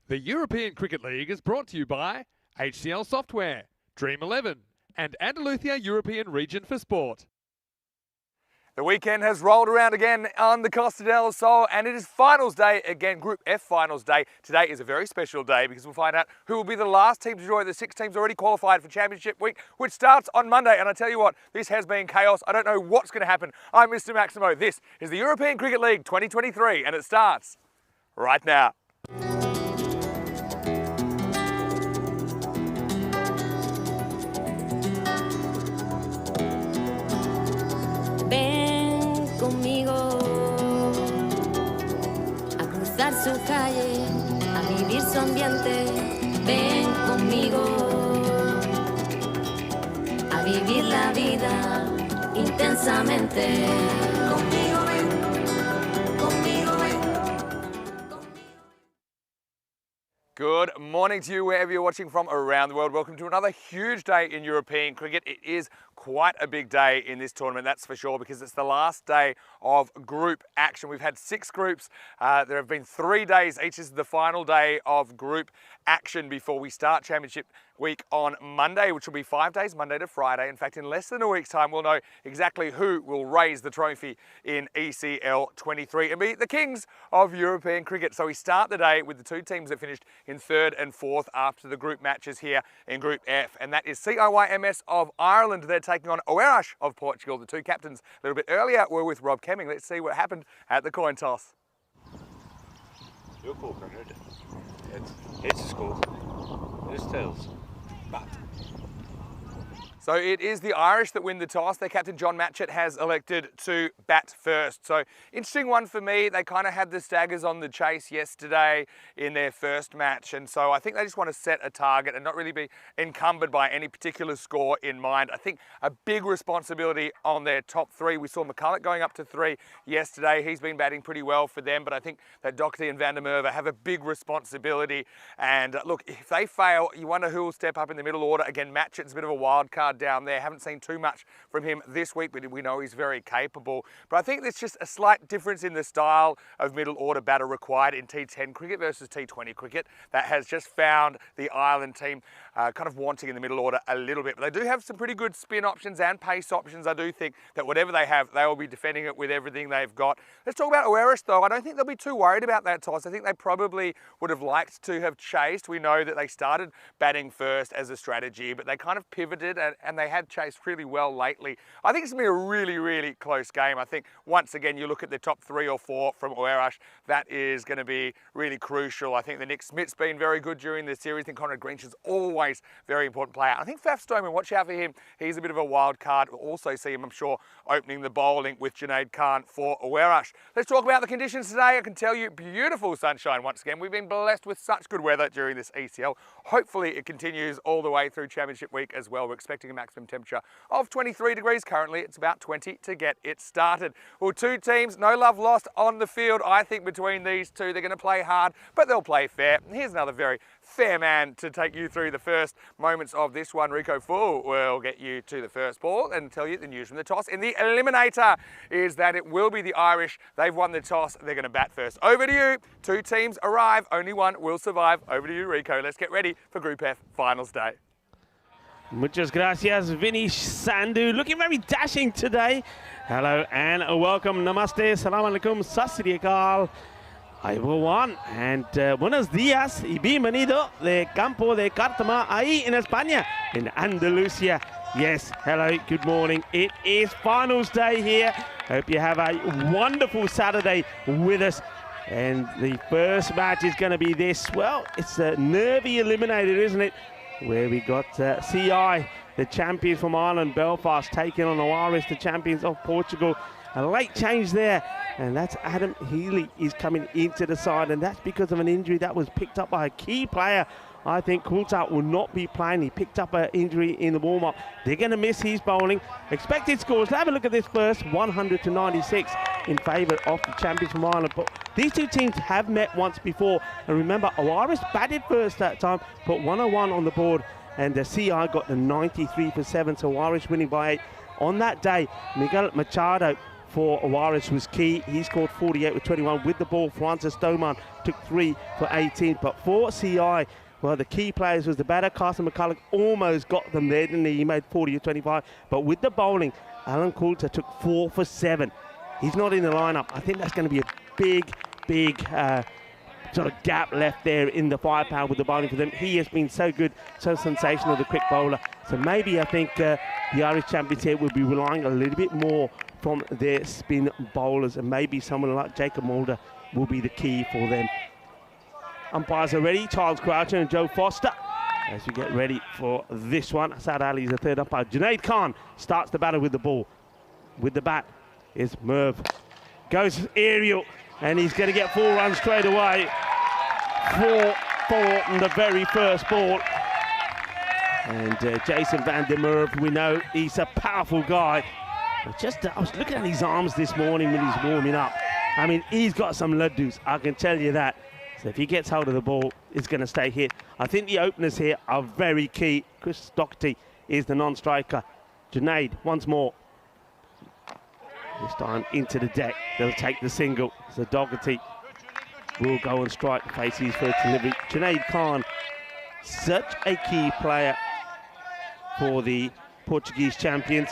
The European Cricket League is brought to you by HCL Software, Dream 11, and Andalusia European Region for Sport. The weekend has rolled around again on the Costa del Sol, and it is finals day again, Group F finals day. Today is a very special day because we'll find out who will be the last team to join the 6 teams already qualified for Championship Week, which starts on Monday. And I tell you what, this has been chaos. I don't know what's going to happen. I'm Mr. Maximo. This is the European Cricket League 2023, and it starts right now. Ven conmigo a cruzar su calle, a vivir su ambiente. Ven conmigo a vivir la vida intensamente. Conmigo ven, conmigo ven. Good morning to you wherever you're watching from around the world. Welcome to another huge day in European cricket. It is quite a big day in this tournament, that's for sure, because it's the last day of group action. We've had 6 groups. There have been 3 days. Each is the final day of group action before we start Championship Week on Monday, which will be 5 days, Monday to Friday. In fact, in less than a week's time, we'll know exactly who will raise the trophy in ECL 23 and be the kings of European cricket. So we start the day with the 2 teams that finished in 3rd and 4th after the group matches here in Group F, and that is CIYMS of Ireland. They're taking on Oeiras of Portugal. The 2 captains a little bit earlier were with Rob Kemming. Let's see what happened at the coin toss. You're cool, Bernard. It's a score. It's tails. Bat. So it is the Irish that win the toss. Their captain John Matchett has elected to bat first. So interesting one for me. They kind of had the Staggers on the chase yesterday in their first match. And so I think they just want to set a target and not really be encumbered by any particular score in mind. I think a big responsibility on their top 3. We saw McCulloch going up to 3 yesterday. He's been batting pretty well for them, but I think that Doherty and Van der Merwe have a big responsibility. And look, if they fail, you wonder who will step up in the middle order. Again, Matchett's a bit of a wild card down there. Haven't seen too much from him this week, but we know he's very capable. But I think there's just a slight difference in the style of middle order batter required in T10 cricket versus T20 cricket. That has just found the Ireland team kind of wanting in the middle order a little bit. But they do have some pretty good spin options and pace options. I do think that whatever they have, they will be defending it with everything they've got. Let's talk about Oeiras though. I don't think they'll be too worried about that toss. I think they probably would have liked to have chased. We know that they started batting first as a strategy, but they kind of pivoted and they had chased really well lately. I think it's going to be a really, really close game. I think once again, you look at the top 3 or 4 from Oeiras, that is going to be really crucial. I think the Nick Smith's been very good during the series. I think Conrad Grinch's always a very important player. I think Faf Stoneman, watch out for him. He's a bit of a wild card. We'll also see him, I'm sure, opening the bowling with Junaid Khan for Oeiras. Let's talk about the conditions today. I can tell you, beautiful sunshine once again. We've been blessed with such good weather during this ECL. Hopefully it continues all the way through Championship Week as well. We're expecting a maximum temperature of 23 degrees. Currently it's about 20 to get it started. Well, 2 teams, no love lost on the field. I think between these 2, they're going to play hard, but they'll play fair. And here's another very fair man to take you through the first moments of this one. Rico Full will get you to the first ball and tell you the news from the toss. In the eliminator is that it will be the Irish. They've won the toss. They're going to bat first. Over to you. 2 teams arrive. Only one will survive. Over to you, Rico. Let's get ready for Group F finals day. Muchas gracias, Vinny Sandhu. Looking very dashing today. Hello and welcome. Namaste, salam alaikum, sat sri akal, everyone, and buenos días y bienvenido de Campo de Cártama ahí en España, in Andalusia. Yes, hello, good morning. It is finals day here. Hope you have a wonderful Saturday with us. And the first match is going to be this. Well, it's a nervy eliminator, isn't it? Where we got CI, the champions from Ireland, Belfast, taking on Oeiras, the champions of Portugal. A late change there, and that's Adam Healy is coming into the side, and that's because of an injury that was picked up by a key player I think Coulthard will not be playing. He picked up an injury in the warm-up. They're going to miss his bowling. Expected scores, let's have a look at this first. 100 to 96 in favour of the champions from Ireland. But these two teams have met once before. And remember, Oeiras batted first that time, put 101 on the board. And the CI got the 93 for 7, so Oeiras winning by 8. On that day, Miguel Machado for Oeiras was key. He scored 48 with 21 with the ball. Francis Doman took 3 for 18. But for CI, well, the key players was the batter. Carson McCulloch almost got them there, didn't he? He made 40 or 25. But with the bowling, Alan Coulthard took 4 for 7. He's not in the lineup. I think that's going to be a big sort of gap left there in the firepower with the bowling for them. He has been so good, so sensational, the quick bowler. So maybe I think the Irish champions here will be relying a little bit more from their spin bowlers, and maybe someone like Jacob Mulder will be the key for them. Umpires are ready, Charles Croucher and Joe Foster, as we get ready for this one. Asad Ali is the third umpire. Junaid Khan starts the batter with the ball. With the bat is Merv. Goes aerial, and he's going to get 4 runs straight away. 4 on the very first ball. And Jason van der Merwe, we know he's a powerful guy. But I was looking at his arms this morning when he's warming up. I mean, he's got some laddus, I can tell you that. So if he gets hold of the ball, it's going to stay hit. I think the openers here are very key. Chris Doherty is the non-striker. Junaid once more. This time into the deck. They'll take the single. So Doherty will go and strike the face his first delivery. Junaid Khan, such a key player for the Portuguese champions.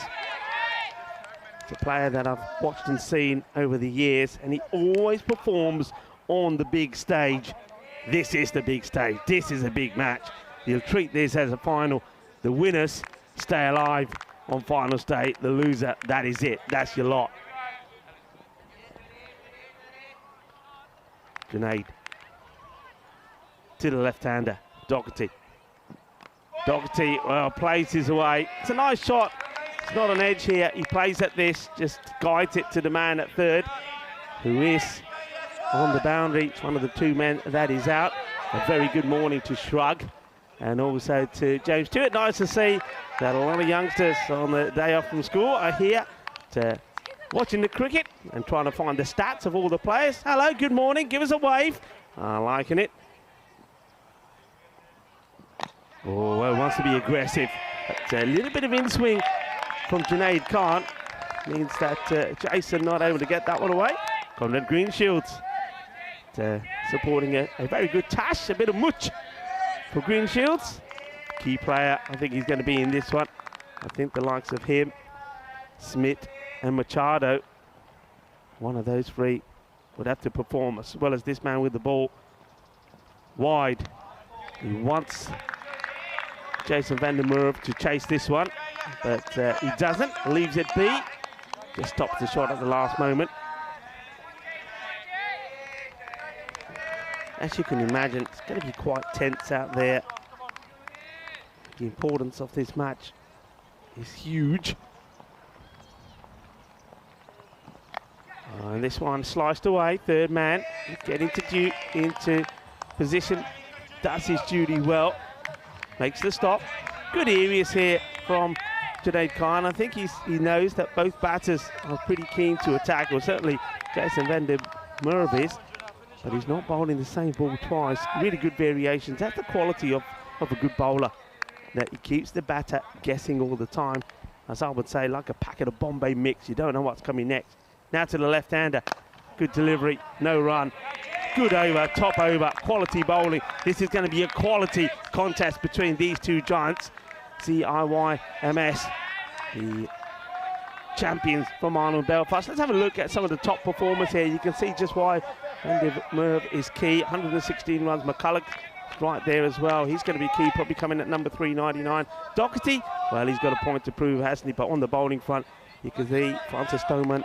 It's a player that I've watched and seen over the years, and he always performs on the big stage. This is the big stage. This is a big match. You'll treat this as a final. The winners stay alive on finals day. The loser, that is it. That's your lot. Junaid to the left-hander, Doherty. Doherty, well, plays his way. It's a nice shot. It's not an edge here. He plays at this, just guides it to the man at third, who is on the boundary. It's one of the 2 men that is out. A very good morning to Shrug, and also to James Stewart. Nice to see that a lot of youngsters on the day off from school are here to watching the cricket and trying to find the stats of all the players. Hello, good morning, give us a wave. Liking it. Oh, well, wants to be aggressive. But a little bit of in-swing from Junaid Khan means that Jason not able to get that one away. Conrad Greenshields supporting a very good tash, a bit of much for Greenshields. Key player, I think he's going to be in this one. I think the likes of him, Smith and Machado, one of those 3 would have to perform as well as this man with the ball. Wide. He wants Jason van der Merwe to chase this one, but he doesn't, leaves it be. Just stops the shot at the last moment. As you can imagine, it's going to be quite tense out there. The importance of this match is huge. And this one sliced away, third man, getting into position, does his duty well, makes the stop. Good areas here from Junaid Khan. I think he knows that both batters are pretty keen to attack, or certainly Jason van der Merwe is, but he's not bowling the same ball twice. Really good variations. That's the quality of a good bowler, that he keeps the batter guessing all the time. As I would say, like a packet of Bombay mix, you don't know what's coming next. Now to the left-hander, good delivery, no run. Good over, top over, quality bowling. This is going to be a quality contest between these 2 giants. CIYMS, the champions from Arnold Belfast. Let's have a look at some of the top performers here. You can see just why van der Merwe is key. 116 runs. McCulloch right there as well. He's going to be key, probably coming at number 399. Doherty, well, he's got a point to prove, hasn't he? But on the bowling front, you can see Francis Stoneman,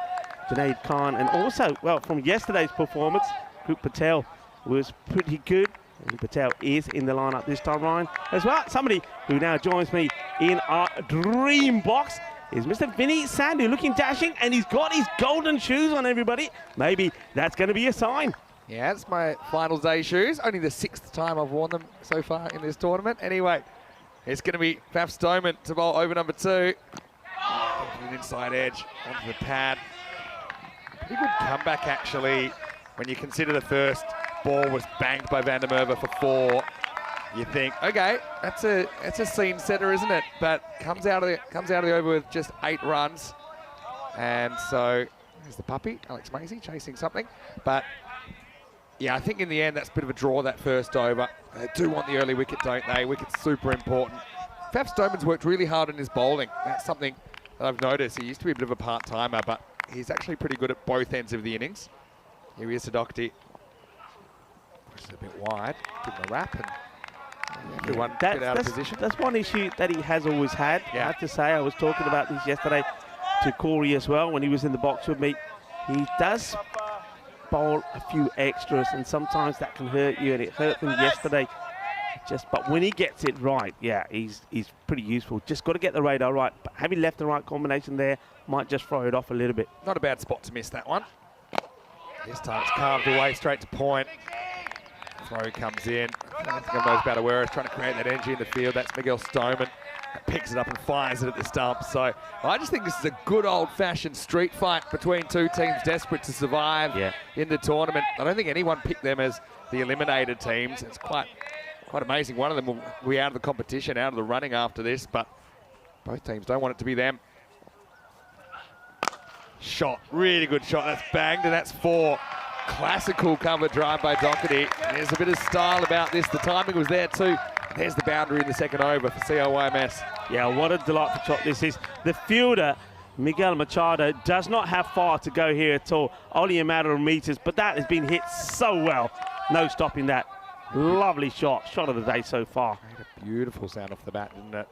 Junaid Khan, and also, well, from yesterday's performance, Group Patel was pretty good. And Patel is in the lineup this time, Ryan, as well. Somebody who now joins me in our dream box is Mr. Vinny Sandhu, looking dashing, and he's got his golden shoes on, everybody. Maybe that's going to be a sign. Yeah, it's my finals day shoes. Only the 6th time I've worn them so far in this tournament. Anyway, it's going to be Faf Stoneman to bowl over number 2. An inside edge onto the pad. Pretty good comeback, actually, when you consider the first ball was banged by Van der Merwe for 4. You think, okay, that's a scene setter, isn't it? But comes out of the over with just 8 runs. And so there's the puppy, Alex Macey, chasing something. But yeah, I think in the end that's a bit of a draw, that first over. They do want the early wicket, don't they? Wicket's super important. Faf Stoneman's worked really hard in his bowling. That's something that I've noticed. He used to be a bit of a part-timer, but he's actually pretty good at both ends of the innings. Here he is, Sadokti. Pushes a bit wide, give him a wrap, and everyone get out of position. That's one issue that he has always had. I have to say, I was talking about this yesterday to Corey as well when he was in the box with me. He does bowl a few extras, and sometimes that can hurt you, and it hurt him yesterday. But when he gets it right, yeah, he's pretty useful. Just got to get the radar right. But having left the right combination there might just throw it off a little bit. Not a bad spot to miss that one. This time it's carved away straight to point. Throw comes in. I don't think I knows about Oeiras trying to create that energy in the field. That's Miguel Stoneman. Picks it up and fires it at the stump. So I just think this is a good old-fashioned street fight between two teams desperate to survive in the tournament. I don't think anyone picked them as the eliminated teams. It's quite amazing. One of them will be out of the competition, out of the running after this, but both teams don't want it to be them. Shot, really good shot. That's banged, and that's 4. Classical cover drive by Doherty. There's a bit of style about this. The timing was there too. There's the boundary in the second over for CIYMS. Yeah, what a delightful shot this is. The fielder, Miguel Machado, does not have far to go here at all. Only a matter of meters, but that has been hit so well. No stopping that. Lovely shot. Shot of the day so far. Made a beautiful sound off the bat, didn't it?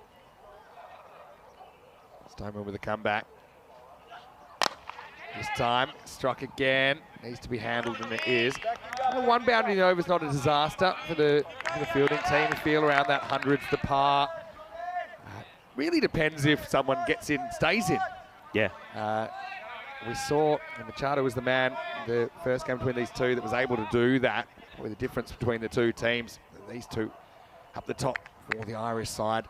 Stoneman with a comeback. This time, struck again. Needs to be handled, and it is. One boundary in the over is not a disaster for the fielding team. We feel around that 100th to par. Really depends if someone gets in, stays in. Yeah. We saw Machado was the man the first game between these two that was able to do that. With the difference between the two teams, these two up the top for the Irish side.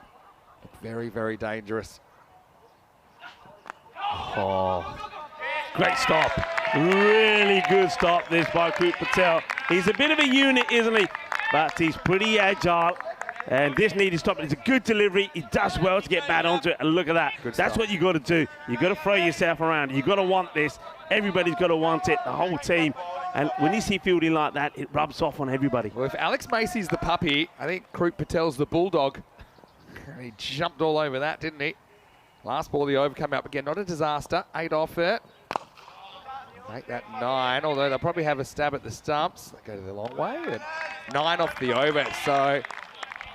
Very, very dangerous. Oh, great stop. Really good stop this by Krup Patel. He's a bit of a unit, isn't he? But he's pretty agile. And this needed stop. It's a good delivery. He does well to get back onto it. And look at that. That's what you got to do. You got to throw yourself around. You got to want this. Everybody's got to want it. The whole team. And when you see fielding like that, it rubs off on everybody. Well, if Alex Macey's the puppy, I think Krup Patel's the bulldog. He jumped all over that, didn't he? Last ball, the over coming up again. Not a disaster. 8 off it. Make that 9, although they'll probably have a stab at the stumps. They go to the long way. And 9 off the over. So,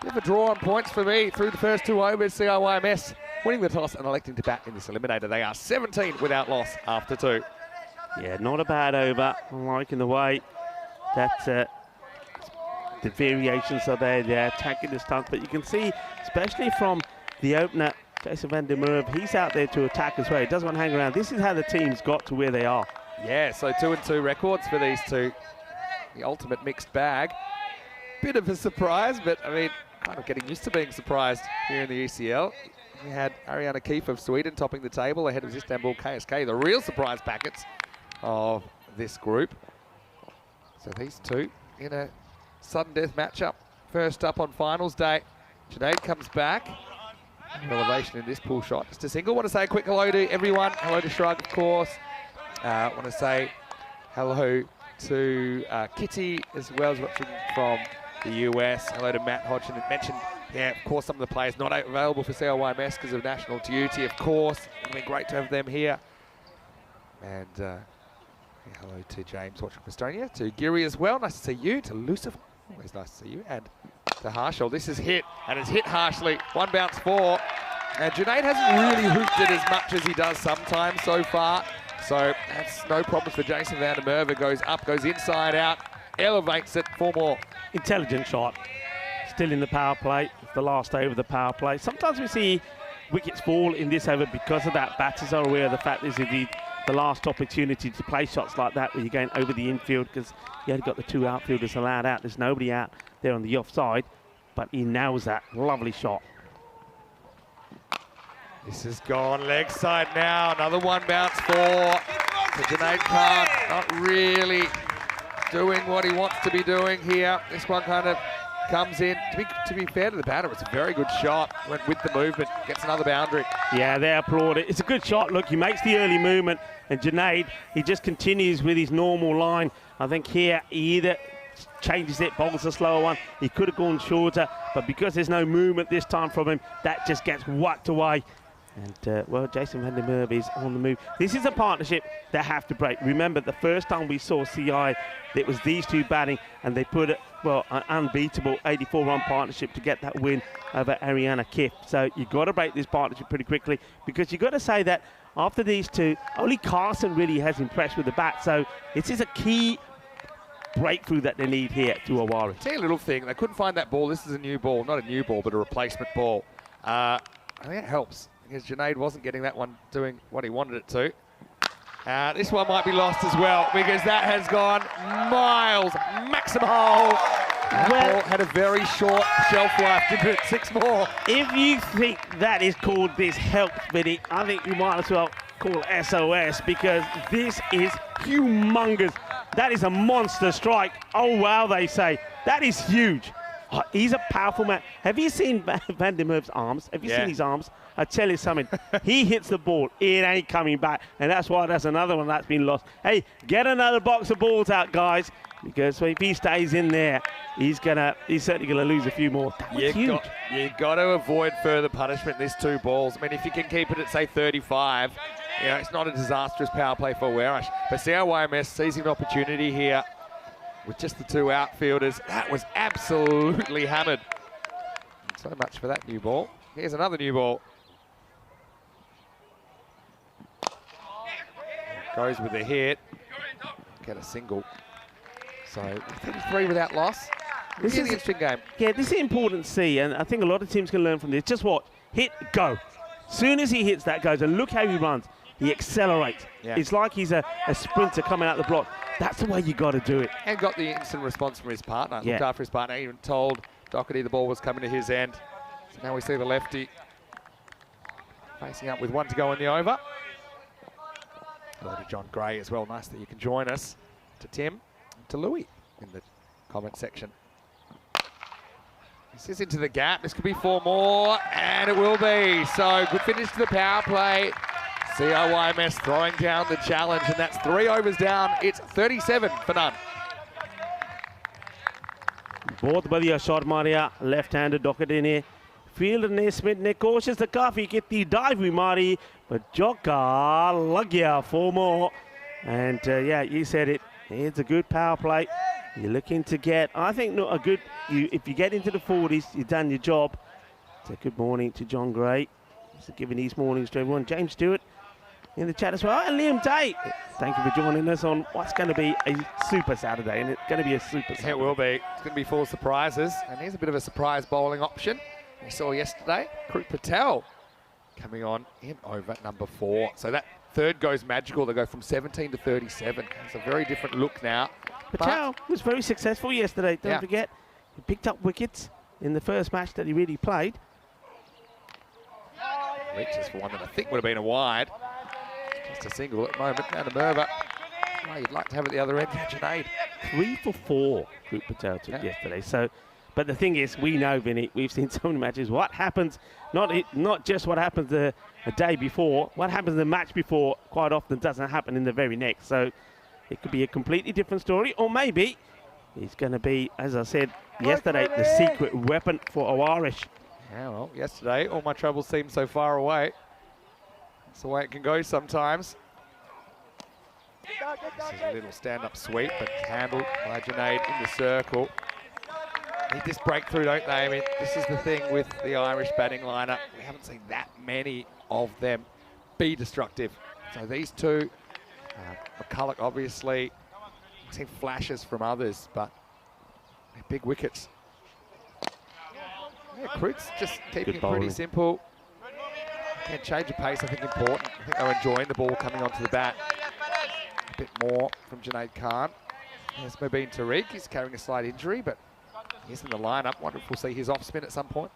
bit of a draw on points for me through the first 2 overs. CIYMS winning the toss and electing to bat in this eliminator. They are 17 without loss after 2. Yeah, not a bad over. I'm liking the way that the variations are there. They're attacking the stumps, but you can see, especially from the opener, Jason Van der Merwe, he's out there to attack as well. He doesn't want to hang around. This is how the team's got to where they are. Yeah, so 2-2 records for these two. The ultimate mixed bag. Bit of a surprise, but I mean, kind of getting used to being surprised here in the ECL. We had Ariana Keefe of Sweden topping the table ahead of Istanbul KSK, the real surprise packets of this group. So these two in a sudden death matchup. First up on finals day. Junaid comes back. Elevation in this pull shot. Just a single. Want to say a quick hello to everyone. Hello to Shrug, of course. Want to say hello to Kitty as well as watching from the US. Hello to Matt Hodgson. And mentioned, yeah, of course, some of the players not available for CIYMS because of national duty, of course. It's been great to have them here. And hello to James watching from Estonia, to Giri as well. Nice to see you. To Lucifer, always nice to see you. And to Harshal. This is hit, and it's hit harshly. 1 bounce 4. And Junaid hasn't really hooped it as much as he does sometimes so far. So that's no problem for Jason Van der Merwe. Goes up, goes inside out, elevates it 4 more. Intelligent shot. Still in the power play. It's the last over of the power play. Sometimes we see wickets fall in this over because of that. Batters are aware of the fact this is the the last opportunity to play shots like that where you're going over the infield, because he had got the 2 outfielders allowed out. There's nobody out there on the offside, but he nails that. Lovely shot. This has gone leg side now. Another one bounce for Junaid Khan. Not really doing what he wants to be doing here. This one kind of comes in. To be fair to the batter, it's a very good shot. Went with the movement, gets another boundary. Yeah, they applaud it. It's a good shot. Look, he makes the early movement, and Junaid, he just continues with his normal line. I think here he either changes it, bowls a slower one. He could have gone shorter, but because there's no movement this time from him, that just gets whacked away. And, well, Jason van der Merwe is on the move. This is a partnership that have to break. Remember, the first time we saw CI, it was these two batting, and they put, well, an unbeatable 84-run partnership to get that win over Ariana Kiff. So you've got to break this partnership pretty quickly, because you've got to say that after these two, only Carson really has impressed with the bat. So this is a key breakthrough that they need here to Oeiras. Tell you a little thing, they couldn't find that ball. This is a new ball, not a new ball, but a replacement ball. I think it helps, because Junaid wasn't getting that one doing what he wanted it to. This one might be lost as well, because that has gone miles. Maximum hole. That ball had a very short shelf life, didn't it? 6 more. If you think that is called this help, Vinny, I think you might as well call SOS, because this is humongous. That is a monster strike. Oh, wow, they say. That is huge. Oh, he's a powerful man. Have you seen Van der Merwe's arms? Have you seen his arms? I tell you something. He hits the ball. It ain't coming back. And that's why that's another one that's been lost. Hey, get another box of balls out, guys. Because if he stays in there, he's certainly gonna lose a few more. That was huge. You got to avoid further punishment. These 2 balls. I mean, if you can keep it at, say, 35, you know, it's not a disastrous power play for Oeiras. But CIYMS seizing an opportunity here with just the 2 outfielders. That was absolutely hammered. So much for that new ball. Here's another new ball. Goes with a hit. Get a single. So 33 without loss. This is an interesting game. Yeah, this is important to see, and I think a lot of teams can learn from this. Just watch. Hit, go. Soon as he hits, that goes, and look how he runs. He accelerates. Yeah. It's like he's a sprinter coming out the block. That's the way you got to do it. And got the instant response from his partner. Looked after his partner. Even told Doherty the ball was coming to his end. So now we see the lefty facing up with 1 to go in the over. Hello to John Gray as well. Nice that you can join us. To Tim, to Louis in the comment section. This is into the gap. This could be 4 more, and it will be. So good finish to the power play. CIYMS throwing down the challenge, and that's 3 overs down. It's 37 for none. बहुत बढ़िया shot Maria left hand डॉकेटी ने field ने Smith ने कोशिश तो काफी की थी डाइव भी मारी but चौका लग गया 4 more. And yeah, you said it, it's a good power play. You're looking to get, I think, not a good, if you get into the 40s, you've done your job. So good morning to John Gray. So giving these mornings to everyone. James Stewart in the chat as well. And Liam Tate, thank you for joining us on what's going to be a super Saturday. And it's going to be a super Saturday. It will be. It's going to be full of surprises. And here's a bit of a surprise bowling option we saw yesterday. Krut Patel coming on in over number 4. So that 3rd goes magical. They go from 17 to 37. It's a very different look now. Patel was very successful yesterday. Don't forget, he picked up wickets in the first match that he really played. Reaches for one that I think would have been a wide. Just a single at the moment. Van der Merwe. Oh, you'd like to have it the other end. Junaid. 3 for 4, Krut Patel took yesterday. So, but the thing is, we know, Vinny, we've seen so many matches. What happens, not just what happens a day before, what happens the match before quite often doesn't happen in the very next. So it could be a completely different story, or maybe he's going to be, as I said yesterday, the secret weapon for Oeiras. Yeah, well, yesterday, all my troubles seemed so far away. That's the way it can go sometimes. This is a little stand-up sweep, but handled by Junaid in the circle. Need this breakthrough, don't they? I mean, this is the thing with the Irish batting lineup. We haven't seen that many of them be destructive. So these two, McCulloch obviously, we've seen flashes from others, but they're big wickets. Yeah, Krut's just keeping it pretty simple. Change of pace, I think, important. I think they're enjoying the ball coming onto the bat. bit more from Junaid Khan. There's Mubin Tariq. He's carrying a slight injury, but he's in the lineup. Wonder if we'll see his off spin at some point.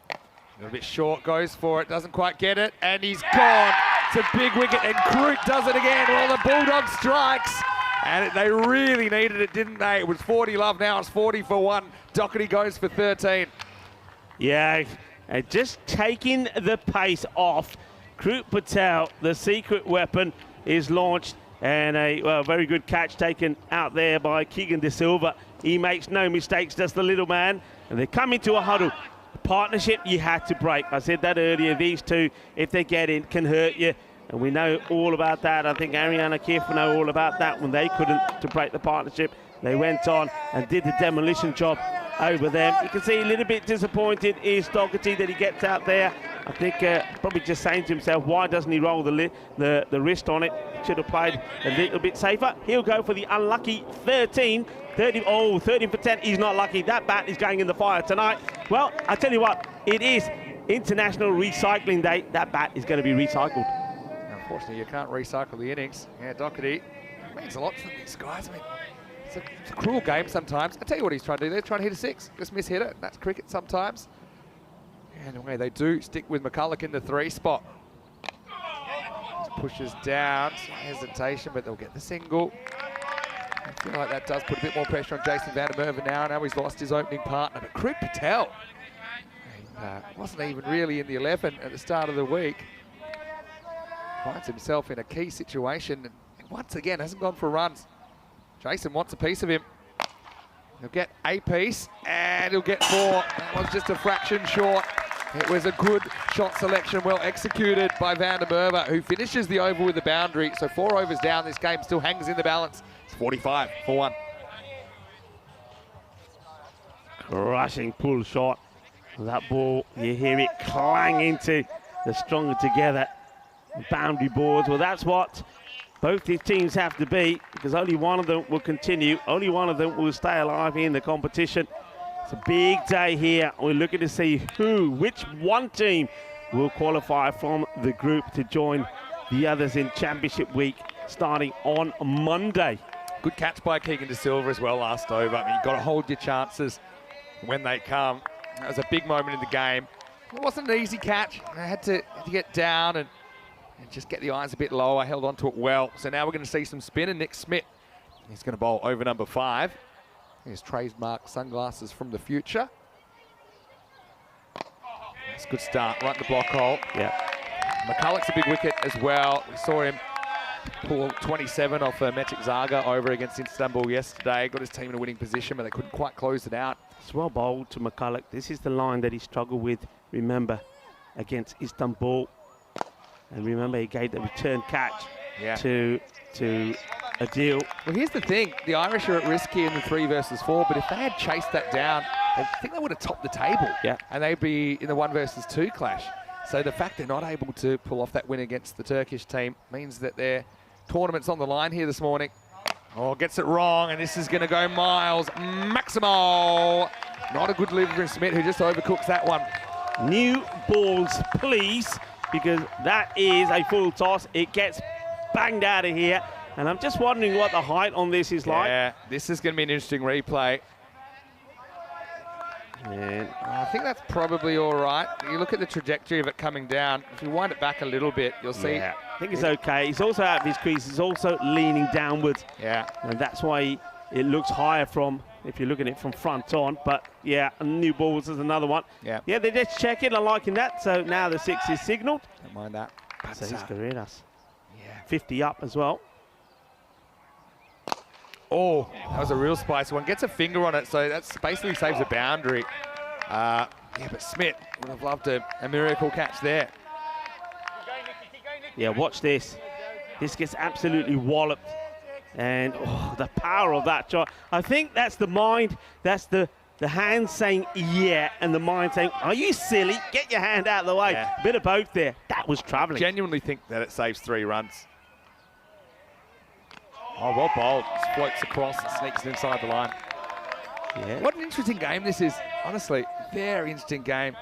A little bit short, goes for it, doesn't quite get it, and he's gone. It's a big wicket, and Kroot does it again. Well, the Bulldog strikes, and they really needed it, didn't they? It was 40 love, now it's 40 for 1. Doherty goes for 13. Yeah, just taking the pace off. Kroot Patel, the secret weapon, is launched, and a very good catch taken out there by Keegan De Silva. He makes no mistakes, just the little man, and they come into a huddle. Partnership you had to break. I said that earlier. These two, if they get in, can hurt you. And we know all about that. I think Ariana Kiff know all about that when they couldn't to break the partnership. They went on and did the demolition job over them. You can see a little bit disappointed is Doherty that he gets out there. I think probably just saying to himself, why doesn't he roll the wrist on it? Should have played a little bit safer. He'll go for the unlucky 13. 13 for 10, he's not lucky. That bat is going in the fire tonight. Well, I tell you what, it is International Recycling Day. That bat is going to be recycled. Unfortunately, you can't recycle the innings. Yeah, Doherty means a lot to these guys. I mean, it's a cruel game sometimes. I tell you what he's trying to do. They're trying to hit a 6. Just miss-hit it. That's cricket sometimes. Anyway, they do stick with McCulloch in the 3 spot. Just pushes down. Some hesitation, but they'll get the single. I feel like that does put a bit more pressure on Jason van der Merwe now. Now he's lost his opening partner. But Kroot Patel wasn't even really in the 11 at the start of the week. Finds himself in a key situation and once again hasn't gone for runs. Jason wants a piece of him. He'll get a piece and he'll get 4. That was just a fraction short. It was a good shot selection, well executed by van der Merwe, who finishes the over with the boundary. So 4 overs down, this game still hangs in the balance. It's 45 for 1. Crushing pull shot. That ball, you hear it clang into the stronger together boundary boards. Well, that's what both these teams have to be, because only one of them will continue. Only one of them will stay alive in the competition. It's a big day here. We're looking to see which one team will qualify from the group to join the others in Championship Week starting on Monday. Good catch by Keegan De Silva as well last over. I mean, you've got to hold your chances when they come. That was a big moment in the game. It wasn't an easy catch. I had to get down and just get the irons a bit lower. Held onto it well. So now we're going to see some spin, and Nick Smith, he's going to bowl over number 5. His trademark sunglasses from the future. That's a good start, right in the block hole. Yeah. McCulloch's a big wicket as well. We saw him pull 27 off Metic Zaga over against Istanbul yesterday. Got his team in a winning position, but they couldn't quite close it out. It's well bowled to McCulloch. This is the line that he struggled with, remember, against Istanbul. And remember, he gave the return catch to Adil. Well, here's the thing. The Irish are at risk here in the 3 versus 4, but if they had chased that down, I think they would have topped the table. Yeah. And they'd be in the 1 versus 2 clash. So the fact they're not able to pull off that win against the Turkish team means that their tournament's on the line here this morning. Oh, gets it wrong, and this is going to go miles. Maximo. Not a good delivery from Smith, who just overcooks that one. New balls, please, because that is a full toss. It gets banged out of here. And I'm just wondering what the height on this is like. Yeah, this is going to be an interesting replay. And I think that's probably all right. You look at the trajectory of it coming down. If you wind it back a little bit, you'll see. Yeah, I think it's okay. He's also out of his crease. He's also leaning downwards. Yeah. And that's why it looks higher from, if you're looking at it from front on. But yeah, new balls is another one. Yeah. Yeah, they're just checking. I'm liking that. So now the 6 is signalled. Don't mind that. So he's Oeiras. Yeah. 50 up as well. Oh, that was a real spicy one. Gets a finger on it, so that's basically saves a boundary. Yeah, but Smith would have loved a miracle catch there. Yeah, watch this. This gets absolutely walloped. And the power of that shot. I think that's the mind. That's the hand saying yeah, and the mind saying, are you silly? Get your hand out of the way. Yeah. Bit of both there. That was travelling. Genuinely think that it saves 3 runs. Oh, well bowled. Just floats across and sneaks it inside the line. Yeah. What an interesting game this is. Honestly, very interesting game.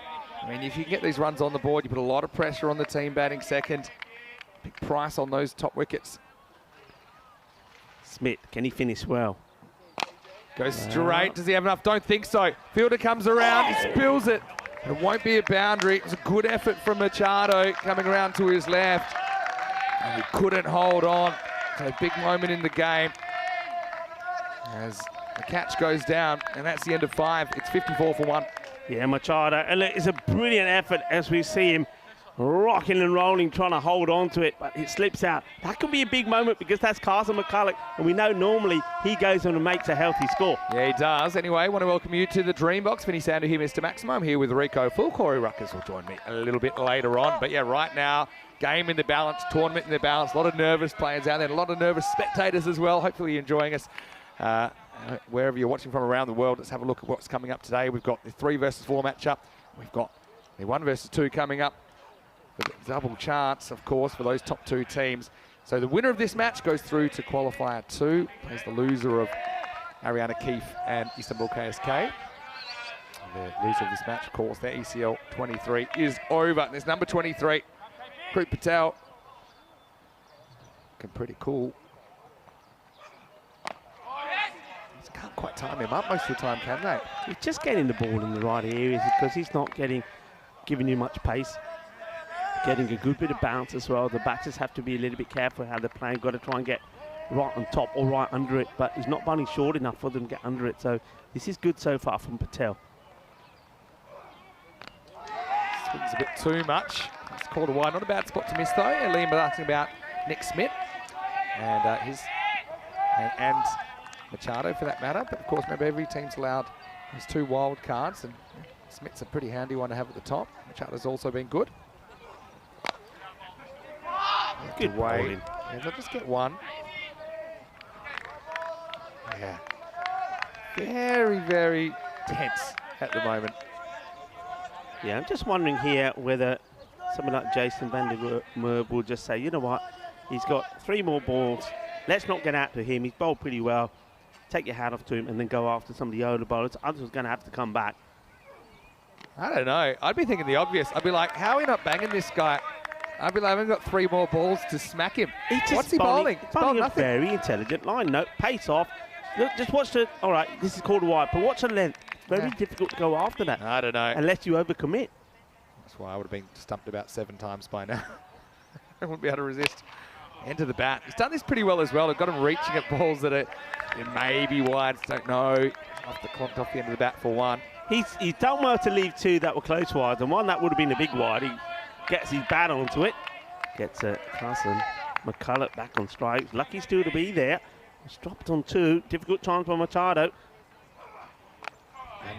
I mean, if you can get these runs on the board, you put a lot of pressure on the team batting second. Big price on those top wickets. Smith, can he finish well? Goes straight. Does he have enough? Don't think so. Fielder comes around. He spills it. It won't be a boundary. It was a good effort from Machado coming around to his left. And he couldn't hold on. So a big moment in the game as the catch goes down. And that's the end of 5. It's 54 for 1. Yeah, Machado. And look, it's a brilliant effort as we see him rocking and rolling, trying to hold on to it, but it slips out. That could be a big moment because that's Carson McCulloch, and we know normally he goes on and makes a healthy score. Yeah, he does. Anyway, I want to welcome you to the Dream Box. Vinny Sander here, Mr. Maximo. I'm here with Rico Full. Corey Ruckers will join me a little bit later on. But yeah, right now, game in the balance, tournament in the balance. A lot of nervous players out there, a lot of nervous spectators as well. Hopefully you're enjoying us. Wherever you're watching from around the world, let's have a look at what's coming up today. We've got the 3 versus 4 matchup. We've got the 1 versus 2 coming up. Double chance, of course, for those top 2 teams. So the winner of this match goes through to qualifier 2, plays the loser of Ariana Keefe and Istanbul KSK. The loser of this match, of course, their ECL 23 is over. There's number 23, Krup Patel. Looking pretty cool. Just can't quite time him up most of the time, can they? He's just getting the ball in the right areas because he's not giving you much pace. Getting a good bit of bounce as well. The batters have to be a little bit careful how they're playing. Got to try and get right on top or right under it, but he's not running short enough for them to get under it. So this is good so far from Patel. Swings a bit too much. It's called a wide. Not a bad spot to miss though. Liam asking about Nick Smith and and Machado for that matter. But of course, remember every team's allowed those 2 wild cards, and Smith's a pretty handy one to have at the top. Machado's also been good. Good way. Yeah, they'll just get 1. Yeah. Very, very tense at the moment. Yeah, I'm just wondering here whether someone like Jason van der Merwe will just say, you know what, he's got 3 more balls. Let's not get out to him. He's bowled pretty well. Take your hat off to him and then go after some of the older bowlers. Others are going to have to come back. I don't know. I'd be thinking the obvious. I'd be like, how are we not banging this guy? I'd be like, I've got 3 more balls to smack him. What's he bowling? He's bowling a very intelligent line. No, pace off. Look, just watch the, all right, this is called a wide, but watch the length. Very difficult to go after that. I don't know. Unless you overcommit. That's why I would have been stumped about 7 times by now. I wouldn't be able to resist. Into the bat. He's done this pretty well as well. I've got him reaching at balls that are maybe wide. Don't know. Off the end of the bat for 1. He's done well to leave 2 that were close wide, and 1 that would have been a big wide. He gets his bat onto it. Gets Carson McCulloch back on strike. Lucky still to be there. He's dropped on 2. Difficult chance for Machado.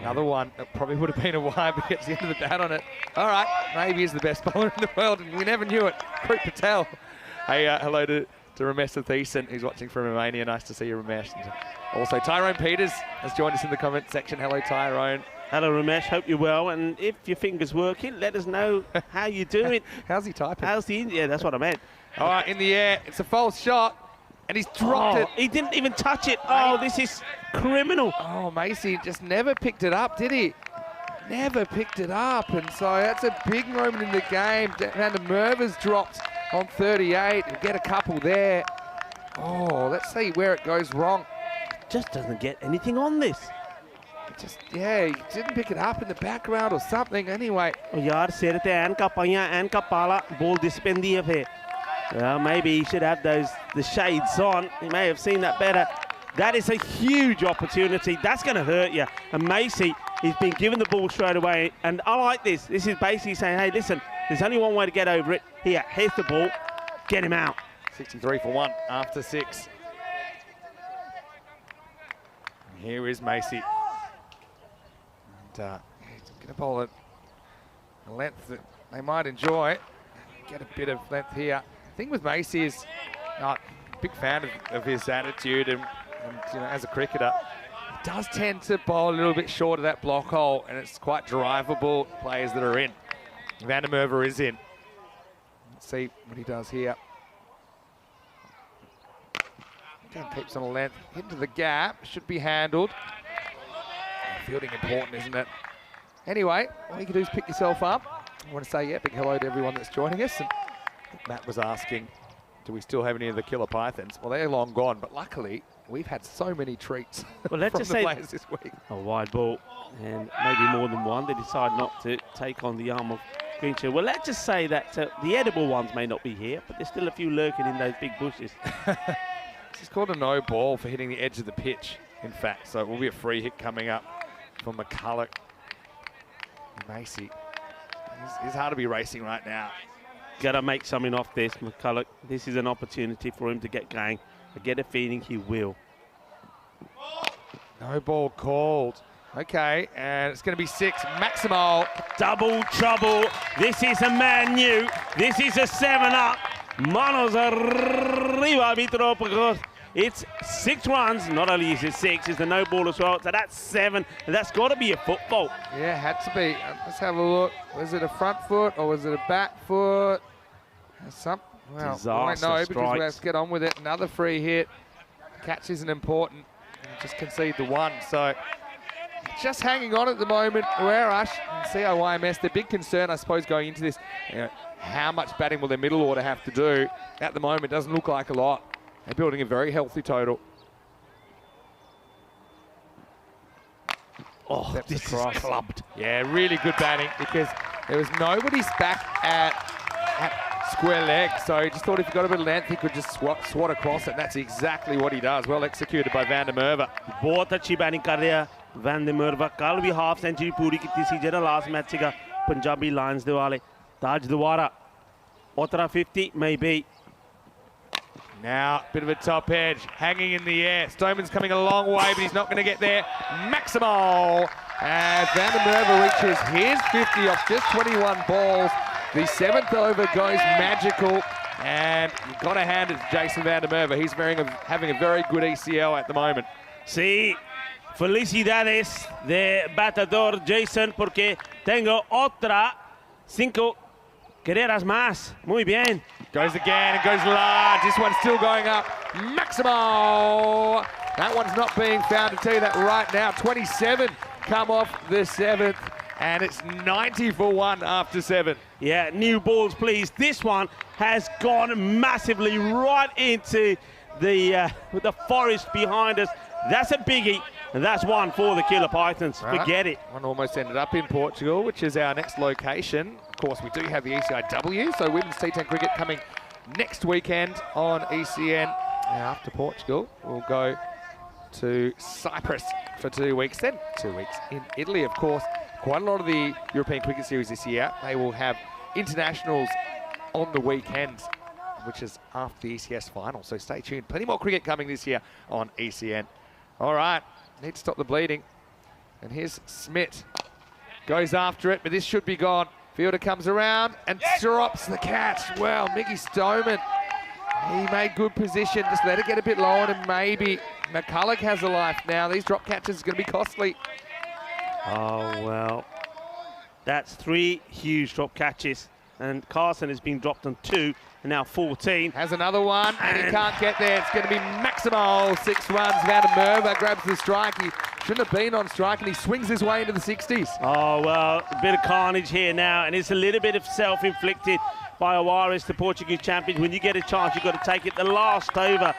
Another one that probably would have been a wide, but gets the end of the bat on it. All right, maybe he's the best bowler in the world, and we never knew it. Krup Patel. Hey, hello to Ramesh Thiessen, who's watching from Romania. Nice to see you, Ramesh. And also, Tyrone Peters has joined us in the comment section. Hello, Tyrone. Hello, Ramesh. Hope you're well. And if your finger's working, let us know how you're doing. How's he typing? How's the... Yeah, that's what I meant. All right, in the air. It's a false shot. And he's dropped it. He didn't even touch it. Oh, this is criminal. Oh, Macy just never picked it up, did he? Never picked it up. And so that's a big moment in the game. Van der Merwe's dropped on 38. He'll get a couple there. Oh, let's see where it goes wrong. Just doesn't get anything on this. Just, yeah, he didn't pick it up in the background or something. Anyway. Oh, yaar, sir te and kapanya and kapala ball dispendiya pe. Well, maybe he should have the shades on. He may have seen that better. That is a huge opportunity. That's going to hurt you. And Macy, he's been given the ball straight away. And I like this. This is basically saying, hey, listen, there's only one way to get over it. Here, here's the ball. Get him out. 63 for 1 after 6. And here is Macy. And he's going to bowl it a length that they might enjoy. Get a bit of length here. The thing with Macy is, not a big fan of his attitude, and you know, as a cricketer, he does tend to bowl a little bit short of that block hole, and it's quite drivable players that are in. Van der Merwe is in. Let's see what he does here. Again, keeps on a length, into the gap, should be handled. Fielding important, isn't it? Anyway, all you can do is pick yourself up. I want to say, yeah, big hello to everyone that's joining us. And Matt was asking, do we still have any of the killer pythons? Well, they're long gone, but luckily, we've had so many treats Well, let's from just the say players this week. a wide ball, and maybe more than one. They decide not to take on the arm of Greenshield. Well, let's just say that the edible ones may not be here, but there's still a few lurking in those big bushes. This is called a no ball for hitting the edge of the pitch, in fact. So it will be a free hit coming up from McCulloch. Macy, he's hard to be racing right now. Got to make something off this, McCulloch. This is an opportunity for him to get going. I get a feeling he will. No ball called. Okay, and it's going to be 6. Maximal. Double trouble. This is a man new. This is a 7-up. Manos arriba, arbitro, because it's 6 runs. Not only is it 6, it's the no ball as well. So that's 7, and that's got to be a football. Yeah, had to be. Let's have a look. Was it a front foot or was it a back foot? Well, Disaster I don't know because we have strikes. to get on with it. Another free hit. Catch isn't important. Just concede the 1. So just hanging on at the moment. Oeiras and CIYMS, their big concern, I suppose, going into this, how much batting will their middle order have to do? At the moment, doesn't look like a lot. They're building a very healthy total. Oh, Steps this across. is clubbed. Yeah, really good batting because there was nobody's back at square leg. So he just thought if he got a bit of length, he could just swat across it. And that's exactly what he does. Well executed by Van der Merwe. बहुत अच्छी batting कर रहा है when the मर्वा कल भी half century पूरी की थी ਜਿਹੜਾ ਲਾਸਟ ਮੈਚ ਸੀਗਾ ਪੰਜਾਬੀ ਲਾਇਨਸ ਦੇ ਵਾਲੇ ਤਾਜ ਦੁਆਰਾ Otra 50 maybe. Now, bit of a top edge, hanging in the air. Stoneman's coming a long way, but he's not going to get there. Maximal. As Van der Merwe reaches his 50 off just 21 balls. The 7th over goes magical. And you've got to hand it to Jason Van der Merwe. He's having a very good ECL at the moment. Sí, felicidades de batador Jason porque tengo otra 5 carreras más. Muy bien. Goes again and goes large. This one's still going up. Maximal. That one's not being found. To tell you that right now. 27 come off the 7th. And it's 90 for 1 after 7. Yeah, new balls, please. This one has gone massively right into the forest behind us. That's a biggie, and that's one for the Killer Pythons. Right. Forget it. One almost ended up in Portugal, which is our next location. Of course, we do have the ECIW, so women's T10 cricket coming next weekend on ECN. Now, after Portugal, we'll go to Cyprus for 2 weeks, then 2 weeks in Italy, of course. Quite a lot of the European Cricket Series this year, they will have internationals on the weekend, which is after the ECS final. So stay tuned. Plenty more cricket coming this year on ECN. All right, need to stop the bleeding. And here's Smith. Goes after it, but this should be gone. Fielder comes around and drops the catch. Well, Mickey Stoneman, he made good position. Just let it get a bit lower and maybe McCulloch has a life now. These drop catches are going to be costly. Oh, well, that's 3 huge drop catches. And Carson has been dropped on 2 and now 14. Has another one and he can't get there. It's going to be Maximal. 6 runs. Van der Merwe grabs the strike. He shouldn't have been on strike and he swings his way into the 60s. Oh, well, a bit of carnage here now, and it's a little bit of self-inflicted by Oeiras, the Portuguese champions. When you get a chance, you've got to take it. The last over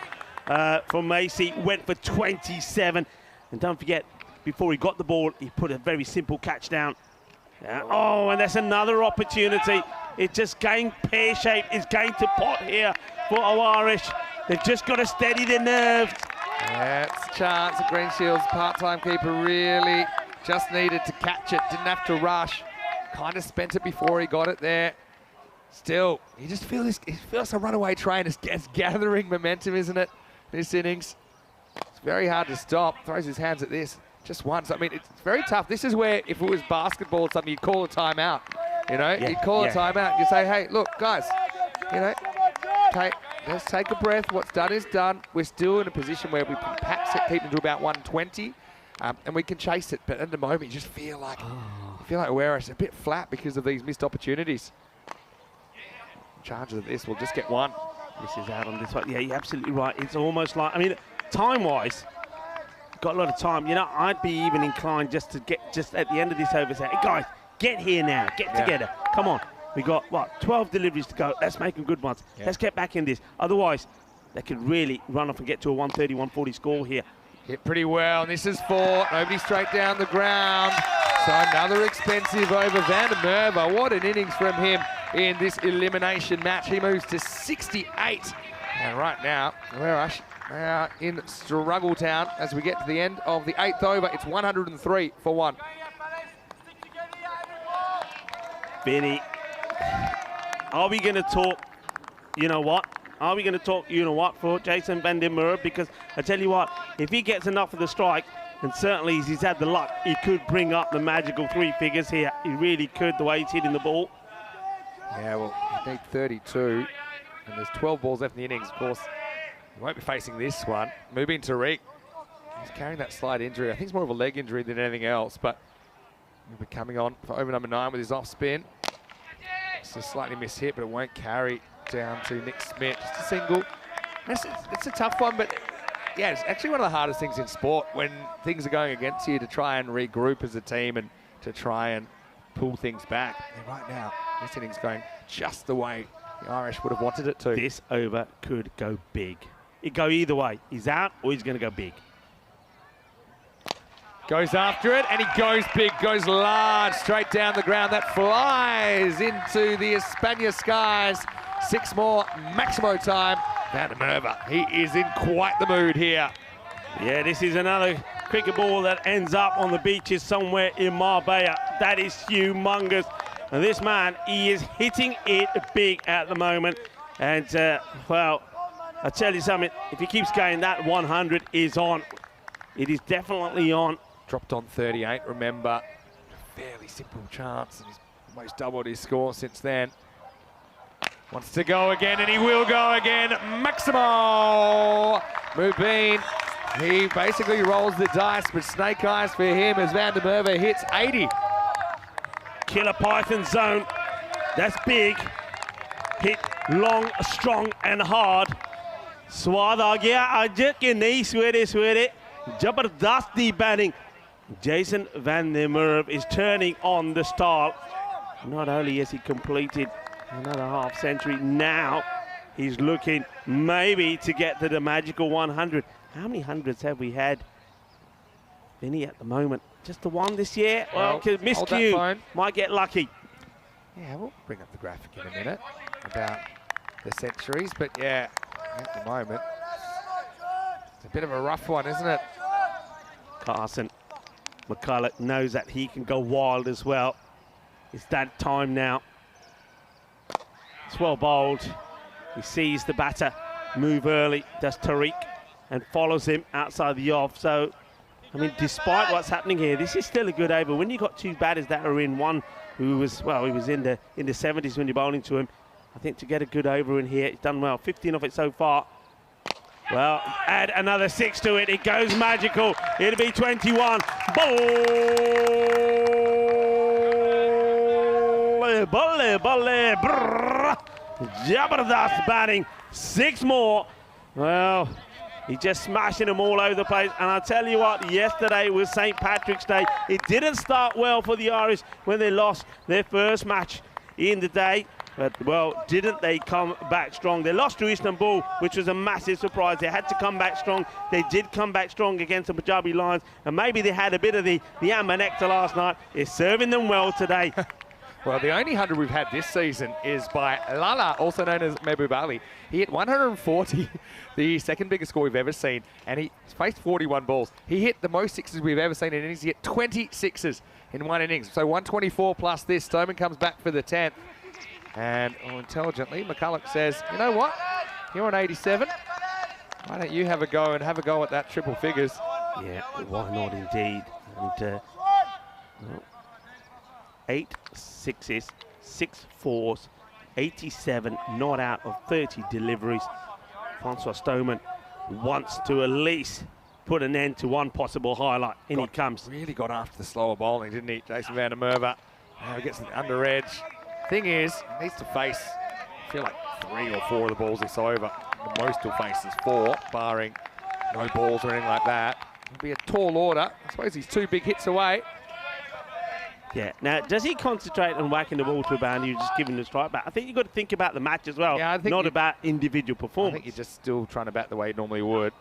from Macy went for 27. And don't forget, before he got the ball, he put a very simple catch down. Oh, and that's another opportunity. It's just going pear-shaped. It's going to pot here for Oeiras. They've just got to steady their nerves. Yeah, it's a chance. Greenshield's part-time keeper really just needed to catch it. Didn't have to rush. Kind of spent it before he got it there. Still, you just feel this. It feels a runaway train. It's gathering momentum, isn't it? This innings. It's very hard to stop. Throws his hands at this. Just once. I mean, it's very tough. This is where, if it was basketball or something, you'd call a timeout. You know, you'd call a timeout. You say, hey, look, guys, you know, let's take a breath. What's done is done. We're still in a position where we can perhaps keep them to about 120, and we can chase it. But at the moment, you just feel like Oeiras a bit flat because of these missed opportunities. Charge of this, we'll just get one. This is out on this one. Yeah, you're absolutely right. It's almost like, I mean, time-wise, got a lot of time. You know, I'd be even inclined just to get just at the end of this over, say, hey guys, get here now, get together. Come on. We got, what, 12 deliveries to go. Let's make them good ones. Let's get back in this. Otherwise, they could really run off and get to a 130, 140 score here. Hit pretty well. This is 4. Nobody straight down the ground. So another expensive over. Van der Merwe. What an innings from him in this elimination match. He moves to 68. And right now, Oeiras are in struggle town as we get to the end of the 8th over. It's 103 for 1. Vinny, are we going to talk, you know what? Are we going to talk, you know what, for Jason Van der Merwe? Because I tell you what, if he gets enough of the strike, and certainly he's had the luck, he could bring up the magical 3 figures here. He really could, the way he's hitting the ball. Yeah, well, you need 32, and there's 12 balls left in the innings. Of course, he won't be facing this one. Mubin Tariq, he's carrying that slight injury. I think it's more of a leg injury than anything else, but he'll be coming on for over number 9 with his off spin. It's a slightly missed hit, but it won't carry down to Nick Smith. Just a single. It's a tough one, but yeah, it's actually one of the hardest things in sport when things are going against you to try and regroup as a team and to try and pull things back. And right now, this innings going just the way the Irish would have wanted it to. This over could go big. It go either way. He's out or he's going to go big. Goes after it, and he goes big, goes large, straight down the ground. That flies into the España skies. 6 more, maximo time. Van der Merwe, he is in quite the mood here. Yeah, this is another cricket ball that ends up on the beaches somewhere in Marbella. That is humongous. And this man, he is hitting it big at the moment. And, well, I tell you something, if he keeps going, that 100 is on. It is definitely on. Dropped on 38, remember. Fairly simple chance, and he's almost doubled his score since then. Wants to go again, and he will go again. Maximo Mubin, he basically rolls the dice, but snake eyes for him as Van der Merwe hits 80. Killer Python zone, that's big. Hit long, strong, and hard. Swad aa gaya, aj ke nahi swere. Jabardasti batting. Jason Van der Merwe is turning on the style. Not only has he completed another half century, now he's looking maybe to get to the magical 100. How many hundreds have we had, Vinny, at the moment? Just the one this year? Well, miscue, might get lucky. Yeah, we'll bring up the graphic in a minute about the centuries, but yeah, at the moment, it's a bit of a rough one, isn't it? Carson McCulloch knows that he can go wild as well. It's that time now. It's well bowled. He sees the batter move early, does Tariq, and follows him outside the off. So, I mean, despite what's happening here, this is still a good over. When you've got 2 batters that are in, one who was, well, he was in the 70s when you're bowling to him. I think to get a good over in here, he's done well. 15 of it so far. Well, add another 6 to it. It goes magical. It'll be 21. Jabardast batting. 6 more. Well, he's just smashing them all over the place. And I tell you what, yesterday was St. Patrick's Day. It didn't start well for the Irish when they lost their first match in the day. But, well, didn't they come back strong? They lost to Istanbul, which was a massive surprise. They had to come back strong. They did come back strong against the Punjabi Lions, and maybe they had a bit of the amber nectar last night. It's serving them well today. Well, the only 100 we've had this season is by Lala, also known as Mehboob Ali. He hit 140, the second biggest score we've ever seen, and he faced 41 balls. He hit the most sixes we've ever seen in innings. He hit 20 sixes in one innings. So 124 plus this. Stoneman comes back for the 10th. And intelligently, McCulloch says, you know what? You're on 87. Why don't you have a go and have a go at that triple figures? Yeah, why not indeed? And 8 sixes, 6 fours, 87 not out of 30 deliveries. Francois Stoneman wants to at least put an end to one possible highlight. In he comes. Really got after the slower bowling, didn't he, Jason Van der Merwe? Now he gets to the under edge. Thing is, he needs to face, I feel like 3 or 4 of the balls this over. The most he'll face is 4, barring no balls or anything like that. It'll be a tall order. I suppose he's 2 big hits away. Yeah. Now, does he concentrate on whacking the ball to a boundary, just giving the strike back? I think you've got to think about the match as well, Yeah, I think not about individual I performance. think you're just still trying to bat the way he normally would.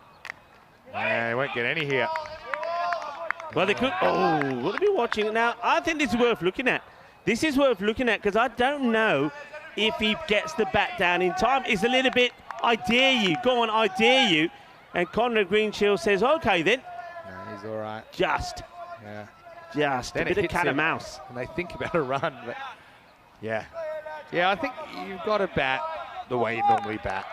And he won't get any here. Well, they could. Oh, what are we watching now? I think this is worth looking at. This is worth looking at because I don't know if he gets the bat down in time. It's a little bit, I dare you. Go on, I dare you. And Conrad Greenshield says, okay then. No, he's all right. Just Then a bit of hits cat and him, mouse. And they think about a run. But yeah, I think you've got to bat the way you normally bat.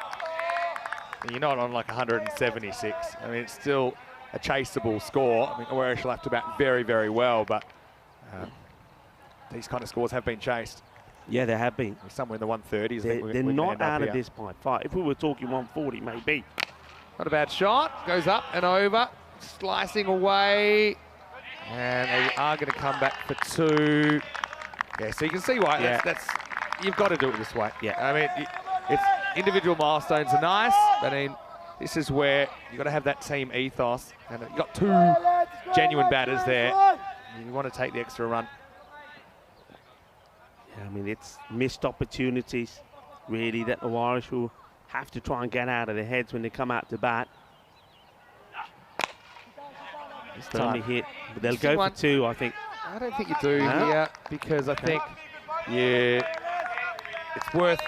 And you're not on like 176. I mean, it's still a chaseable score. I mean, Oeiras will have to bat very, very well, but these kind of scores have been chased. Yeah, there have been. Somewhere in the 130s. They're not out of this by far. If we were talking 140, maybe. Not a bad shot. Goes up and over. Slicing away. And they are going to come back for 2. Yeah, so you can see why. Yeah. That's you've got to do it this way. Yeah. I mean, it's individual milestones are nice, but I mean, this is where you've got to have that team ethos. And you've got 2 genuine batters there. You want to take the extra run. Yeah, I mean, it's missed opportunities, really, that the Oeiras will have to try and get out of their heads when they come out to bat. This Firmly time. hit, but they'll go for 2, I think. I don't think you do No? here because I think it's worth.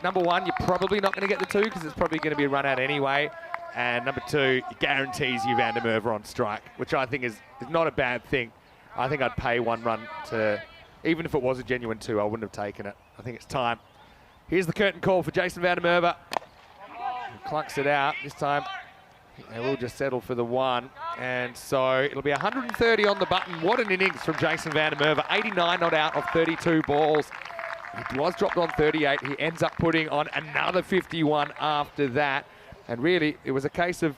Number 1, you're probably not going to get the 2 because it's probably going to be a run out anyway. And number 2, it guarantees you Van der Merwe on strike, which I think is not a bad thing. I think I'd pay 1 run to, even if it was a genuine 2, I wouldn't have taken it. I think it's time. Here's the curtain call for Jason Van der Merwe. He clunks it out this time. They will just settle for the 1. And so it'll be 130 on the button. What an innings from Jason Van der Merwe. 89 not out of 32 balls. He was dropped on 38. He ends up putting on another 51 after that. And really, it was a case of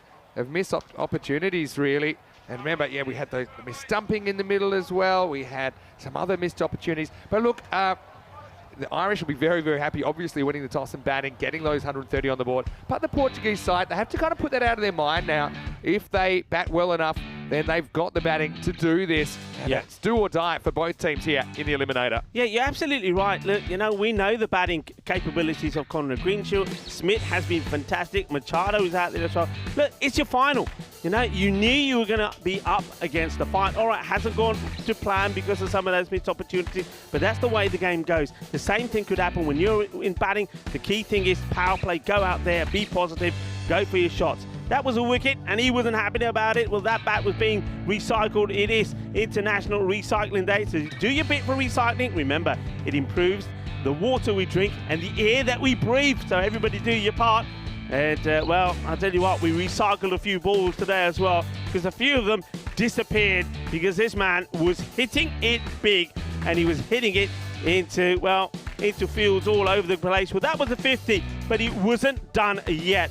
missed opportunities, really. And remember, yeah, we had the missed stumping in the middle as well. We had some other missed opportunities. But look, the Irish will be very, very happy, obviously winning the toss and batting, getting those 130 on the board. But the Portuguese side, they have to kind of put that out of their mind now. If they bat well enough, then they've got the batting to do this. And Yeah. it's do or die for both teams here in the Eliminator. Yeah, you're absolutely right. Look, you know, we know the batting capabilities of Conrad Greenshield. Smith has been fantastic. Machado is out there as well. Look, it's your final. You know, you knew you were going to be up against the fight. All right, hasn't gone to plan because of some of those missed opportunities, but that's the way the game goes. The same thing could happen when you're in batting. The key thing is power play. Go out there, be positive, go for your shots. That was a wicket, and he wasn't happy about it. Well, that bat was being recycled. It is International Recycling Day, so do your bit for recycling. Remember, it improves the water we drink and the air that we breathe, so everybody do your part. And, well, I'll tell you what, we recycled a few balls today as well, because a few of them disappeared because this man was hitting it big, and he was hitting it into fields all over the place. Well, that was a 50, but it wasn't done yet.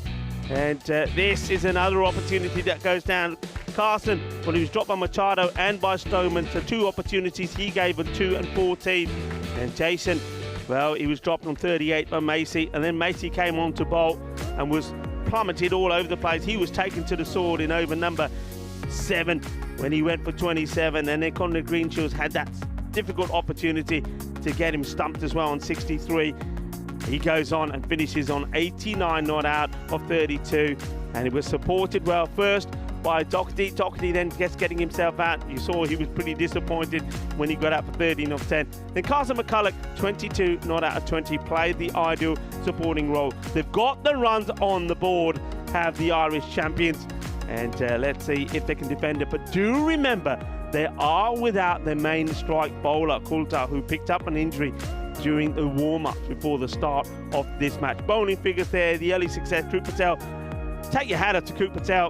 And this is another opportunity that goes down. Carson, well, he was dropped by Machado and by Stoneman, so 2 opportunities he gave on 2 and 14. And Jason, well, he was dropped on 38 by Macy, and then Macy came on to bowl and was plummeted all over the place. He was taken to the sword in over number 7 when he went for 27, and then Conrad Greenshields had that difficult opportunity to get him stumped as well on 63. He goes on and finishes on 89 not out of 32, and it was supported well first by Doherty. Doherty then just getting himself out. You saw he was pretty disappointed when he got out for 13 of 10. Then Carson McCulloch, 22 not out of 20, played the ideal supporting role. They've got the runs on the board, have the Irish champions, and let's see if they can defend it. But do remember, they are without their main strike bowler, Coulter, who picked up an injury during the warm-ups before the start of this match. Bowling figures there, the early success. Coop Patel, take your hat off to Coop Patel.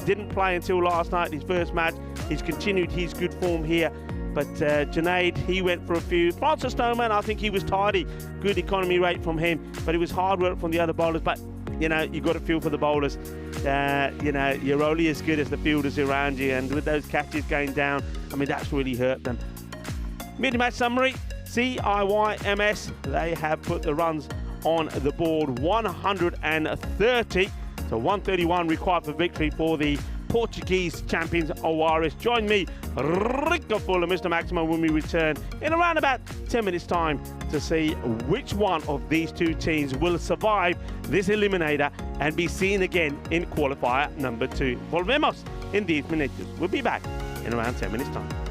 Didn't play until last night, his first match. He's continued his good form here. But Junaid, he went for a few. Francis Stoneman, I think he was tidy. Good economy rate from him, but it was hard work from the other bowlers. But, you know, you've got to feel for the bowlers. You know, you're only as good as the fielders around you, and with those catches going down, I mean, that's really hurt them. Mid-match summary. CIYMS, they have put the runs on the board, 130. So 131 required for victory for the Portuguese champions Oeiras. Join me, Rico Full and Mr. Maximo, when we return in around about 10 minutes time to see which one of these two teams will survive this eliminator and be seen again in qualifier number 2. Volvemos in 10 minutos. We'll be back in around 10 minutes time.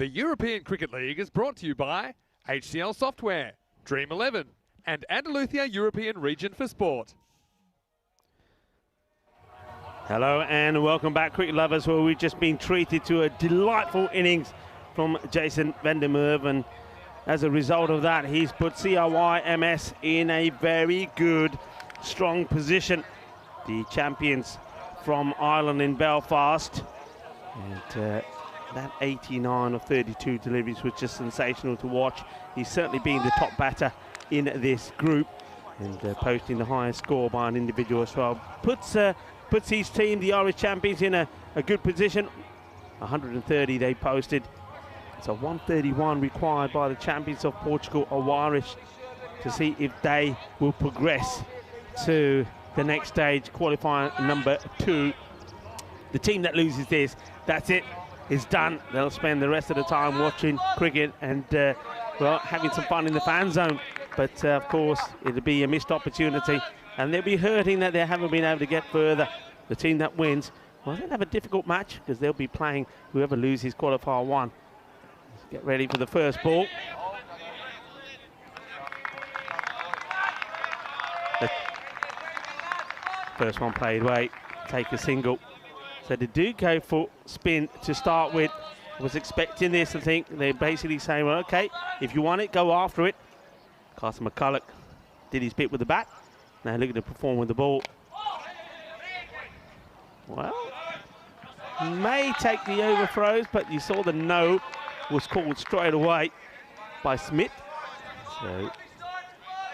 The European Cricket League is brought to you by HCL Software, Dream 11, and Andalusia European Region for Sport. Hello and welcome back, cricket lovers, where we've just been treated to a delightful innings from Jason van der Merwe, and as a result of that, he's put CIYMS in a very good, strong position. The champions from Ireland in Belfast, and that 89 of 32 deliveries was just sensational to watch. He's certainly been the top batter in this group, and posting the highest score by an individual as well. Puts his team, the Irish champions, in a good position. 130 they posted. So 131 required by the champions of Portugal, Oeiras, to see if they will progress to the next stage, qualifying number 2. The team that loses this, that's it, it's done. They'll spend the rest of the time watching cricket and well, having some fun in the fan zone. But of course, it'll be a missed opportunity, and they'll be hurting that they haven't been able to get further. The team that wins, well, they'll have a difficult match because they'll be playing whoever loses qualifier 1. Let's get ready for the first ball. The first one played away, take a single. So they do go for spin to start with. I was expecting this, I think. They're basically saying, well, okay, if you want it, go after it. Carson McCulloch did his bit with the bat. Now looking to perform with the ball. Well, may take the overthrows, but you saw the no was called straight away by Smith. So,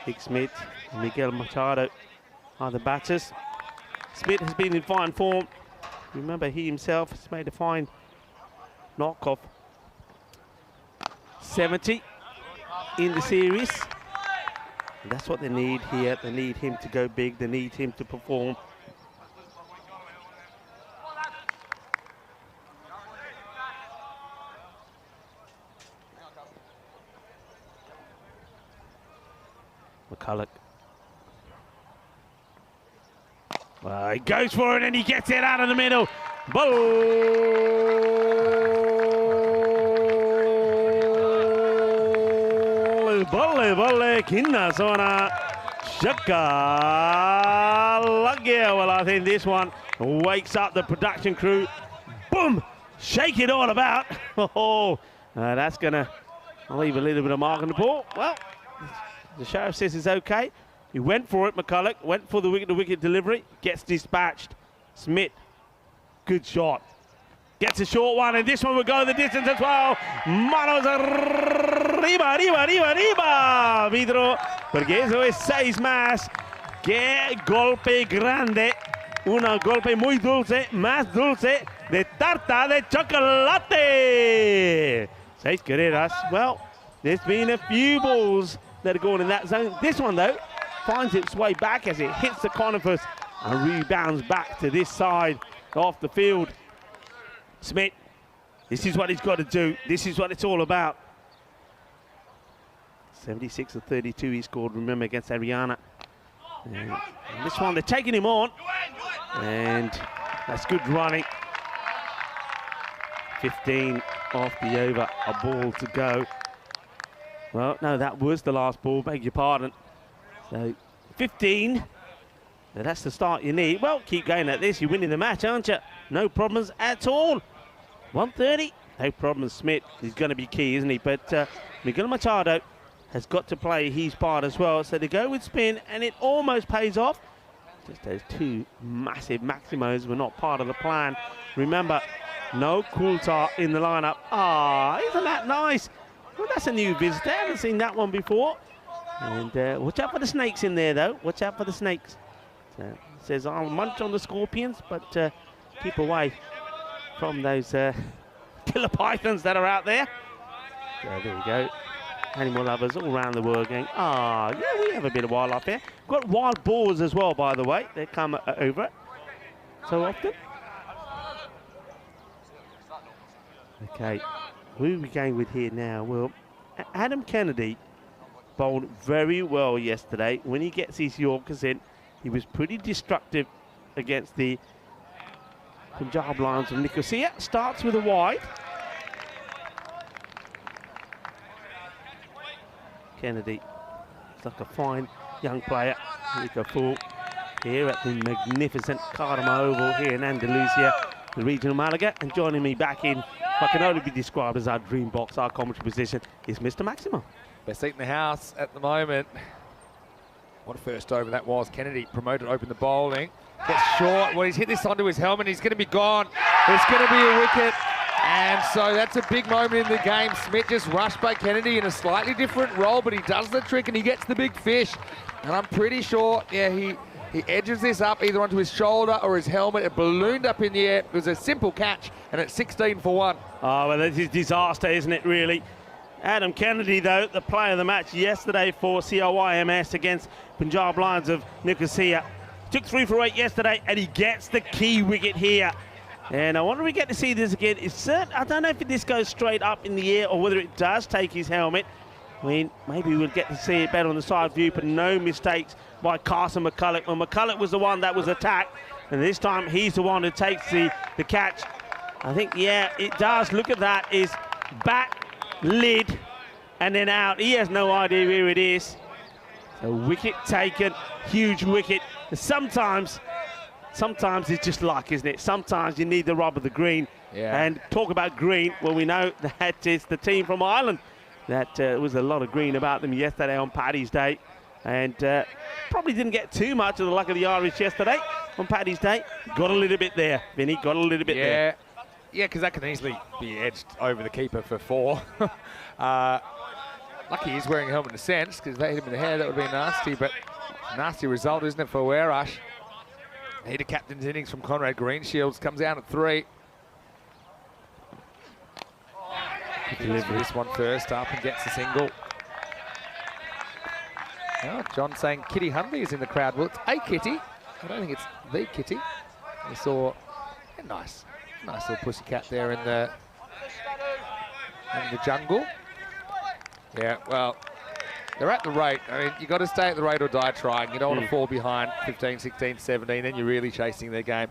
Big Smith and Miguel Machado are the batters. Smith has been in fine form. Remember, he himself has made a fine knock-off. 70 in the series. And that's what they need here. They need him to go big. They need him to perform. McCulloch. Well, he goes for it and he gets it out of the middle. Ball! Kinna Sona Shaka Lagia. Well, I think this one wakes up the production crew. Boom! Shake it all about. Oh, that's going to leave a little bit of mark on the ball. Well, the sheriff says it's okay. He went for it, McCulloch, went for the wicket delivery, gets dispatched. Smith, good shot. Gets a short one, and this one will go the distance as well. Manos arriba, Vidro, porque eso es 6 más. Qué golpe grande. Un golpe muy dulce, más dulce de tarta de chocolate. 6 carreras. Well, there's been a few balls that are going in that zone. This one, though, finds its way back as it hits the conifers and rebounds back to this side off the field. Smith, this is what he's got to do. This is what it's all about. 76 of 32 he scored, remember, against Ariana. And this one, they're taking him on. And that's good running. 15 off the over, a ball to go. Well, no, that was the last ball, beg your pardon. So, 15. So that's the start you need. Well, keep going at this. You're winning the match, aren't you? No problems at all. 130. No problems. Smith is going to be key, isn't he? But Miguel Machado has got to play his part as well. So they go with spin, and it almost pays off. Just those 2 massive maximos were not part of the plan. Remember, no Coulthard in the lineup. Ah, isn't that nice? Well, that's a new visitor. I haven't seen that one before. And watch out for the snakes in there, though. Watch out for the snakes. So, it says, I'll munch on the scorpions, but keep away from those killer pythons that are out there. So there you go. Animal lovers all around the world going, ah, yeah, we have a bit of wildlife here. We've got wild boars as well, by the way. They come over it so often. Okay, who are we going with here now? Well, Adam Kennedy bowled very well yesterday. When he gets his Yorkers in, he was pretty destructive against the Punjab Lions of Nicosia. Starts with a wide. Kennedy. It's like a fine young player. Nico Full here at the magnificent Cardamom Oval here in Andalusia, the regional Malaga. And joining me back in what can only be described as our dream box, our commentary position, is Mr. Maximo. Best seat in the house at the moment. What a first over that was. Kennedy promoted, open the bowling. Gets short. Well, he's hit this onto his helmet. He's going to be gone. It's going to be a wicket. And so that's a big moment in the game. Smith just rushed by Kennedy in a slightly different role, but he does the trick and he gets the big fish. And I'm pretty sure, yeah, he edges this up either onto his shoulder or his helmet. It ballooned up in the air. It was a simple catch, and it's 16 for 1. Oh, well, this is disaster, isn't it, really? Adam Kennedy, though, the player of the match yesterday for CIYMS against Punjab Lions of Nicosia. Took 3 for 8 yesterday, and he gets the key wicket here. And I wonder if we get to see this again. I don't know if this goes straight up in the air or whether it does take his helmet. I mean, maybe we'll get to see it better on the side view, but no mistakes by Carson McCulloch. Well, McCulloch was the one that was attacked, and this time he's the one who takes the catch. I think, yeah, it does. Look at that. Is back, lid, and then out. He has no idea where it is. So wicket taken, huge wicket. Sometimes it's just luck, isn't it? Sometimes you need the rub of the green. Yeah. And talk about green, well, we know that it's the team from Ireland. That was a lot of green about them yesterday on Paddy's Day. And probably didn't get too much of the luck of the Irish yesterday on Paddy's Day. Got a little bit there, Vinny, got a little bit there. Yeah, because that can easily be edged over the keeper for 4. Lucky he's wearing a helmet in a sense, because if they hit him in the head, that would be nasty. But nasty result, isn't it, for Oeiras? Need a captain's innings from Conrad Greenshields. Comes out at 3. This one first up and gets a single. Oh, John saying Kitty Huntley is in the crowd. Well, it's a kitty. I don't think it's the kitty. We saw a nice little pussycat there in the jungle. Yeah, well, they're at the rate. I mean, you got to stay at the rate or die trying. You don't want to fall behind 15, 16, 17. Then you're really chasing their game.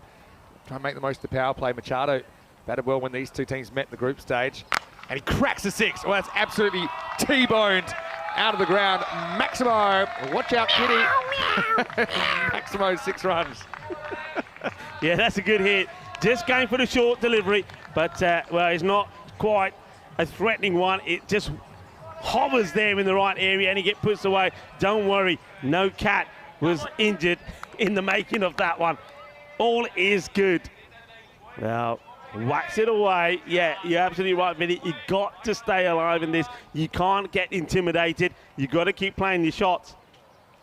Try and make the most of the power play. Machado batted well when these two teams met in the group stage. And he cracks a 6. Well, that's absolutely T-boned out of the ground. Maximo, watch out, Kitty. Maximo, 6 runs. Yeah, that's a good hit. Just going for the short delivery, but, well, it's not quite a threatening one. It just hovers there in the right area and he gets pushed away. Don't worry, no cat was injured in the making of that one. All is good. Well, whacks it away. Yeah, you're absolutely right, Vinny. You got to stay alive in this. You can't get intimidated. You got to keep playing your shots.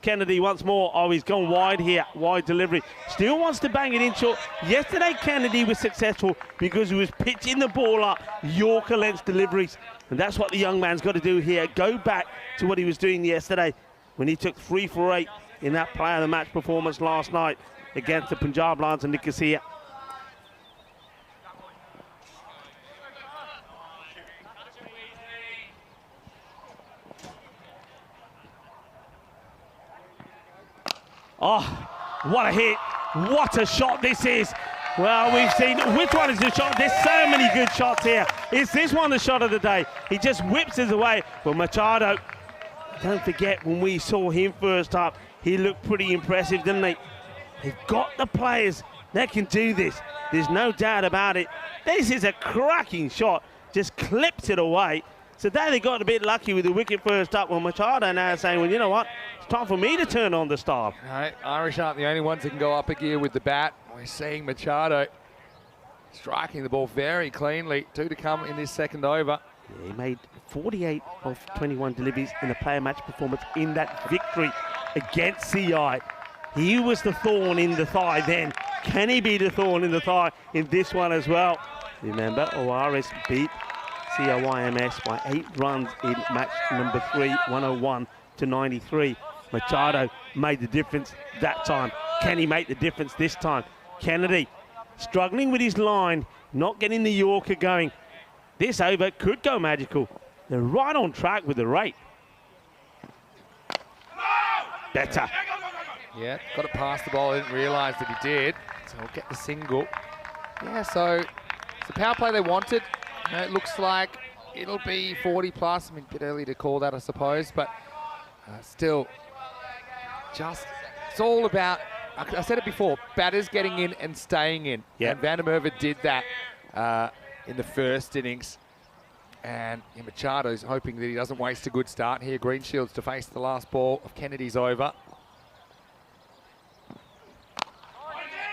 Kennedy once more. Oh, he's gone wide here. Wide delivery. Still wants to bang it in short. Yesterday, Kennedy was successful because he was pitching the ball up. Yorker length deliveries. And that's what the young man's got to do here. Go back to what he was doing yesterday when he took 3 for 8 in that player of the match performance last night against the Punjab Lions and Nicosia. Oh, what a hit. What a shot this is. Well, we've seen, which one is the shot? There's so many good shots here. Is this one the shot of the day? He just whips us away. Well, Machado, don't forget when we saw him first up, he looked pretty impressive, didn't he? They've got the players that can do this. There's no doubt about it. This is a cracking shot. Just clips it away. So there they got a bit lucky with the wicket first up. Well, Machado now saying, well, you know what? It's time for me to turn on the star. Right, Irish aren't the only ones that can go up a gear with the bat. We're seeing Machado striking the ball very cleanly. 2 to come in this second over. Yeah, he made 48 of 21 deliveries in a player match performance in that victory against CI. He was the thorn in the thigh then. Can he be the thorn in the thigh in this one as well? Remember, Oeiras beat CIYMS by 8 runs in match number 3, 101 to 93. Machado made the difference that time. Can he make the difference this time? Kennedy struggling with his line, not getting the Yorker going. This over could go magical. They're right on track with the rate. Better. Yeah, got to pass the ball. I didn't realise that he did. So we'll get the single. Yeah, so it's the power play they wanted. It looks like it'll be 40 plus. I mean, a bit early to call that, I suppose. But Still, just, it's all about, I said it before, batters getting in and staying in. Yep. And Van der Merwe did that in the first innings. And Machado's hoping that he doesn't waste a good start here. Greenshields to face the last ball of Kennedy's over.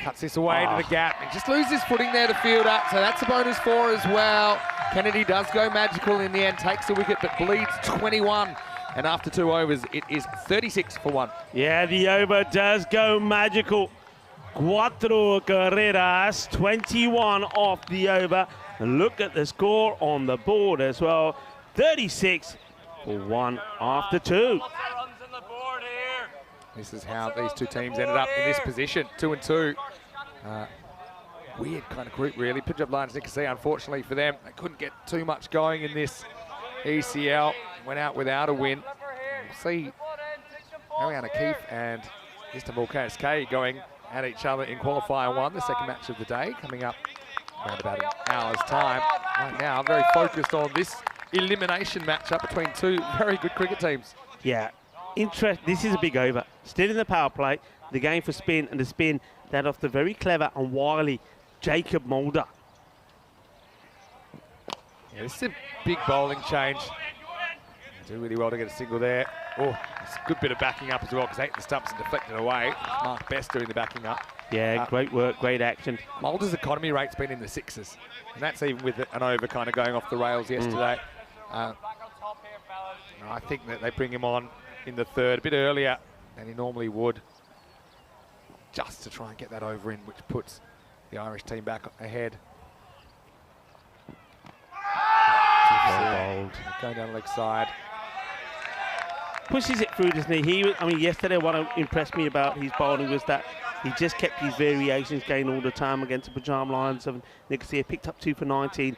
Cuts this away to the gap. He just loses footing there, the fielder. So that's a bonus 4 as well. Kennedy does go magical in the end, takes a wicket, but bleeds 21. And after 2 overs, it is 36 for 1. Yeah, the over does go magical. Cuatro carreras, 21 off the over. And look at the score on the board as well. 36 for 1 after 2. This is how these two teams ended up in this position, 2 and 2. Weird kind of group, really. Punjab Lions, Nicosia, unfortunately for them, they couldn't get too much going in this ECL. Went out without a win. We'll see Ariana Keefe and Istanbul KSK going at each other in qualifier 1, the second match of the day, coming up around about an hour's time. Right now, very focused on this elimination matchup between two very good cricket teams. Yeah, this is a big over. Still in the power play, the game for spin, and the spin that of the very clever and wily Jacob Mulder. Yeah, this is a big bowling change. Do really well to get a single there. Oh, it's a good bit of backing up as well, because they hit the stumps and deflected away. Mark Best doing the backing up. Yeah, great work, great action. Mulder's economy rate's been in the 6s, and that's even with an over kind of going off the rails yesterday. I think that they bring him on in the 3rd a bit earlier than he normally would, just to try and get that over in, which puts the Irish team back ahead. Going down the leg side. Pushes it through, doesn't he? I mean, yesterday what impressed me about his bowling was that he just kept his variations going all the time against the Punjab Lions of Nicosia. Picked up 2 for 19.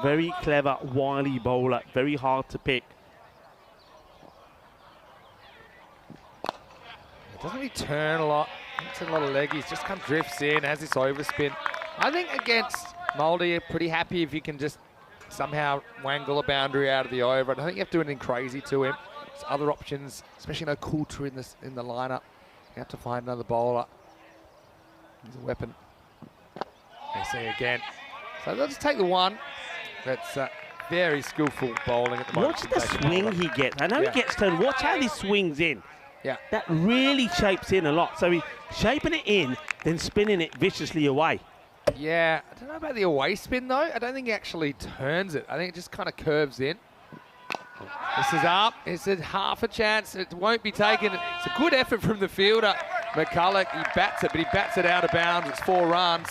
Very clever, wily bowler. Very hard to pick. It doesn't really turn a lot. It's a lot of leggies. Just kind of drifts in, has this overspin. I think against Mulder, you're pretty happy if you can just somehow wangle a boundary out of the over. I don't think you have to do anything crazy to him. There's other options, especially no Coulter in the lineup. You have to find another bowler. He's a weapon. They see again. So they'll just take the 1. That's very skillful bowling at the moment. Watch the swing he gets. I know he gets turned. Watch how he swings in. Yeah. That really shapes in a lot. So he's shaping it in, then spinning it viciously away. Yeah, I don't know about the away spin though. I don't think he actually turns it. I think it just kind of curves in. This is up. It's a half a chance. It won't be taken. It's a good effort from the fielder, McCulloch. He bats it, but he bats it out of bounds. It's 4 runs.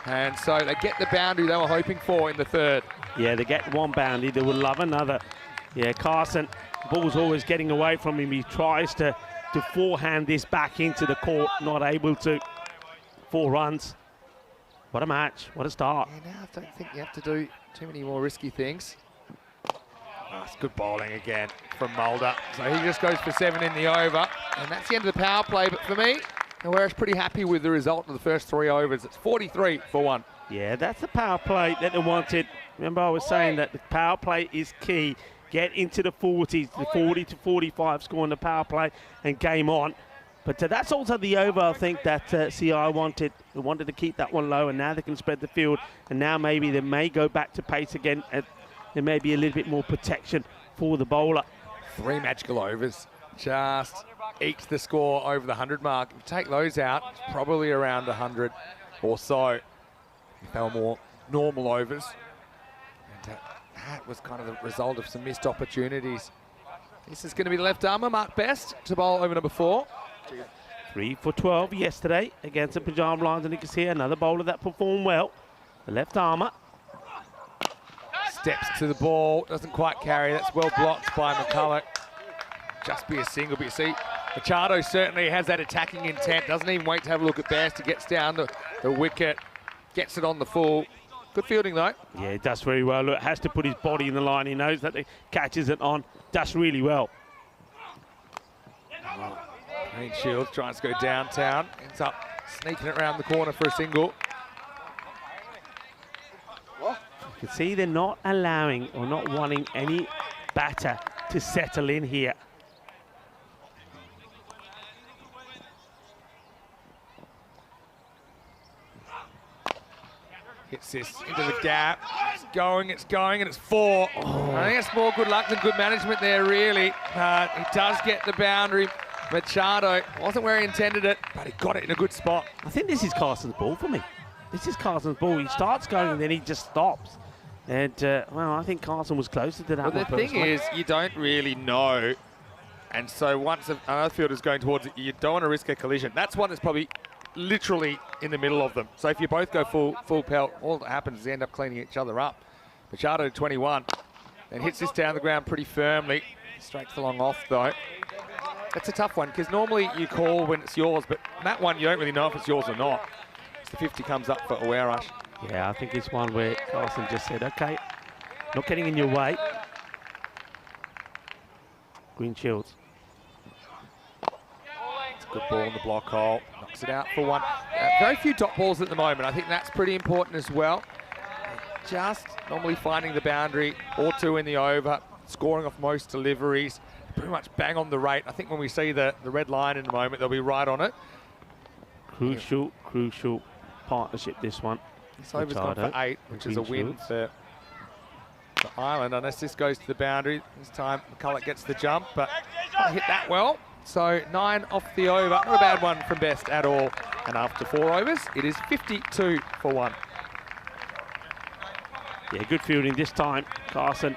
And so they get the boundary they were hoping for in the 3rd. Yeah, they get 1 boundary. They would love another. Yeah, Carson, ball's always getting away from him. He tries to forehand this back into the court. Not able to. 4 runs. What a match. What a start. Yeah, now I don't think you have to do too many more risky things. Oh, it's good bowling again from Mulder. So he just goes for 7 in the over. And that's the end of the power play. But for me, Oeiras pretty happy with the result of the first 3 overs. It's 43 for 1. Yeah, that's the power play that they wanted. Remember I was saying that the power play is key. Get into the 40s, the 40 to 45 score in the power play and game on. But that's also the over, I think, that CI wanted. They wanted to keep that one low, and now they can spread the field. And now maybe they may go back to pace again. There may be a little bit more protection for the bowler. 3 magical overs. Just eked the score over the 100 mark. If you take those out, it's probably around 100 or so. If they were more normal overs. And that was kind of the result of some missed opportunities. This is going to be the left armer, Mark Best, to bowl over number 4. 3 for 12 yesterday against the Punjab Lions, and you can see another bowler that performed well. The left armer. Steps to the ball, doesn't quite carry. That's well blocked by McCulloch. Just be a single, but you see, Machado certainly has that attacking intent. Doesn't even wait to have a look at Best. He gets down the wicket, gets it on the full. Good fielding though. Yeah, he does very well. Look, has to put his body in the line. He knows that he catches it on. Does really well. Greenshields tries to go downtown. Ends up sneaking it around the corner for a single. You can see they're not allowing or not wanting any batter to settle in here. Hits this into the gap. It's going, and it's 4. Oh. I think it's more good luck than good management there, really. He does get the boundary. Machado wasn't where he intended it, but he got it in a good spot. I think this is Carson's ball for me. This is Carson's ball. He starts going and then he just stops. And, well, I think Carson was closer to that one. Well, the thing is, you don't really know. And so once another fielder's going towards it, you don't want to risk a collision. That's one that's probably literally in the middle of them. So if you both go full pelt, all that happens is they end up cleaning each other up. Machado 21, then hits this down the ground pretty firmly. Straight the long off though. That's a tough one because normally you call when it's yours, but that one you don't really know if it's yours or not. So the 50 comes up for Oeiras. Yeah, I think it's one where Carson just said, okay, not getting in your way. Green Shields. It's a good ball in the block hole. Knocks it out for 1. Very few dot balls at the moment. I think that's pretty important as well. Just normally finding the boundary or 2 in the over, scoring off most deliveries. Pretty much bang on the rate. I think when we see the red line in a moment, they'll be right on it. Crucial partnership, this one. This over's gone for 8, which is a win for Ireland, unless this goes to the boundary. This time McCulloch gets the jump, but hit that well. So 9 off the over. Not a bad one from Best at all. And after 4 overs, it is 52 for 1. Yeah, good fielding this time. Carson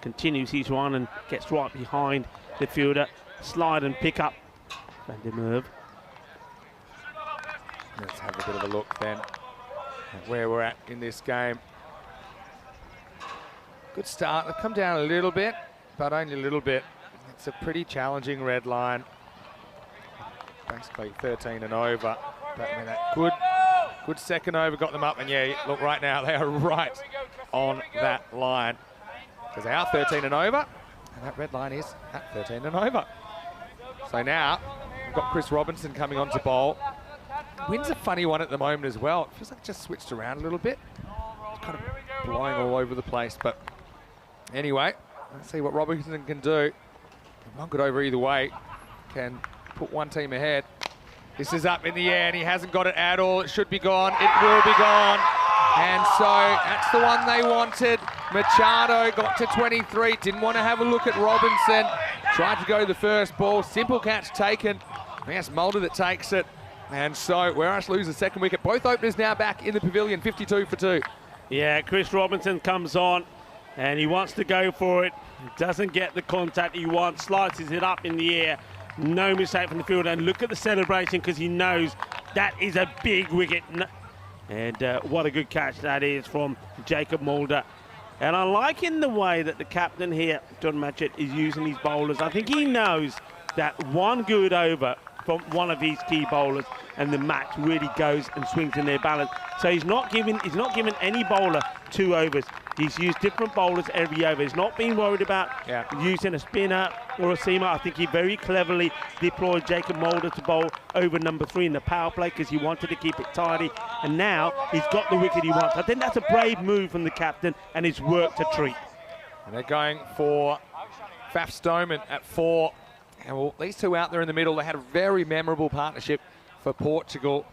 continues his run and gets right behind the fielder. Slide and pick up Van der Merwe. Let's have a bit of a look then at where we're at in this game. Good start. They've come down a little bit, but only a little bit. It's a pretty challenging red line. Basically 13 and over. But I mean, that good second over got them up. And yeah, look right now, they are right on that line. Because they are 13 and over, and that red line is at 13 and over. So now, we've got Chris Robinson coming on to bowl. Wind's a funny one at the moment as well. It feels like it just switched around a little bit. It's kind of blowing all over the place, but anyway, let's see what Robinson can do. One good over either way can put one team ahead. This is up in the air, and he hasn't got it at all. It should be gone. It will be gone. And so that's the one they wanted. Machado got to 23. Didn't want to have a look at Robinson. Tried to go to the first ball. Simple catch taken. I think that's Mulder that takes it. And so Oeiras lose the second wicket. Both openers now back in the pavilion, 52 for 2. Yeah, Chris Robinson comes on and he wants to go for it. Doesn't get the contact he wants. Slices it up in the air. No mistake from the fielder. And look at the celebration because he knows that is a big wicket. And what a good catch that is from Jacob Mulder. And I like in the way that the captain here, John Matchett, is using his bowlers. I think he knows that one good over from one of these key bowlers and the match really goes and swings in their balance. So he's not giving any bowler 2 overs. He's used different bowlers every over. He's not been worried about using a spinner or a seamer. I think he very cleverly deployed Jacob Mulder to bowl over number 3 in the power play because he wanted to keep it tidy. And now he's got the wicket he wants. I think that's a brave move from the captain and it's worked a treat. And they're going for Faf Stoneman at 4. And well, these two out there in the middle, they had a very memorable partnership for Portugal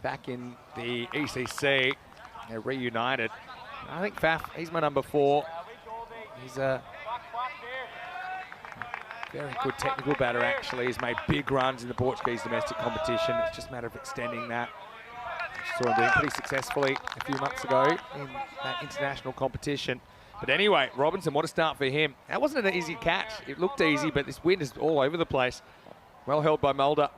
back in the ECC. They're reunited. I think Faf, he's my number 4. He's a very good technical batter, actually. He's made big runs in the Portuguese domestic competition. It's just a matter of extending that. Saw him doing pretty successfully a few months ago in that international competition. But anyway, Robinson, what a start for him. That wasn't an easy catch. It looked easy, but this wind is all over the place. Well held by Mulder.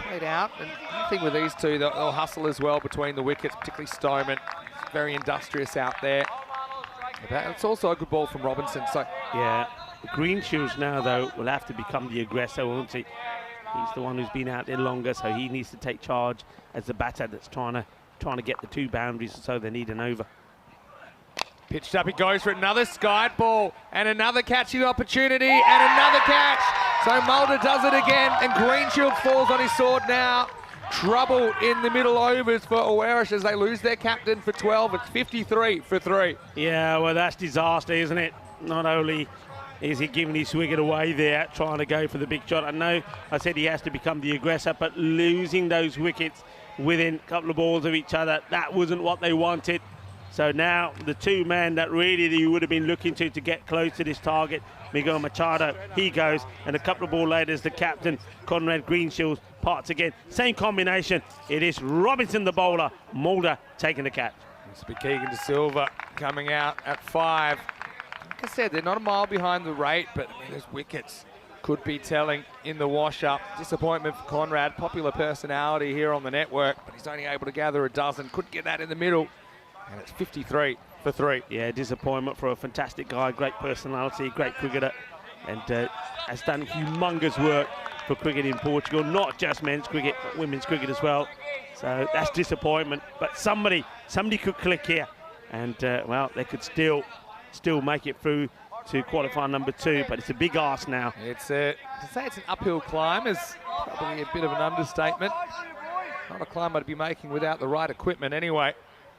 Played out, and I think with these two, they'll hustle as well between the wickets, particularly Stoneman. He's very industrious out there. But it's also a good ball from Robinson. So yeah, the Green Shoes now, though, will have to become the aggressor, won't he? He's the one who's been out there longer, so he needs to take charge as the batter that's trying to get the 2 boundaries, so they need an over. Pitched up, he goes for another skied ball, and another catching opportunity, and another catch. So Mulder does it again, and Greenshield falls on his sword now. Trouble in the middle overs for Oeiras as they lose their captain for 12. It's 53 for 3. Yeah, well, that's disaster, isn't it? Not only Is he giving his wicket away there, trying to go for the big shot? I know I said he has to become the aggressor, but losing those wickets within a couple of balls of each other, that wasn't what they wanted. So now the two men that really you would have been looking to get close to this target, Miguel Machado, he goes, and a couple of ball later, the captain, Conrad Greenshields, parts again. Same combination. It is Robinson, the bowler, Mulder taking the catch. It's Keegan De Silva coming out at 5. Like I said, they're not a mile behind the rate, but I mean, those wickets could be telling in the wash-up. Disappointment for Conrad, popular personality here on the network, but he's only able to gather a dozen. Couldn't get that in the middle, and it's 53 for 3. Yeah, disappointment for a fantastic guy, great personality, great cricketer, and has done humongous work for cricket in Portugal, not just men's cricket, but women's cricket as well. So that's disappointment, but somebody could click here, and well, they could still make it through to qualifier number 2, but it's a big ask now. It's to say it's an uphill climb is probably a bit of an understatement. Not a climb I'd be making without the right equipment anyway.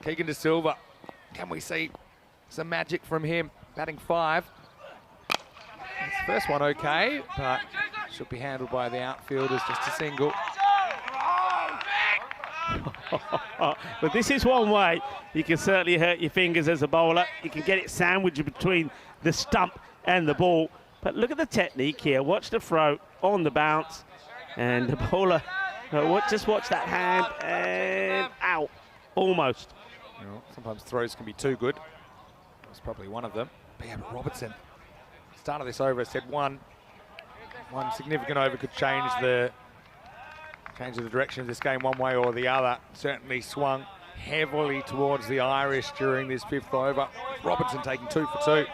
Keegan De Silva, can we see some magic from him? Batting 5. His first one okay, but should be handled by the outfielders, just a single. But this is one way you can certainly hurt your fingers as a bowler. You can get it sandwiched between the stump and the ball. But look at the technique here. Watch the throw on the bounce. And the bowler, just watch that hand, and out, almost. You know, sometimes throws can be too good. That's probably one of them. But yeah, but Robertson, start of this over, said one significant over could change the direction of this game one way or the other. Certainly swung heavily towards the Irish during this 5th over. Robertson taking 2 for 2.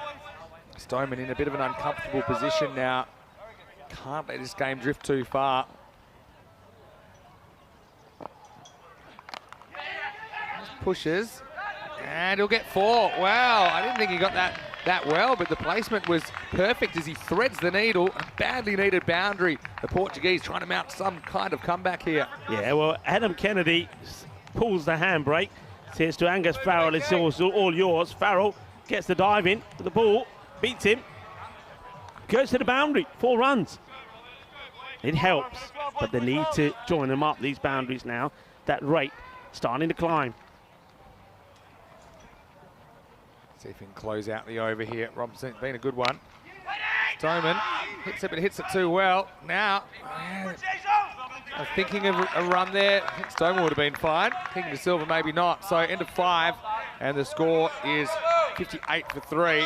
Stoneman in a bit of an uncomfortable position now. Can't let this game drift too far. Pushes, and he'll get 4. Wow, I didn't think he got that well, but the placement was perfect as he threads the needle. A badly needed boundary. The Portuguese trying to mount some kind of comeback here. Yeah, well, Adam Kennedy pulls the handbrake, says to Angus Farrell, it's all yours. Farrell gets the dive in for the ball, beats him, goes to the boundary, 4 runs. It helps, but they need to join them up, these boundaries now. That rate starting to climb. See if he can close out the over here. Robinson, been a good one. Stoneman hits it, but hits it too well. Now, I'm thinking of a run there. I think Stoneman would have been fine. Keegan De Silva maybe not. So end of 5, and the score is 58 for 3.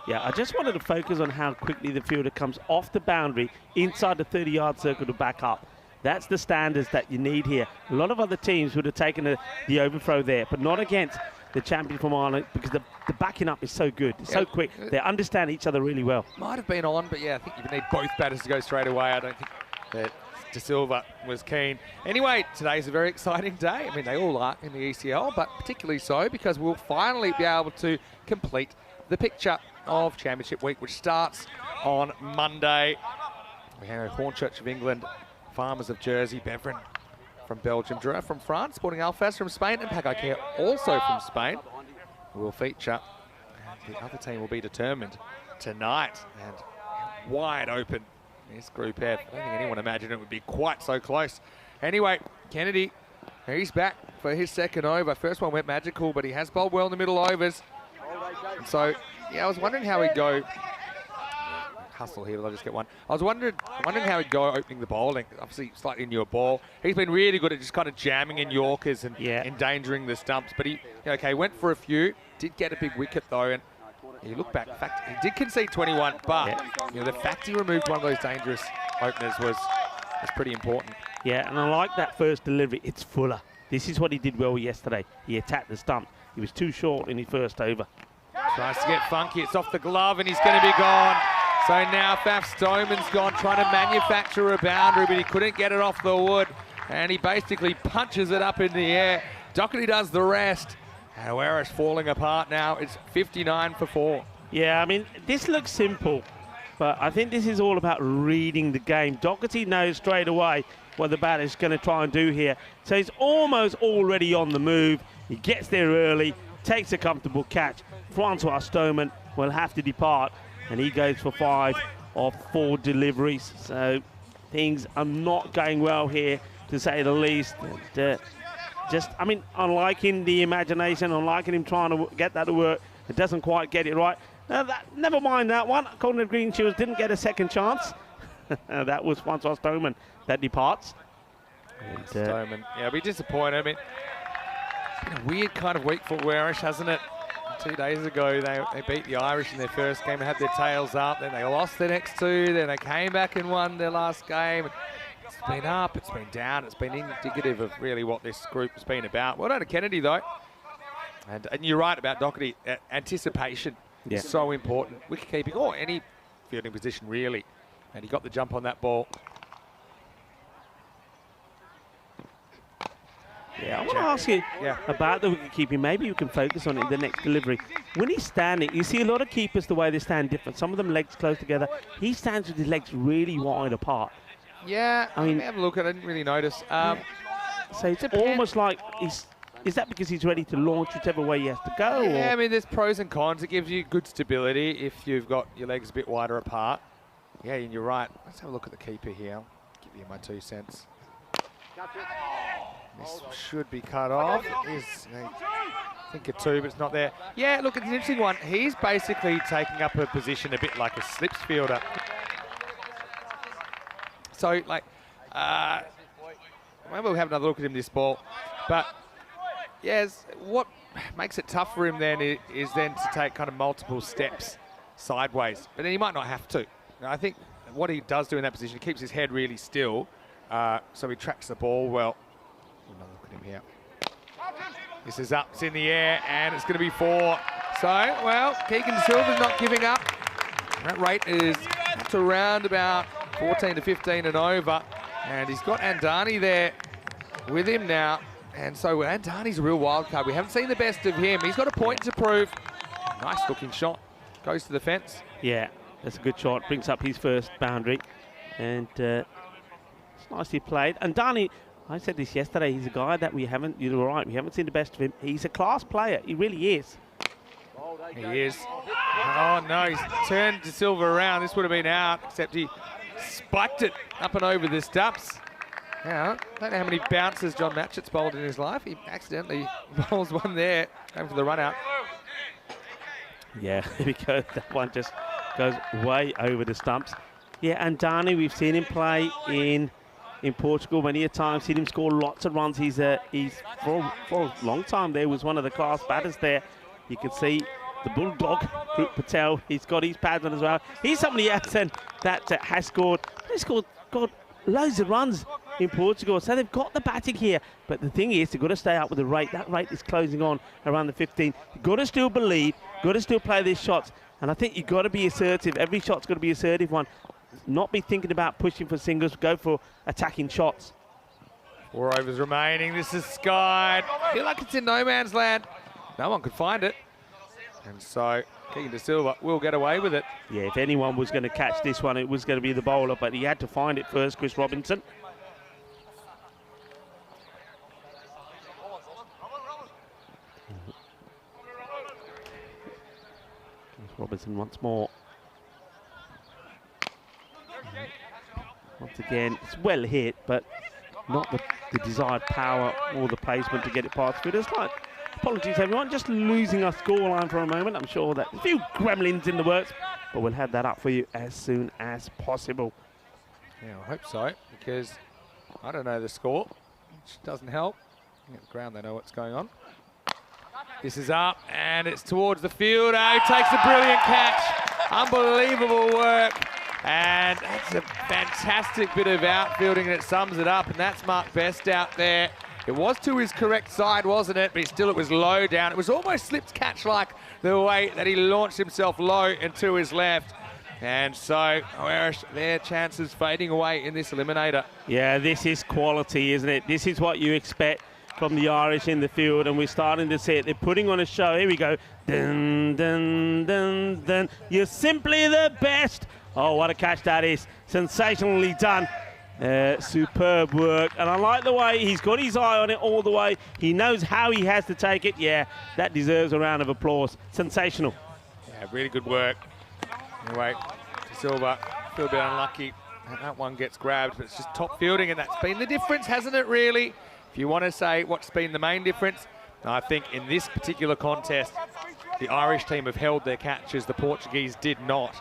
Yeah, I just wanted to focus on how quickly the fielder comes off the boundary inside the 30-yard circle to back up. That's the standards that you need here. A lot of other teams would have taken the overthrow there, but not against the champion from Ireland, because the backing up is so good, it's so quick. They understand each other really well. Might have been on, but yeah, I think you need both batters to go straight away. I don't think that De Silva was keen. Anyway, today's a very exciting day. I mean, they all are in the ECL, but particularly so because we'll finally be able to complete the picture of Championship Week, which starts on Monday. We have Hornchurch of England, Farmers of Jersey, Beveren from Belgium, Dura from France, Sporting Alphas from Spain, and Pagaikia also from Spain will feature. And the other team will be determined tonight, and wide open is Group F. I don't think anyone imagined it would be quite so close. Anyway, Kennedy, he's back for his 2nd over. First one went magical, but he has bowled well in the middle overs. And so, yeah, I was wondering how he'd go. Hustle here, but I'll just get one. I was wondering how he'd go opening the bowling. Obviously, slightly newer ball. He's been really good at just kind of jamming in Yorkers and endangering the stumps. But he, went for a few. Did get a big wicket though, and you look back. In fact, he did concede 21, but the fact he removed one of those dangerous openers was pretty important. Yeah, and I like that first delivery. It's Fuller. This is what he did well yesterday. He attacked the stump. He was too short in his first over. Tries to get funky. It's off the glove, and he's going to be gone. So now Faf Stoneman's gone trying to manufacture a boundary, but he couldn't get it off the wood. And he basically punches it up in the air. Doherty does the rest. And Oeiras falling apart now. It's 59 for 4. Yeah, I mean, this looks simple, but I think this is all about reading the game. Doherty knows straight away what the batter's going to try and do here. So he's almost already on the move. He gets there early, takes a comfortable catch. Francois Stoneman will have to depart. and he goes for 5 of 4 deliveries. So things are not going well here, to say the least. And, I mean, unliking the imagination, unliking him trying to get that to work, it doesn't quite get it right. Never mind that one. According to Green Shields, didn't get a second chance. That was Francois Stoneman that departs. And, Stoneman, yeah, be disappointed. I mean, it's been a weird kind of week for Oeiras, hasn't it? 2 days ago, they beat the Irish in their first game and had their tails up. Then they lost their next 2. Then they came back and won their last game. It's been up, it's been down. It's been indicative of really what this group has been about. Well done to Kennedy, though. And you're right about Doherty. Anticipation is so important. Wicket keeping, or any fielding position, really. And he got the jump on that ball. Yeah, I want to ask you about the wicket keeping. Maybe you can focus on it in the next delivery. When he's standing, you see a lot of keepers, the way they stand different. Some of them legs close together. He stands with his legs really wide apart. Yeah, I mean, have a look. I didn't really notice. So it's almost like is that because he's ready to launch whichever way he has to go? Yeah, or? I mean, there's pros and cons. It gives you good stability if you've got your legs a bit wider apart. Yeah, and you're right. Let's have a look at the keeper here. I'll give you my 2 cents. This should be cut off. I think a 2, but it's not there. Yeah, look, it's an interesting one. He's basically taking up a position a bit like a slips fielder. So, like, maybe we'll have another look at him this ball. But, yes, what makes it tough for him then is then to take kind of multiple steps sideways. But then he might not have to. Now, I think what he does do in that position, he keeps his head really still, so he tracks the ball well. Another look at him here. This is up, it's in the air, and it's going to be 4. So, well, Keegan Silver's not giving up. That rate is up to around about 14 to 15 and over. And he's got Andani there with him now. And so Andani's a real wild card. We haven't seen the best of him. He's got a point to prove. Nice looking shot. Goes to the fence. Yeah, that's a good shot. Brings up his first boundary. And it's nicely played. Andani, I said this yesterday, he's a guy that we haven't seen the best of him. He's a class player. He really is. He is. Oh, no, he's turned De Silva around. This would have been out, except he spiked it up and over the stumps. Now, I don't know how many bounces John Matchett's bowled in his life. He accidentally bowls one there, going for the run out. Yeah, there we go. That one just goes way over the stumps. Yeah, and Andani, we've seen him play in Portugal many a time, seen him score lots of runs. He's for a long time there was one of the class batters there. You can see the Bulldog, Dhruv Patel, he's got his pads on as well. He's somebody else that has scored. He's scored loads of runs in Portugal, so they've got the batting here. But the thing is, they've got to stay up with the rate. That rate is closing on around the 15. You've got to still believe, got to still play these shots. And I think you've got to be assertive. Every shot's got to be an assertive one. Not be thinking about pushing for singles, go for attacking shots. 4 overs remaining. This is skied. I feel like it's in no man's land. No one could find it. And so Keegan De Silva will get away with it. Yeah, if anyone was going to catch this one, it was going to be the bowler, but he had to find it first, Chris Robinson. Robinson once more. Once again, it's well hit, but not the desired power or the placement to get it past fitters. Apologies, everyone, just losing our scoreline for a moment. I'm sure that a few gremlins in the works, but we'll have that up for you as soon as possible. Yeah, I hope so, because I don't know the score, which doesn't help. At the ground, they know what's going on. This is up, and it's towards the field. He takes a brilliant catch. Unbelievable work. And that's a fantastic bit of outfielding, and it sums it up. And that's Mark Best out there. It was to his correct side, wasn't it? But still, it was low down. It was almost slipped catch-like the way that he launched himself low and to his left. And so, Oeiras, their chances fading away in this eliminator. Yeah, this is quality, isn't it? This is what you expect from the Irish in the field, and we're starting to see it. They're putting on a show. Here we go. Dun, dun, dun, dun. You're simply the best. Oh, what a catch that is. Sensationally done. Superb work. And I like the way he's got his eye on it all the way. He knows how he has to take it. Yeah, that deserves a round of applause. Sensational. Yeah, really good work. Anyway, Silva, feel a bit unlucky. That one gets grabbed, but it's just top fielding, and that's been the difference, hasn't it, really? If you want to say what's been the main difference, I think in this particular contest, the Irish team have held their catches, the Portuguese did not.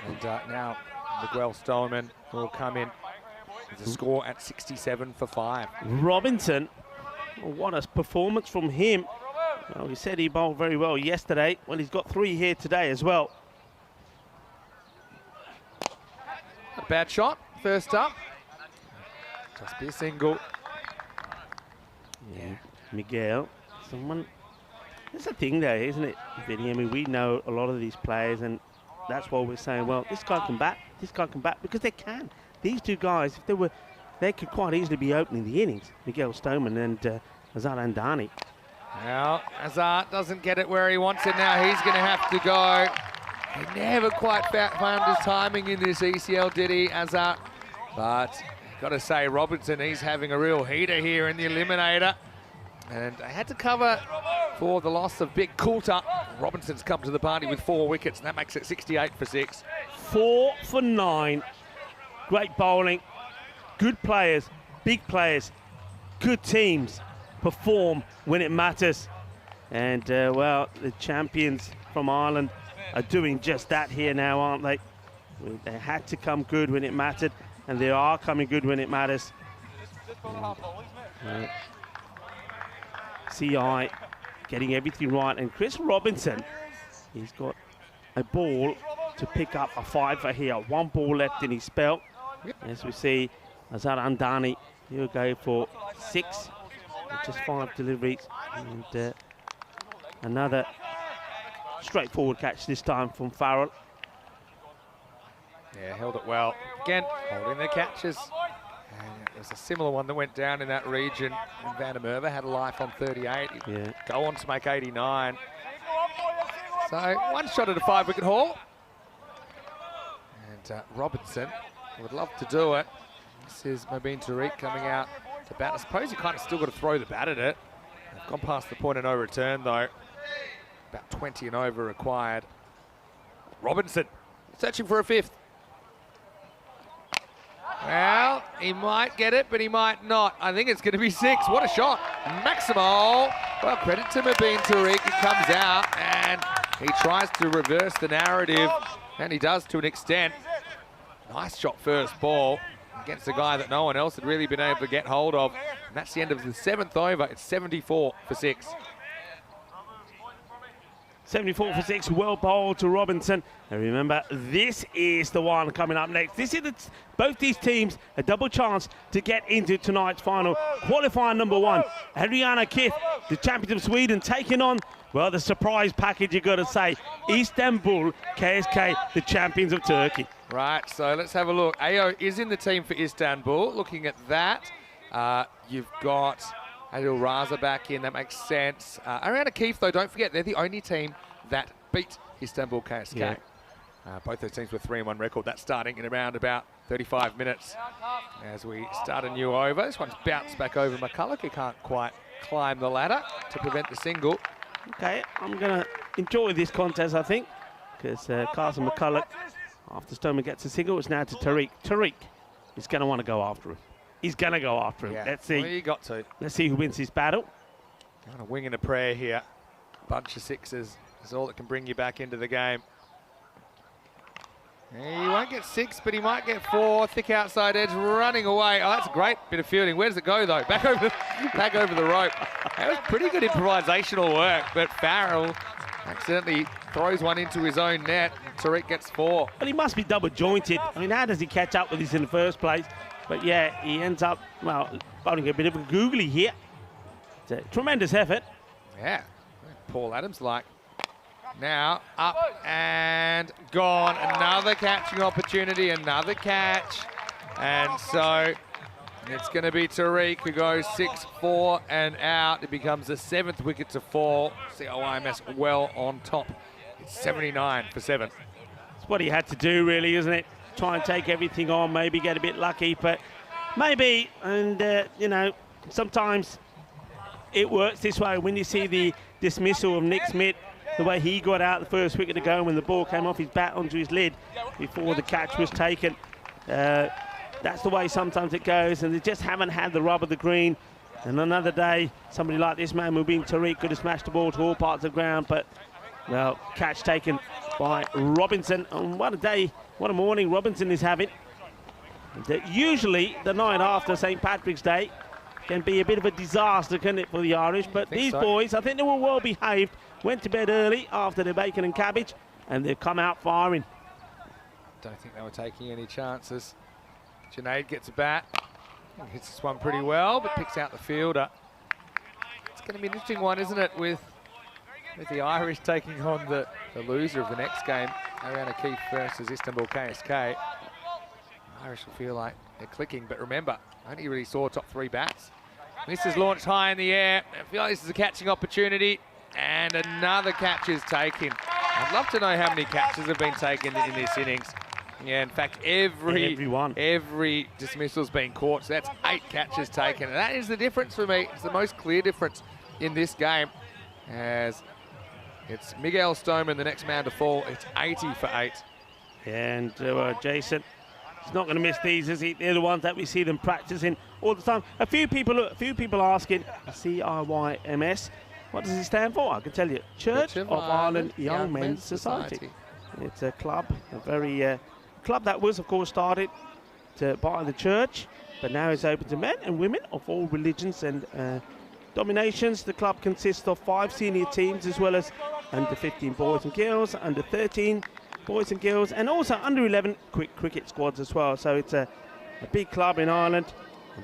And now Miguel Stoneman will come in with a score at 67 for 5. Robinson, what a performance from him. Well, he said he bowled very well yesterday. Well, he's got 3 here today as well. A bad shot, first up. Just be a single. Yeah, Miguel, someone. That's the thing though, isn't it, Vinny? I mean, we know a lot of these players, and that's why we're saying, well, this guy can bat, this guy can bat, because they can. These two guys, if they were, they could quite easily be opening the innings. Miguel Stoneman and Azhar Andani. Now, Azhar doesn't get it where he wants it now. He's going to have to go. He never quite found his timing in this ECL, did he, Azhar? But got to say, Robinson, he's having a real heater here in the eliminator. And they had to cover for the loss of Big Coulter. Robinson's come to the party with 4 wickets, and that makes it 68 for 6. 4 for 9. Great bowling. Good players, big players, good teams perform when it matters. And, well, the champions from Ireland are doing just that here now, aren't they? They had to come good when it mattered, and they are coming good when it matters. And, CI getting everything right, and Chris Robinson, he's got a ball to pick up a 5 here. 1 ball left in his spell. As we see, Azhar Andani, he'll go for 6, just 5 deliveries, and another straightforward catch this time from Farrell. Yeah, held it well. Again, holding their catches. And it was a similar one that went down in that region. And Van der Merwe had a life on 38. Yeah. Go on to make 89. So 1 shot at a 5-wicket haul. And Robinson would love to do it. This is Mobeen Tariq coming out to bat. I suppose you kind of still got to throw the bat at it. They've gone past the point of no return though. About 20 and over required. Robinson searching for a 5th. Well, he might get it, but he might not. I think it's going to be 6. What a shot. Maximal. Well, credit to Mobeen Tariq. He comes out and he tries to reverse the narrative, and he does to an extent. Nice shot first ball against a guy that no one else had really been able to get hold of. And that's the end of the 7th over. It's 74 for 6. 74 for 6, well bowled to Robinson. And remember, this is the one coming up next. This is both these teams a double chance to get into tonight's final. Qualifier number 1, Ariana Kith, the champion of Sweden, taking on, well, the surprise package, you've got to say, Istanbul KSK, the champions of Turkey. Right, so let's have a look. AO is in the team for Istanbul. Looking at that, you've got Adil Raza back in, that makes sense. Ariana Keefe, though, don't forget, they're the only team that beat Istanbul KSK. Yeah. Both those teams with 3-1 record. That's starting in around about 35 minutes as we start a new over. This one's bounced back over McCulloch. He can't quite climb the ladder to prevent the single. Okay, I'm going to enjoy this contest, I think, because Carson McCulloch, after Stoneman gets a single, it's now to Tariq. Tariq is going to want to go after him. He's going to go after him. Yeah. Let's see. Well, you got to. Let's see who wins this battle. Kind of wing and a prayer here. Bunch of 6s is all that can bring you back into the game. He won't get 6, but he might get 4. Thick outside edge, running away. Oh, that's a great bit of fielding. Where does it go, though? Back over the rope. That was pretty good improvisational work, but Farrell accidentally throws one into his own net. Tariq gets 4. Well, he must be double jointed. I mean, how does he catch up with this in the first place? But yeah, he ends up, well, bowling a bit of a googly here. It's a tremendous effort. Yeah, Paul Adams like. Now, up and gone. Another catching opportunity, another catch. And so it's going to be Tariq who goes 6-4 and out. It becomes the 7th wicket to fall. CIYMS well on top. It's 79 for 7. It's what he had to do, really, isn't it? Try and take everything on, maybe get a bit lucky, but maybe, and you know, sometimes it works this way. When you see the dismissal of Nick Smith, the way he got out the first wicket to go when the ball came off his bat onto his lid before the catch was taken. That's the way sometimes it goes, and they just haven't had the rub of the green. And another day, somebody like this man, Mubin Tariq, could have smashed the ball to all parts of the ground, but, well, catch taken by Robinson. And what a day, what a morning Robinson is having. Usually, the night after St. Patrick's Day can be a bit of a disaster, can it, for the Irish? But these boys, I think they were well behaved, went to bed early after their bacon and cabbage, and they've come out firing. Don't think they were taking any chances. Junaid gets a bat, hits this one pretty well, but picks out the fielder. It's going to be an interesting one, isn't it, with the Irish taking on the loser of the next game, Ariana Keefe versus Istanbul KSK. Irish will feel like they're clicking, but remember, only really saw top 3 bats. This is launched high in the air. I feel like this is a catching opportunity, and another catch is taken. I'd love to know how many catches have been taken in this innings. Yeah, in fact, every dismissal's been caught, so that's 8 catches taken. And that is the difference for me. It's the most clear difference in this game, as it's Miguel Stoneman, the next man to fall. It's 80 for 8. And Jason, he's not going to miss these, is he? They're the ones that we see them practicing all the time. A few people asking, CIYMS, what does it stand for? I can tell you, Church of Ireland Young Men's Society. It's a club, a very club that was, of course, started by the church, but now is open to men and women of all religions and dominations. The club consists of 5 senior teams, as well as under 15 boys and girls, under 13 boys and girls, and also under 11 quick cricket squads as well. So it's a big club in Ireland,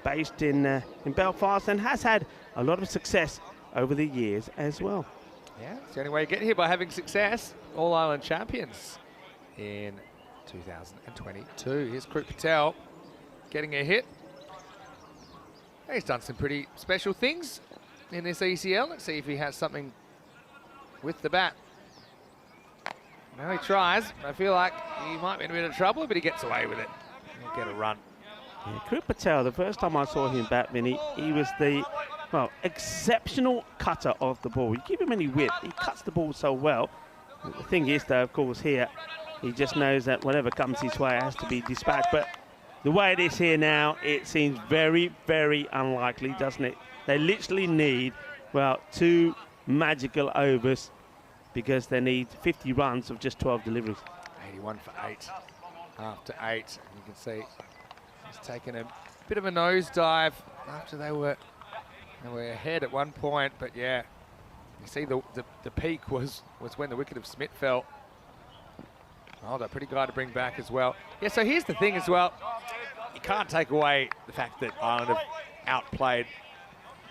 based in Belfast, and has had a lot of success over the years as well. Yeah, it's the only way you get here, by having success. All Ireland champions in 2022. Here's Kruk Patel getting a hit. He's done some pretty special things in this ECL. Let's see if he has something with the bat. Now he tries. I feel like he might be in a bit of trouble, but he gets away with it. He'll get a run. Yeah, Kruk Patel, the first time I saw him bat, Vinny, he was the, well, exceptional cutter of the ball. You give him any width, he cuts the ball so well. The thing is, though, of course, here, he just knows that whatever comes his way has to be dispatched. But the way it is here now, it seems very, very unlikely, doesn't it? They literally need, well, 2 magical overs, because they need 50 runs of just 12 deliveries. 81 for 8 after 8. You can see he's taken a bit of a nosedive after they were ahead at one point. But yeah, you see the peak was when the wicket of Smith fell. Oh, a pretty guy to bring back as well. Yeah, so here's the thing as well. You can't take away the fact that Ireland have outplayed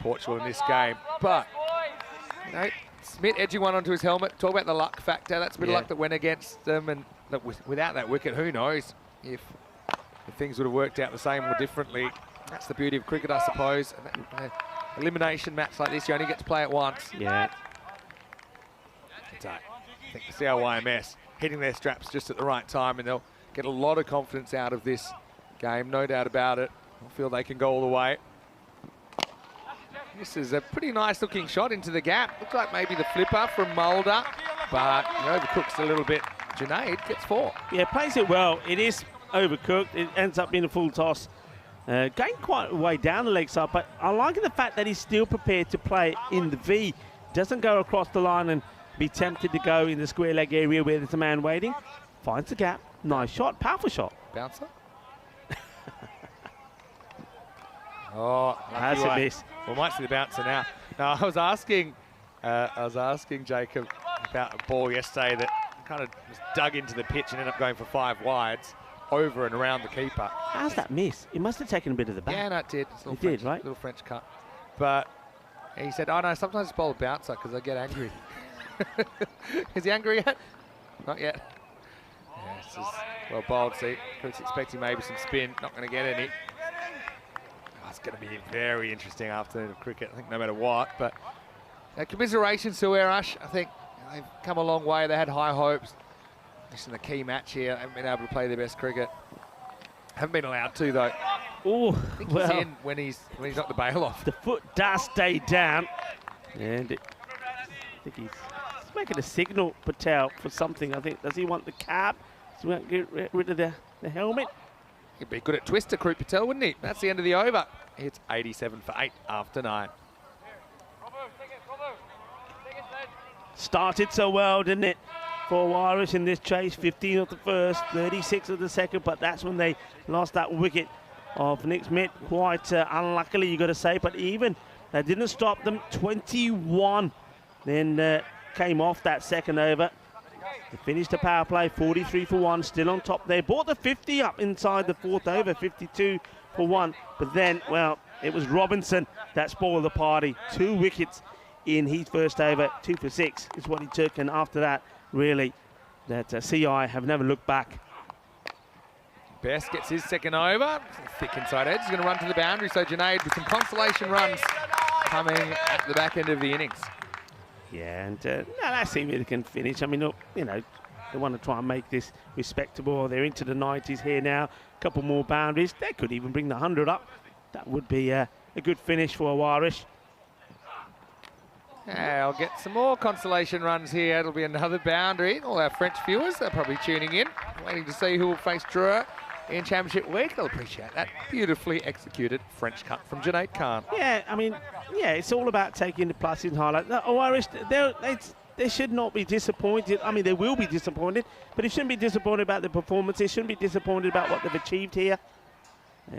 Portugal in this game. But, you know, Smith edging one onto his helmet. Talk about the luck factor. That's a bit of luck that went against them. And without that wicket, who knows if things would have worked out the same or differently. That's the beauty of cricket, I suppose. Elimination match like this, you only get to play it once. Yeah. I think the CIYMS hitting their straps just at the right time, and they'll get a lot of confidence out of this game, no doubt about it. I feel they can go all the way. This is a pretty nice looking shot into the gap. Looks like maybe the flipper from Mulder, but he overcooks a little bit. Junaid gets 4. Yeah, plays it well. It is overcooked. It ends up being a full toss. Going quite a way down the leg side, but I like the fact that he's still prepared to play in the V. Doesn't go across the line and be tempted to go in the square leg area where there's a man waiting. Finds the gap. Nice shot. Powerful shot. Bouncer. Oh, that's a miss. We might see the bouncer now. Now, I was asking Jacob about a ball yesterday that kind of was dug into the pitch and ended up going for 5 wides over and around the keeper. How's that miss? It must have taken a bit of the back. Yeah, no, it did. It did, right? Little French cut. But he said, oh no, sometimes it's bowl a bouncer because I get angry. Is he angry yet? Not yet. Yeah, this is well bowled. See, Cook's expecting maybe some spin. Not going to get any. Oh, it's going to be a very interesting afternoon of cricket, I think, no matter what. But commiserations to Oeiras. I think they've come a long way. They had high hopes. This is the key match here. They haven't been able to play their best cricket. Haven't been allowed to, though. Oh, I think he's in when he's knocked the bail off. The foot does stay down. And I think he's making a signal, Patel, for something. I think, does he want the cap? Does he want to get rid of the helmet? He'd be good at twister, Krut Patel, wouldn't he? That's the end of the over. It's 87 for 8 after 9. Started so well, didn't it, for Oeiras in this chase? 15 of the first, 36 of the second, but that's when they lost that wicket of Nick Smith. Quite unluckily, you got to say, but even that didn't stop them. 21 then came off that second over. They finished the power play 43 for 1, still on top. They brought the 50 up inside the fourth over, 52 for 1. But then, well, it was Robinson that spoiled the party. 2 wickets in his first over, 2 for 6 is what he took. And after that, really, that CI have never looked back. Best gets his second over. Thick inside edge. He's going to run to the boundary. So Junaid with some consolation runs coming at the back end of the innings. Yeah, and no, that significant finish. I mean, look, you know, they want to try and make this respectable. They're into the 90s here now. A couple more boundaries. They could even bring the 100 up. That would be a good finish for Oeiras. Yeah, I'll get some more consolation runs here. It'll be another boundary. All our French viewers, they're probably tuning in, waiting to see who will face Drua in Championship Week. They'll appreciate that beautifully executed French cut from Junaid Khan. Yeah, I mean, yeah, it's all about taking the pluses and highlights. Oeiras, they should not be disappointed. I mean, they will be disappointed, but they shouldn't be disappointed about the performance. They shouldn't be disappointed about what they've achieved here.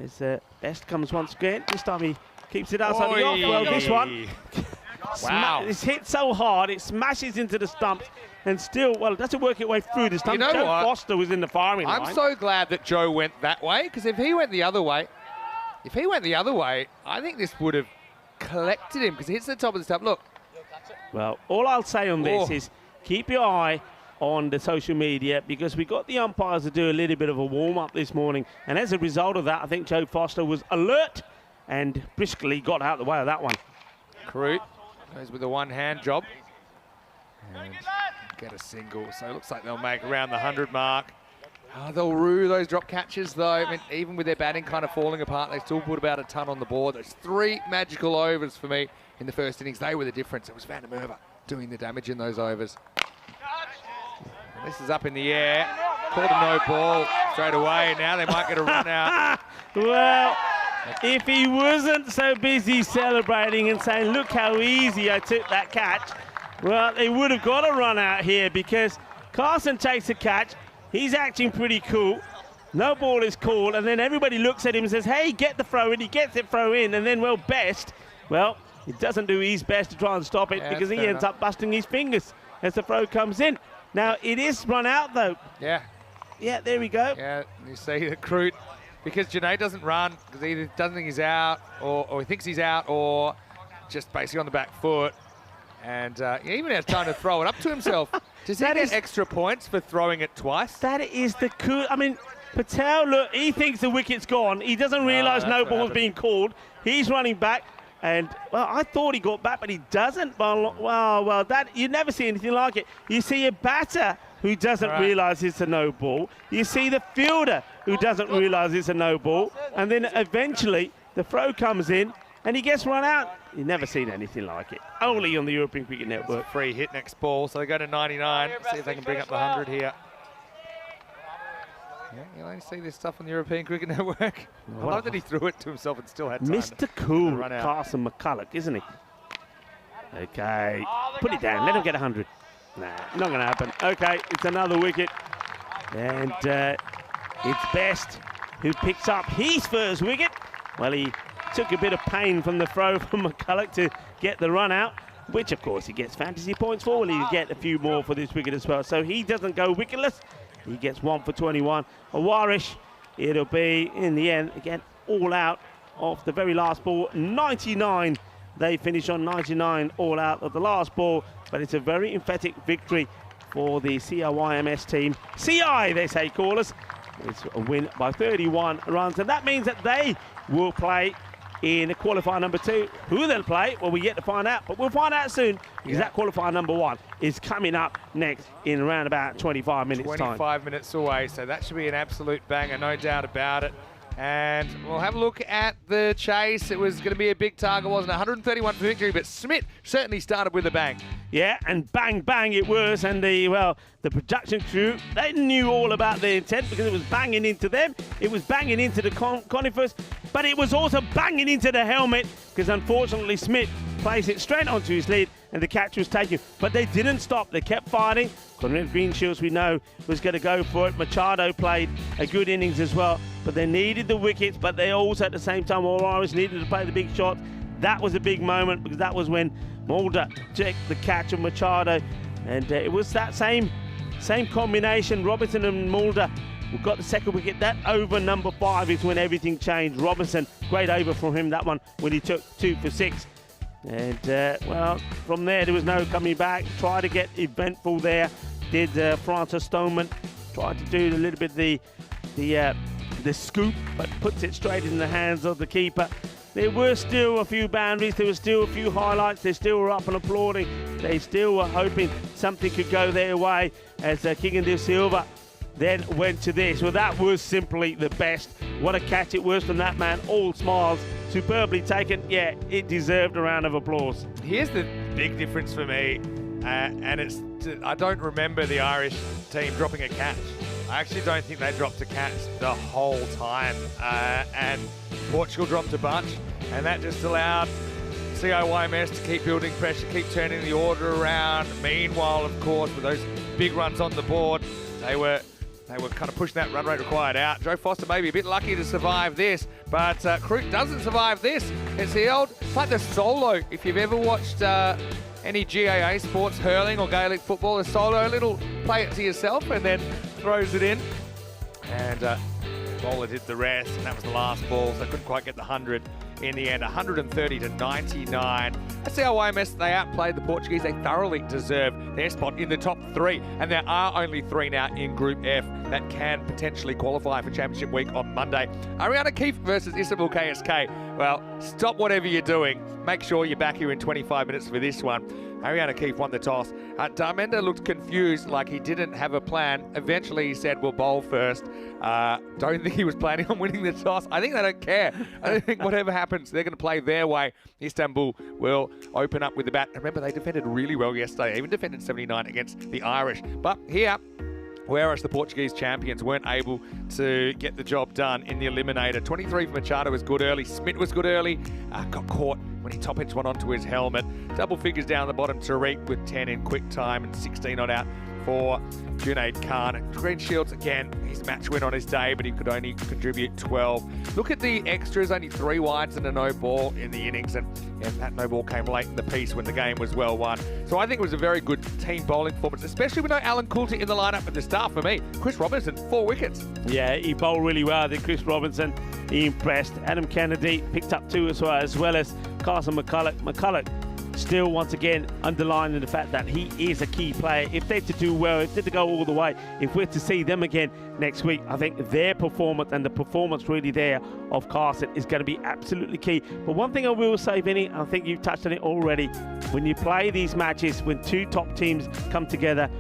As Best comes once again. This time he keeps it outside the off. Well, this one. Wow. It's hit so hard, it smashes into the stumps, and still, well, it doesn't work its way through the stumps. You know Joe what? Foster was in the firing line. I'm so glad that Joe went that way, because if he went the other way, I think this would have collected him, because it hits the top of the stump. Look. Well, all I'll say on this is keep your eye on the social media, because we got the umpires to do a little bit of a warm-up this morning, and as a result of that, I think Joe Foster was alert and briskly got out of the way of that one. Krut goes with a one-hand job and get a single. So it looks like they'll make around the 100 mark. Oh, they'll rue those drop catches, though. I mean, even with their batting kind of falling apart, they still put about a ton on the board. Those 3 magical overs for me in the first innings, they were the difference. It was Van der Merwe doing the damage in those overs. And this is up in the air. Called a no ball straight away. Now they might get a run out. Well, if he wasn't so busy celebrating and saying, look how easy I took that catch, well, they would have got a run out here, because Carson takes a catch. He's acting pretty cool. No ball is called, and then everybody looks at him and says, hey, get the throw in. He gets it throw in, and then, well, Best, well, he doesn't do his best to try and stop it, because he ends up busting his fingers as the throw comes in. Now, it is run out, though. Yeah. Yeah, there we go. Yeah, you see the Krut, because Junaid doesn't run, because he either doesn't think he's out, or he thinks he's out, or just basically on the back foot. And he even has time to throw it up to himself. Does he get extra points for throwing it twice? That is the cool. I mean, Patel, look, he thinks the wicket's gone. He doesn't realise no ball's being called. He's running back. And, well, I thought he got back, but he doesn't. Well, that you never see anything like it. You see a batter who doesn't realise it's a no ball. You see the fielder who doesn't realise it's a no ball. And then eventually the throw comes in and he gets run out. You've never seen anything like it. Only on the European Cricket Network. Free hit next ball, so they go to 99. See if they can bring up the 100 here. Yeah, you'll only see this stuff on the European Cricket Network. I love that he threw it to himself and still had time. Mr. Cool, Carson McCulloch, isn't he? Okay, put it down. Let him get 100. Nah, not going to happen. Okay, it's another wicket. And it's Best who picks up his first wicket. Well, he took a bit of pain from the throw from McCulloch to get the run out, which, of course, he gets fantasy points for. Well, he'll get a few more for this wicket as well. So he doesn't go wicketless. He gets 1 for 21. Oeiras, it'll be, in the end, again, all out off the very last ball. 99. They finish on 99 all out of the last ball. But it's a very emphatic victory for the CIYMS team. CI, they say, callers. It's a win by 31 runs. And that means that they will play in qualifier number 2. Who they'll play, well, we yet to find out, but we'll find out soon, because that qualifier number 1 is coming up next in around about 25 minutes 25 minutes away, so that should be an absolute banger, no doubt about it. And we'll have a look at the chase. It was going to be a big target, wasn't it? 131 for victory, but Smith certainly started with a bang. Yeah, and bang, bang it was. And the production crew, they knew all about the intent because it was banging into them. It was banging into the conifers, but it was also banging into the helmet because unfortunately Smith placed it straight onto his lead and the catch was taken. But they didn't stop. They kept fighting. Conrad Greenshields, we know, was going to go for it. Machado played a good innings as well, but they needed the wickets, but they also at the same time, Oeiras needed to play the big shot. That was a big moment because that was when Mulder checked the catch of Machado, and it was that same combination, Robinson and Mulder, who got the second wicket. That over number 5 is when everything changed. Robinson, great over from him, that one, when he took 2 for 6. And, well, from there was no coming back. Tried to get eventful there. Did Francis Stoneman. Tried to do a little bit the scoop, but puts it straight in the hands of the keeper. There were still a few boundaries. There were still a few highlights. They still were up and applauding. They still were hoping something could go their way as King and De Silva then went to this. Well, that was simply the best. What a catch it was from that man. All smiles. Superbly taken. Yeah, it deserved a round of applause. Here's the big difference for me, and it's I don't remember the Irish team dropping a catch. I actually don't think they dropped a catch the whole time, and Portugal dropped a bunch, and that just allowed CIYMS to keep building pressure, keep turning the order around. Meanwhile, of course, with those big runs on the board, they were kind of pushing that run rate required out. Joe Foster may be a bit lucky to survive this, but Crook doesn't survive this. It's like the solo. If you've ever watched any GAA sports, hurling or Gaelic football, a solo, a little play it to yourself and then throws it in. And bowler did the rest, and that was the last ball, so couldn't quite get the 100 in the end. 130 to 99. That's how CIYMS, they outplayed the Portuguese. They thoroughly deserve their spot in the top 3, and there are only 3 now in Group F that can potentially qualify for Championship Week on Monday. Ariana Keefe versus Istanbul KSK. Well, stop whatever you're doing. Make sure you're back here in 25 minutes for this one. Ariana Keefe won the toss. Darmenda looked confused, like he didn't have a plan. Eventually he said, we'll bowl first. Don't think he was planning on winning the toss. I think they don't care. I don't think whatever happens, they're going to play their way. Istanbul will open up with the bat. Remember, they defended really well yesterday. They even defended 79 against the Irish. But here, whereas the Portuguese champions weren't able to get the job done in the eliminator. 23 for Machado was good early. Smith was good early. Got caught when he top hits one onto his helmet. Double figures down the bottom. Tariq with 10 in quick time and 16 on out for Junaid Khan. Greenshields, again, his match win on his day, but he could only contribute 12. Look at the extras, only 3 wides and a no ball in the innings, and that no ball came late in the piece when the game was well won. So I think it was a very good team bowling performance, especially with no Alan Coulter in the lineup at the start for me. Chris Robinson, 4 wickets. Yeah, he bowled really well. I think Chris Robinson, he impressed. Adam Kennedy picked up 2 as well as Carson McCulloch. McCulloch still, once again, underlining the fact that he is a key player. If they're to do well, if they're to go all the way, if we're to see them again next week, I think their performance and the performance really there of Carson is going to be absolutely key. But one thing I will say, Vinny, I think you've touched on it already, when you play these matches, when 2 top teams come together,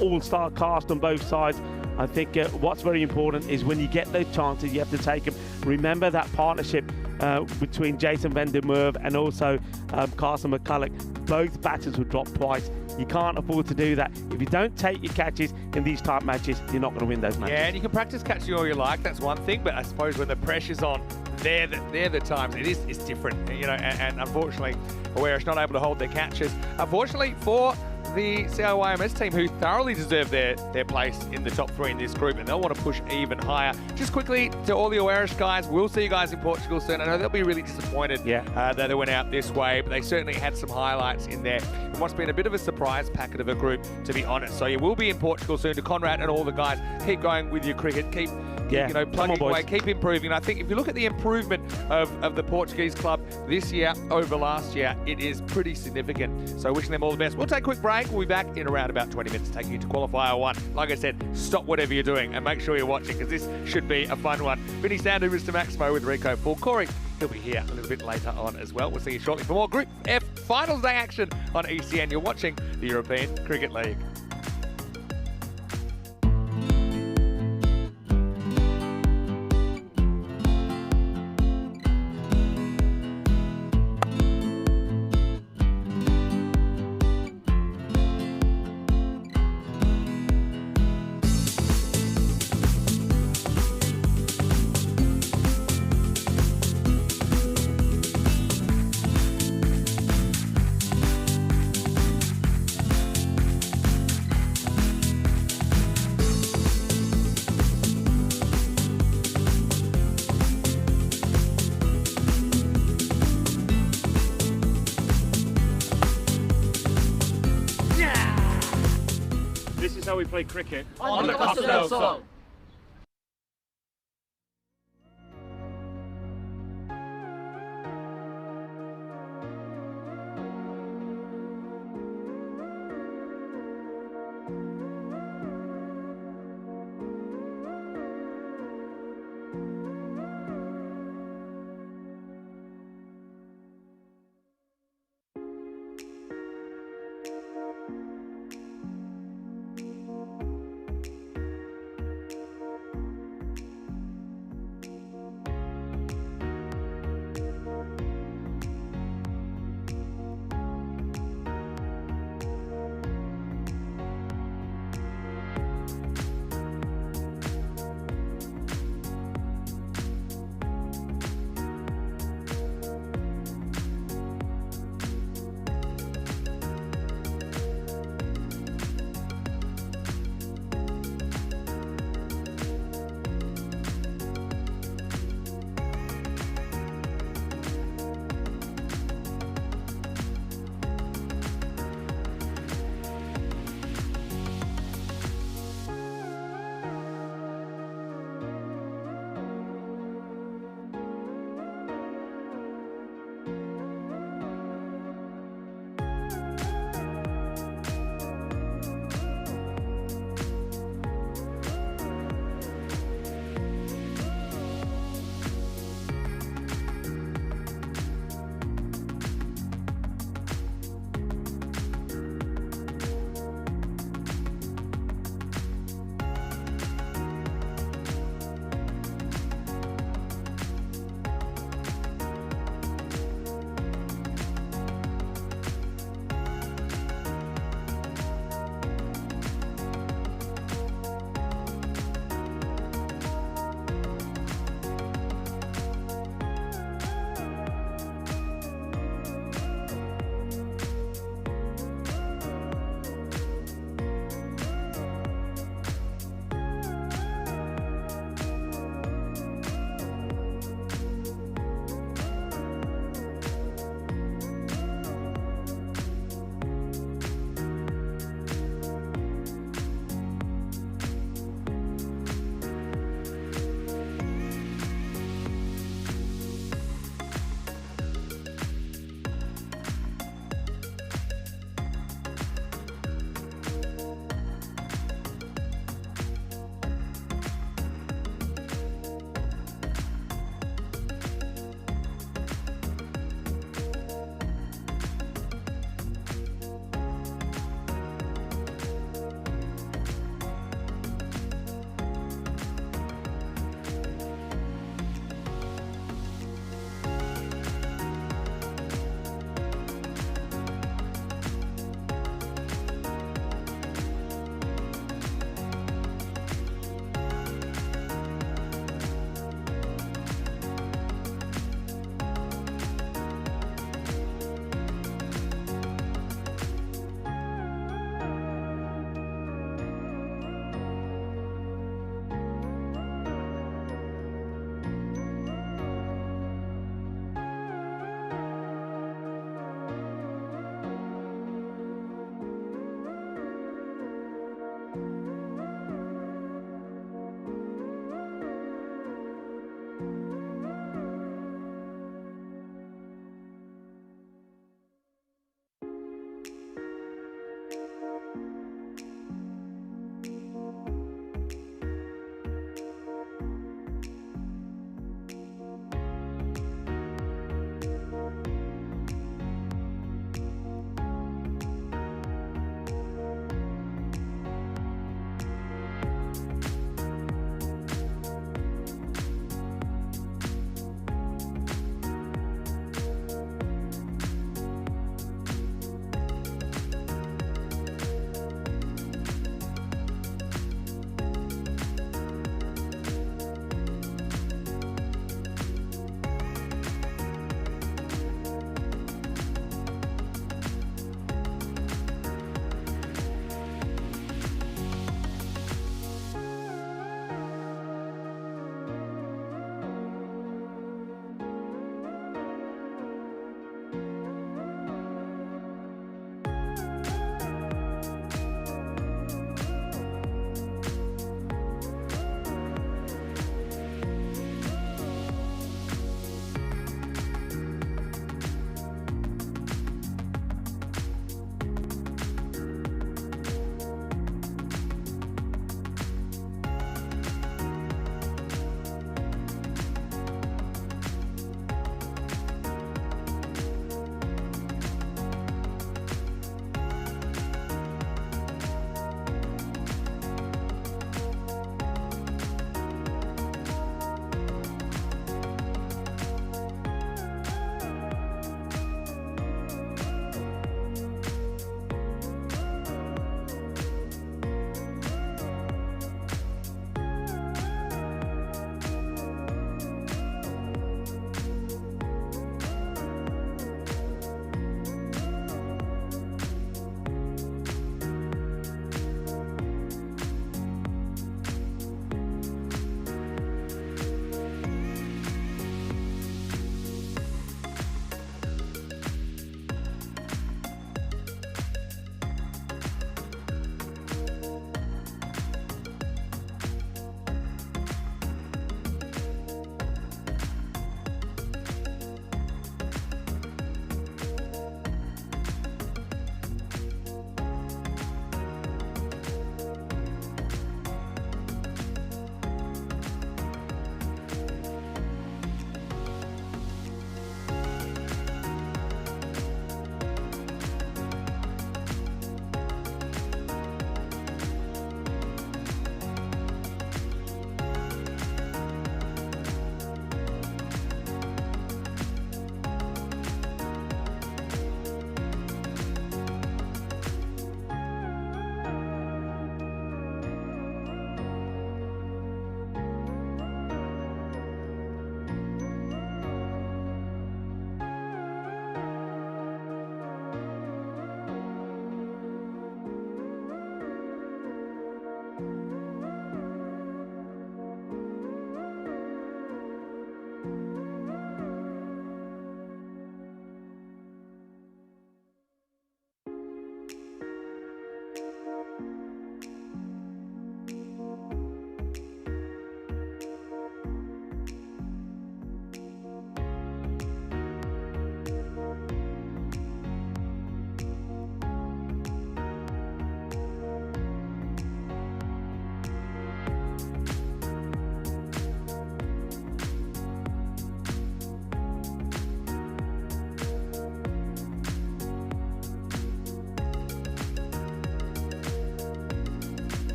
all-star cast on both sides, I think what's very important is when you get those chances, you have to take them. Remember that partnership between Jason van der Merwe and also Carson McCulloch. Both batters would drop twice. You can't afford to do that. If you don't take your catches in these type matches, you're not going to win those matches. Yeah, and you can practice catching all you like, that's one thing, but I suppose when the pressure's on, they're the times it's different, you know, and unfortunately, Oeiras not able to hold their catches. Unfortunately for the CIYMS team, who thoroughly deserve their place in the top 3 in this group, and they'll want to push even higher. Just quickly to all the Oeiras guys, we'll see you guys in Portugal soon. I know they'll be really disappointed that they went out this way, but they certainly had some highlights in there. It must have been a bit of a surprise packet of a group, to be honest. So you will be in Portugal soon. To Conrad and all the guys, keep going with your cricket. Keep plugging away, keep improving. And I think if you look at the improvement of the Portuguese club this year over last year, it is pretty significant. So wishing them all the best. We'll take a quick break. We'll be back in around about 20 minutes, taking you to qualifier 1. Like I said, stop whatever you're doing and make sure you're watching, because this should be a fun one. Vinny Sandu, Mr. Maximo with Rico Full. Corey, he'll be here a little bit later on as well. We'll see you shortly for more Group F Finals Day action on ECN. You're watching the European Cricket League. That's how we play cricket. On the Costa del Sol.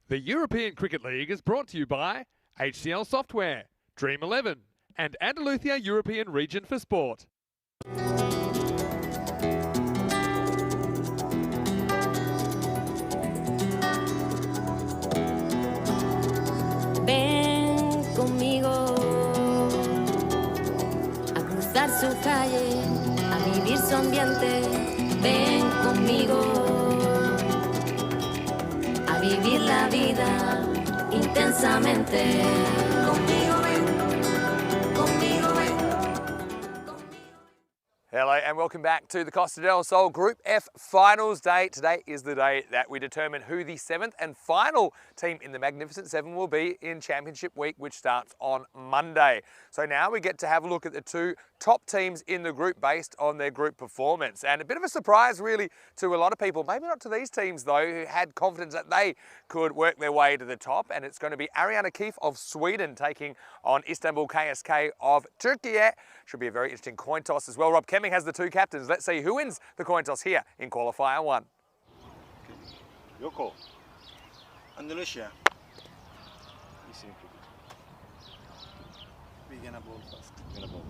The European Cricket League is brought to you by HCL Software, Dream 11, and Andalusia European Region for Sport. Ven conmigo a cruzar su calle, a vivir su ambiente. Ven conmigo a vivir la vida intensamente. Conmigo ven, conmigo ven. Hello and welcome back to the Costa del Sol Group F Finals Day. Today is the day that we determine who the 7th and final team in the Magnificent Seven will be in Championship Week, which starts on Monday. So now we get to have a look at the two top teams in the group based on their group performance. And a bit of a surprise really to a lot of people, maybe not to these teams though, who had confidence that they could work their way to the top. And it's going to be Ariana Keefe of Sweden taking on Istanbul KSK of Turkey. Should be a very interesting coin toss as well. Rob Kemming has the two captains. Let's see who wins the coin toss here in qualifier 1. Your call. Andalusia. ECN cricket. We're gonna bowl first. Gonna bowl.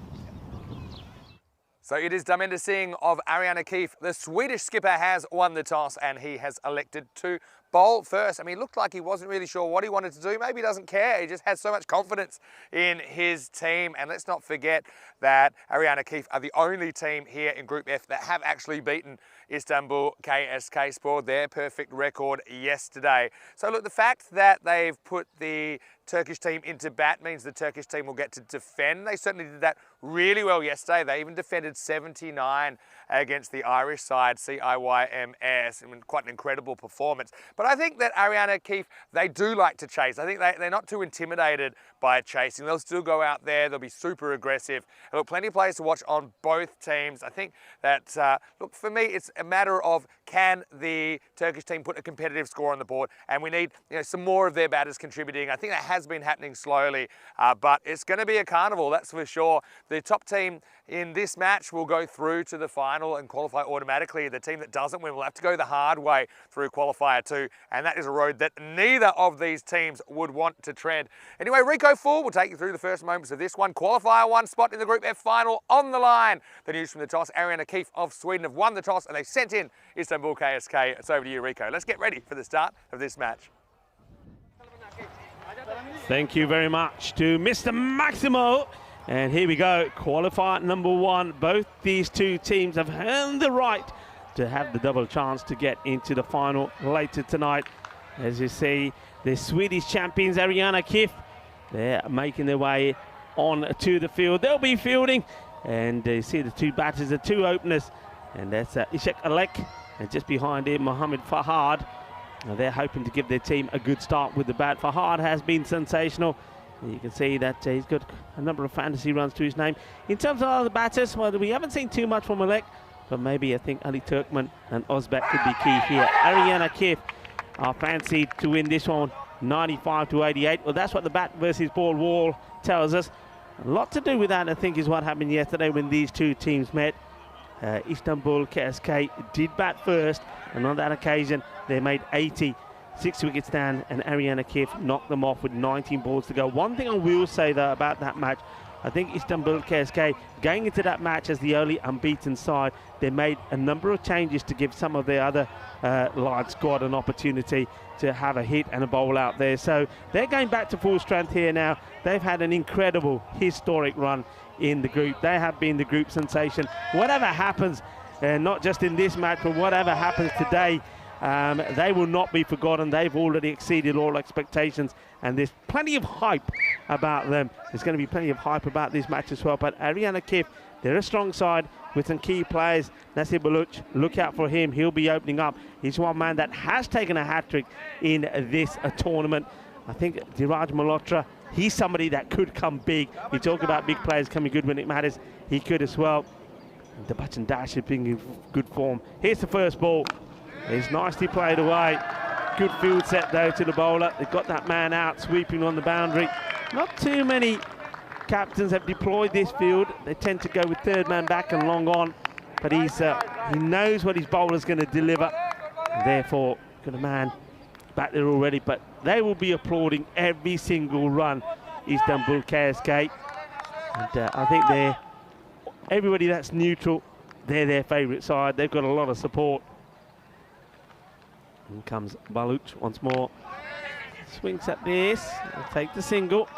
So it is Dharminder Singh of Ariana Keefe. The Swedish skipper has won the toss and he has elected to bowl first. I mean, it looked like he wasn't really sure what he wanted to do. Maybe he doesn't care. He just has so much confidence in his team. And let's not forget that Ariana Keefe are the only team here in Group F that have actually beaten Istanbul KSK, spoiled their perfect record yesterday. So look, the fact that they've put the Turkish team into bat means the Turkish team will get to defend. They certainly did that really well yesterday. They even defended 79 against the Irish side, CIYMS. I mean, quite an incredible performance. But I think that Ariana Keefe, they do like to chase. I think they're not too intimidated by chasing. They'll still go out there. They'll be super aggressive. Look, plenty of players to watch on both teams. I think that, look, for me, it's a matter of can the Turkish team put a competitive score on the board, and we need some more of their batters contributing. I think that has been happening slowly, but it's going to be a carnival, that's for sure. The top team in this match will go through to the final and qualify automatically. The team that doesn't win will have to go the hard way through qualifier 2, and that is a road that neither of these teams would want to tread. Anyway, Rico Full will take you through the first moments of this one. Qualifier 1 spot in the Group F final on the line. The news from the toss, Ariana Keefe of Sweden have won the toss and they sent in Istanbul KSK. It's over to you, Rico. Let's get ready for the start of this match. Thank you very much to Mr. Maximo. And here we go, qualifier number 1. Both these two teams have earned the right to have the double chance to get into the final later tonight. As you see, the Swedish champions, Ariana Keefe, they're making their way on to the field. They'll be fielding, and you see the two batters, the two openers, and that's Ishak Alek, and just behind him, Mohammed Fahad. Now they're hoping to give their team a good start with the bat. Fahad has been sensational. You can see that he's got a number of fantasy runs to his name. In terms of other batters, well, we haven't seen too much from Alek, but maybe I think Ali Turkman and Ozbek could be key here. Ariana Keefe are fancied to win this one, 95-88. Well, that's what the bat versus ball wall tells us. A lot to do with that, I think, is what happened yesterday when these two teams met. Istanbul KSK did bat first, and on that occasion they made 80, 6 wickets down, and Ariana Keefe knocked them off with 19 balls to go. One thing I will say though about that match, I think Istanbul KSK, going into that match as the only unbeaten side, they made a number of changes to give some of their other large squad an opportunity to have a hit and a bowl out there. So they're going back to full strength here now. They've had an incredible, historic run in the group. They have been the group sensation. Whatever happens, not just in this match, but whatever happens today, they will not be forgotten. They've already exceeded all expectations, and there's plenty of hype about them. There's going to be plenty of hype about this match as well. But Ariana Keefe, they're a strong side with some key players. Nasir Baluch, look out for him. He'll be opening up. He's one man that has taken a hat-trick in this tournament. I think Dhiraj Malhotra, he's somebody that could come big. You talk about big players coming good when it matters. He could as well. The Bachan Dash is being in good form. Here's the first ball. It's nicely played away. Good field set though to the bowler. They've got that man out sweeping on the boundary. Not too many captains have deployed this field. They tend to go with third man back and long on, but he knows what his bowler's going to deliver. And therefore, got a man back there already, but they will be applauding every single run, Istanbul KSK. And I think everybody that's neutral, they're their favourite side. They've got a lot of support. In comes Baluch once more. Swings at this. He'll take the single.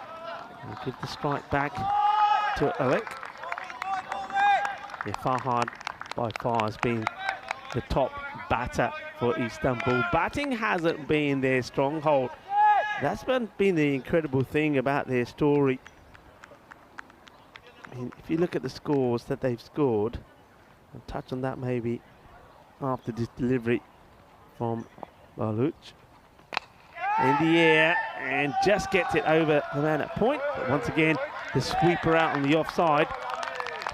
And give the strike back to Alec. Yeah, Farhad by far has been the top batter for Istanbul. Batting hasn't been their stronghold. That's been the incredible thing about their story. I mean, if you look at the scores that they've scored, I'll touch on that maybe after this delivery from Baluch. In the air, and just gets it over the man at point. But once again, the sweeper out on the offside.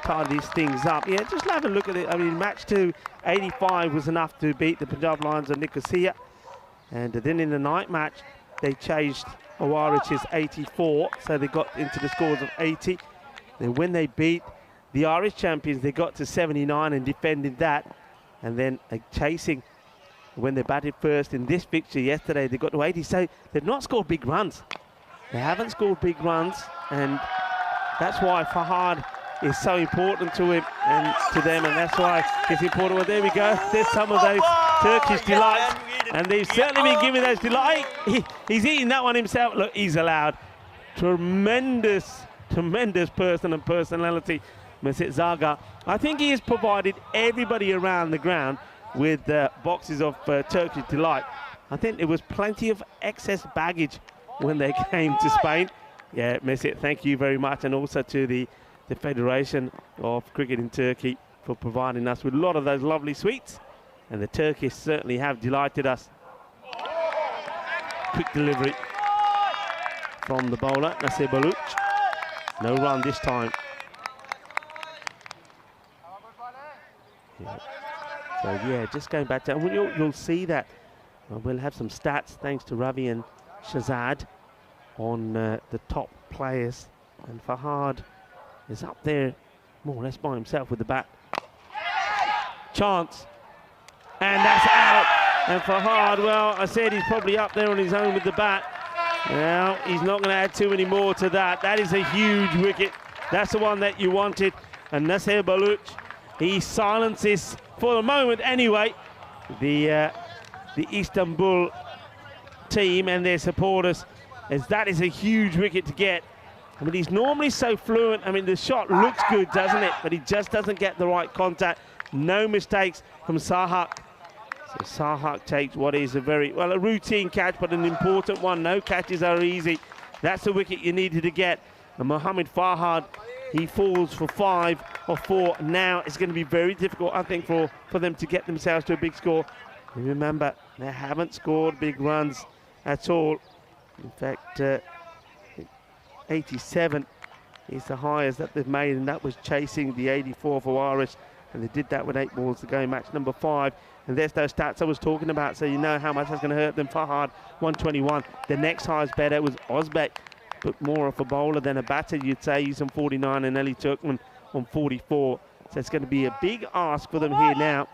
Tie these things up. Yeah, just have a look at it. I mean, match 2, 85 was enough to beat the Punjab Lions of Nicosia. And then in the night match, they changed Oeiras's 84, so they got into the scores of 80. Then when they beat the Irish champions, they got to 79 and defended that. And then chasing when they batted first in this fixture yesterday, they got to 80. So they've not scored big runs. They haven't scored big runs, and that's why Farhad is so important to him and to them, and that's why it's important. Well, there we go. There's some of those Turkish delights, and they've certainly been giving those delights. He's eating that one himself. Look, he's allowed. Tremendous person and personality, Mesut Zaga. I think he has provided everybody around the ground with boxes of Turkish delight. I think there was plenty of excess baggage when they came to Spain. Yeah, Mesut, thank you very much, and also to the Federation of Cricket in Turkey for providing us with a lot of those lovely sweets, and the Turkish certainly have delighted us. Quick delivery from the bowler, Nasir Baluch. No run this time. Yeah. So yeah, just going back to, you'll see that we'll have some stats thanks to Ravi and Shahzad on the top players, and Farhad is up there more or less by himself with the bat. Chance, and that's out. And Farhad, well, I said he's probably up there on his own with the bat. Now he's not going to add too many more to that. That is a huge wicket. That's the one that you wanted. And Nasir Baluch, he silences, for the moment anyway, the Istanbul team and their supporters, as that is a huge wicket to get. I mean, he's normally so fluent. I mean, the shot looks good, doesn't it? But he just doesn't get the right contact. No mistakes from Sahak. So Sahak takes what is a routine catch, but an important one. No catches are easy. That's the wicket you needed to get. And Mohamed Farhad, he falls for 5 or 4. Now it's going to be very difficult, I think, for them to get themselves to a big score. And remember, they haven't scored big runs at all. In fact, 87 is the highest that they've made, and that was chasing the 84 for Oeiras, and they did that with 8 balls to go, match number 5. And there's those stats I was talking about, so you know how much that's going to hurt them. Farhad, 121. The next highest better was Ozbek, but more of a bowler than a batter, you'd say. He's on 49, and Ali Turkman on 44. So it's going to be a big ask for them here now.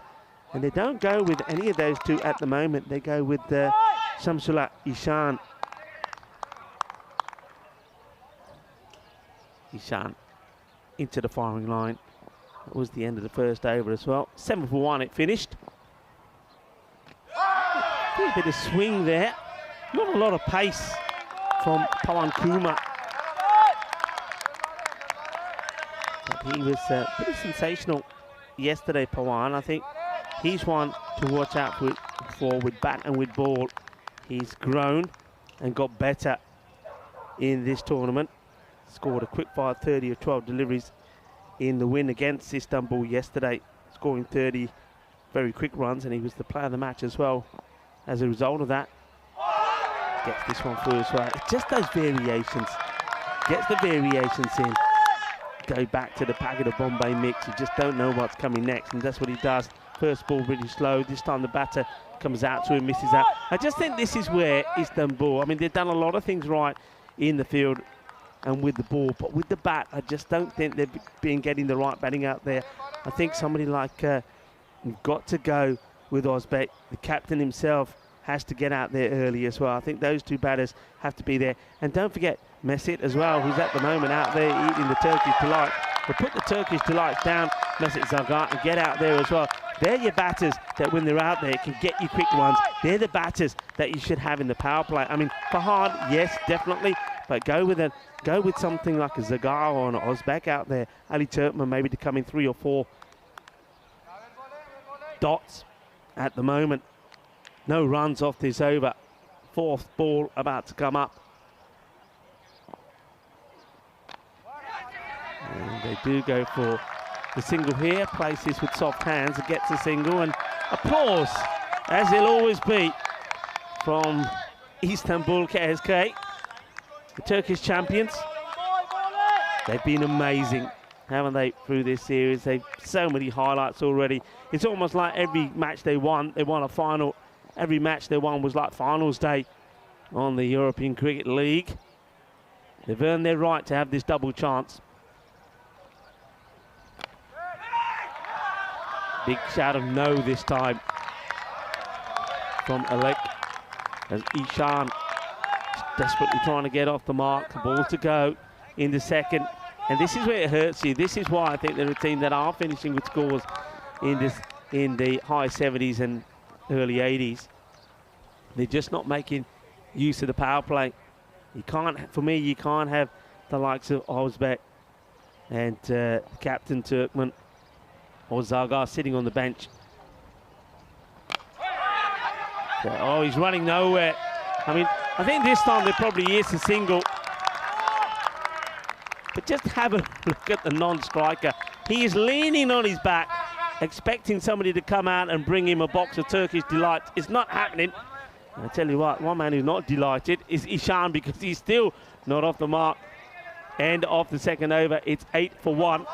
And they don't go with any of those two at the moment. They go with Shamsullah Ishan. Ishan into the firing line. That was the end of the first over as well. 7 for 1 it finished. A bit of swing there. Not a lot of pace from Pawan Kumar. But he was pretty sensational yesterday, Pawan. I think he's one to watch out for with bat and with ball. He's grown and got better in this tournament. Scored a quick-fire 30 of 12 deliveries in the win against Istanbul yesterday, scoring 30 very quick runs, and he was the player of the match as well. As a result of that, gets this one through as well. It's just those variations. Gets the variations in. Go back to the packet of Bombay mix. You just don't know what's coming next, and that's what he does. First ball really slow. This time the batter comes out to him, misses out. I just think this is where Istanbul, I mean, they've done a lot of things right in the field and with the ball, but with the bat, I just don't think they've been getting the right batting out there. I think somebody like, you've got to go with Ozbek, the captain himself, has to get out there early as well. I think those two batters have to be there. And don't forget Mesut as well, who's at the moment out there eating the Turkish delight. But put the Turkish delights down, Mesut Zagar, and get out there as well. They're your batters that when they're out there can get you quick runs. They're the batters that you should have in the power play. I mean, Fahad, yes, definitely, but go with something like a Zagar or an Ozbek out there. Ali Turkman maybe to come in 3 or 4 dots at the moment. No runs off this over. 4th ball about to come up. And they do go for the single here. Plays this with soft hands and gets a single. And applause, as it'll always be, from Istanbul KSK, the Turkish champions. They've been amazing, haven't they, through this series? They've so many highlights already. It's almost like every match they won a final. Every match they won was like finals day on the European Cricket League. They've earned their right to have this double chance. Big shout of no this time from Alec, as Ishan is desperately trying to get off the mark. The ball to go in the second. And this is where it hurts you. This is why I think they're a team that are finishing with scores in the high 70s and early 80s. They're just not making use of the power play. You can't, for me, you can't have the likes of Ozbek and Captain Turkman or Zagar sitting on the bench. Oh, he's running nowhere. I mean, I think this time there probably is a single. But just have a look at the non-striker. He is leaning on his back, expecting somebody to come out and bring him a box of Turkish delights. It's not happening. I tell you what, one man who's not delighted is Ishan, because he's still not off the mark. End of the second over. It's 8 for 1.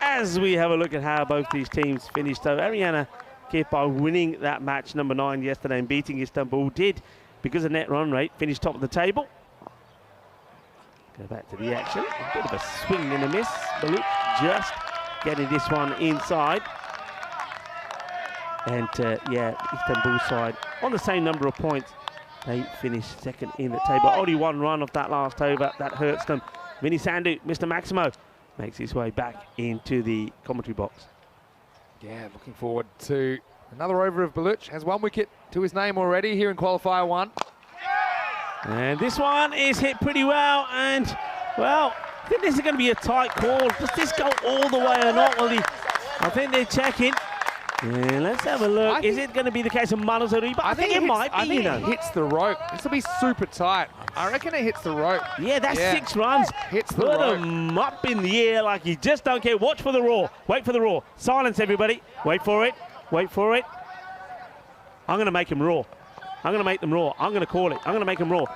As we have a look at how both these teams finished. So Ariana Kirpa winning that match number 9 yesterday and beating Istanbul did, because of net run rate, finish top of the table. Go back to the action. A bit of a swing and a miss. Balut just getting this one inside. And yeah, Istanbul side on the same number of points. They finished second in the table. Only 1 run off that last over. That hurts them. Vinny Sandhu, Mr. Maximo, makes his way back into the commentary box. Yeah, looking forward to another over of Baluch. Has 1 wicket to his name already here in qualifier 1. And this one is hit pretty well. And, well, I think this is going to be a tight call. Does this go all the way or not? Well, I think they're checking. Yeah, let's have a look. Is it going to be the case of Manu Zariba? I think it might be, you know. It hits the rope. This will be super tight. I reckon it hits the rope. Yeah, that's 6 runs. Hits the rope. Put them up in the air like you just don't care. Watch for the roar. Wait for the roar. Silence, everybody. Wait for it. Wait for it. I'm going to make him roar. I'm going to make them roar. I'm going to call it. I'm going to make them roar.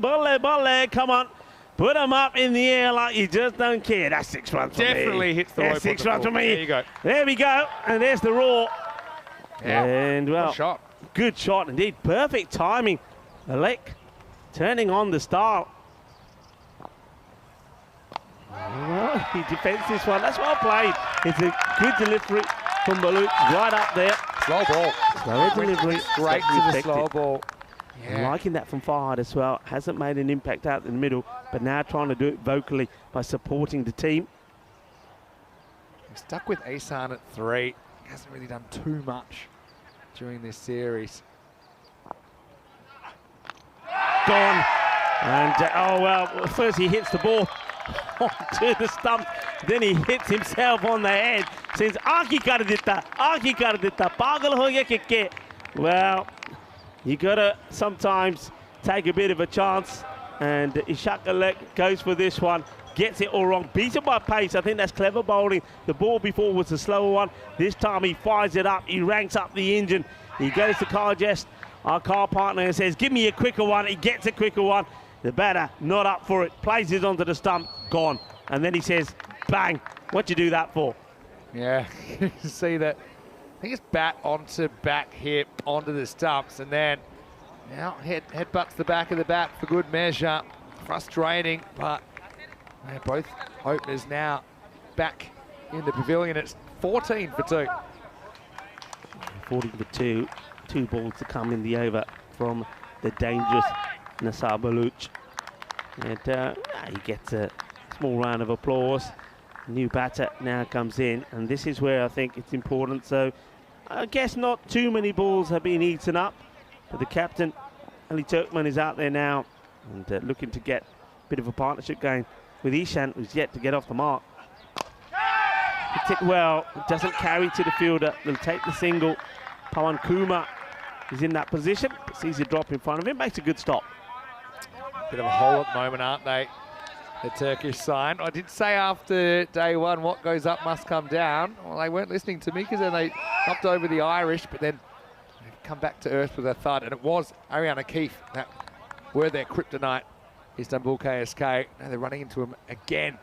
Bolle, come on. Put them up in the air like you just don't care. That's 6 runs for me. Definitely hits the rope. That's 6 runs for me. There you go. There we go. And there's the roar. Yeah. And, well, good shot indeed. Perfect timing. Alec turning on the style. Well, he defends this one. That's well played. It's a good delivery from Balut. Right up there. Slow ball. Slow delivery. Straight to the slow ball. Yeah. I'm liking that from Fahad as well. Hasn't made an impact out in the middle, but now trying to do it vocally by supporting the team. We're stuck with Asan at 3. He hasn't really done too much during this series. Gone. And, oh, well, first he hits the ball onto the stump, then he hits himself on the head. Says, Aaki kar ditta, pagal ho gaya ke. Well, you gotta sometimes take a bit of a chance, and Ishaq Alec goes for this one, gets it all wrong, beats it by pace. I think that's clever bowling. The ball before was a slower one. This time he fires it up, he ranks up the engine. He goes to Karjest, our car partner, and says, give me a quicker one. He gets a quicker one. The batter not up for it, plays it onto the stump, gone. And then he says, bang, what'd you do that for? Yeah, you see that. I think it's bat onto back hip, onto the stumps, and then now headbutts the back of the bat for good measure. Frustrating, but both openers now back in the pavilion. It's 14 for 2. 14 for 2. 2 balls to come in the over from the dangerous Nassar Baluch. And he gets a small round of applause. New batter now comes in, and this is where I think it's important. So I guess not too many balls have been eaten up, but the captain, Ali Turkman, is out there now and looking to get a bit of a partnership going with Ishan, who's yet to get off the mark. Hits it well, it doesn't carry to the fielder. They'll take the single. Pawan Kumar is in that position, sees a drop in front of him, makes a good stop. Bit of a hole at the moment, aren't they? The Turkish side. I did say after day one, what goes up must come down. Well, they weren't listening to me because then they knocked over the Irish, but then they've come back to earth with a thud. And it was Ariana Keefe that were their kryptonite, Istanbul KSK. Now they're running into him again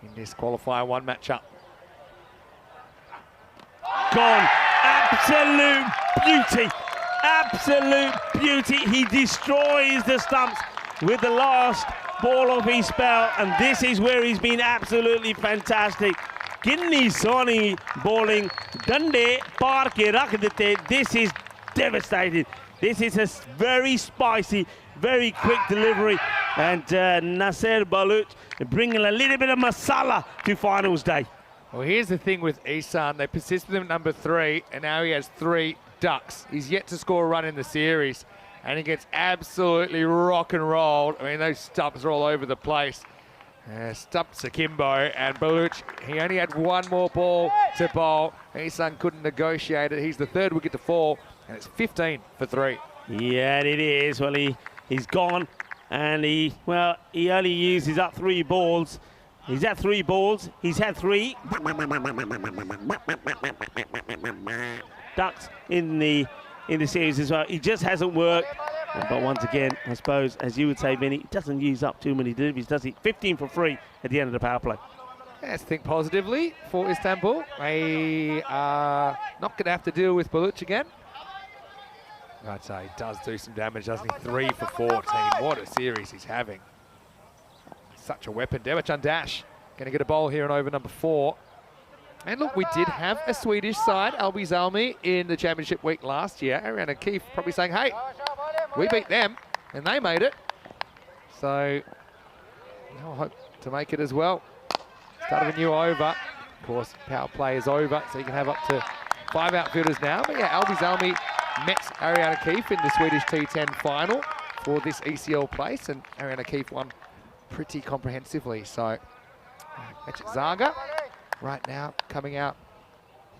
in this qualifier 1 matchup. Gone. Absolute beauty. Absolute beauty. He destroys the stumps with the last ball of his spell, and this is where he's been absolutely fantastic. Kinni soni bowling, dande paar ke rakh dite. This is devastating. This is a very spicy, very quick delivery, and Nasser Baluch bringing a little bit of masala to finals day. Well, here's the thing with Ihsan. They persist with him at number 3, and now he has 3 ducks. He's yet to score a run in the series, and he gets absolutely rock and rolled. I mean, those stumps are all over the place. Stumped Sakimbo, and Baluch, he only had 1 more ball to bowl. Ihsan couldn't negotiate it. He's the 3rd wicket to fall, and it's 15 for 3. Yeah, it is. Well, he's gone, and he only uses up 3 balls. He's had 3 balls. He's had 3 ducks in the series as well. He just hasn't worked. But once again, I suppose, as you would say, Vinny, doesn't use up too many deliveries, does he? 15 for 3 at the end of the power play. Let's think positively for Istanbul. They are not going to have to deal with Baluch again. I'd say he does do some damage, doesn't he? 3 for 14. What a series he's having. Such a weapon. Devachan Dash going to get a bowl here on over number 4. And look, we did have a Swedish side, Albi Zalmi, in the championship week last year. Ariana Keefe probably saying, hey, we beat them and they made it. So I hope to make it as well. Start of a new over. Of course, power play is over, so you can have up to 5 outfielders now. But yeah, Albi Zalmi met Ariana Keefe in the Swedish T10 final for this ECL place, and Ariana Keefe won pretty comprehensively. So Mechet Zaga right now coming out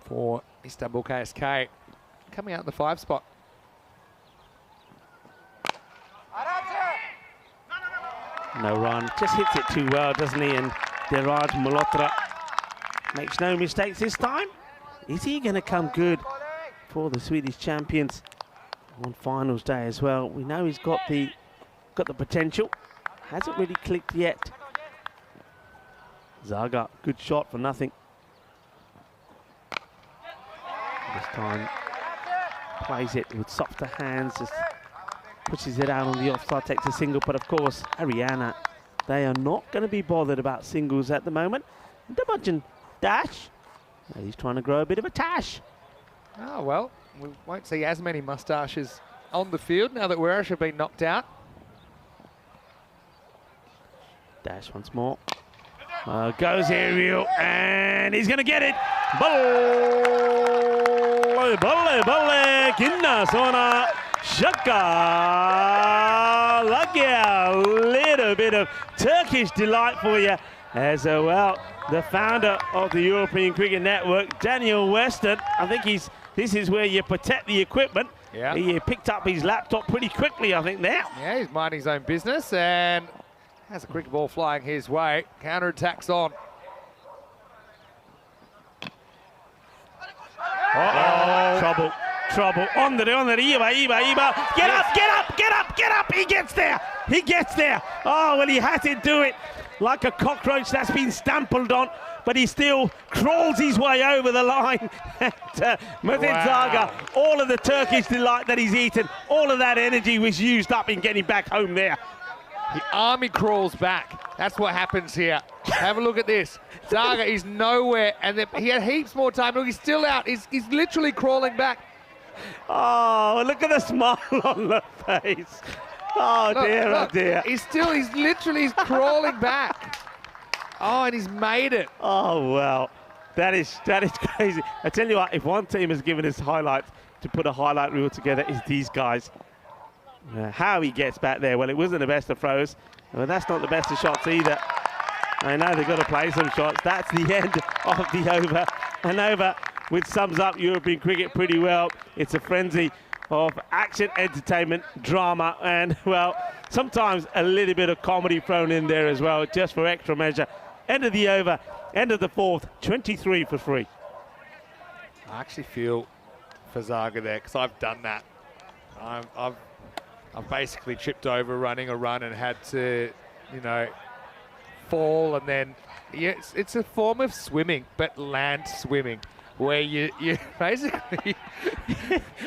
for Istanbul KSK, coming out in the 5 spot. No run, just hits it too well, doesn't he? And Deraj Malhotra makes no mistakes this time. Is he going to come good for the Swedish champions on finals day as well? We know he's got the potential. Hasn't really clicked yet. Zaga, good shot for nothing. This time plays it with softer hands, just pushes it out on the offside, takes a single. But of course, Ariana, they are not going to be bothered about singles at the moment. Devachan Dash, he's trying to grow a bit of a tash. Oh, well, we won't see as many moustaches on the field now that Oeiras have been knocked out. Dash once more. Goes aerial, and he's going to get it. Balle, balle, balle, kinna sona, shaka. Lucky a little bit of Turkish delight for you as well. The founder of the European Cricket Network, Daniel Weston. I think this is where you protect the equipment. Yeah. He picked up his laptop pretty quickly, I think, there. Yeah, he's minding his own business and has a cricket ball flying his way. Counter-attacks on. Uh-oh. Trouble. On the Iba. Get up. He gets there. Oh, well, he has to do it like a cockroach that's been stampled on, but he still crawls his way over the line. Mehmet Zaga, all of the Turkish delight that he's eaten, all of that energy was used up in getting back home there. He army crawls back. That's what happens here. Have a look at this. Zaga is nowhere, and then he had heaps more time. Look, he's still out. He's literally crawling back. Oh, look at the smile on the face. Oh, Look, dear, look, oh, dear. He's literally crawling back. Oh, and he's made it. Oh, well, that is crazy. I tell you what, if one team has given us highlights to put a highlight reel together, it's these guys. How he gets back there, well, it wasn't the best of throws, but that's not the best of shots either. I know they've got to play some shots. That's the end of the over. An over which sums up European cricket pretty well. It's a frenzy of action, entertainment, drama, and, well, sometimes a little bit of comedy thrown in there as well, just for extra measure. End of the over, end of the fourth, 23 for 3. I actually feel for Zaga there, because I've done that. I've basically tripped over running a run and had to, you know, fall, and then it's a form of swimming, but land swimming, where you basically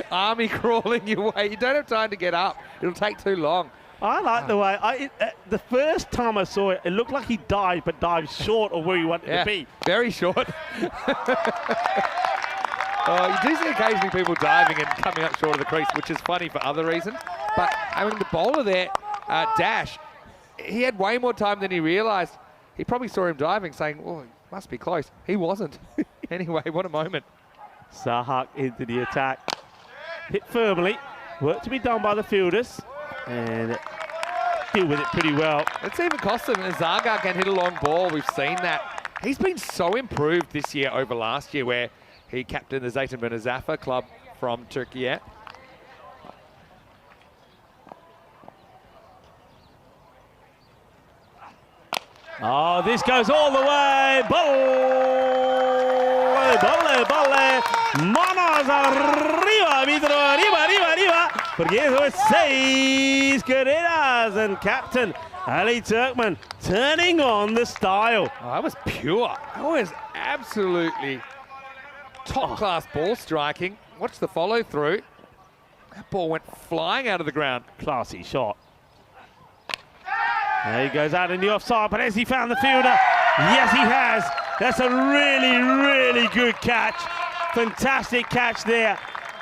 army crawling your way. You don't have time to get up. It'll take too long. I like the way, the first time I saw it, it looked like he dived, but dived short of where he wanted to be. Very short. You do see occasionally people diving and coming up short of the crease, which is funny for other reasons. But, I mean, the bowler there, Dash, he had way more time than he realised. He probably saw him diving, saying, oh, he must be close. He wasn't. Anyway, what a moment. Sahak into the attack. Hit firmly. Work to be done by the fielders. And deal with it pretty well. It's even cost him. And Zaga can hit a long ball. We've seen that. He's been so improved this year over last year, where he captained the Zeytinburnu Zafer club from Turkey. Oh, this goes all the way. Bolle, bolle, bolle. Manos arriba, Vidro, arriba. Porque eso es 6 carreras. And captain Ali Turkmen turning on the style. Oh, that was pure. That was absolutely top-class ball striking. Watch the follow-through. That ball went flying out of the ground. Classy shot. There he goes out in the offside, but has he found the fielder? Yes, he has. That's a really, really good catch. Fantastic catch there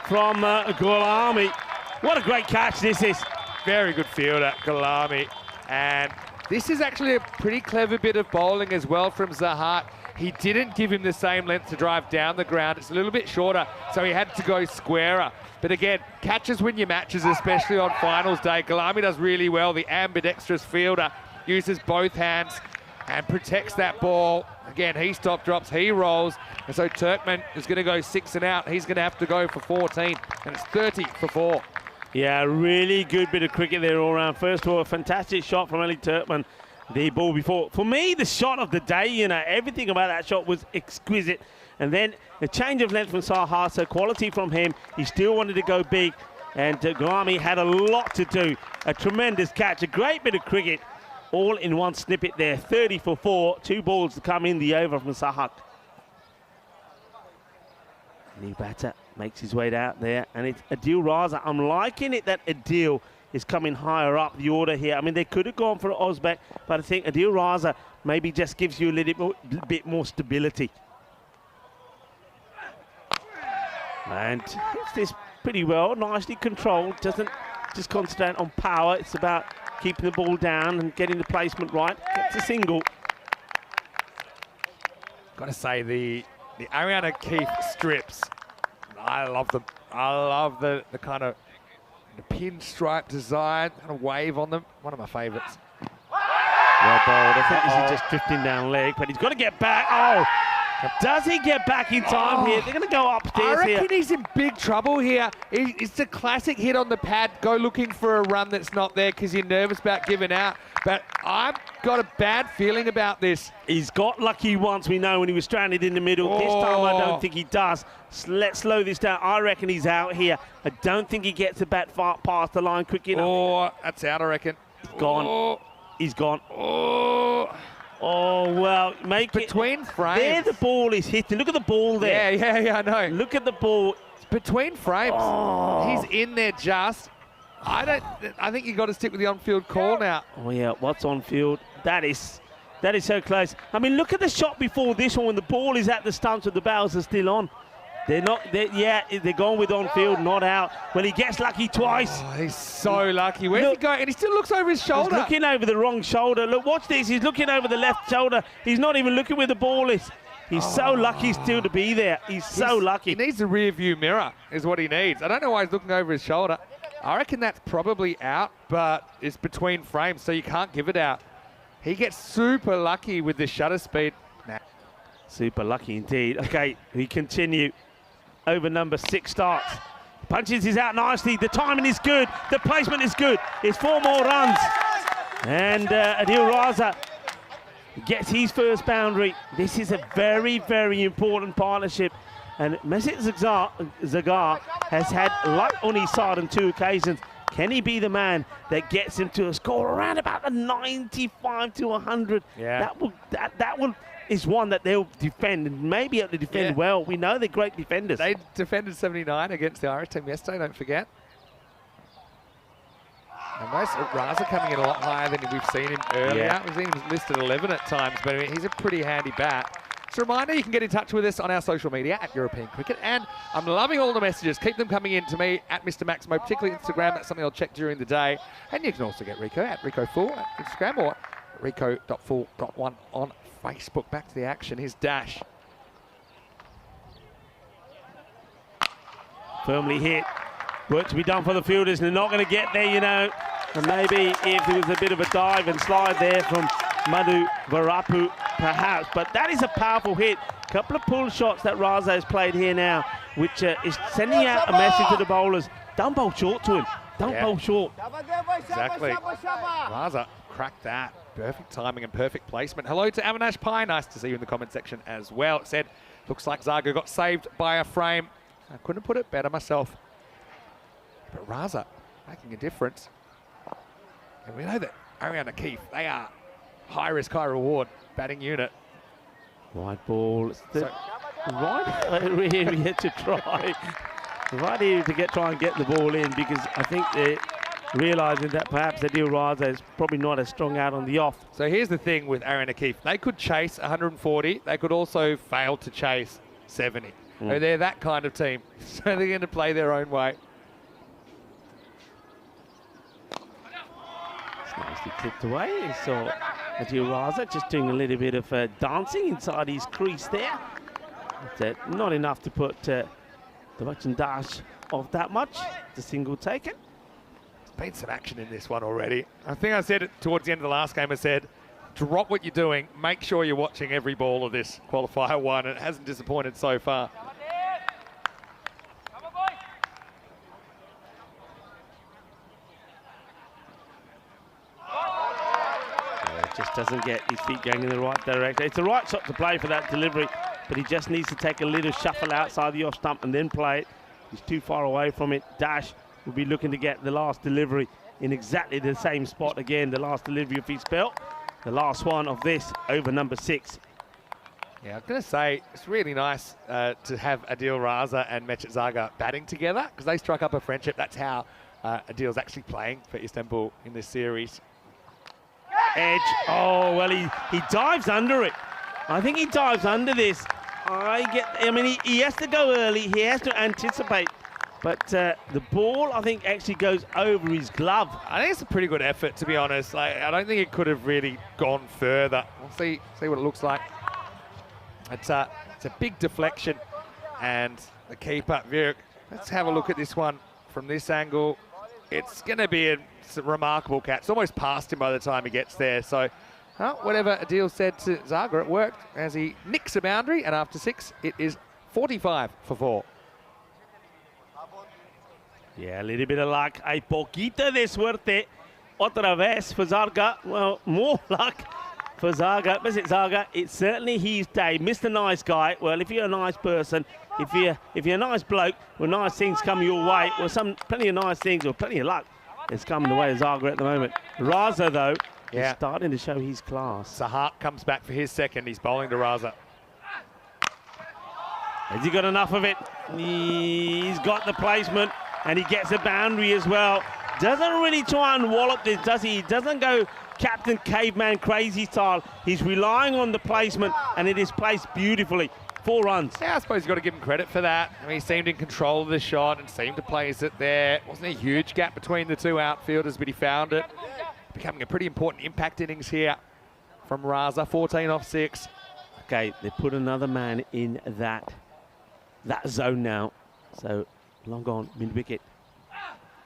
from Gulami. What a great catch this is. Very good fielder, Gulami. And this is actually a pretty clever bit of bowling as well from Zahat. He didn't give him the same length to drive down the ground. It's a little bit shorter, so he had to go squarer. But again, catches win your matches, especially on finals day. Gulami does really well. The ambidextrous fielder uses both hands and protects that ball. Again, he stop drops, he rolls. And so Turkmen is going to go 6 and out. He's going to have to go for 14, and it's 30 for 4. Yeah, really good bit of cricket there all around. First of all, a fantastic shot from Ali Turkmen. The ball before. For me, the shot of the day, you know, everything about that shot was exquisite. And then the change of length from Sahar, so quality from him. He still wanted to go big, and Gulami had a lot to do. A tremendous catch, a great bit of cricket, all in one snippet there. 30 for 4, 2 balls to come in the over from Sahar. New batter makes his way out there, and it's Adil Raza. I'm liking it that Adil is coming higher up the order here. I mean, they could have gone for Ozbek, but I think Adil Raza maybe just gives you a little bit more stability. And hits this pretty well, nicely controlled. Doesn't just concentrate on power. It's about keeping the ball down and getting the placement right. Gets a single. Got to say, the Ariana Keefe strips, I love them. I love the kind of the pinstripe design, kind of wave on them. One of my favourites. Well bowled. I think this is just drifting down leg, but he's got to get back. Oh, does he get back in time here? They're going to go upstairs here. I reckon he's in big trouble here. It's a classic hit on the pad. Go looking for a run that's not there because you're nervous about giving out. But I've got a bad feeling about this. He's got lucky once, we know, when he was stranded in the middle. This time I don't think he does. Let's slow this down. I reckon he's out here. I don't think he gets the bat far past the line quick enough. Oh, that's out, I reckon. He's gone. Oh. He's gone. Oh, well, make between frames. There the ball is hitting. Look at the ball there. Yeah, I know. Look at the ball. It's between frames. Oh. He's in there just. I think you got to stick with the on-field call now. Oh yeah, what's on field? That is so close. I mean, look at the shot before this one when the ball is at the stumps but the barrels are still on. They're going with on field, not out. Well, he gets lucky twice. Oh, he's so lucky. Where's he going? And he still looks over his shoulder. He's looking over the wrong shoulder. Look, watch this. He's looking over the left shoulder. He's not even looking where the ball is. He's so lucky still to be there. He's so lucky. He needs a rear view mirror is what he needs. I don't know why he's looking over his shoulder. I reckon that's probably out, but it's between frames, so you can't give it out. He gets super lucky with this shutter speed. Nah. Super lucky indeed. Okay, we continue. Over number 6 starts. Punches is out nicely. The timing is good. The placement is good. It's 4 more runs. And Adil Raza gets his first boundary. This is a very, very important partnership. And Mesut Zagar has had luck on his side on 2 occasions. Can he be the man that gets him to a score around about the 95 to 100? Yeah. That one is one that they'll defend and maybe able to defend well. We know they're great defenders. They defended 79 against the Irish team yesterday, don't forget. And most Raza coming in a lot higher than we've seen him earlier. Yeah. We've seen him listed 11 at times, but I mean, he's a pretty handy bat. Just a reminder, you can get in touch with us on our social media at European Cricket. And I'm loving all the messages. Keep them coming in to me at Mr. Maximo, particularly Instagram. That's something I'll check during the day. And you can also get Rico at RicoFull at Instagram or rico.full.1 on Facebook. Back to the action. Here's Dash. Firmly hit. Work to be done for the fielders. They're not going to get there, you know. And maybe if there was a bit of a dive and slide there from Madhu Varapu, perhaps. But that is a powerful hit. Couple of pull shots that Raza has played here now, which is sending out a message to the bowlers. Don't bowl short to him. Don't bowl short. Exactly. Raza cracked that. Perfect timing and perfect placement. Hello to Avinash Pai. Nice to see you in the comment section as well. It said, looks like Zaga got saved by a frame. I couldn't put it better myself. But Raza making a difference. And we know that Ariana Keefe, they are high risk, high reward batting unit. Wide ball. Right area to try. Right here to try and get the ball in, because I think they're realising that perhaps Adil Raza is probably not as strong out on the off. So here's the thing with Ariana Keefe. They could chase 140. They could also fail to chase 70. So they're that kind of team. So they're going to play their own way. It's nicely clipped away. So Adil Raza just doing a little bit of dancing inside his crease there. But, not enough to put the Bachchan Dash off that much. The single taken. Been some action in this one already. I think I said it towards the end of the last game. I said, drop what you're doing. Make sure you're watching every ball of this qualifier 1. And it hasn't disappointed so far. Just doesn't get his feet going in the right direction. It's the right shot to play for that delivery, but he just needs to take a little shuffle outside the off stump and then play it. He's too far away from it. Dash will be looking to get the last delivery in exactly the same spot again, the last delivery of his belt. The last one of this over number 6. Yeah, I was going to say, it's really nice to have Adil Raza and Mesut Zagar batting together, because they struck up a friendship. That's how Adil's actually playing for Istanbul in this series. Edge. Oh, well, he dives under it. I think he dives under this. I mean, he has to go early. He has to anticipate. But the ball, I think, actually goes over his glove. I think it's a pretty good effort, to be honest. I don't think it could have really gone further. We'll see what it looks like. It's a big deflection. And the keeper, Vierik, let's have a look at this one from this angle. It's going to be a remarkable catch. It's almost past him by the time he gets there. So whatever Adil said to Zagar, it worked as he nicks a boundary. And after 6, it is 45 for 4. Yeah, a little bit of luck. Hay poquito de suerte. Otra vez for Zaga. Well, more luck for Zaga. Mesut Zaga, it's certainly his day. Mr. Nice Guy. Well, if you're a nice person, if you're a nice bloke, well, nice things come your way. Well, plenty of nice things, or plenty of luck is coming the way of Zaga at the moment. Raza, though, is starting to show his class. Sahar comes back for his second. He's bowling to Raza. Has he got enough of it? He's got the placement, and he gets a boundary as well. Doesn't really try and wallop this, does he? He doesn't go Captain Caveman crazy style. He's relying on the placement, and it is placed beautifully. 4 runs. Yeah, I suppose you've got to give him credit for that. I mean, he seemed in control of the shot and seemed to place it there. Wasn't a huge gap between the two outfielders, but he found it. Becoming a pretty important impact innings here from Raza, 14 off 6. Okay, they put another man in that zone now. So, long gone, mid-wicket.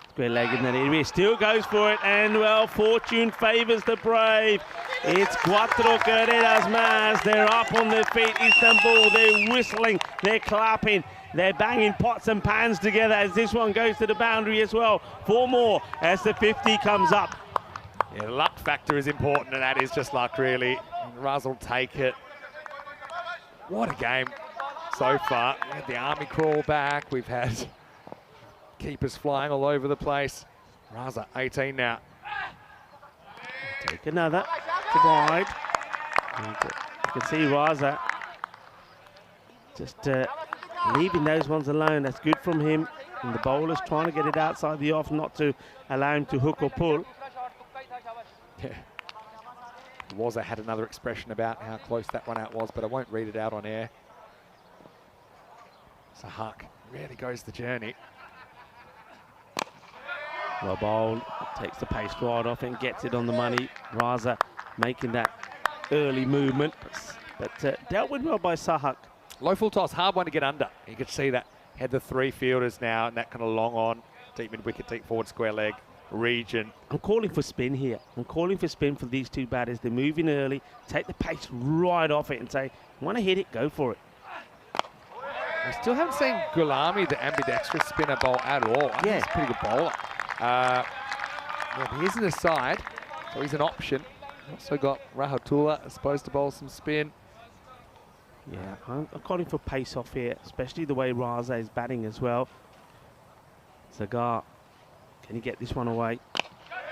Square leg in that area, still goes for it, and well, fortune favours the brave. It's cuatro carreras más. They're up on their feet, Istanbul. They're whistling, they're clapping, they're banging pots and pans together as this one goes to the boundary as well. 4 more as the 50 comes up. Yeah, the luck factor is important, and that is just luck, really. Raz will take it. What a game so far. We had the army crawl back. We've had keepers flying all over the place. Raza, 18 now. Take another to wide. And, you can see Raza just leaving those ones alone. That's good from him. And the bowler's trying to get it outside the off, not to allow him to hook or pull. Yeah. Waza had another expression about how close that one out was, but I won't read it out on air. So Huck really goes the journey. Well bowled, takes the pace right off and gets it on the money. Raza making that early movement, but dealt with well by Sahak. Low full toss, hard one to get under. You could see that. Had the 3 fielders now, and that kind of long on, deep mid-wicket, deep forward square leg region. I'm calling for spin here. I'm calling for spin for these 2 batters. They're moving early, take the pace right off it and say, want to hit it, go for it. We still haven't seen Gulami, the ambidextrous spinner, bowl at all. I think he's a pretty good bowler. Yeah, but he's an aside, so he's an option. Also got Rahatullah, supposed to bowl some spin. Yeah, I'm calling for pace off here, especially the way Raza is batting as well. Zagar, can he get this one away?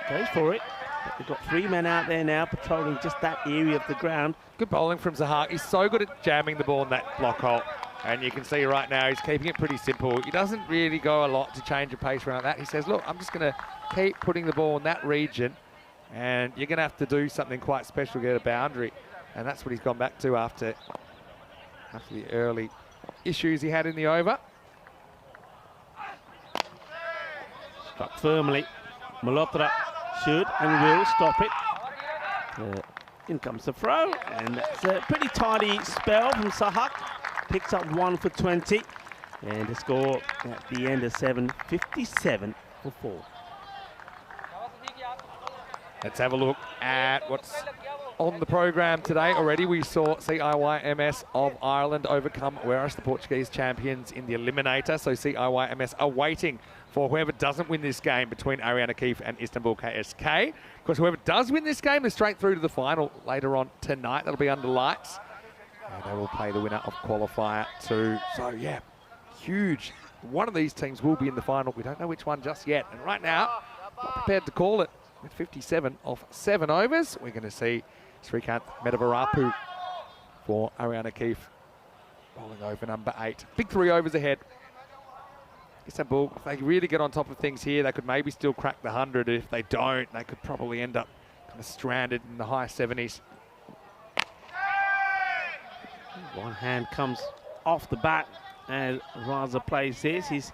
Goes for it. But they've got 3 men out there now patrolling just that area of the ground. Good bowling from Zahar. He's so good at jamming the ball in that block hole. And you can see right now he's keeping it pretty simple. He doesn't really go a lot to change the pace around that. He says, look, I'm just going to keep putting the ball in that region, and you're going to have to do something quite special to get a boundary. And that's what he's gone back to after the early issues he had in the over. Struck firmly. Malhotra should and will stop it. In comes the throw, and that's a pretty tidy spell from Sahak. Picks up 1 for 20, and the score at the end of 7, 57 for 4. Let's have a look at what's on the program today. Already we saw CIYMS of Ireland overcome Oeiras, the Portuguese champions, in the eliminator. So CIYMS are waiting for whoever doesn't win this game between Ariana Keefe and Istanbul KSK. Of course, whoever does win this game is straight through to the final later on tonight. That'll be under lights. And they will play the winner of qualifier 2. So, yeah, huge. One of these teams will be in the final. We don't know which one just yet. And right now, not prepared to call it. With 57 off 7 overs, we're going to see Srikanth Medavarapu for Ariana Keefe bowling over number 8. Big 3 overs ahead. Istanbul, if they really get on top of things here, they could maybe still crack the 100. If they don't, they could probably end up kind of stranded in the high 70s. One hand comes off the bat as Raza plays this. He's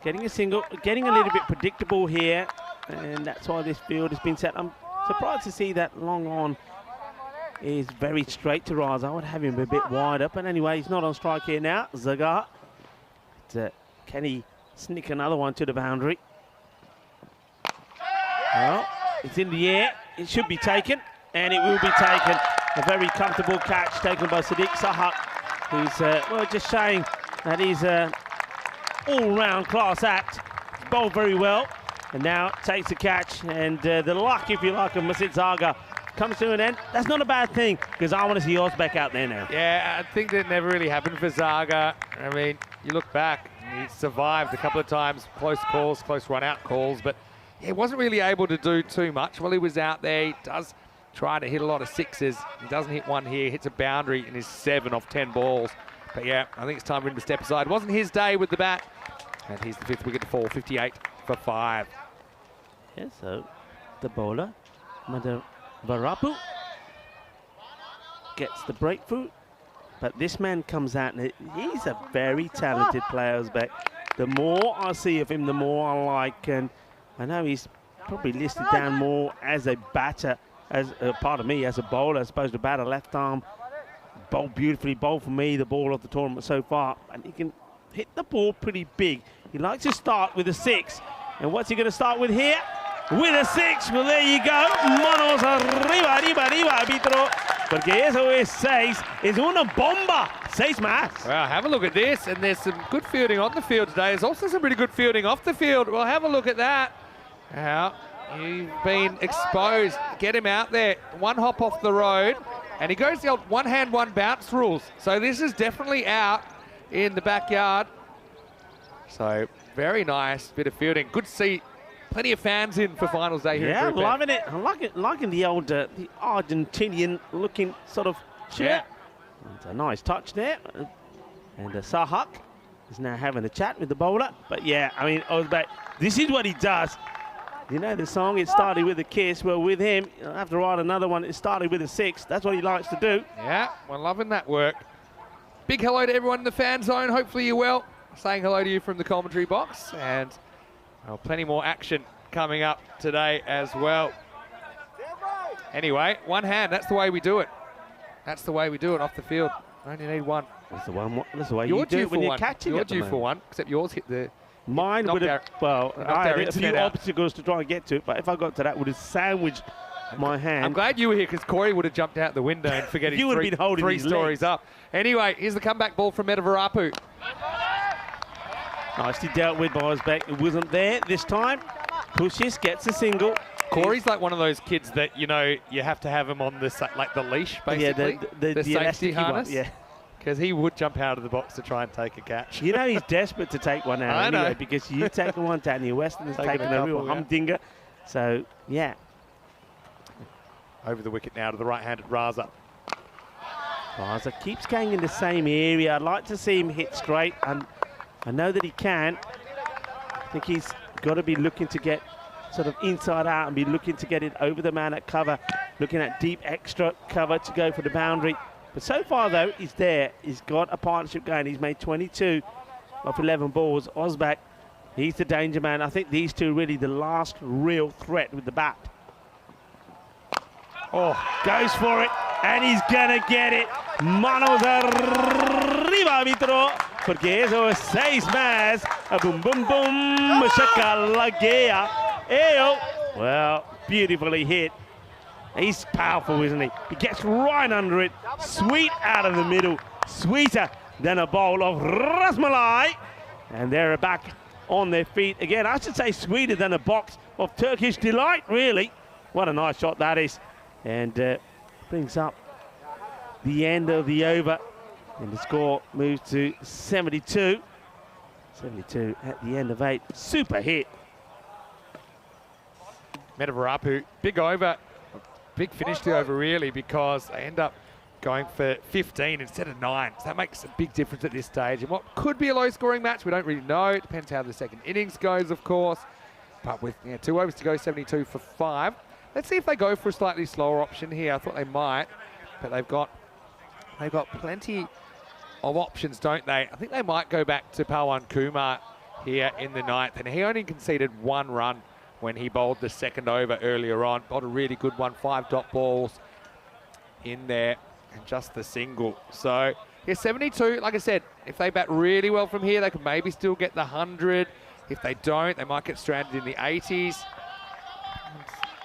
getting a single, getting a little bit predictable here, and that's why this field has been set. I'm surprised to see that long on is very straight to Raza. I would have him a bit wider, but anyway, he's not on strike here now. Zagar, can he sneak another one to the boundary? Well, it's in the air. It should be taken, and it will be taken. A very comfortable catch taken by Sadiq Sahak, who's well, just showing that he's all-round class act. Bowled very well, and now takes the catch, and the luck, if you like, of Masid Zaga comes to an end. That's not a bad thing, because I want to see Oz back out there now. Yeah, I think that never really happened for Zaga. I mean, you look back, he survived a couple of times, close calls, close run-out calls, but he wasn't really able to do too much while he was out there. He does try to hit a lot of 6s. He doesn't hit one here, hits a boundary in his 7 off 10 balls. But yeah, I think it's time for him to step aside. It wasn't his day with the bat. And he's the 5th wicket to fall, 58 for 5. Yeah, so the bowler, Madavarapu, gets the breakthrough. But this man comes out, and he's a very talented player, Uzbek. The more I see of him, the more I like. And I know he's probably listed down more as a batter, as pardon me, as a bowler, as opposed to batter. Left arm, bowled beautifully, bowled for me, the ball of the tournament so far. And he can hit the ball pretty big. He likes to start with a 6. And what's he going to start with here? With a 6. Well, there you go. Manos arriba, arriba, arriba, árbitro. Porque eso es 6. Es una bomba. 6 más. Well, have a look at this. And there's some good fielding on the field today. There's also some pretty good fielding off the field. Well, have a look at that. Now, you've been exposed. Get him out there. One hop off the road. And he goes the old one hand, one bounce rules. So this is definitely out in the backyard. So very nice bit of fielding. Good to see plenty of fans in for finals day here. Yeah, in Group F. loving it. I'm liking the old, the Argentinian looking sort of shirt. Yeah. It's a nice touch there. And Sahak is now having a chat with the bowler. But yeah, I mean, Uzbek, this is what he does. You know the song, it started with a kiss. Well, with him, you'll have to write another one. It started with a 6. That's what he likes to do. Yeah, we're loving that work. Big hello to everyone in the fan zone. Hopefully you're well. Saying hello to you from the commentary box. And well, plenty more action coming up today as well. Anyway, one hand, that's the way we do it. That's the way we do it off the field. Only need one. That's the way you do it when you're catching it. You're due for one, except yours hit the... Mine would have, well, I had a few out. obstacles to try and get to it, but if I got to that, would have sandwiched my hand. I'm glad you were here because Corey would have jumped out the window and forget his You would have been holding three his stories legs. up. Anyway, here's the comeback ball from Medavarapu. Nicely dealt with by Uzbek. It wasn't there this time. Pushes, gets a single. Corey's like one of those kids that, you know, you have to have him on the leash, basically. Yeah, the safety elastic harness. one, yeah. Because he would jump out of the box to try and take a catch. You know he's desperate to take one out I anyway, know. because you've taken one, Danny Weston has Taken taken a a real couple, yeah. humdinger. So, yeah. Over the wicket now to the right-handed Raza. Raza keeps going in the same area. I'd like to see him hit straight, and I know that he can. I think he's got to be looking to get sort of inside out and be looking to get it over the man at cover, looking at deep extra cover to go for the boundary. But so far, though, he's there. He's got a partnership going. He's made 22 of 11 balls. Uzbek, he's the danger man. I think these two really the last real threat with the bat. Oh, goes for it, and he's going to get it. Manos arriba, árbitro, porque eso es 6 más. A boom, boom, boom, shakalaguea. Eyo. Well, beautifully hit. He's powerful, isn't he? He gets right under it. Sweet out of the middle. Sweeter than a bowl of rasmalai. And they're back on their feet. Again, I should say sweeter than a box of Turkish delight, really. What a nice shot that is. And brings up the end of the over. And the score moves to 72. 72 at the end of 8. Super hit. Medavarapu, big over. Big finish to the over, really, because they end up going for 15 instead of 9. So that makes a big difference at this stage. And what could be a low-scoring match, we don't really know. It depends how the second innings goes, of course. But with 2 overs to go, 72 for 5. Let's see if they go for a slightly slower option here. I thought they might, but they've got plenty of options, don't they? I think they might go back to Pawan Kumar here in the 9th, and he only conceded 1 run when he bowled the second over earlier on. Bowled a really good one, 5 dot balls in there, and just the single. So, yeah, 72, like I said, if they bat really well from here, they could maybe still get the 100. If they don't, they might get stranded in the 80s.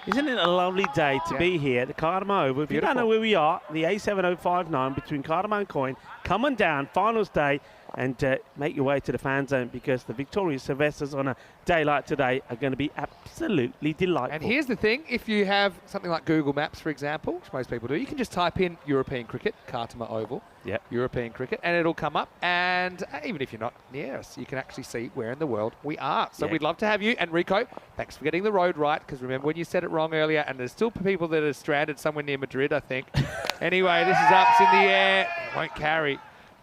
Isn't it a lovely day to be here at the Cardamom Oval? If you don't know where we are, the A7059 between Cardamom and Coin, come on down, finals day, and make your way to the fan zone, because the Victoria Sylvesters on a day like today are going to be absolutely delightful. And here's the thing, if you have something like Google Maps, for example, which most people do, you can just type in European cricket, Cardamom Oval, European cricket, and it'll come up. And even if you're not near us, you can actually see where in the world we are. So we'd love to have you. And Rico, thanks for getting the road right, because remember when you said it wrong earlier, and there's still people that are stranded somewhere near Madrid, I think. Anyway, this is ups in the air. Won't carry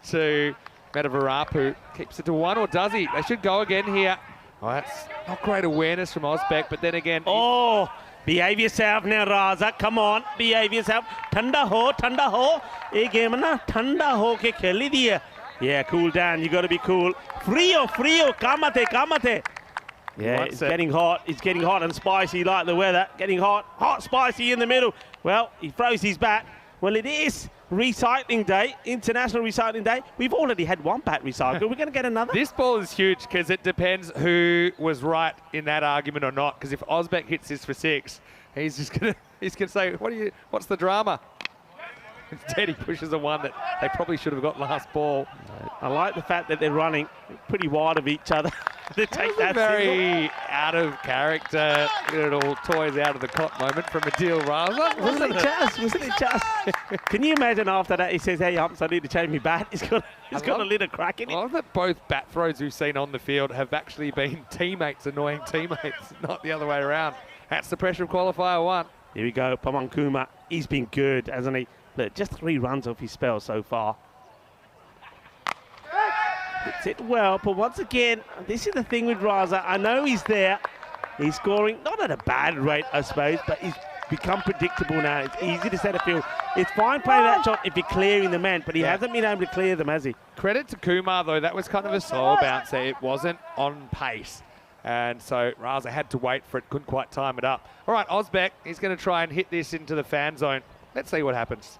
to Medavarapu. Keeps it to 1, or does he? They should go again here. Well, that's not great awareness from Osbeck, but then again... Oh, behave yourself now, Raza. Come on, behave yourself. Thanda ho, thanda ho. Ye game na thanda ho ke kheli diya. Yeah, cool down. You got to be cool. Frio, kamate, kamate. Yeah, it's getting hot. It's getting hot and spicy like the weather. Getting hot, spicy in the middle. Well, he throws his bat. Well, it is recycling day, International Recycling Day. We've already had one bat recycled. We're going to get another. This ball is huge because it depends who was right in that argument or not. Because if Osbeck hits this for 6, he's just gonna say, what's the drama? Instead, he pushes a 1 that they probably should have got last ball. I like the fact that they're running pretty wide of each other. They take that very out of character, little toys out of the cot moment from Adil Raza. Wasn't it just? Can you imagine after that he says, hey, Humps, I need to change my bat. He's got a little crack in it. I love that both bat throws we've seen on the field have actually been teammates, annoying teammates, not the other way around. That's the pressure of qualifier 1. Here we go, Pamon Kuma. He's been good, hasn't he? Look, just 3 runs off his spell so far. Hits it well, but once again, this is the thing with Raza. I know he's there. He's scoring, not at a bad rate, I suppose, but he's become predictable now. It's easy to set a field. It's fine playing that shot if you're clearing the men, but he hasn't been able to clear them, has he? Credit to Kumar, though. That was kind of a slower bouncer. It wasn't on pace. And so Raza had to wait for it, couldn't quite time it up. All right, Osbeck, he's going to try and hit this into the fan zone. Let's see what happens.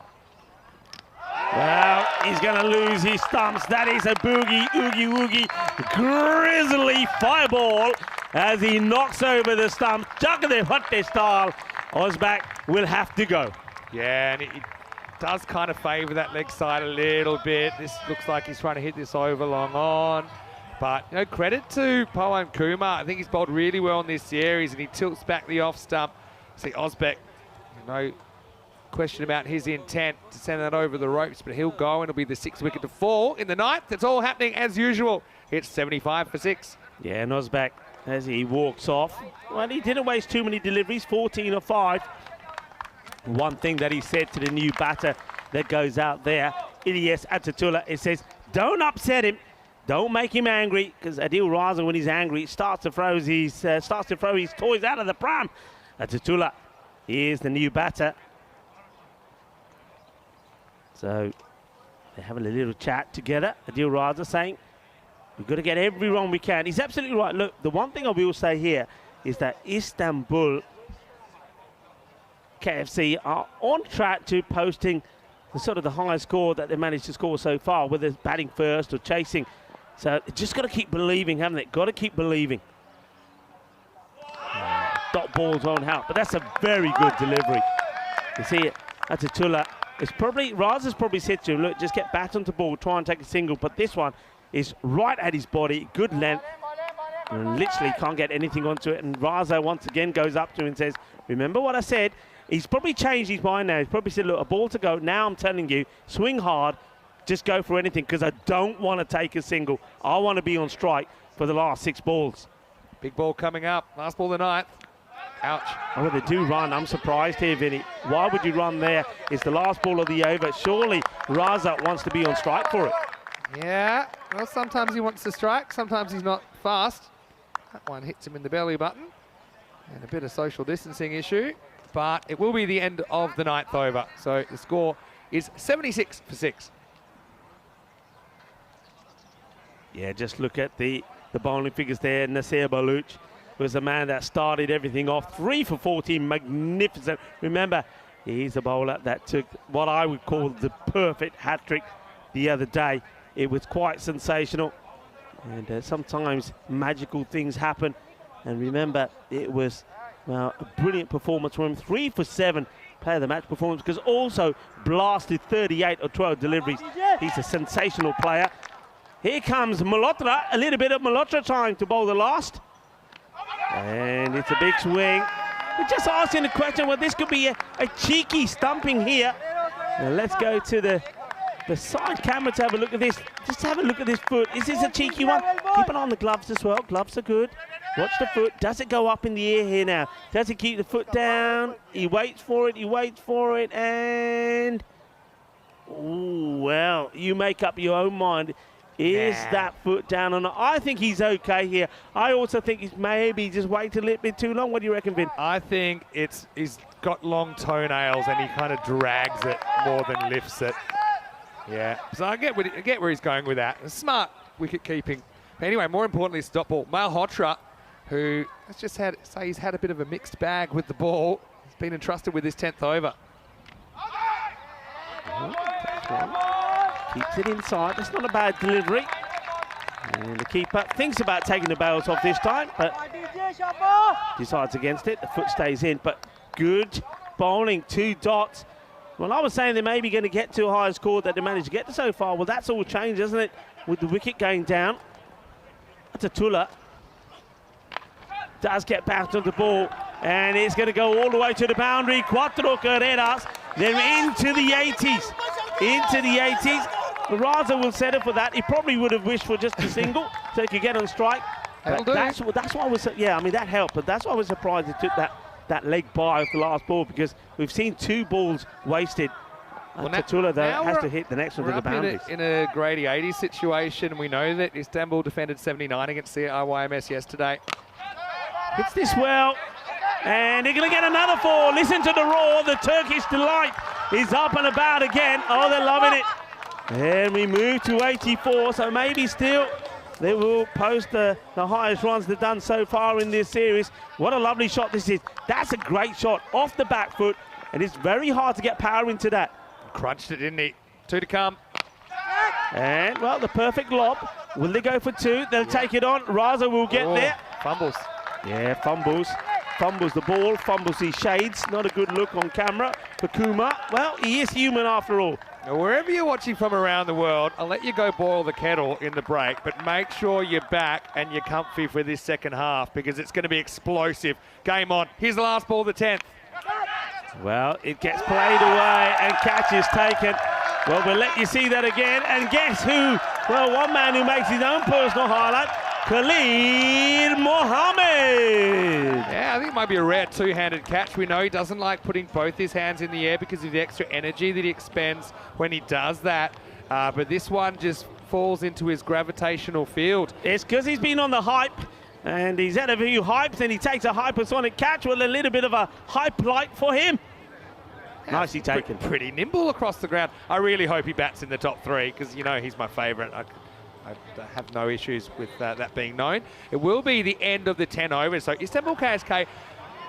Well, he's going to lose his stumps. That is a boogie, oogie, grizzly fireball as he knocks over the stump. Jagade Hutte style. Osbeck will have to go. Yeah, and it does kind of favour that leg side a little bit. This looks like he's trying to hit this over long on. But, you know, credit to Pawan Kumar. I think he's bowled really well in this series, and he tilts back the off stump. See, Osbeck, you know, question about his intent to send that over the ropes, but he'll go, and it'll be the 6th wicket to fall in the 9th. It's all happening as usual. It's 75 for 6. Yeah, and Osbeck, as he walks off, well, he didn't waste too many deliveries, 14 or 5. One thing that he said to the new batter that goes out there, Ilyas Atatullah, it says, don't upset him. Don't make him angry, because Adil Raza, when he's angry, starts to throw his toys out of the pram. Atatullah, he is the new batter. So they're having a little chat together. Adil Raza saying, we've got to get every run we can. He's absolutely right. Look, the one thing I will say here is that Istanbul KSK are on track to posting the highest score that they managed to score so far, whether it's batting first or chasing. So just got to keep believing, haven't they? Got to keep believing. Dot balls won't help, but that's a very good delivery. You see it, Atatullah. It's probably, Raza's probably said to him, look, just get bat onto ball, try and take a single, but this one is right at his body, good length, and literally can't get anything onto it. And Raza once again goes up to him and says, remember what I said? He's probably changed his mind now. He's probably said, look, a ball to go. Now I'm telling you, swing hard, just go for anything, because I don't want to take a single. I want to be on strike for the last 6 balls. Big ball coming up, last ball of the 9th. Ouch. Oh, well, they do run. I'm surprised here, Vinny. Why would you run there? It's the last ball of the over. Surely Raza wants to be on strike for it. Yeah, well, sometimes he wants to strike, sometimes he's not fast. That one hits him in the belly button. And a bit of social distancing issue. But it will be the end of the 9th over. So the score is 76 for 6. Yeah, just look at the bowling figures there. Nasir Baluch was the man that started everything off. 3 for 14, magnificent. Remember, he's a bowler that took what I would call the perfect hat-trick the other day. It was quite sensational. And sometimes magical things happen. And remember, it was, well, a brilliant performance from him. 3 for 7, player of the match performance, because also blasted 38 or 12 deliveries. He's a sensational player. Here comes Malhotra, a little bit of Malhotra time to bowl the last. And it's a big swing. We're just asking the question, well, this could be a cheeky stumping here. Now let's go to the side camera to have a look at this. Just have a look at this foot. Is this a cheeky one? Keep an eye on the gloves as well. Gloves are good. Watch the foot. Does it go up in the air here now? Does he keep the foot down? He waits for it. He waits for it. And, ooh, well, you make up your own mind. Is Nah. that foot down or not? I think he's okay here. I also think he's maybe just waited a little bit too long. What do you reckon, Vin? I think he's got long toenails and he kind of drags it more than lifts it. Yeah, so I get where he's going with that. Smart wicket keeping. Anyway, more importantly, stop ball. Malhotra, who has just he's had a bit of a mixed bag with the ball. He's been entrusted with his 10th over. Keeps it inside. It's not a bad delivery. And the keeper thinks about taking the bails off this time, but decides against it. The foot stays in, but good bowling. 2 dots. Well, I was saying they may be going to get to a higher score that they managed to get to so far. Well, that's all changed, isn't it? With the wicket going down. Atatullah does get bounced on the ball, and it's going to go all the way to the boundary. Cuatro carreras. They're into the 80s. Into the 80s. Raza will settle for that. He probably would have wished for just a single so he could get on strike. But that's why I was, yeah, I mean, that helped. But that's why I was surprised he took that leg by of the last ball, because we've seen 2 balls wasted. Atatullah, though, has to hit the next one to the boundaries. In a Grady 80 situation, we know that Istanbul defended 79 against CIYMS yesterday. Hits this well, and they're going to get another 4. Listen to the roar. The Turkish delight is up and about again. Oh, they're loving it. And we move to 84, so maybe still they will post the highest runs they've done so far in this series. What a lovely shot this is. That's a great shot off the back foot, and it's very hard to get power into that. Crunched it, didn't he? 2 to come. And, well, the perfect lob. Will they go for 2? They'll take it on. Raza will get there. Fumbles. Yeah, fumbles. Fumbles the ball, fumbles these shades. Not a good look on camera for Kumar. Well, he is human after all. Now, wherever you're watching from around the world, I'll let you go boil the kettle in the break, but make sure you're back and you're comfy for this second half, because it's going to be explosive. Game on. Here's the last ball, the 10th. Well, it gets played away and catch is taken. Well, we'll let you see that again. And guess who? Well, one man who makes his own personal highlight, Khalid Mohammed. Yeah, I think it might be a rare 2-handed catch. We know he doesn't like putting both his hands in the air because of the extra energy that he expends when he does that. But this one just falls into his gravitational field. It's because he's been on the hype, and he's had a few hypes, and he takes a hypersonic catch with a little bit of a hype light for him. Nicely taken. Pretty nimble across the ground. I really hope he bats in the top 3, because, you know, he's my favourite. I have no issues with that being known. It will be the end of the 10 overs. So Istanbul KSK,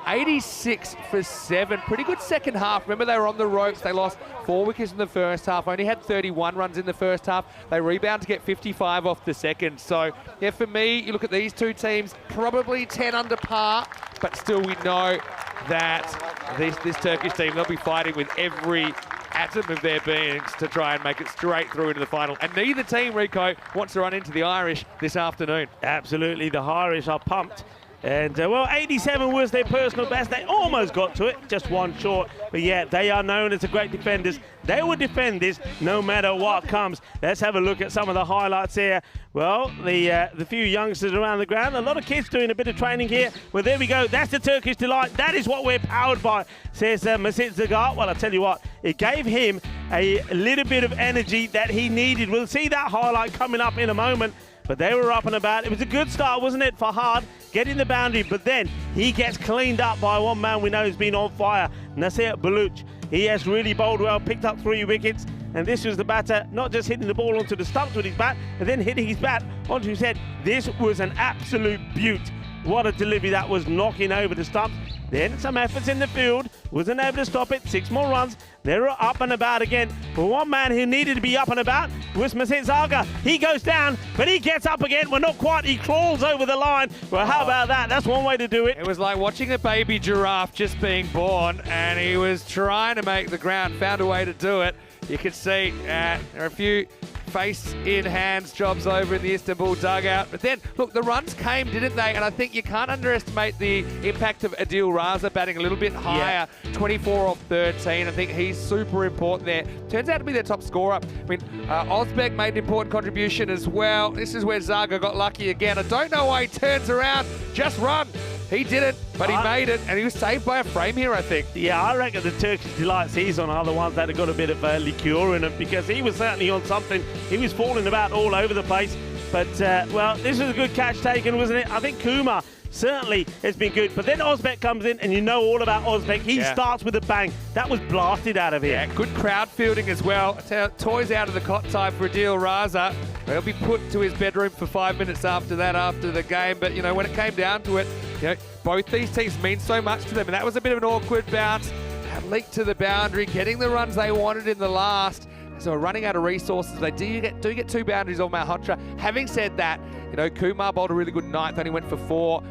86 for 7. Pretty good second half. Remember, they were on the ropes. They lost 4 wickets in the first half. Only had 31 runs in the first half. They rebound to get 55 off the second. So, yeah, for me, you look at these 2 teams, probably 10 under par. But still, we know that this Turkish team, they'll be fighting with every atom of their beings to try and make it straight through into the final. And neither team, Rico, wants to run into the Irish this afternoon. Absolutely, the Irish are pumped. And, well, 87 was their personal best. They almost got to it, just 1 short. But, yeah, they are known as the great defenders. They will defend this no matter what comes. Let's have a look at some of the highlights here. Well, the few youngsters around the ground. A lot of kids doing a bit of training here. Well, there we go. That's the Turkish delight. That is what we're powered by, says Masit Zagar. Well, I tell you what, it gave him a little bit of energy that he needed. We'll see that highlight coming up in a moment. But they were up and about. It was a good start, wasn't it, for Hard, getting the boundary. But then he gets cleaned up by one man we know has been on fire, Nasir Baluch. He has really bowled well, picked up 3 wickets. And this was the batter, not just hitting the ball onto the stumps with his bat, and then hitting his bat onto his head. This was an absolute beaut. What a delivery that was, knocking over the stumps. Then some efforts in the field, wasn't able to stop it. 6 more runs. They were up and about again. But one man who needed to be up and about was Masit Zaga. He goes down, but he gets up again. Well, not quite. He crawls over the line. Well, how about that? That's one way to do it. It was like watching a baby giraffe just being born, and he was trying to make the ground, found a way to do it. You can see there are a few face-in-hands jobs over in the Istanbul dugout. But then, look, the runs came, didn't they? And I think you can't underestimate the impact of Adil Raza batting a little bit higher. Yeah. 24 off 13. I think he's super important there. Turns out to be their top scorer. I mean, Ozbek made an important contribution as well. This is where Zaga got lucky again. I don't know why he turns around. Just run. He didn't, but he I- made it, and he was saved by a frame here, I think. Yeah, I reckon the Turkish Delights he's on are the ones that have got a bit of liqueur in them, because he was certainly on something. He was falling about all over the place. But, well, this was a good catch taken, wasn't it? I think Kumar certainly has been good. But then Ozbek comes in, and you know all about Ozbek. He starts with a bang. That was blasted out of here. Yeah, good crowd fielding as well. Toys out of the cot side for Adil Raza. He'll be put to his bedroom for 5 minutes after that, after the game. But, you know, when it came down to it, you know, both these teams mean so much to them. And that was a bit of an awkward bounce. That leaked to the boundary, getting the runs they wanted in the last. So running out of resources. They do get 2 boundaries on Malhotra. Having said that, you know, Kumar bowled a really good ninth, only went for 4,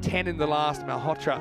10 in the last. Malhotra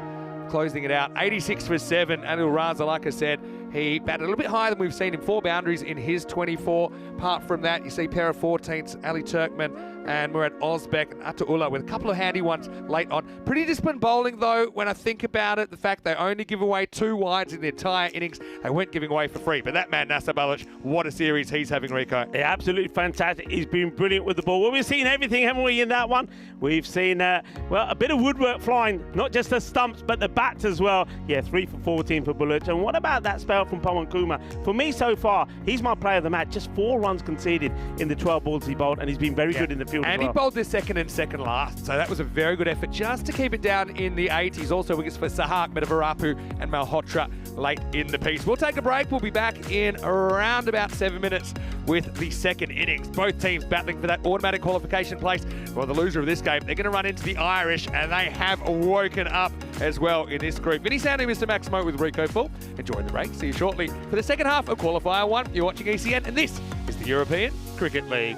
closing it out. 86 for 7. Anil Raza, like I said, he batted a little bit higher than we've seen him. 4 boundaries in his 24. Apart from that, you see pair of 14s, Ali Turkman and Murad Ozbek and Ataullah with a couple of handy ones late on. Pretty disciplined bowling, though, when I think about it. The fact they only give away 2 wides in the entire innings. They weren't giving away for free. But that man, Nasser Balic, what a series he's having, Rico. Yeah, absolutely fantastic. He's been brilliant with the ball. Well, we've seen everything, haven't we, in that one? We've seen, well, a bit of woodwork flying, not just the stumps, but the bats as well. Yeah, 3 for 14 for Balic. And what about that spell from Pawan Kumar? For me so far, he's my player of the match. Just 4 runs conceded in the 12 balls he bowled, and he's been very good in the field and as well. he bowled this second and second last, so that was a very good effort just to keep it down in the 80s. Also wickets for Sahak, Medavarapu and Malhotra late in the piece. We'll take a break. We'll be back in around about 7 minutes with the second innings. Both teams battling for that automatic qualification place. Well, the loser of this game, they're going to run into the Irish, and they have woken up as well in this group. Vinny Sandy, Mr. Maximo with Rico Full. Enjoy the break. See you shortly for the second half of Qualifier 1. You're watching ECN, and this is the European Cricket League.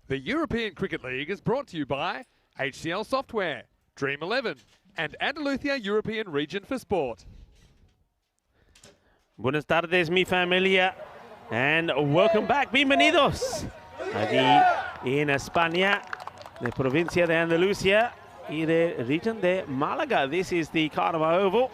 The European Cricket League is brought to you by HCL Software, Dream 11, and Andalusia European Region for Sport. Buenas tardes, mi familia, and welcome back. Bienvenidos. Allí en España, de provincia de Andalucía y de region de Málaga. This is the Carnival Oval.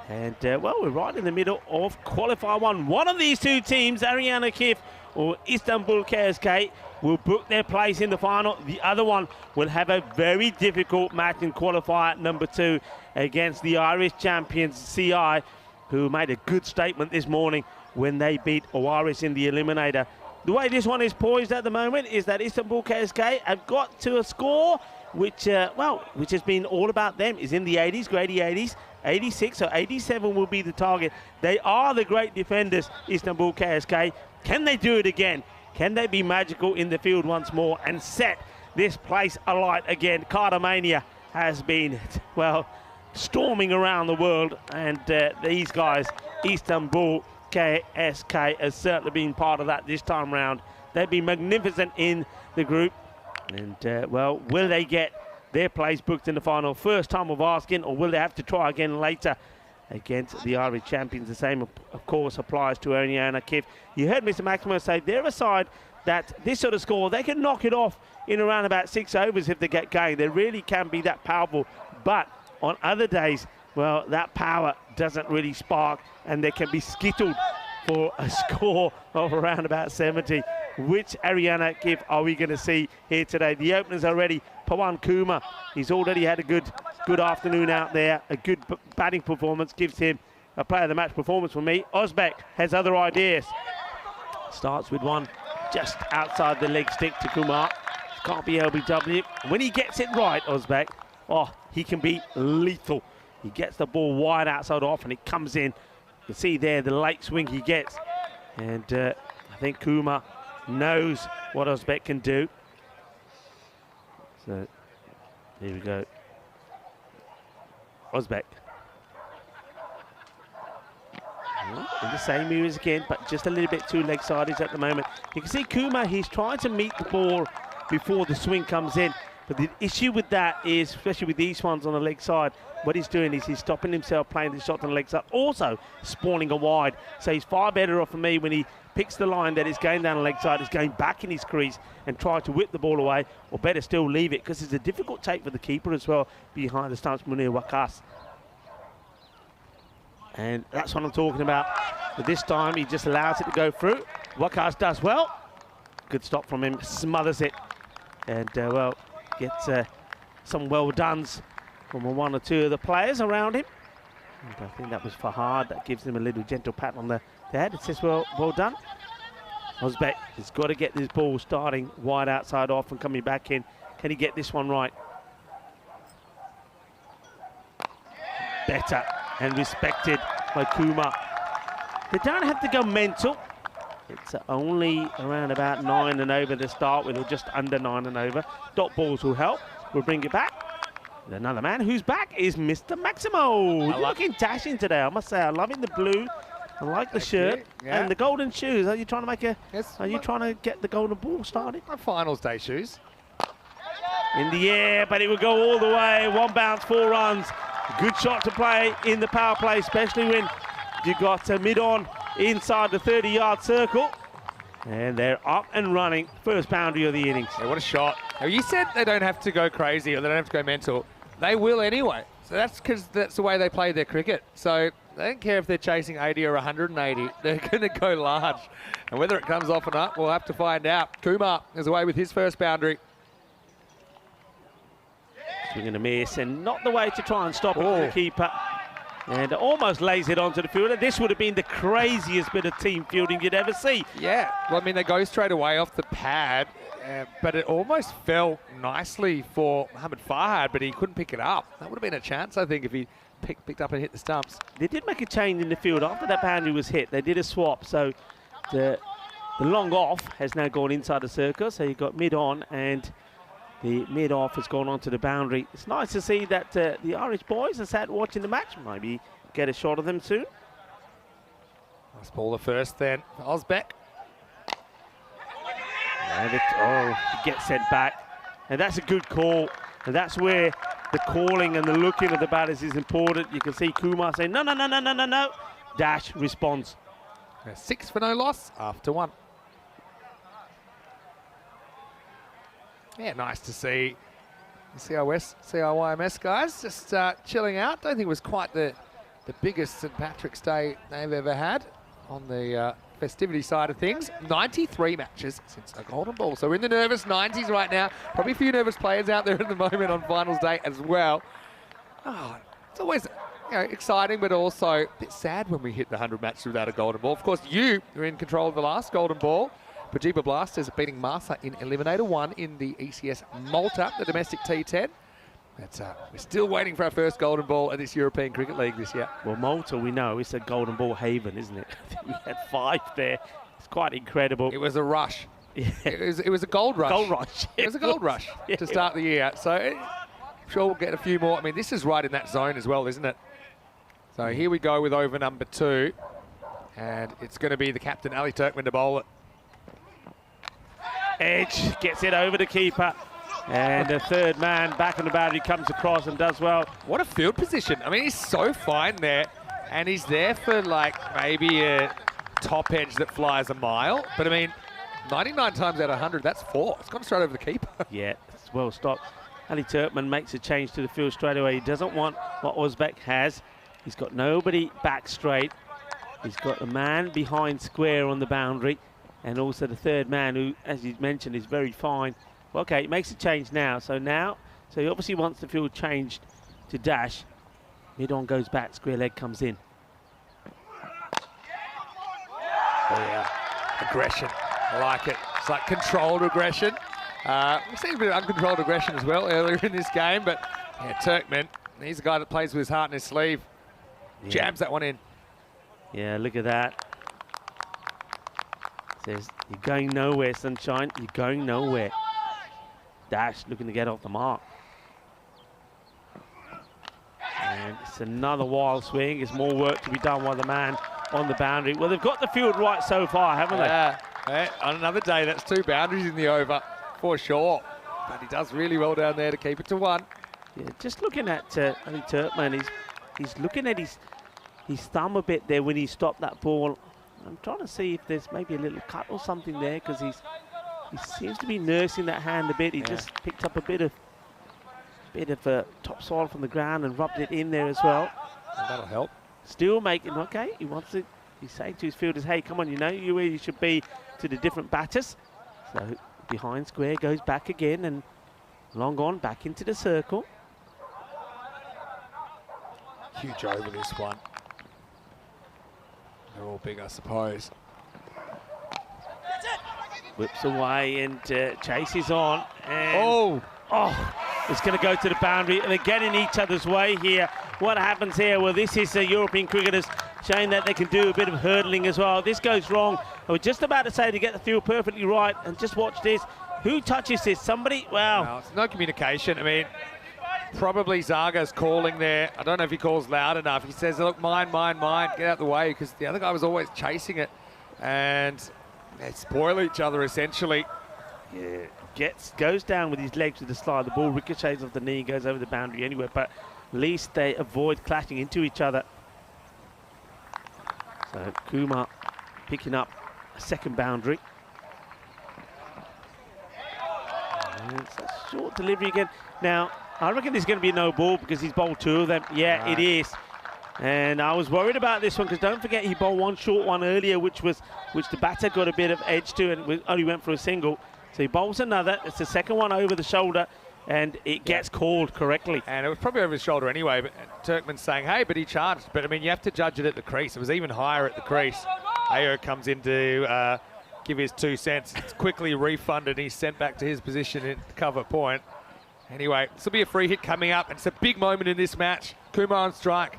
And, well, we're right in the middle of Qualifier 1. One of these two teams, Ariana Kif or Istanbul KSK, will book their place in the final. The other one will have a very difficult match in Qualifier number 2 against the Irish champions, CI, who made a good statement this morning when they beat Oeiras in the eliminator. The way this one is poised at the moment is that Istanbul KSK have got to a score which, which has been all about them, is in the 80s, grady 80s. 86 or 87 will be the target. They are the great defenders, Istanbul KSK. Can they do it again? Can they be magical in the field once more and set this place alight again? Cardomania has been, well, storming around the world, and these guys, Istanbul KSK, has certainly been part of that this time round. They've been magnificent in the group, and well, will they get their place booked in the final? First time of asking, or will they have to try again later against the Irish champions? The same, of course, applies to Ariana Kif. You heard Mr. Maximo say they're a side that this sort of score, they can knock it off in around about 6 overs if they get going. They really can be that powerful. But on other days, well, that power doesn't really spark, and they can be skittled for a score of around about 70. Which Ariana Kif are we going to see here today? The openers are ready. Pawan Kumar, he's already had a good afternoon out there. A good batting performance gives him a player of the match performance for me. Ozbek has other ideas. Starts with one just outside the leg stick to Kumar. Can't be LBW. When he gets it right, Ozbek, oh, he can be lethal. He gets the ball wide outside off and it comes in. You can see there the late swing he gets. And I think Kumar knows what Ozbek can do. So, here we go. Ozbek. In the same areas again, but just a little bit too leg-sided at the moment. You can see Kumar, he's trying to meet the ball before the swing comes in. But the issue with that is, especially with these ones on the leg side, what he's doing is he's stopping himself playing the shot on the leg side, also spawning a wide. So he's far better off for me when he picks the line that is going down the leg side, is going back in his crease and try to whip the ball away, or better still leave it, because it's a difficult take for the keeper as well behind the stumps, Munir Wakas. And that's what I'm talking about. But this time he just allows it to go through. Wakas does well. Good stop from him, smothers it. And well, gets some well-dones from one or two of the players around him. And I think that was Fahad that gives him a little gentle pat on the head. It says, well done. Ozbek has got to get this ball starting wide outside off and coming back in. Can he get this one right? Better and respected by Kumar. They don't have to go mental. It's only around about 9 and over to start with, or just under 9 and over. Dot balls will help. We'll bring it back. And another man who's back is Mr. Maximo. Looking dashing today, I must say. I'm loving the blue. I like the shirt and the golden shoes. Are you trying to make a? Yes. Are you trying to get the golden ball started? My finals day shoes. In the air, but it will go all the way. 1 bounce, 4 runs. Good shot to play in the power play, especially when you got mid-on inside the 30-yard circle. And they're up and running. First boundary of the innings. Yeah, what a shot. Now, you said they don't have to go crazy or they don't have to go mental. They will anyway. So that's because that's the way they play their cricket. So they don't care if they're chasing 80 or 180. They're going to go large. And whether it comes off or not, we'll have to find out. Kumar is away with his first boundary. Swing and a miss, and not the way to try and stop it for the keeper. And almost lays it onto the fielder. This would have been the craziest bit of team fielding you'd ever see. Yeah, well, I mean, they go straight away off the pad, but it almost fell nicely for Mohamed Fahad, but he couldn't pick it up. That would have been a chance, I think, if he picked up and hit the stumps. They did make a change in the field after that boundary was hit. They did a swap, so the long off has now gone inside the circle. So you've got mid on, and the mid-off has gone onto the boundary. It's nice to see that the Irish boys are sat watching the match. Maybe get a shot of them soon. Nice ball the first then. Ozbek. And he gets sent back. And that's a good call. And that's where the calling and the looking of the batters is important. You can see Kumar saying, no, no, no, no, no, no, no. Dash responds. 6 for no loss after 1. Yeah, nice to see the CIYMS guys just chilling out. Don't think it was quite the biggest St. Patrick's Day they've ever had on the festivity side of things. 93 matches since a golden ball. So we're in the nervous 90s right now. Probably a few nervous players out there at the moment on finals day as well. Oh, it's always exciting, but also a bit sad when we hit the 100 matches without a golden ball. Of course, you were in control of the last golden ball. Pajiba Blasters beating Massa in Eliminator 1 in the ECS Malta, the domestic T10. We're still waiting for our first golden ball at this European Cricket League this year. Well, Malta, we know, it's a golden ball haven, isn't it? I think we had 5 there. It's quite incredible. It was a rush. Yeah. It was a gold rush. Gold rush. It was a gold rush to start the year. So I'm sure we'll get a few more. I mean, this is right in that zone as well, isn't it? So here we go with over number 2. And it's going to be the captain, Ali Turkman, to bowl it. Edge gets it over the keeper. And the third man back on the boundary comes across and does well. What a field position. I mean, he's so fine there. And he's there for like maybe a top edge that flies a mile. But I mean, 99 times out of 100, that's 4. It's gone straight over the keeper. Yeah, it's well stopped. Ali Turkman makes a change to the field straight away. He doesn't want what Uzbek has. He's got nobody back straight. He's got a man behind square on the boundary. And also the third man who, as you mentioned, is very fine. Well, okay, he makes a change now. So he obviously wants the field changed to dash. Mid-on goes back, square leg comes in. Oh yeah, aggression, I like it. It's like controlled aggression. We've seen a bit of uncontrolled aggression as well earlier in this game, but yeah, Turkman, he's a guy that plays with his heart in his sleeve. Yeah. Jams that one in. Yeah, look at that. Says, you're going nowhere, sunshine, you're going nowhere. Dash looking to get off the mark. And it's another wild swing. There's more work to be done by the man on the boundary. Well, they've got the field right so far, haven't they? Yeah, on another day, that's 2 boundaries in the over for sure. But he does really well down there to keep it to 1. Yeah, just looking at Ali Turkman, he's looking at his thumb a bit there when he stopped that ball. I'm trying to see if there's maybe a little cut or something there, because he seems to be nursing that hand a bit. He just picked up a bit of topsoil from the ground and rubbed it in there as well. And that'll help. Still making, okay, he's saying to his fielders, hey, come on, you know where you should be to the different batters. So behind square goes back again and long on back into the circle. Huge over this one. They're all big, I suppose. Whips away and Chase is on. And it's going to go to the boundary, and they're getting each other's way here. What happens here? Well, this is European cricketers showing that they can do a bit of hurdling as well. This goes wrong. I was just about to say to get the field perfectly right, and just watch this. Who touches this? Somebody? Wow. No, it's no communication. I mean, probably Zaga's calling there. I don't know if he calls loud enough. He says, look, mine, mine, mine. Get out the way, because the other guy was always chasing it. And they spoil each other, essentially. Yeah, goes down with his legs with the slide. The ball ricochets off the knee, goes over the boundary anyway, but at least they avoid clashing into each other. So Kumar picking up a second boundary. And it's a short delivery again. Now, I reckon there's going to be no ball because he's bowled 2 of them. Yeah, right. It is. And I was worried about this one because don't forget he bowled 1 short one earlier, which the batter got a bit of edge to and only went for a single. So he bowls another. It's the second one over the shoulder, and it gets called correctly. And it was probably over his shoulder anyway, but Turkman's saying, hey, but he charged. But, I mean, you have to judge it at the crease. It was even higher at the crease. Ayo comes in to give his 2 cents. It's quickly refunded. He's sent back to his position at cover point. Anyway, this will be a free hit coming up. And it's a big moment in this match. Kumar on strike.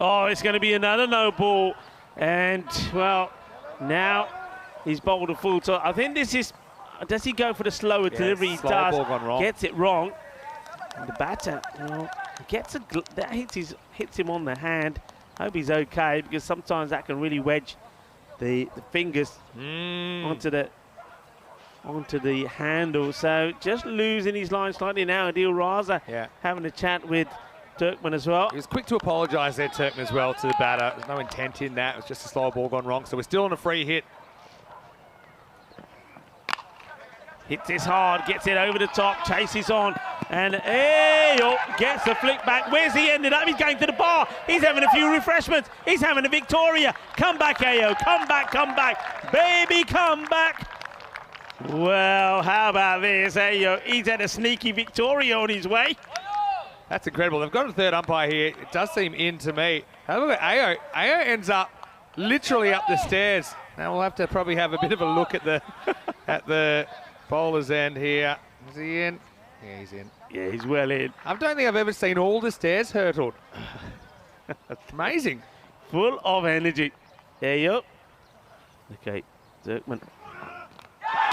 Oh, it's going to be another no ball. And, well, now he's bowled a full toss. I think this is... Does he go for the slower delivery? He does. Ball gone wrong. Gets it wrong. And the batter, well, that hits him on the hand. Hope he's okay, because sometimes that can really wedge the fingers onto onto the handle. So just losing his line slightly now. Oeiras having a chat with Turkmen as well. He was quick to apologise there, Turkmen, as well, to the batter. There's no intent in that. It was just a slow ball gone wrong. So we're still on a free hit. Hits this hard, gets it over the top, chases on, and Ayo gets the flick back. Where's he ended up? He's going to the bar. He's having a few refreshments. He's having a Victoria. Come back, Ayo. Come back, come back. Baby, come back. Well, how about this, Ayo? He's had a sneaky Victoria on his way. That's incredible. They've got a third umpire here. It does seem in to me. Have a look at Ayo. Ayo ends up literally up the stairs. Now we'll have to probably have a bit of a look at the bowler's end here. Is he in? Yeah, he's in. Yeah, he's well in. I don't think I've ever seen all the stairs hurtled. That's amazing. Full of energy. There you go. Okay, Turkmen.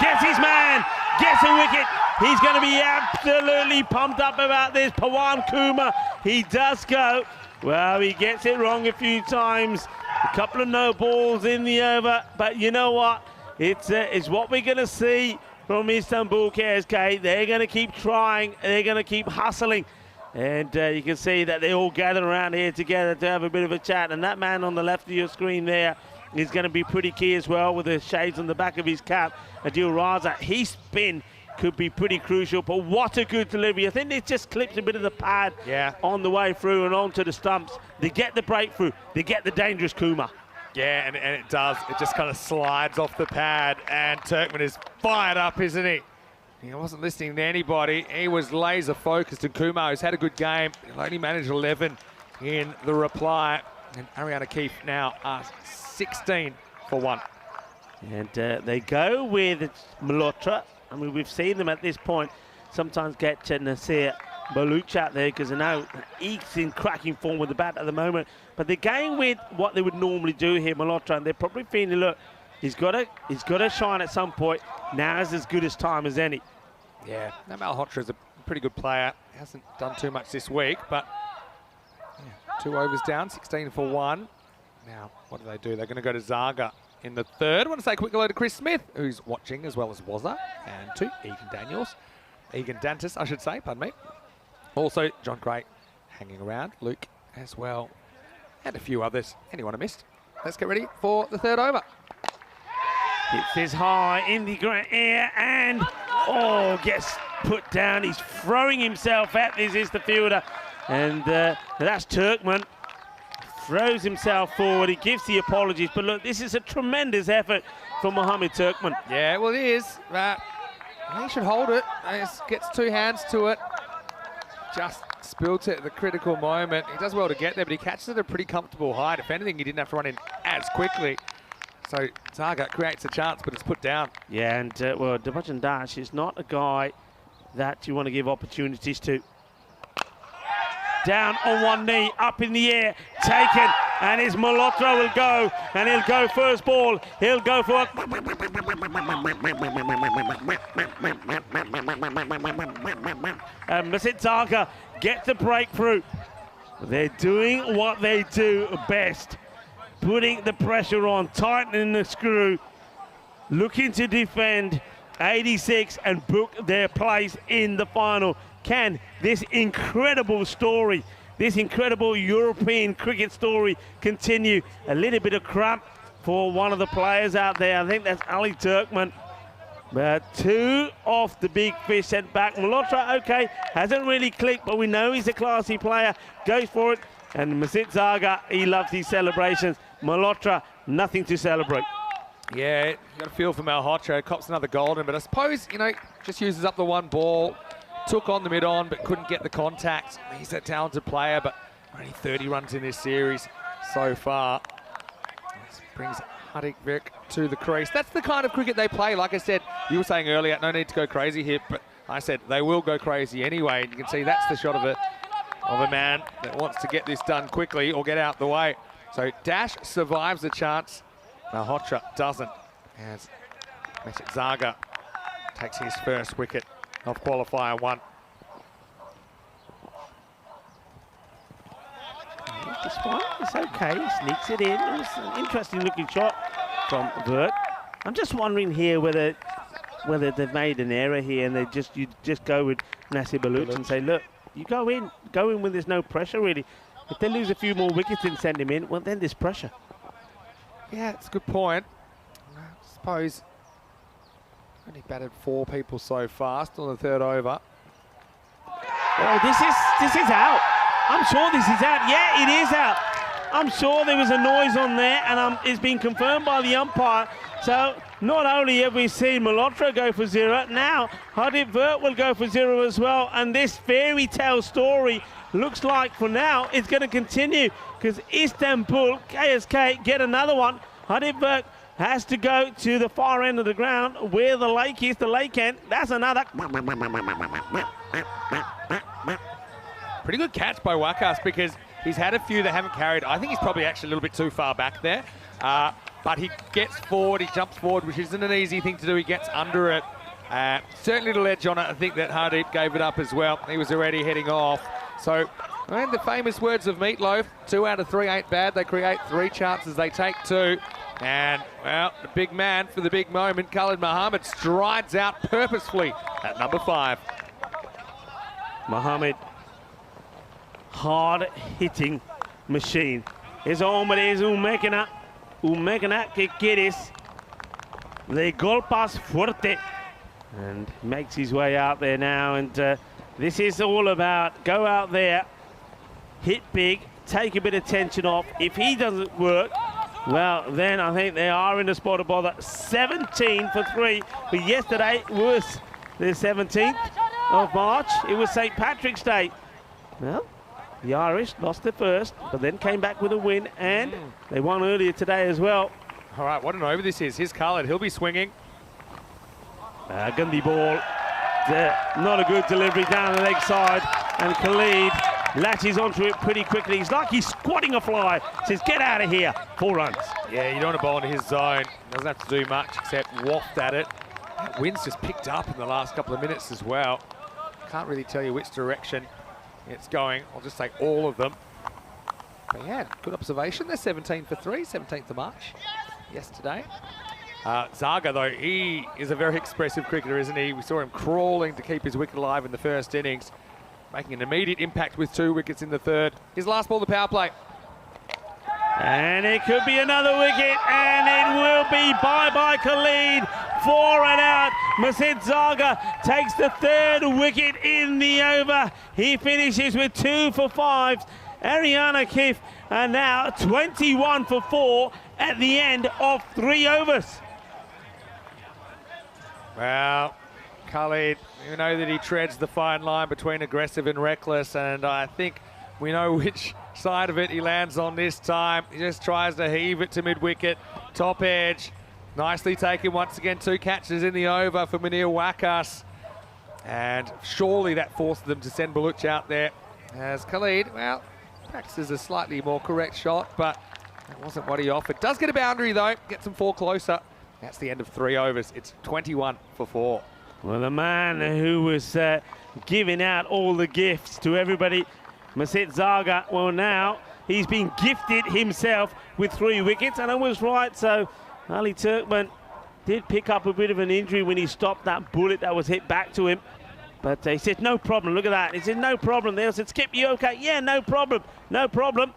Gets his man, gets a wicket. He's going to be absolutely pumped up about this. Pawan Kumar, he does go. Well, he gets it wrong a few times. A couple of no balls in the over, but you know what? It's what we're going to see from Istanbul KSK. They're going to keep trying. They're going to keep hustling. And you can see that they all gather around here together to have a bit of a chat. And that man on the left of your screen there is going to be pretty key as well with the shades on the back of his cap. Oeiras, his spin could be pretty crucial, but what a good delivery. I think they just clipped a bit of the pad on the way through and onto the stumps. They get the breakthrough. They get the dangerous Kumar. Yeah, and it does. It just kind of slides off the pad, and Turkmen is fired up, isn't he? He wasn't listening to anybody. He was laser focused, and Kumar, who's had a good game, he'll only managed 11 in the reply. And Ariana Keefe now 16 for 1. And they go with Malhotra. I mean, we've seen them at this point sometimes get Nasir Baluch out there because I know he's in cracking form with the bat at the moment. But they're going with what they would normally do here, Malhotra, and they're probably feeling, look, he's got to shine at some point. Now is as good as time as any. Yeah, now Malhotra is a pretty good player. He hasn't done too much this week, but 2 overs down, 16 for 1. Now, what do? They're going to go to Zaga in the third. I want to say a quick hello to Chris Smith, who's watching, as well as Wazza, and to Egan Dantis, I should say, pardon me. Also, John Gray hanging around, Luke as well, and a few others. Anyone I missed? Let's get ready for the third over. Hits this high in the air and, gets put down. He's throwing himself at this is the fielder. And that's Turkmen. Throws himself forward. He gives the apologies. But look, this is a tremendous effort from Mohammed Turkmen. Yeah, well, it is. He should hold it. He gets 2 hands to it. Just spilt it at the critical moment. He does well to get there, but he catches it at a pretty comfortable height. If anything, he didn't have to run in as quickly. So Zaga creates a chance, but it's put down. Yeah, and well, Devajan Das is not a guy that you want to give opportunities to. Down on one knee, up in the air, taken, and his Malhotra will go, and he'll go first ball. He'll go for Masit Zaga gets the breakthrough. They're doing what they do best, putting the pressure on, tightening the screw, looking to defend 86 and book their place in the final. Can this incredible story, this incredible European cricket story continue? A little bit of cramp for one of the players out there. I think that's Ali Turkmen. But 2 off the big fish sent back. Malhotra, okay, hasn't really clicked, but we know he's a classy player. Goes for it. And Masit Zaga, he loves these celebrations. Malhotra, nothing to celebrate. Yeah, you got a feel for Malhotra. Cops another golden, but I suppose, just uses up the 1 ball. Took on the mid-on, but couldn't get the contact. He's a talented player, but only 30 runs in this series so far. This brings Hardik Vick to the crease. That's the kind of cricket they play. Like I said, you were saying earlier, no need to go crazy here, but I said they will go crazy anyway. And you can see that's the shot of a man that wants to get this done quickly or get out the way. So Dash survives the chance. Malhotra doesn't, as Masit Zaga takes his first wicket of qualifier 1. This one is okay, he sneaks it in. It was an interesting looking shot from Vert. I'm just wondering here whether whether they've made an error here and you just go with Nasir Baluch and say, look, you go in when there's no pressure really. If they lose a few more wickets and send him in, well then there's pressure. Yeah, it's a good point. I suppose only batted 4 people so fast on the 3rd over. Oh, this is out. I'm sure this is out. Yeah, it is out. I'm sure there was a noise on there, and it's been confirmed by the umpire. So not only have we seen Malhotra go for 0, now Hardeep Vert will go for 0 as well. And this fairy tale story looks like for now it's going to continue, because Istanbul KSK get another one. Hardeep Vert has to go to the far end of the ground where the lake is, the lake end. That's another. Pretty good catch by Wakas, because he's had a few that haven't carried. I think he's probably actually a little bit too far back there. But he gets forward, he jumps forward, which isn't an easy thing to do. He gets under it. Certainly little edge on it. I think that Hardeep gave it up as well. He was already heading off. So, and the famous words of Meatloaf, 2 out of 3 ain't bad. They create 3 chances, they take 2. And, well, the big man for the big moment, Khalid Mohammed, strides out purposefully at number 5. Mohammed, hard-hitting machine. Es hombre es un máquina que quieres. Le golpas fuerte. And makes his way out there now. And this is all about go out there, hit big, take a bit of tension off. If he doesn't work, well, then I think they are in the spot of bother. 17 for 3. But yesterday was the 17th of March. It was St. Patrick's Day. Well, the Irish lost their first, but then came back with a win, and they won earlier today as well. All right, what an over this is. Here's Khalid, he'll be swinging. Gandhi ball, not a good delivery down the leg side, and Khalid latches onto it pretty quickly. He's like he's squatting a fly. Says, get out of here. 4 runs. Yeah, you don't want to bowl into his zone. Doesn't have to do much except waft at it. That wind's just picked up in the last couple of minutes as well. Can't really tell you which direction it's going. I'll just say all of them. But yeah, good observation. They're 17 for 3, 17th of March yesterday. Zaga, though, he is a very expressive cricketer, isn't he? We saw him crawling to keep his wicket alive in the first innings, making an immediate impact with 2 wickets in the 3rd. His last ball, the power play. And it could be another wicket, and it will be bye-bye Khalid. 4 and out. Masid Zaga takes the 3rd wicket in the over. He finishes with 2 for 5. Ariana Kif are now 21 for 4 at the end of 3 overs. Well, Khalid, you know that he treads the fine line between aggressive and reckless, and I think we know which side of it he lands on this time. He just tries to heave it to mid-wicket, top edge. Nicely taken once again, 2 catches in the over for Munir Wakas. And surely that forced them to send Baluch out there. As Khalid, well, practices a slightly more correct shot, but that wasn't what he offered. Does get a boundary though, gets him 4 closer. That's the end of 3 overs. It's 21 for 4. Well, the man who was giving out all the gifts to everybody, Masid Zaga, well now he's been gifted himself with 3 wickets, and I was right. So Ali Turkman did pick up a bit of an injury when he stopped that bullet that was hit back to him. But he said, no problem, look at that. He said, no problem. They said, Skip, you okay? Yeah, no problem, no problem.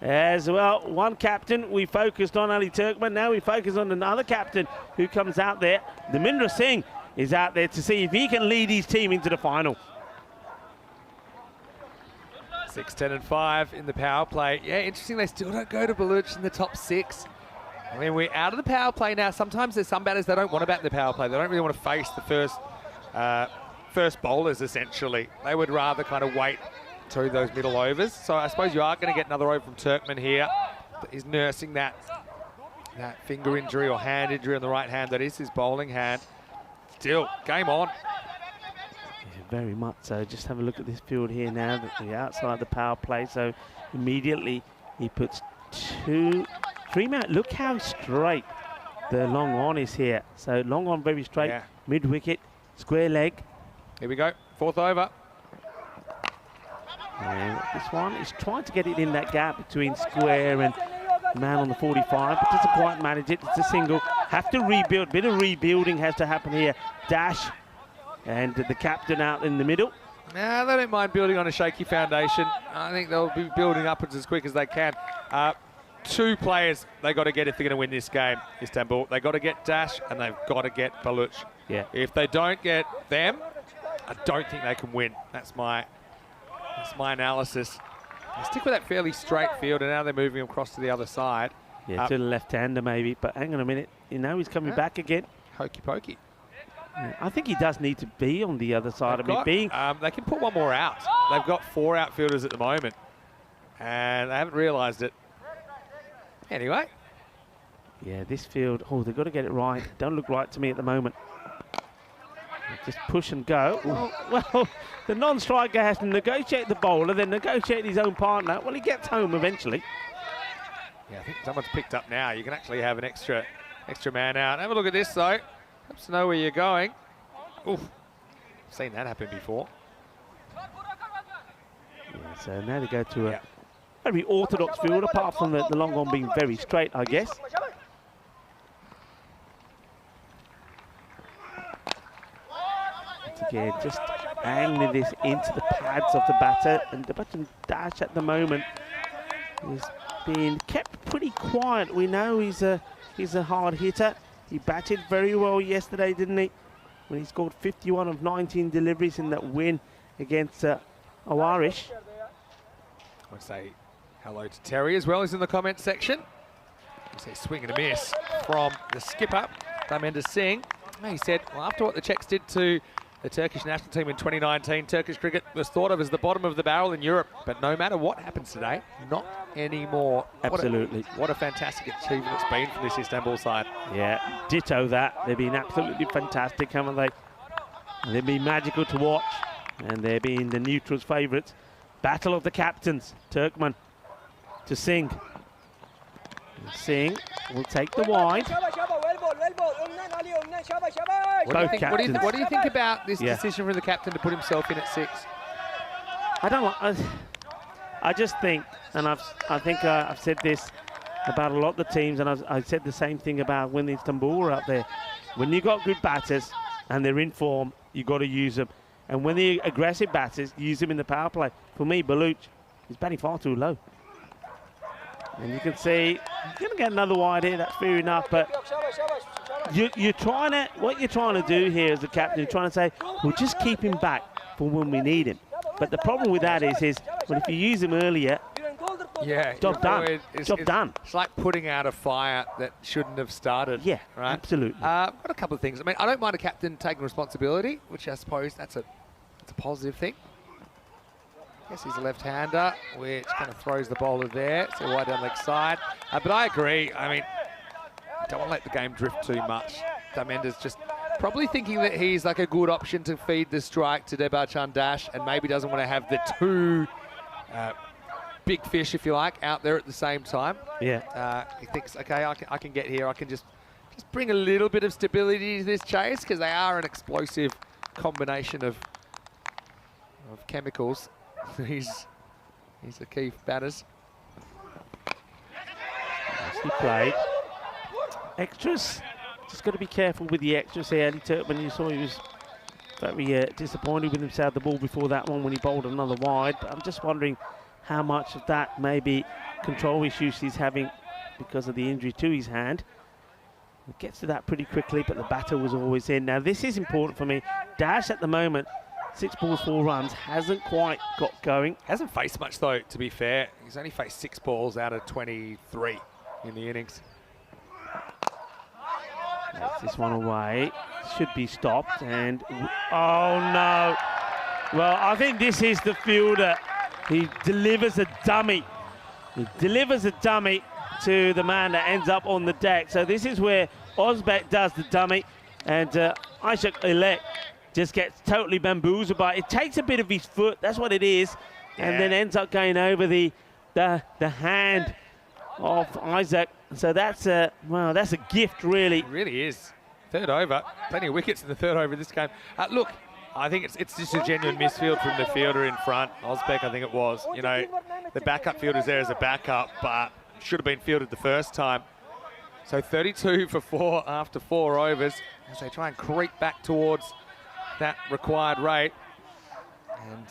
As well, one captain we focused on, Ali Turkman. Now we focus on another captain who comes out there. Dharmendra Singh is out there to see if he can lead his team into the final. 6, 10 and 5 in the power play. Yeah, interesting, they still don't go to Baluch in the top 6. I mean, we're out of the power play now. Sometimes there's some batters that don't want to bat in the power play. They don't really want to face the first bowlers, essentially. They would rather kind of wait to those middle overs. So I suppose you are going to get another over from Turkman here. He's nursing that finger injury or hand injury on the right hand. That is his bowling hand. Still, game on. Yeah, very much so. Just have a look at this field here now. That we're outside the power play. So immediately he puts 2, 3 men. Look how straight the long on is here. So long on very straight. Yeah. Mid wicket, square leg. Here we go. 4th over. And this one is trying to get it in that gap between square and man on the 45, but doesn't quite manage it. It's a single. Have to rebuild. Bit of rebuilding has to happen here Dash and the captain out in the middle. Nah, they don't mind building on a shaky foundation. I think they'll be building upwards as quick as they can. Two players they got to get if they're going to win this game, Istanbul. They got to get Dash and they've got to get Baluch. Yeah. If they don't get them, I don't think they can win. That's my analysis. They stick with that fairly straight field, and now they're moving across to the other side. Yeah, to the left-hander maybe, but hang on a minute. You know he's coming back again. Hokey pokey. Yeah, I think he does need to be on the other side of me. They can put one more out. They've got 4 outfielders at the moment, and they haven't realised it. Anyway. Yeah, this field, they've got to get it right. Don't look right to me at the moment. Just push and go. Well, the non-striker has to negotiate the bowler, then negotiate his own partner. Well, he gets home eventually. Yeah, I think someone's picked up now. You can actually have an extra man out. Have a look at this, though. Helps to know where you're going. Oof. Seen that happen before. Yeah, so now they go to a very orthodox field, apart from the long one being very straight, I guess. Again, just angling this into the pads of the batter, and the batter Dash at the moment is being kept pretty quiet. We know he's a hard hitter. He batted very well yesterday, didn't he? When he scored 51 of 19 deliveries in that win against Oeiras. I would say hello to Terry as well. He's in the comments section. You say swing and a miss from the skipper, Dharmender Singh. He said, well, after what the Czechs did to the Turkish national team in 2019, Turkish cricket was thought of as the bottom of the barrel in Europe. But no matter what happens today, not anymore. Absolutely. What a fantastic achievement it's been for this Istanbul side. Yeah, ditto that. They've been absolutely fantastic, haven't they? And they've been magical to watch. And they're being the neutrals' favourites. Battle of the captains. Turkmen to Singh. Singh will take the wide. What do you think about this decision from the captain to put himself in at 6? I don't like. I just think, and I think I've said this about a lot of the teams, and I've said the same thing about when Istanbul were up there. When you got good batters and they're in form, you got to use them. And when the aggressive batters, use them in the power play. For me, Baluch is batting far too low. And you can see he's going to get another wide here. That's fair enough, but you're trying to. What you're trying to do here as a captain, you're trying to say, we'll just keep him back for when we need him. But the problem with that is well, if you use him earlier, job done. Job done. It's like putting out a fire that shouldn't have started. Yeah, right? absolutely. I've got a couple of things. I mean, I don't mind a captain taking responsibility, which I suppose that's a positive thing. Yes, he's a left-hander, which kind of throws the bowler there. So wide down leg side. But I agree. I mean, don't want to let the game drift too much. Dharmender's just probably thinking that he's like a good option to feed the strike to Debachan Dash, and maybe doesn't want to have the two big fish, if you like, out there at the same time. Yeah. He thinks, okay, I can get here. I can just bring a little bit of stability to this chase, because they are an explosive combination of chemicals. He's the key batters. Nicely played. Extras. Just got to be careful with the extras here. Eddie Turkmen, you saw he was very disappointed with himself the ball before that one when he bowled another wide. But I'm just wondering how much of that maybe control issues he's having because of the injury to his hand. He gets to that pretty quickly, but the batter was always in. Now this is important for me. Dash at the moment, 6 balls, 4 runs, hasn't quite got going. Hasn't faced much though, to be fair. He's only faced 6 balls out of 23 in the innings. That's this one away. Should be stopped, and oh no. Well, I think this is the fielder. He delivers a dummy. He delivers a dummy to the man that ends up on the deck. So this is where Özbek does the dummy, and Oeiras just gets totally bamboozled by it. It takes a bit of his foot, that's what it is, and then ends up going over the hand of Isaac. So that's a gift, really. It really is. Third over, plenty of wickets in the third over of this game. Look, I think it's just a genuine misfield from the fielder in front. Özbek, I think it was. You know, the backup fielder's there as a backup, but should have been fielded the first time. So 32 for 4 after 4 overs as they try and creep back towards that required rate. And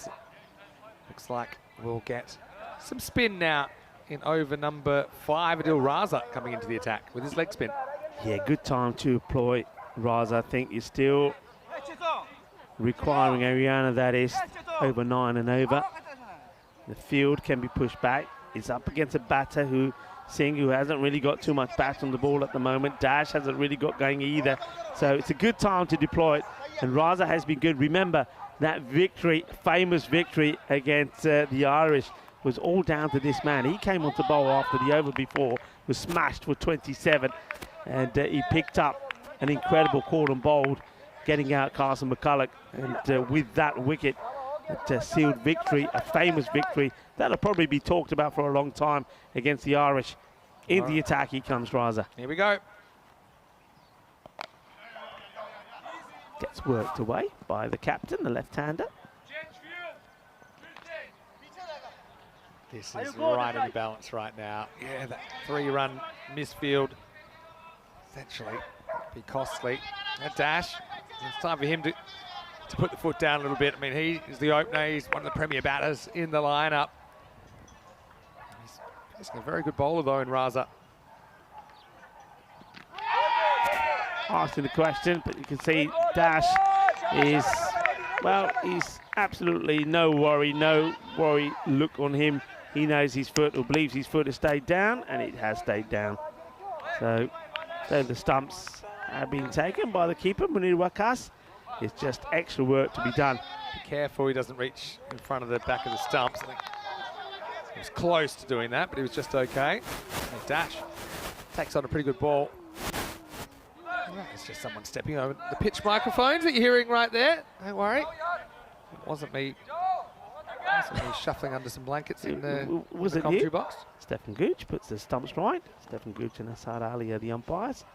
looks like we'll get some spin now in over number 5. Adil Raza coming into the attack with his leg spin. Yeah, good time to employ Raza. I think you're still requiring Ariana, that is, over 9 and over. The field can be pushed back. It's up against a batter who hasn't really got too much bat on the ball at the moment. Dash hasn't really got going either. So it's a good time to deploy it. And Raza has been good. Remember, that victory, famous victory against the Irish was all down to this man. He came onto bowl after the over before, was smashed for 27. And he picked up an incredible call and bowled, getting out Carson McCulloch. And with that wicket, a sealed victory, a famous victory that'll probably be talked about for a long time against the Irish. In the attack, he comes, Raza. Here we go. Gets worked away by the captain, the left-hander. This is right in the balance right now. Yeah, that 3-run misfield essentially be costly. A dash. It's time for him to put the foot down a little bit. I mean, he is the opener. He's one of the premier batters in the lineup. He's a very good bowler, though, in Raza. Asking the question, but you can see Dash is, well, he's absolutely no worry look on him. He knows his foot, or believes his foot has stayed down, and it has stayed down. So the stumps have been taken by the keeper, Munir Wakas. It's just extra work to be done. Be careful he doesn't reach in front of the back of the stumps. I think he was close to doing that, but he was just okay. And Dash takes on a pretty good ball. It's just someone stepping over the pitch microphones that you're hearing right there. Don't worry. It wasn't me. Shuffling under some blankets in the commentary box. Stefan Gooch puts the stumps right. Stefan Gooch and Asad Ali are the umpires.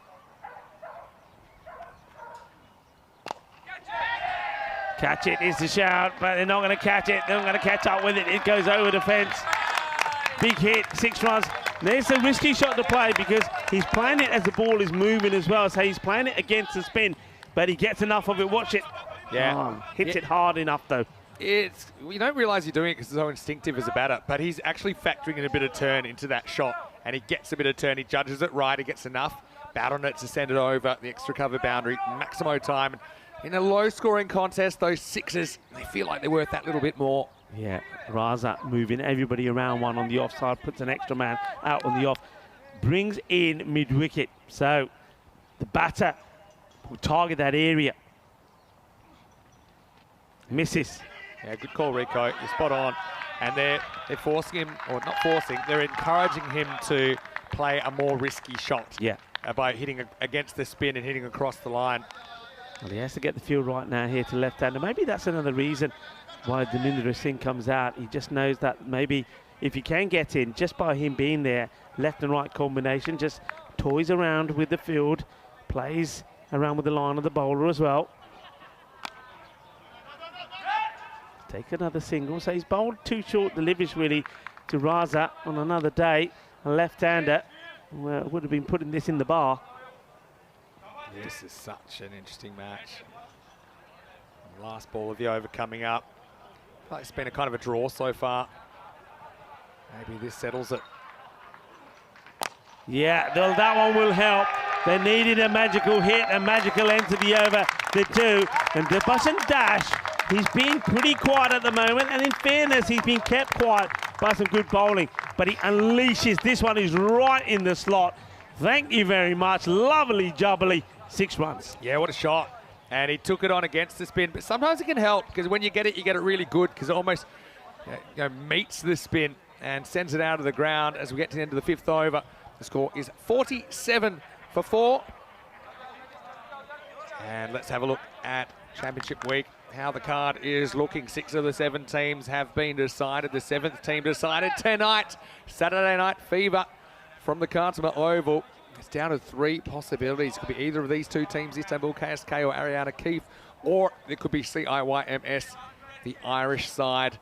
Catch it is the shout, but they're not going to catch it. They're not going to catch up with it. It goes over the fence. Big hit, 6 runs. There's a risky shot to play because he's playing it as the ball is moving as well. So he's playing it against the spin, but he gets enough of it. Watch it. Yeah. Hits it hard enough, though. You don't realise you're doing it because it's so instinctive as a batter, but he's actually factoring in a bit of turn into that shot, and he gets a bit of turn. He judges it right. He gets enough bat on it to send it over the extra cover boundary. Maximo time. In a low-scoring contest, those sixes, they feel like they're worth that little bit more. Yeah, Raza moving everybody around one on the offside, puts an extra man out on the off, brings in mid-wicket. So the batter will target that area. Misses. Yeah, good call, Rico. You're spot on. And they're forcing him, or not forcing, they're encouraging him to play a more risky shot. Yeah. By hitting against the spin and hitting across the line. Well, he has to get the field right now here to left-hander. Maybe that's another reason why Dhanindra Singh comes out. He just knows that maybe if he can get in, just by him being there, left and right combination, just toys around with the field, plays around with the line of the bowler as well. Take another single. So he's bowled 2 short deliveries really to Raza on another day. A left-hander would have been putting this in the bar. This is such an interesting match. Last ball of the over coming up. I feel like it's been a kind of a draw so far. Maybe this settles it. Yeah, that one will help. They needed a magical hit, a magical end to the over. They do. And the Button Dash, he's been pretty quiet at the moment. And in fairness, he's been kept quiet by some good bowling. But he unleashes. This one is right in the slot. Thank you very much. Lovely jubbly. 6 runs. Yeah, what a shot. And he took it on against the spin. But sometimes it can help because when you get it really good because it almost meets the spin and sends it out of the ground as we get to the end of the 5th over. The score is 47 for 4. And let's have a look at Championship Week, how the card is looking. 6 of the 7 teams have been decided. The 7th team decided tonight. Saturday Night Fever from the Khartoum Oval. It's down to 3 possibilities. It could be either of these 2 teams, Istanbul KSK or Ariana Keefe, or it could be CIYMS, the Irish side.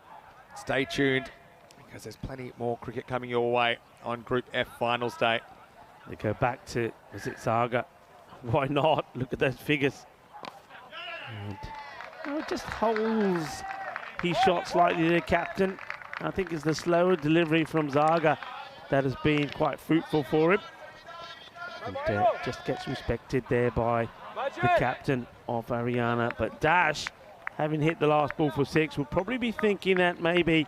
Stay tuned because there's plenty more cricket coming your way on Group F Finals Day. They go back to, was it Zaga? Why not? Look at those figures. And it just holds his shot slightly, the captain. I think it's the slower delivery from Zaga that has been quite fruitful for him. And just gets respected there by the captain of Ariana. But Dash, having hit the last ball for 6, will probably be thinking that maybe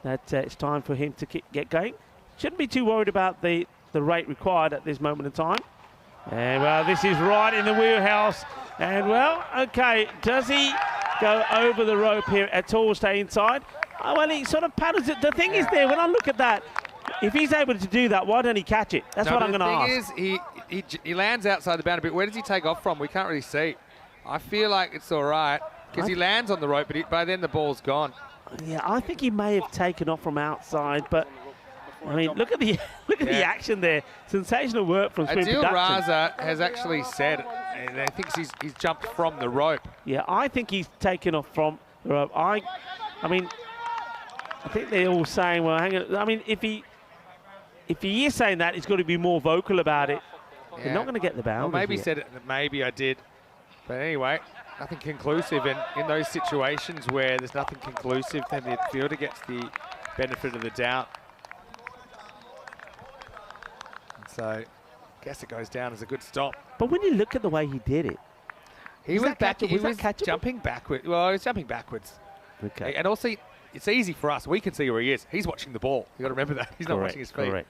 that it's time for him to get going. Shouldn't be too worried about the rate required at this moment in time. And well, this is right in the wheelhouse. And well, okay, does he go over the rope here at all, stay inside? Oh, well, he sort of paddles it. The thing is there, when I look at that, if he's able to do that, why don't he catch it? That's what I'm going to ask. The thing is, he lands outside the boundary, but where does he take off from? We can't really see. I feel like it's all right, because he lands on the rope, but by then the ball's gone. Yeah, I think he may have taken off from outside, but I mean, look at the the action there. Sensational work from Swim Adil Production. Raza has actually said, and I think he's jumped from the rope. Yeah, I think he's taken off from the rope. I mean, I think they're all saying, well, hang on. I mean, if he is saying that, he's got to be more vocal about it. Yeah. They're not going to get the boundary. Well, maybe he said it, maybe I did. But anyway, nothing conclusive. And in those situations where there's nothing conclusive, then the fielder gets the benefit of the doubt. And so, I guess it goes down as a good stop. But when you look at the way he did it, He was catchable? jumping backwards. Well, he was jumping backwards. okay. And also, it's easy for us. We can see where he is. He's watching the ball. You've got to remember that. He's not watching his feet. Correct.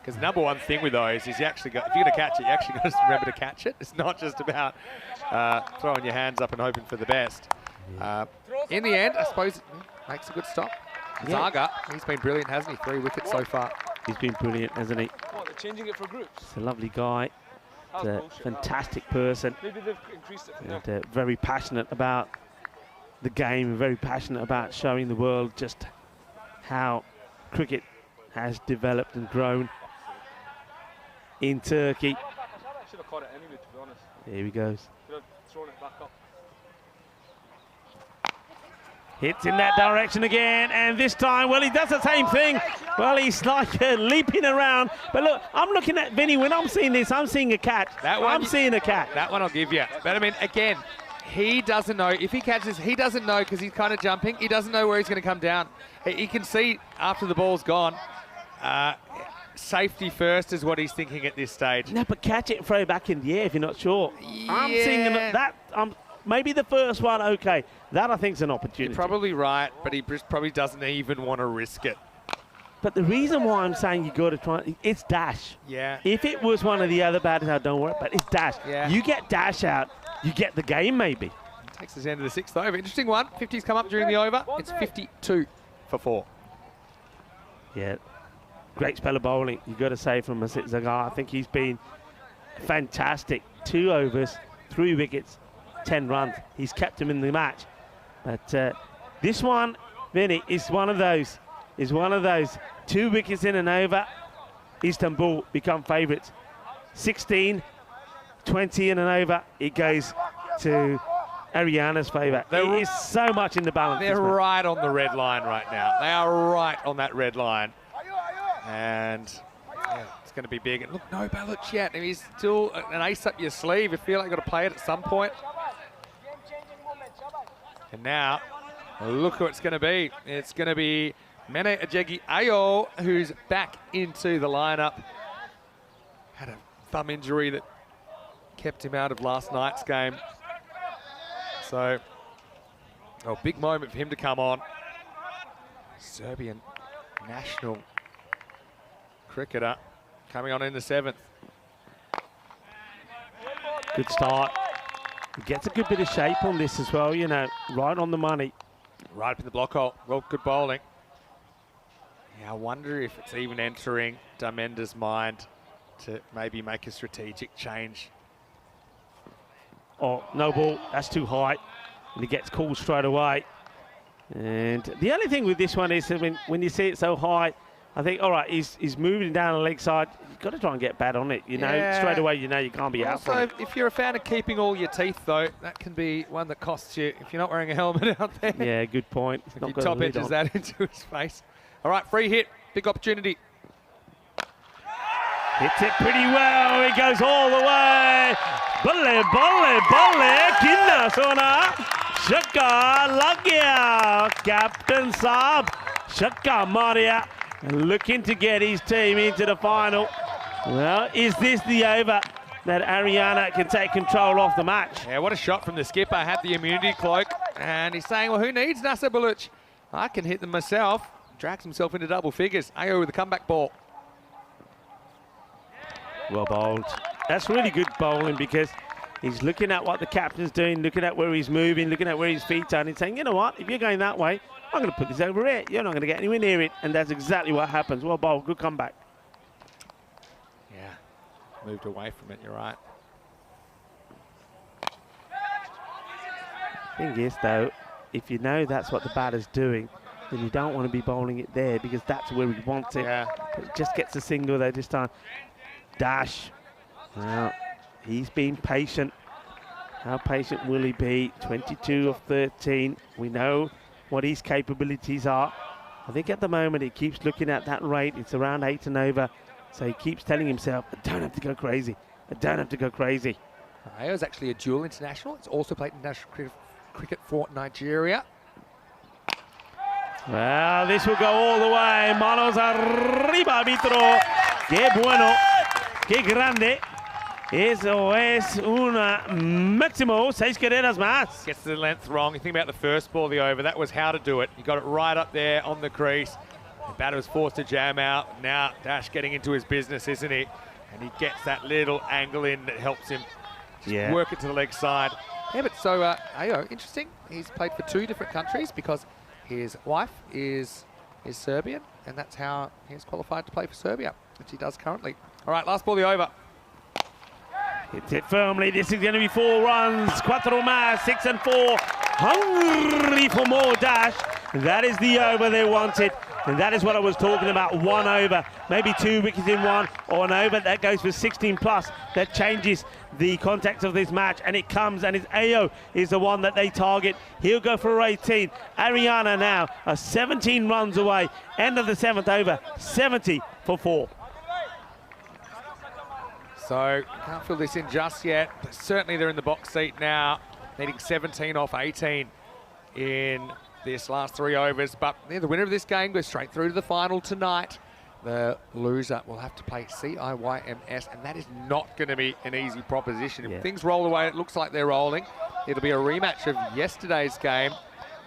Because number one thing with those is you actually got, if you're going to catch it, you actually got to remember to catch it. It's not just about throwing your hands up and hoping for the best. In the end, I suppose it makes a good stop. Yeah. Zaga, he's been brilliant, hasn't he? 3 wickets so far. He's been brilliant, hasn't he? What, they're changing it for groups? He's a lovely guy. That was A bullshit, fantastic person. Maybe they've increased it from there. And very passionate about the game, very passionate about showing the world just how cricket has developed and grown in Turkey. I should have caught it anyway, to be honest. Here he goes. Should have thrown it back up. Hits in that direction again, and this time, well, he does the same thing. Well, he's like leaping around. But look, I'm looking at Vinny. When I'm seeing this, I'm seeing a catch. I'm seeing a catch. That one I'll give you. But I mean, again, he doesn't know. If he catches, he doesn't know because he's kind of jumping. He doesn't know where he's going to come down. He can see after the ball's gone. Safety first is what he's thinking at this stage. No, but catch it and throw it back in the air if you're not sure. I'm seeing that. Maybe the first one, okay. That I think is an opportunity. You're probably right, but he just probably doesn't even want to risk it. But the reason why I'm saying you got to try, it's Dash. Yeah. If it was one of the other batters, I don't worry, but it's Dash. Yeah. You get Dash out, you get the game maybe. Takes us into the 6th over. Interesting one. 50's come up during the over. It's 52 for 4. Yeah. Great spell of bowling, you got to say, from Masit Zagar. I think he's been fantastic. 2 overs, 3 wickets, 10 runs. He's kept him in the match. But this one, Vinny, is one of those. 2 wickets in and over. Istanbul become favourites. 16, 20 in and over. It goes to Ariana's favour. There is so much in the balance. They're right on the red line right now. They are right on that red line. And yeah, it's going to be big. And look, no Baloch yet. I mean, he's still an ace up your sleeve. You feel like you've got to play it at some point. And now, look who it's going to be. It's going to be Mene Ajegi Ayo, who's back into the lineup. Had a thumb injury that kept him out of last night's game. So, a big moment for him to come on. Serbian national cricketer coming on in the 7th. Good start. He gets a good bit of shape on this as well, you know, right on the money. Right up in the block hole. Well, good bowling. Yeah, I wonder if it's even entering Dharmender's mind to maybe make a strategic change. Oh, no ball. That's too high. And he gets called straight away. And the only thing with this one is that when you see it so high, I think, all right, he's moving down the leg side. You've got to try and get bat on it, you know. Straight away, you know you can't be out from it. Also, if you're a fan of keeping all your teeth, though, that can be one that costs you if you're not wearing a helmet out there. Yeah, good point. If he top edges that into his face. All right, free hit, big opportunity. Hits it pretty well. It goes all the way. Balle, balle, balle. Kinna sona. Shakka lag gaya. Captain Saab. Shakka Maria. Looking to get his team into the final. Well, is this the over that Ariana can take control of the match? Yeah, what a shot from the skipper. Had the immunity cloak. And he's saying, well, who needs Nasser Baluch? I can hit them myself. Drags himself into double figures. Ayo with the comeback ball. Well bowled. That's really good bowling because he's looking at what the captain's doing, looking at where he's moving, looking at where his feet are, and he's saying, you know what, if you're going that way, I'm going to put this over here. You're not going to get anywhere near it. And that's exactly what happens. Well bowled, good comeback. Yeah, moved away from it, you're right. Thing is, though, if you know that's what the batter's doing, then you don't want to be bowling it there because that's where he wants it. Yeah. But it just gets a single there this time. Dash. Well, he's been patient. How patient will he be? 22 of 13. We know what his capabilities are. I think at the moment he keeps looking at that rate. It's around 8 and over. So he keeps telling himself, I don't have to go crazy. I don't have to go crazy. Ayo is actually a dual international. It's also played international cricket for Nigeria. Well, this will go all the way. Manos arriba, arbitro. Qué bueno. Qué grande. Eso es una máximo 6 carreras más. Gets the length wrong. You think about the first ball, the over. That was how to do it. He got it right up there on the crease. The batter was forced to jam out. Now Dash getting into his business, isn't he? And he gets that little angle in that helps him just work it to the leg side. Yeah, but so Ayo, interesting. He's played for 2 different countries because his wife is Serbian, and that's how he's qualified to play for Serbia, which he does currently. All right, last ball, the over. Hits it firmly. This is going to be 4 runs. 4 más, 6 and 4. Hungry for more Dash. That is the over they wanted. And that is what I was talking about. 1 over, maybe 2 wickets in one, or an over that goes for 16 plus. That changes the context of this match, and it comes, and it's Ayo is the one that they target. He'll go for 18. Ariana now are 17 runs away. End of the 7th over, 70 for 4. So can't fill this in just yet, but certainly they're in the box seat now, needing 17 off 18 in this last 3 overs. But the winner of this game goes straight through to the final tonight. The loser will have to play CIYMS, and that is not going to be an easy proposition. If things roll away, it looks like they're rolling. It'll be a rematch of yesterday's game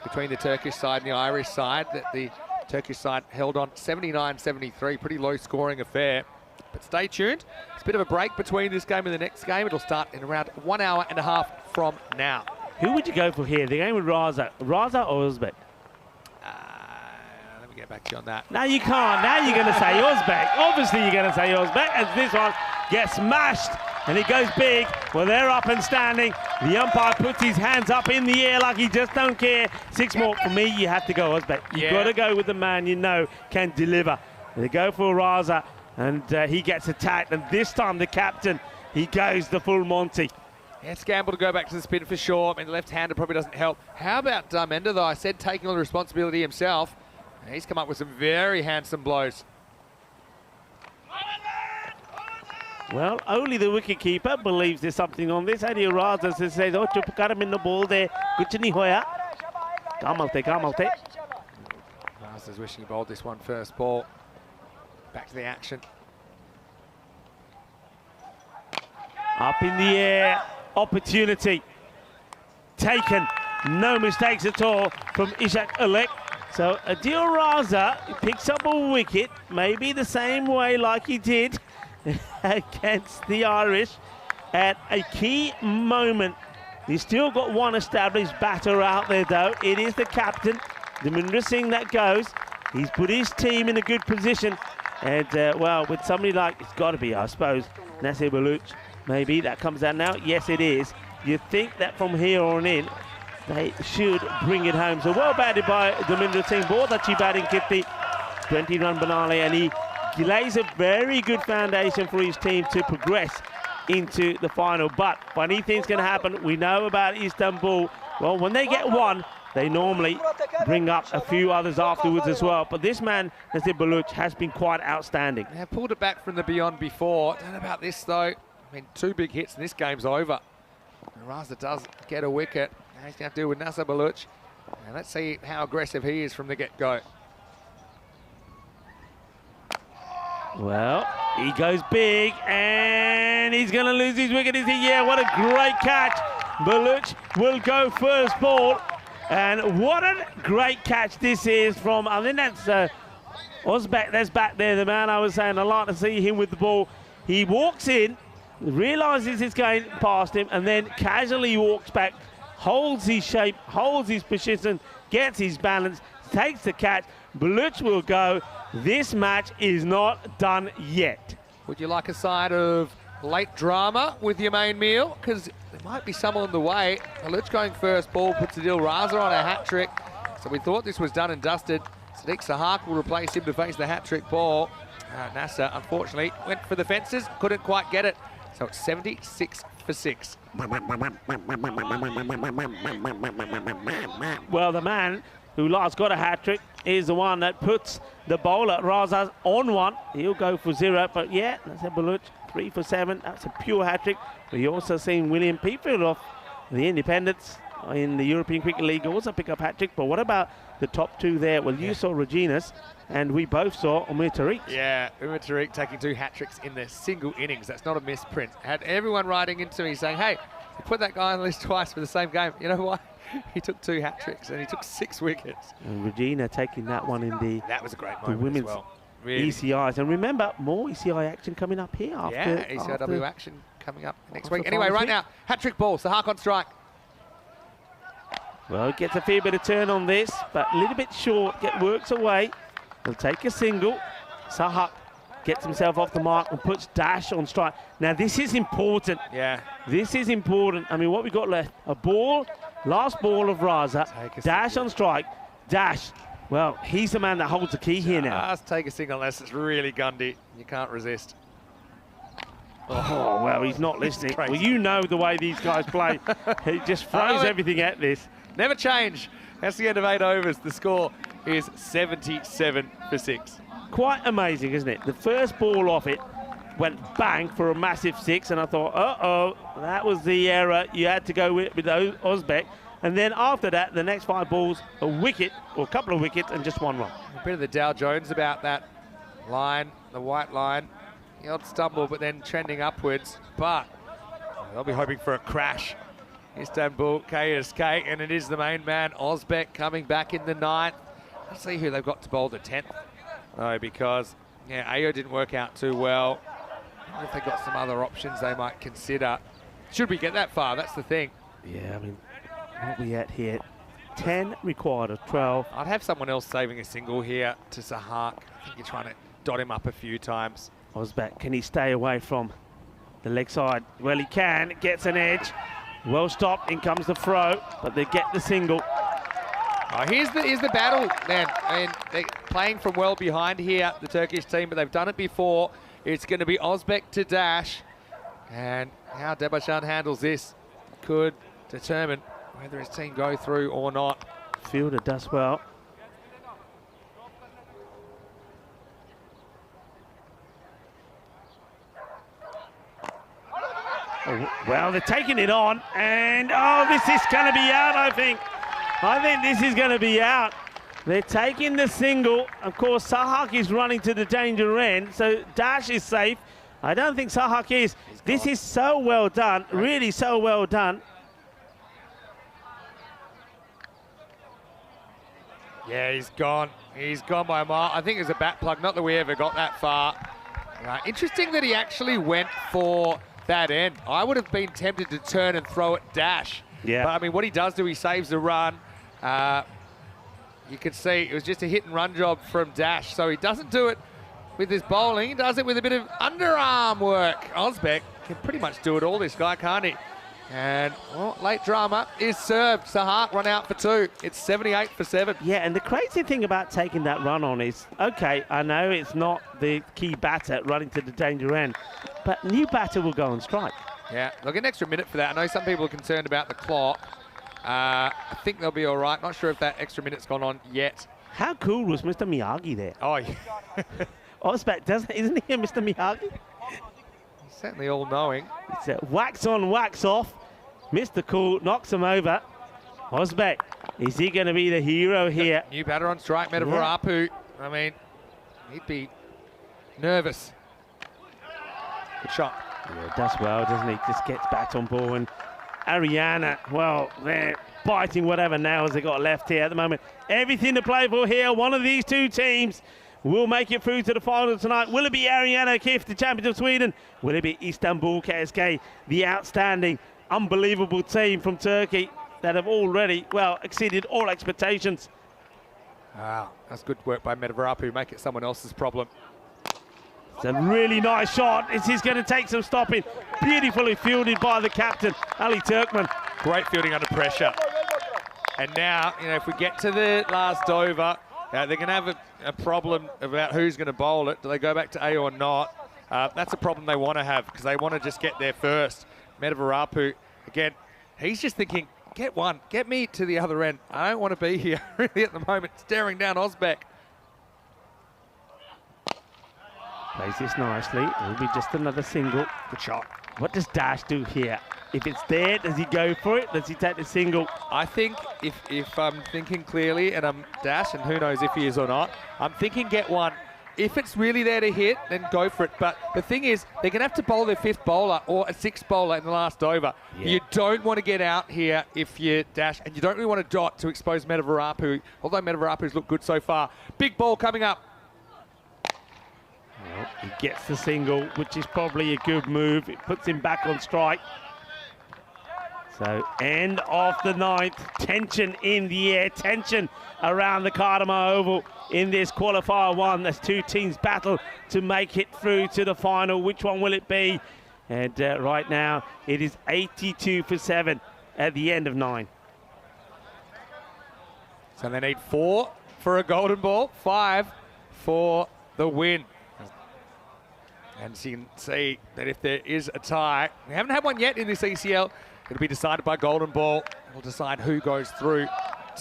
between the Turkish side and the Irish side, that the Turkish side held on 79-73, pretty low scoring affair. But stay tuned. It's a bit of a break between this game and the next game. It'll start in around 1 hour and a half from now. Who would you go for here? The game with Raza or Uzbek? Let me get back to you on that. No, you can't. Now you're going to say Uzbek. Obviously you're going to say Uzbek as this one gets smashed and it goes big. Well, they're up and standing. The umpire puts his hands up in the air like he just don't care. 6 more. For me, you have to go Uzbek. You've got to go with the man you know can deliver. They go for Raza. And he gets attacked, and this time the captain, he goes the full Monty. Yeah, it's gamble to go back to the spin for sure. I mean, the left-hander probably doesn't help. How about Mender, though? I said taking on the responsibility himself. And he's come up with some very handsome blows. Well, only the wicketkeeper believes there's something on this. Eddie Oeiras says, oh, chup kar in the ball there. Kuch nahi hoya. Kamalte. Oeiras is wishing he bowled this one first ball. Back to the action. Up in the air, opportunity taken. No mistakes at all from Ishak Alek. So Adil Raza picks up a wicket, maybe the same way like he did against the Irish at a key moment. He's still got one established batter out there though. It is the captain, Daminder Singh, that goes. He's put his team in a good position. And, well, with somebody like, it's got to be, I suppose, Nasser Baluch, maybe that comes out now. Yes, it is. You think that from here on in, they should bring it home. So well batted by Daminder Singh. Bahut achhi batting kitti. 20-run banale, and he lays a very good foundation for his team to progress into the final. But funny things can happen. We know about Istanbul. Well, when they get one, they normally bring up a few others afterwards as well. But this man, Nasib Baluch, has been quite outstanding. They have pulled it back from the beyond before. Don't know about this though. I mean, 2 big hits and this game's over. Raza does get a wicket. Now he's going to have to deal with Nasib Baluch. And let's see how aggressive he is from the get-go. Well, he goes big, and he's going to lose his wicket. Is he? Yeah, what a great catch. Baluch will go first ball. And what a great catch this is from, I think that's Ozbek, that's back there, the man I was saying. I like to see him with the ball. He walks in, realises it's going past him, and then casually walks back, holds his shape, holds his position, gets his balance, takes the catch. Baluch will go. This match is not done yet. Would you like a side of late drama with your main meal? Because there might be some on the way. Baluch going first ball, puts Adil Raza on a hat-trick. So we thought this was done and dusted. Sadiq Sahak will replace him to face the hat-trick ball. Nasser, unfortunately, went for the fences, couldn't quite get it. So it's 76 for 6. Well, the man who last got a hat-trick is the one that puts the bowler, Razaz, on one. He'll go for 0, but yeah, that's a Baluch, 3 for 7. That's a pure hat-trick. We also seen William Peafield off the Independents in the European Cricket League also pick up hat-trick. But what about the top 2 there? Well, you saw Reginas, and we both saw Umar Tariq. Yeah, Umar Tariq taking 2 hat-tricks in the single innings. That's not a misprint. Had everyone writing into me saying, hey, you put that guy on the list twice for the same game. You know why? He took 2 hat-tricks and he took 6 wickets. And Regina taking that one in the, that was a great the moment women's as well. Really. ECIs. And remember, more ECI action coming up here after. Yeah, ECIW action coming up next after week. Anyway, right now, hat-trick ball, Sahak on strike. Well, it gets a fair bit of turn on this, but a little bit short, works away. He'll take a single. Sahak gets himself off the mark and puts Dash on strike. Now, this is important. Yeah. This is important. I mean, what we got left? A ball, last ball of Raza, Dash on strike, Dash. Well, he's the man that holds the key here now. Just take a single unless it's really Gundy. You can't resist. Oh, well, he's not listening. Well, you know the way these guys play. He just throws everything at this. Never change. That's the end of 8 overs. The score is 77 for 6. Quite amazing, isn't it? The first ball off it went bang for a massive 6, and I thought, uh-oh, that was the error you had to go with Ozbek. And then after that, the next 5 balls, a wicket, or a couple of wickets, and just 1 run. A bit of the Dow Jones about that line, the white line. The odd stumble, but then trending upwards. But they'll be hoping for a crash. Istanbul KSK, and it is the main man, Ozbek, coming back in the 9th. Let's see who they've got to bowl the 10th. No, because, yeah, Ayo didn't work out too well. I wonder if they've got some other options they might consider. Should we get that far? That's the thing. Yeah, I mean, what are we at here? 10 required of 12. I'd have someone else saving a single here to Sahak. I think you're trying to dot him up a few times. Ozbek, can he stay away from the leg side? Well, he can. Gets an edge. Well stopped. In comes the throw, but they get the single. Oh, here's the battle, man. I mean, they're playing from well behind here, the Turkish team, but they've done it before. It's going to be Ozbek to Dash. And how Debashan handles this could determine whether his team go through or not. Fielder does well. Oh, well, they're taking it on, and oh, this is going to be out, I think. I think this is going to be out. They're taking the single. Of course, Sahak is running to the danger end, so Dash is safe. I don't think Sahak is. This is so well done, really so well done. Yeah, he's gone. He's gone by a mile. I think it's a bat plug, not that we ever got that far. Interesting that he actually went for that end. I would have been tempted to turn and throw it Dash. Yeah. But I mean, what he does do, he saves the run. You can see it was just a hit and run job from Dash. So he doesn't do it with his bowling. He does it with a bit of underarm work. Ozbek can pretty much do it all, this guy, can't he? And, well, late drama is served. Sahak run out for 2. It's 78 for 7. Yeah, and the crazy thing about taking that run on is, okay, I know it's not the key batter running to the danger end, but new batter will go on strike. Yeah, look, an extra minute for that. I know some people are concerned about the clock. I think they'll be all right. Not sure if that extra minute's gone on yet. How cool was Mr. Miyagi there? Oh, yeah. Osbeck, isn't he a Mr. Miyagi? He's certainly all-knowing. It's a wax on, wax off. Mr. Cool knocks him over. Osbeck, is he going to be the hero here? New batter on strike, Metavarapu. I mean, he'd be nervous. Good shot. Yeah, does well, doesn't he? Just gets back on ball. And Ariana, well, they're biting whatever nails they got left here at the moment. Everything to play for here. One of these two teams will make it through to the final tonight. Will it be Ariana Kif, the champion of Sweden? Will it be Istanbul KSK, the outstanding, unbelievable team from Turkey that have already, well, exceeded all expectations? Wow, that's good work by Metavarapu. Make it someone else's problem. It's a really nice shot. This is going to take some stopping. Beautifully fielded by the captain, Ali Turkman. Great fielding under pressure. And now, you know, if we get to the last over, they're going to have a problem about who's going to bowl it. Do they go back to A or not? That's a problem they want to have because they want to just get there first. Metavarapu, again, he's just thinking, get one, get me to the other end. I don't want to be here really at the moment, staring down Osbeck. Plays this nicely. It'll be just another single. Good shot. What does Dash do here? If it's there, does he go for it? Does he take the single? I think if I'm thinking clearly and I'm Dash, and who knows if he is or not, I'm thinking get one. If it's really there to hit, then go for it. But the thing is, they're going to have to bowl their fifth bowler or a sixth bowler in the last over. Yeah. You don't want to get out here if you Dash, and you don't really want to dot to expose Metavarapu, although Metavarapu's looked good so far. Big ball coming up. Well, he gets the single, which is probably a good move. It puts him back on strike. So, end of the ninth. Tension in the air. Tension around the Cardamom Oval in this qualifier one. There's two teams battle to make it through to the final. Which one will it be? And right now, it is 82 for 7 at the end of 9. So they need 4 for a golden ball, 5 for the win. And so you can see that if there is a tie, we haven't had one yet in this ECL, it'll be decided by golden ball. We'll decide who goes through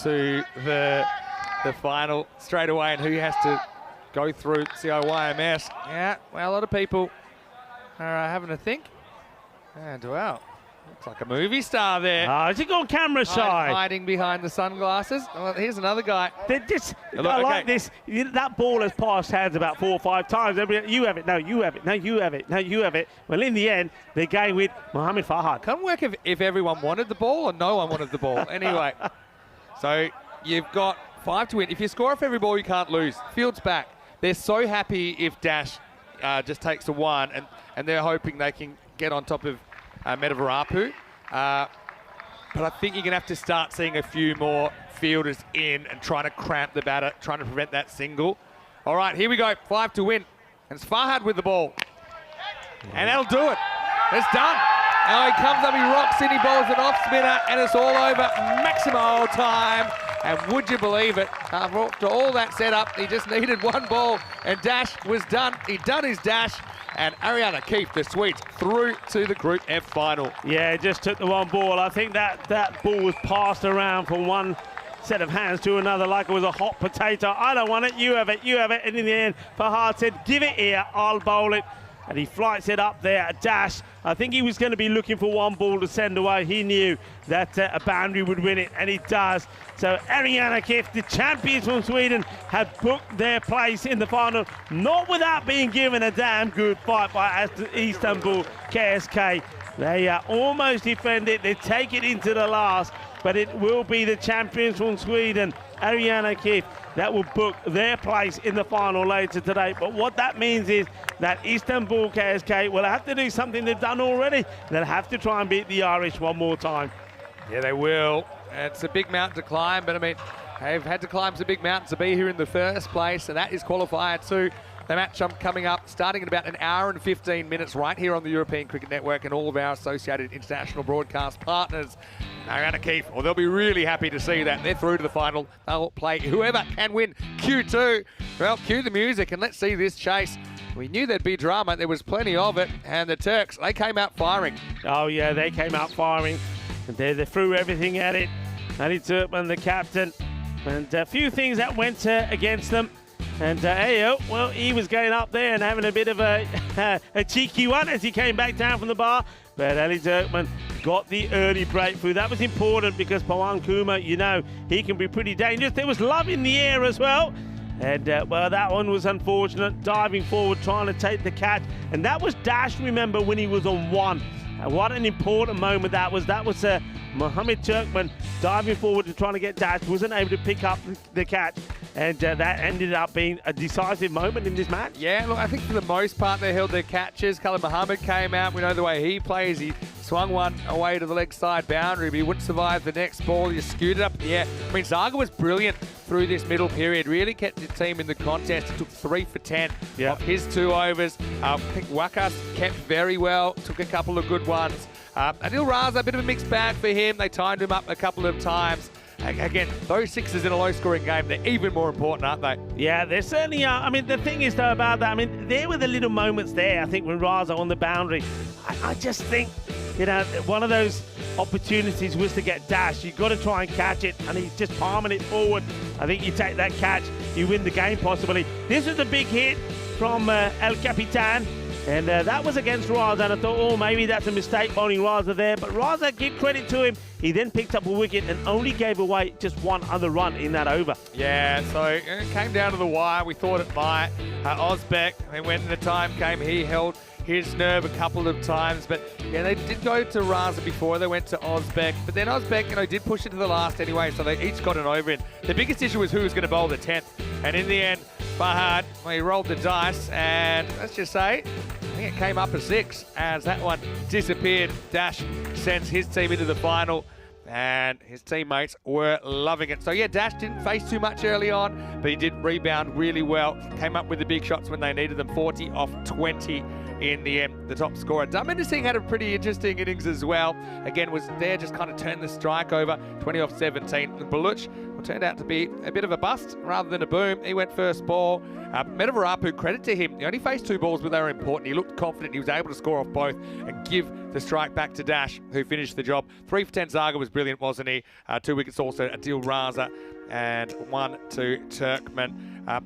to the final straight away and who has to go through CIYMS. Yeah, well, a lot of people are having a think. And wow, looks like a movie star there. Oh, has he gone camera shy? Hiding behind the sunglasses. Well, here's another guy. Like this. That ball has passed hands about 4 or 5 times. You have it. No, you have it. No, you have it. No, you have it. Well, in the end, they're going with Mohamed Fahad. Can't work if everyone wanted the ball or no one wanted the ball. Anyway, so you've got 5 to win. If you score off every ball, you can't lose. Field's back. They're so happy if Dash just takes a 1, and they're hoping they can get on top of Metavarapu. But I think you're going to have to start seeing a few more fielders in and trying to cramp the batter, trying to prevent that single. All right, here we go. 5 to win. And it's Fahad with the ball. And that'll do it. It's done. Now he comes up, he rocks in, he bowls an off spinner, and it's all over. Maximo time. And would you believe it? After all that setup, he just needed 1 ball, and Dash was done. He'd done his dash. And Ariana Keefe, the Swedes, through to the Group F final. Yeah, just took the 1 ball. I think that ball was passed around from one set of hands to another like it was a hot potato. I don't want it, you have it, you have it. And in the end, Fahad said, give it here, I'll bowl it. And he flights it up there, a dash. I think he was going to be looking for 1 ball to send away. He knew that a boundary would win it, and it does. So Ariana Kif, the champions from Sweden, have booked their place in the final, not without being given a damn good fight by Istanbul KSK. They almost defend it, they take it into the last, but it will be the champions from Sweden, Ariana Kif, that will book their place in the final later today. But what that means is that Istanbul KSK will have to do something they've done already. They'll have to try and beat the Irish one more time. Yeah, they will. It's a big mountain to climb, but I mean, they've had to climb some big mountains to be here in the first place, and that is qualifier 2. The match coming up, starting in about 1 hour and 15 minutes right here on the European Cricket Network and all of our associated international broadcast partners. Ariana Keefe, well, they'll be really happy to see that. They're through to the final. They'll play whoever can win Q2. Well, cue the music and let's see this chase. We knew there'd be drama. There was plenty of it. And the Turks, they came out firing. Oh, yeah, they came out firing. And they threw everything at it. Ali Turkman, the captain. And a few things that went against them. And Ayo, well, he was going up there and having a bit of a cheeky one as he came back down from the bar. But Ali Turkman got the early breakthrough. That was important because Pawan Kuma, you know, he can be pretty dangerous. There was love in the air as well. And, well, that one was unfortunate. Diving forward, trying to take the catch. And that was Dash, remember, when he was on one. What an important moment that was. That was Mohammed Turkman diving forward and trying to get Dash. Wasn't able to pick up the catch. And that ended up being a decisive moment in this match. Yeah, look, I think for the most part they held their catches. Khalid Muhammad came out. We know the way he plays. He swung one away to the leg side boundary, but he wouldn't survive the next ball. He just skewed it up in the air. I mean, Zaga was brilliant through this middle period. Really kept the team in the contest. He took 3 for 10 off his 2 overs. I think Wakas kept very well. Took a couple of good ones. Adil Raza, a bit of a mixed bag for him. They timed him up a couple of times. Again, those sixes in a low-scoring game, they're even more important, aren't they? Yeah, they certainly are. I mean, the thing is, though, about that, I mean, there were the little moments there, I think, when Raza on the boundary. I just think, you know, one of those opportunities was to get Dash. You've got to try and catch it, and he's just palming it forward. I think you take that catch, you win the game, possibly. This was a big hit from El Capitan. And that was against Raza, and I thought, oh, maybe that's a mistake bowling Raza there. But Raza, give credit to him. He then picked up a wicket and only gave away just 1 other run in that over. Yeah, so it came down to the wire. We thought it might. Ozbek, I mean, when the time came, he held his nerve a couple of times. But, yeah, they did go to Raza before they went to Ozbek. But then Ozbek, you know, did push it to the last anyway, so they each got an over in. The biggest issue was who was going to bowl the 10th. And in the end, Fahad, well, he rolled the dice, and let's just say, I think it came up a 6 as that one disappeared. Dash sends his team into the final, and his teammates were loving it. So yeah, Dash didn't face too much early on, but he did rebound really well. Came up with the big shots when they needed them, 40 off 20 in the end, the top scorer. Dharminder Singh had a pretty interesting innings as well. Again, was there, just kind of turned the strike over, 20 off 17. And Baluch turned out to be a bit of a bust rather than a boom. He went first ball. Medavarapu, credit to him, he only faced 2 balls, but they were important. He looked confident. He was able to score off both and give the strike back to Dash, who finished the job. 3 for 10 Zaga was brilliant, wasn't he? 2 wickets also, Adil Raza, and 1 to Turkman.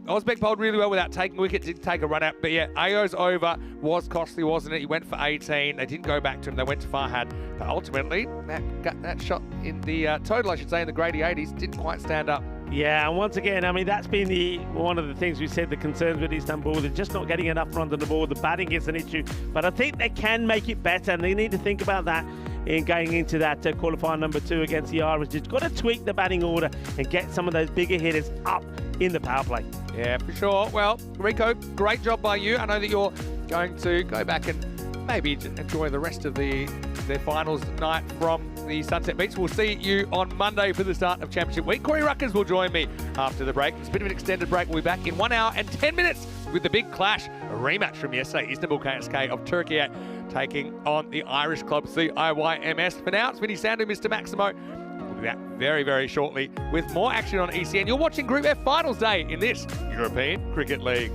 Ozbek bowled really well without taking a wicket, did take a run out, but yeah, Ayo's over was costly, wasn't it? He went for 18. They didn't go back to him. They went to Farhad, but ultimately that shot in the total, I should say, in the Grady 80s didn't quite stand up. Yeah, and once again, I mean, that's been one of the things we said, the concerns with Istanbul. They're just not getting enough runs on the board. The batting is an issue, but I think they can make it better, and they need to think about that in going into that qualifier number 2 against the Oeiras. Just got to tweak the batting order and get some of those bigger hitters up in the power play. Yeah, for sure. Well, Rico, great job by you. I know that you're going to go back and maybe enjoy the rest of their finals night from the Sunset Beach. We'll see you on Monday for the start of Championship Week. Corey Ruckers will join me after the break. It's a bit of an extended break. We'll be back in 1 hour and 10 minutes with the big clash, a rematch from yesterday, Istanbul KSK of Turkey taking on the Irish club CIYMS. For now, it's Vinny Sandhu, Mr. Maximo. We'll be back very, very shortly with more action on ECN. You're watching Group F Finals Day in this European Cricket League.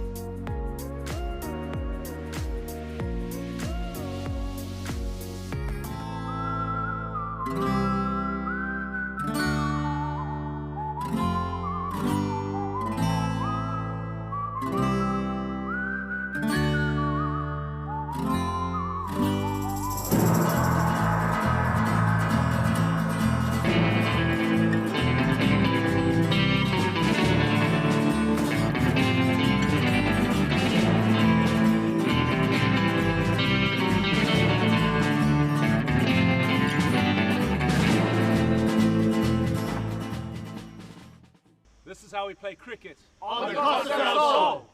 This is how we play cricket. On the Costa del Sol.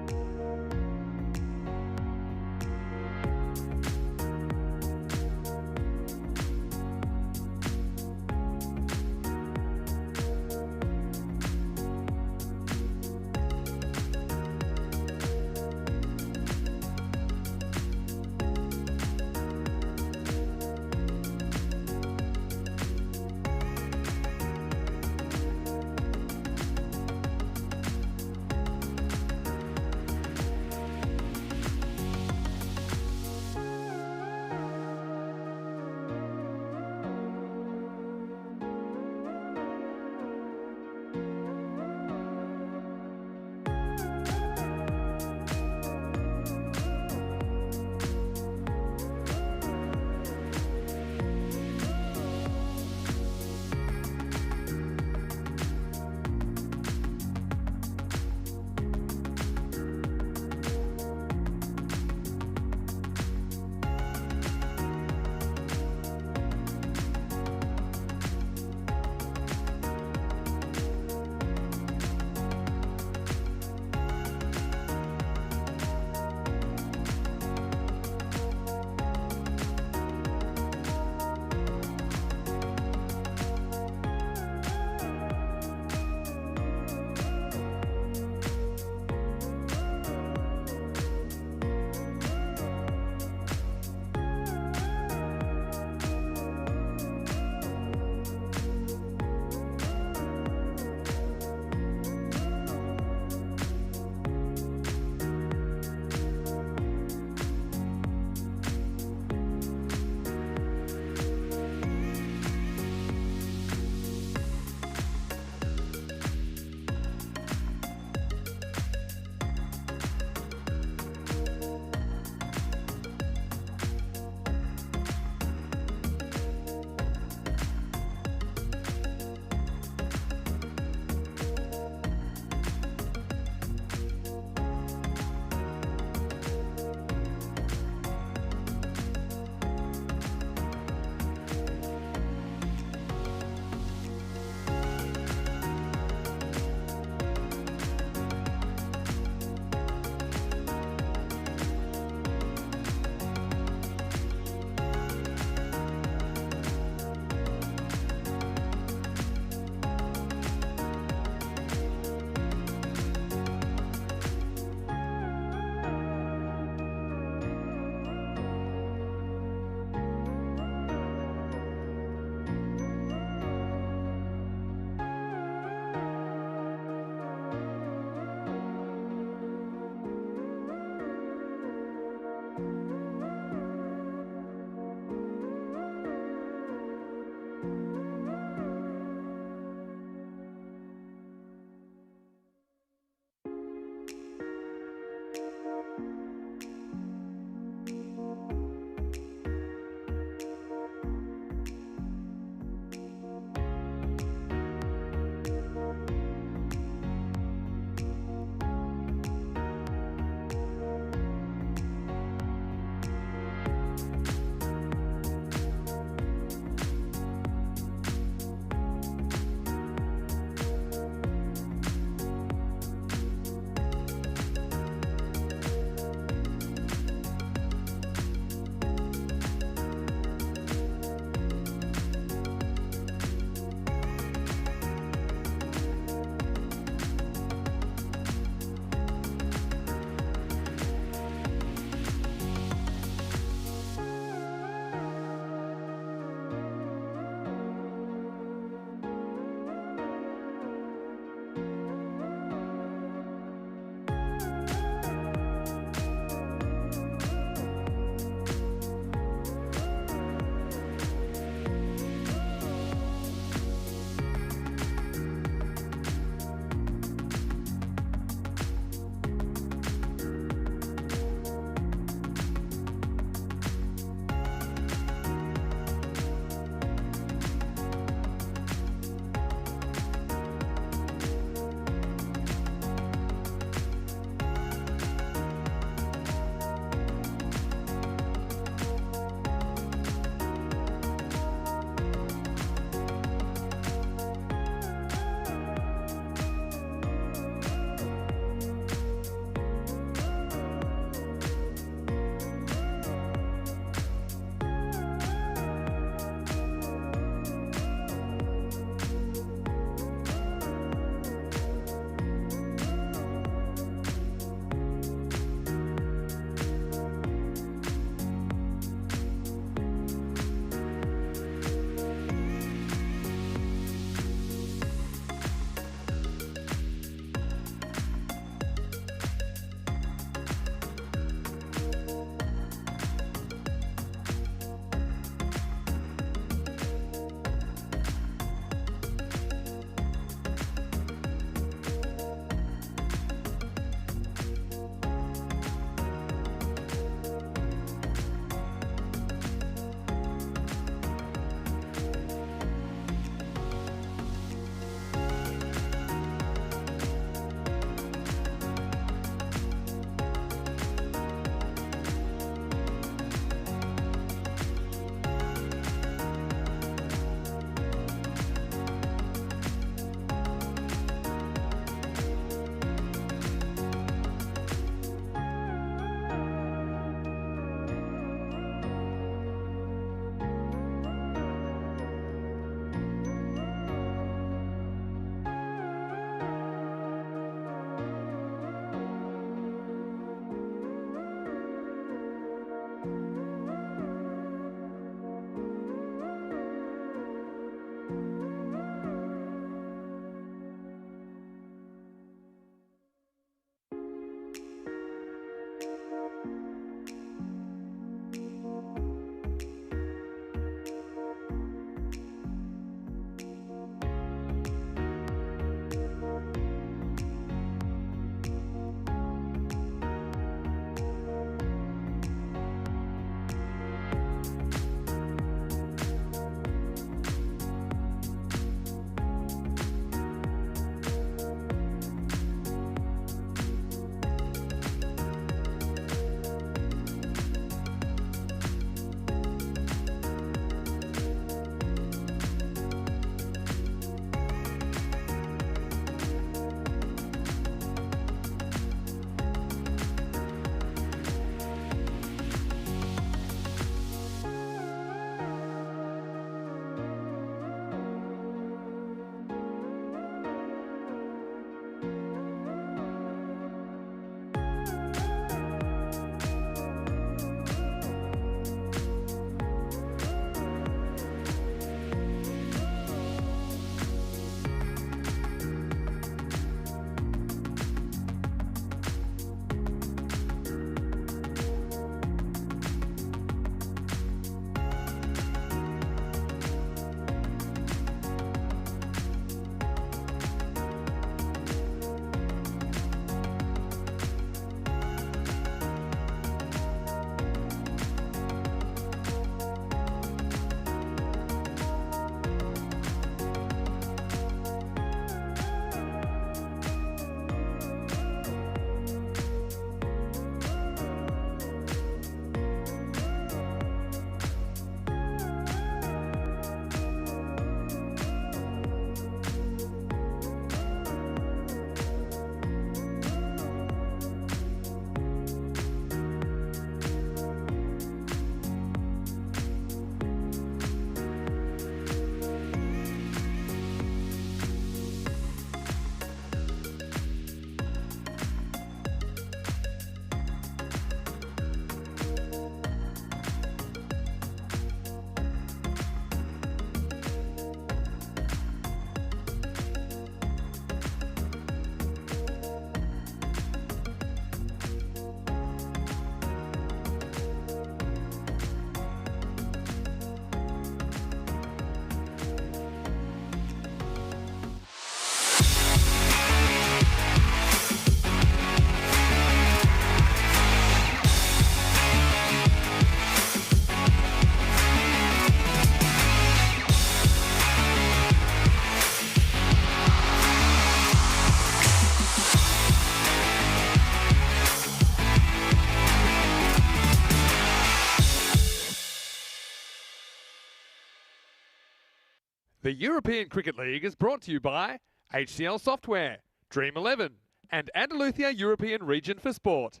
The European Cricket League is brought to you by HCL Software, Dream 11, and Andalusia European Region for Sport.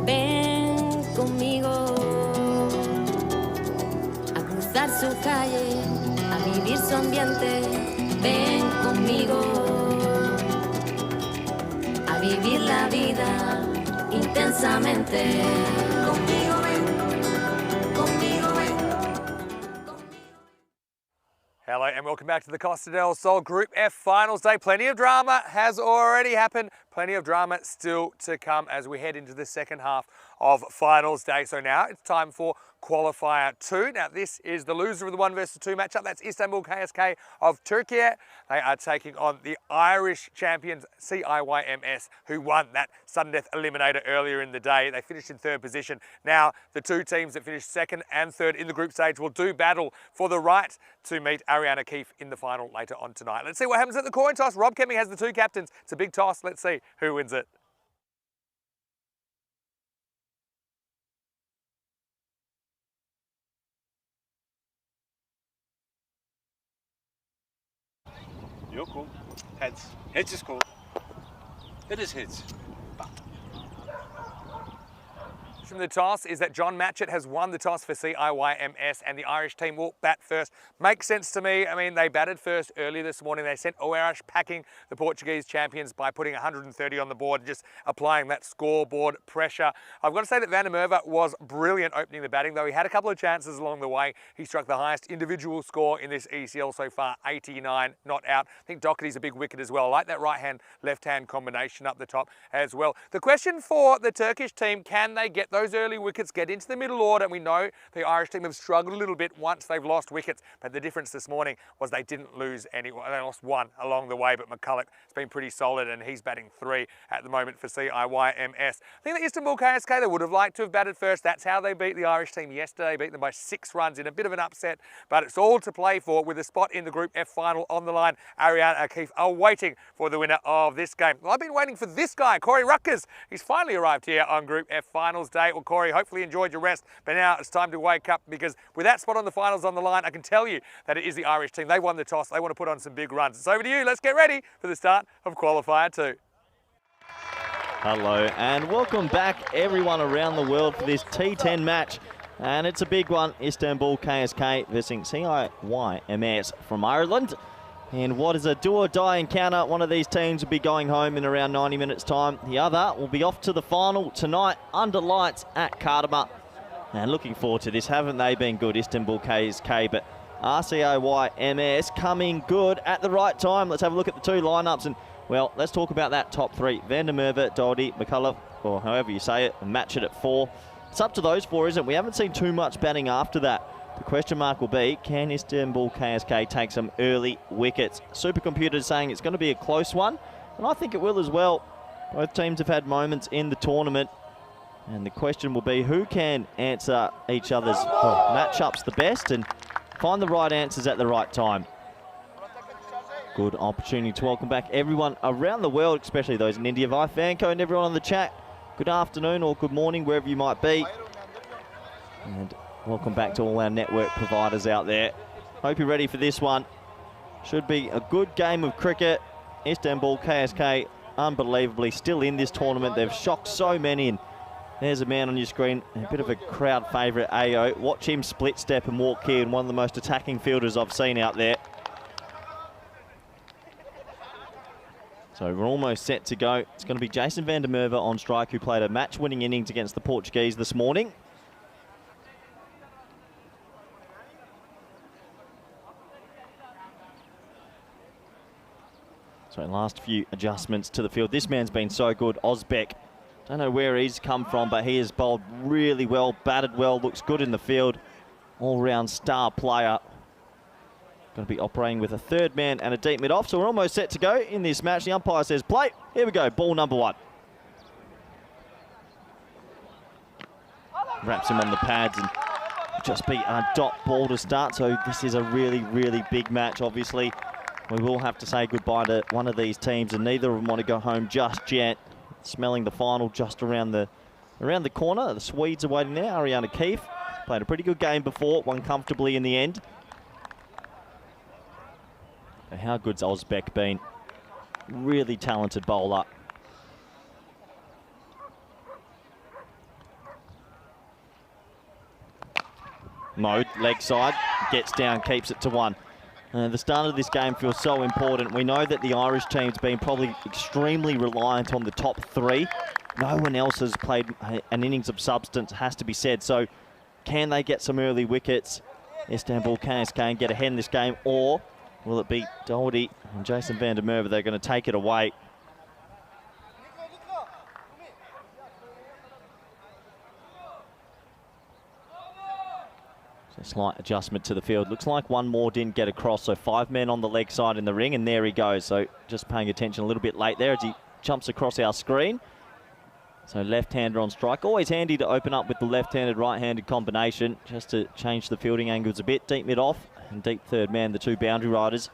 Ven conmigo a cruzar su calle, a vivir su ambiente. Ven conmigo a vivir la vida intensamente. Conmigo ven, conmigo ven. Hello and welcome back to the Costa del Sol Group F Finals Day. Plenty of drama has already happened. Plenty of drama still to come as we head into the second half of Finals Day. So now it's time for Qualifier 2. Now this is the loser of the 1 versus 2 matchup. That's Istanbul KSK of Turkey. They are taking on the Irish champions CIYMS, who won that sudden death eliminator earlier in the day. They finished in 3rd position. Now the two teams that finished 2nd and 3rd in the group stage will do battle for the right to meet Ariana Keefe in the final later on tonight. Let's see what happens at the coin toss. Rob Kemming has the 2 captains. It's a big toss. Let's see who wins it. You're cool. Heads. Heads is cool. It is heads. From the toss is that John Matchett has won the toss for CIYMS and the Irish team will bat first. Makes sense to me. I mean, they batted first earlier this morning. They sent Oeiras packing the Portuguese champions by putting 130 on the board and just applying that scoreboard pressure. I've got to say that Van der Merwe was brilliant opening the batting, though he had a couple of chances along the way. He struck the highest individual score in this ECL so far, 89, not out. I think Doherty's a big wicket as well. I like that right-hand, left-hand combination up the top as well. The question for the Turkish team, can they get those early wickets, get into the middle order? And we know the Irish team have struggled a little bit once they've lost wickets, but the difference this morning was they didn't lose any. They lost 1 along the way, but McCulloch has been pretty solid and he's batting 3 at the moment for CIYMS. I think the Istanbul KSK, they would have liked to have batted first. That's how they beat the Irish team yesterday, beat them by 6 runs in a bit of an upset, but it's all to play for with a spot in the Group F final on the line. Ariana Keefe are waiting for the winner of this game. Well, I've been waiting for this guy, Corey Rutgers. He's finally arrived here on Group F Finals Day. Well, Corey, hopefully enjoyed your rest, but now it's time to wake up because with that spot on the finals on the line, I can tell you that it is the Irish team. They won the toss. They want to put on some big runs. It's over to you. Let's get ready for the start of Qualifier 2. Hello and welcome back everyone around the world for this T10 match. And it's a big one, Istanbul KSK versus CIYMS from Ireland. And what is a do-or-die encounter? One of these teams will be going home in around 90 minutes time. The other will be off to the final tonight under lights at Kardama. And looking forward to this. Haven't they been good, Istanbul KSK? But CIYMS coming good at the right time. Let's have a look at the 2 lineups. And, well, let's talk about that top 3. Van der Merwe, Doherty, McCulloch, or however you say it, and match it at 4. It's up to those 4, isn't it? We haven't seen too much batting after that. The question mark will be, can Istanbul KSK take some early wickets? Supercomputer's saying it's going to be a close one, and I think it will as well. Both teams have had moments in the tournament, and the question will be who can answer each other's matchups the best and find the right answers at the right time. Good opportunity to welcome back everyone around the world, especially those in India. Vi Fanco and everyone on the chat. Good afternoon or good morning, wherever you might be. And welcome back to all our network providers out there. Hope you're ready for this one. Should be a good game of cricket. Istanbul KSK, unbelievably, still in this tournament. They've shocked so many. And there's a man on your screen, a bit of a crowd favourite, AO. Watch him split step and walk here, and one of the most attacking fielders I've seen out there. So we're almost set to go. It's going to be Jason Van der Merwe on strike, who played a match-winning innings against the Portuguese this morning. So last few adjustments to the field. This man's been so good, Osbeck. Don't know where he's come from, but he has bowled really well, batted well, looks good in the field. All-round star player. Going to be operating with a 3rd man and a deep mid-off, so we're almost set to go in this match. The umpire says play. Here we go, ball number 1. Wraps him on the pads and just be a dot ball to start. So this is a really, really big match, obviously. We will have to say goodbye to one of these teams, and neither of them want to go home just yet. smelling the final just around the corner. The Swedes are waiting there. Ariana Keefe played a pretty good game before, won comfortably in the end. How good's Osbeck been? Really talented bowler. Mode, leg side, gets down, keeps it to 1. The start of this game feels so important. We know that the Irish team's been probably extremely reliant on the top 3. No one else has played an innings of substance, has to be said. So can they get some early wickets, Istanbul KSK, and get ahead in this game? Or will it be Doherty and Jason van der Merwe? They're going to take it away. A slight adjustment to the field. Looks like one more didn't get across, so 5 men on the leg side in the ring, and there he goes. So just paying attention a little bit late there as he jumps across our screen. So left-hander on strike. Always handy to open up with the left-handed, right-handed combination, just to change the fielding angles a bit. Deep mid-off and deep third man, the 2 boundary riders.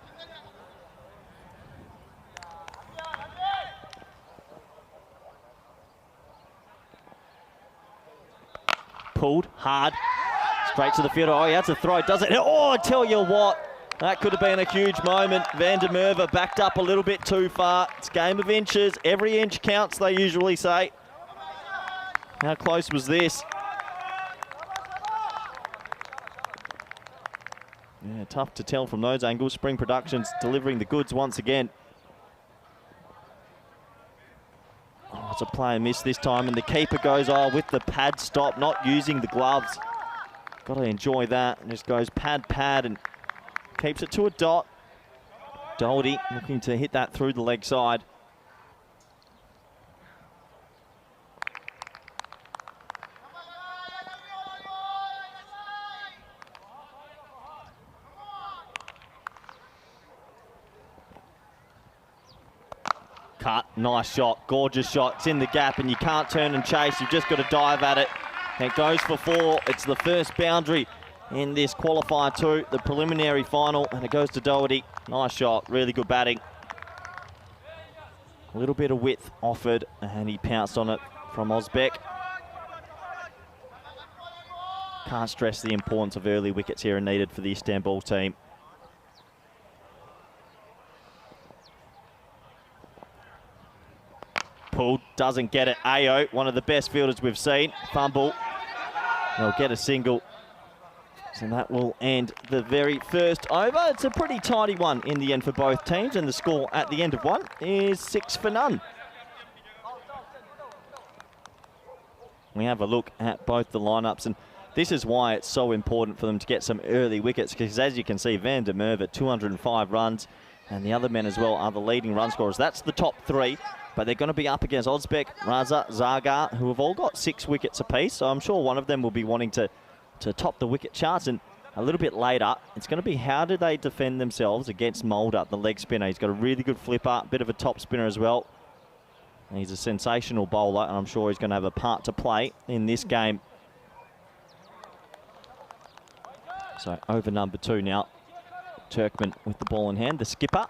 Pulled hard. Straight to the fielder. Oh, he has to throw. Does it? Oh, I tell you what. That could have been a huge moment. Van der Merwe backed up a little bit too far. It's a game of inches. Every inch counts, they usually say. How close was this? Yeah, tough to tell from those angles. Spring Productions delivering the goods once again. Oh, it's a player miss this time, and the keeper goes with the pad stop, not using the gloves. Got to enjoy that. And just goes pad, and keeps it to a dot. Doherty looking to hit that through the leg side. Cut, nice shot, gorgeous shot. It's in the gap and you can't turn and chase. You've just got to dive at it. It goes for 4. It's the first boundary in this qualifier 2, the preliminary final, and it goes to Doherty. Nice shot, really good batting. A little bit of width offered, and he pounced on it from Osbeck. Can't stress the importance of early wickets here are needed for the Istanbul team. Pulled, doesn't get it. Ao, one of the best fielders we've seen. Fumble. They'll get a single. So that will end the very first over. It's a pretty tidy one in the end for both teams, and the score at the end of one is 6 for none. We have a look at both the lineups, and this is why it's so important for them to get some early wickets, because as you can see, Van der Merwe at 205 runs, and the other men as well are the leading run scorers. That's the top 3. But they're going to be up against Osbeck, Raza, Zagar, who have all got 6 wickets apiece. So I'm sure one of them will be wanting to top the wicket charts. And a little bit later, it's going to be how do they defend themselves against Mulder, the leg spinner. He's got a really good flipper, bit of a top spinner as well. And he's a sensational bowler, and I'm sure he's going to have a part to play in this game. So over number 2 now. Turkman with the ball in hand, the skipper.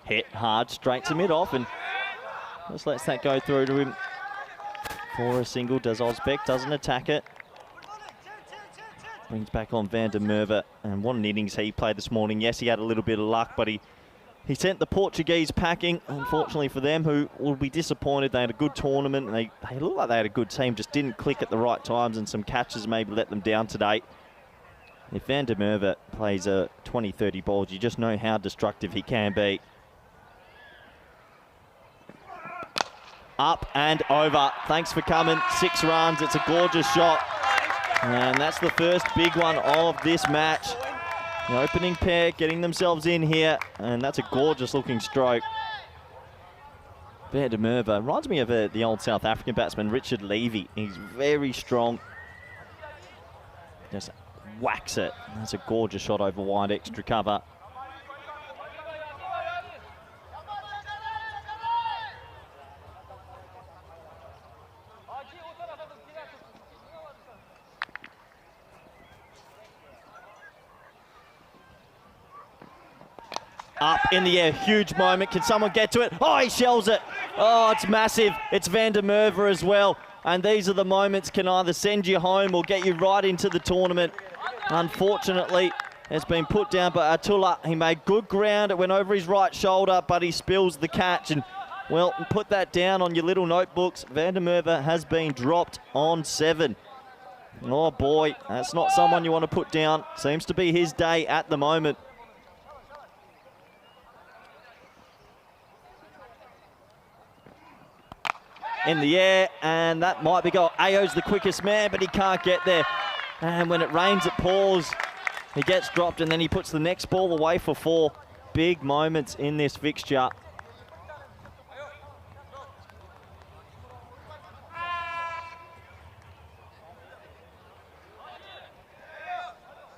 Hit hard, straight to mid-off, and just lets that go through to him for a single. Does Osbeck, doesn't attack it. Brings back on Van der Merwe, and what an innings he played this morning. Yes, he had a little bit of luck, but he sent the Portuguese packing, unfortunately for them, who will be disappointed. They had a good tournament, and they looked like they had a good team, just didn't click at the right times, and some catches maybe let them down today. If Van der Merwe plays a 20-30 balls, you just know how destructive he can be. Up and over. Thanks for coming. 6 runs. It's a gorgeous shot. And that's the first big one of this match. The opening pair getting themselves in here. And that's a gorgeous looking stroke. Van der Merwe reminds me of the old South African batsman, Richard Levy. He's very strong. Just whacks it. That's a gorgeous shot over wide, extra cover. Up in the air, huge moment. Can someone get to it? Oh, he shells it. Oh, it's massive. It's Van der Merwe as well. And these are the moments can either send you home or get you right into the tournament. Unfortunately, it's been put down by Atula. He made good ground. It went over his right shoulder, but he spills the catch. And, well, put that down on your little notebooks. Van der Merwe has been dropped on 7. Oh, boy, that's not someone you want to put down. Seems to be his day at the moment. In the air, and that might be goal. Ayo's the quickest man, but he can't get there. And when it rains, it pours. He gets dropped, and then he puts the next ball away for 4. Big moments in this fixture.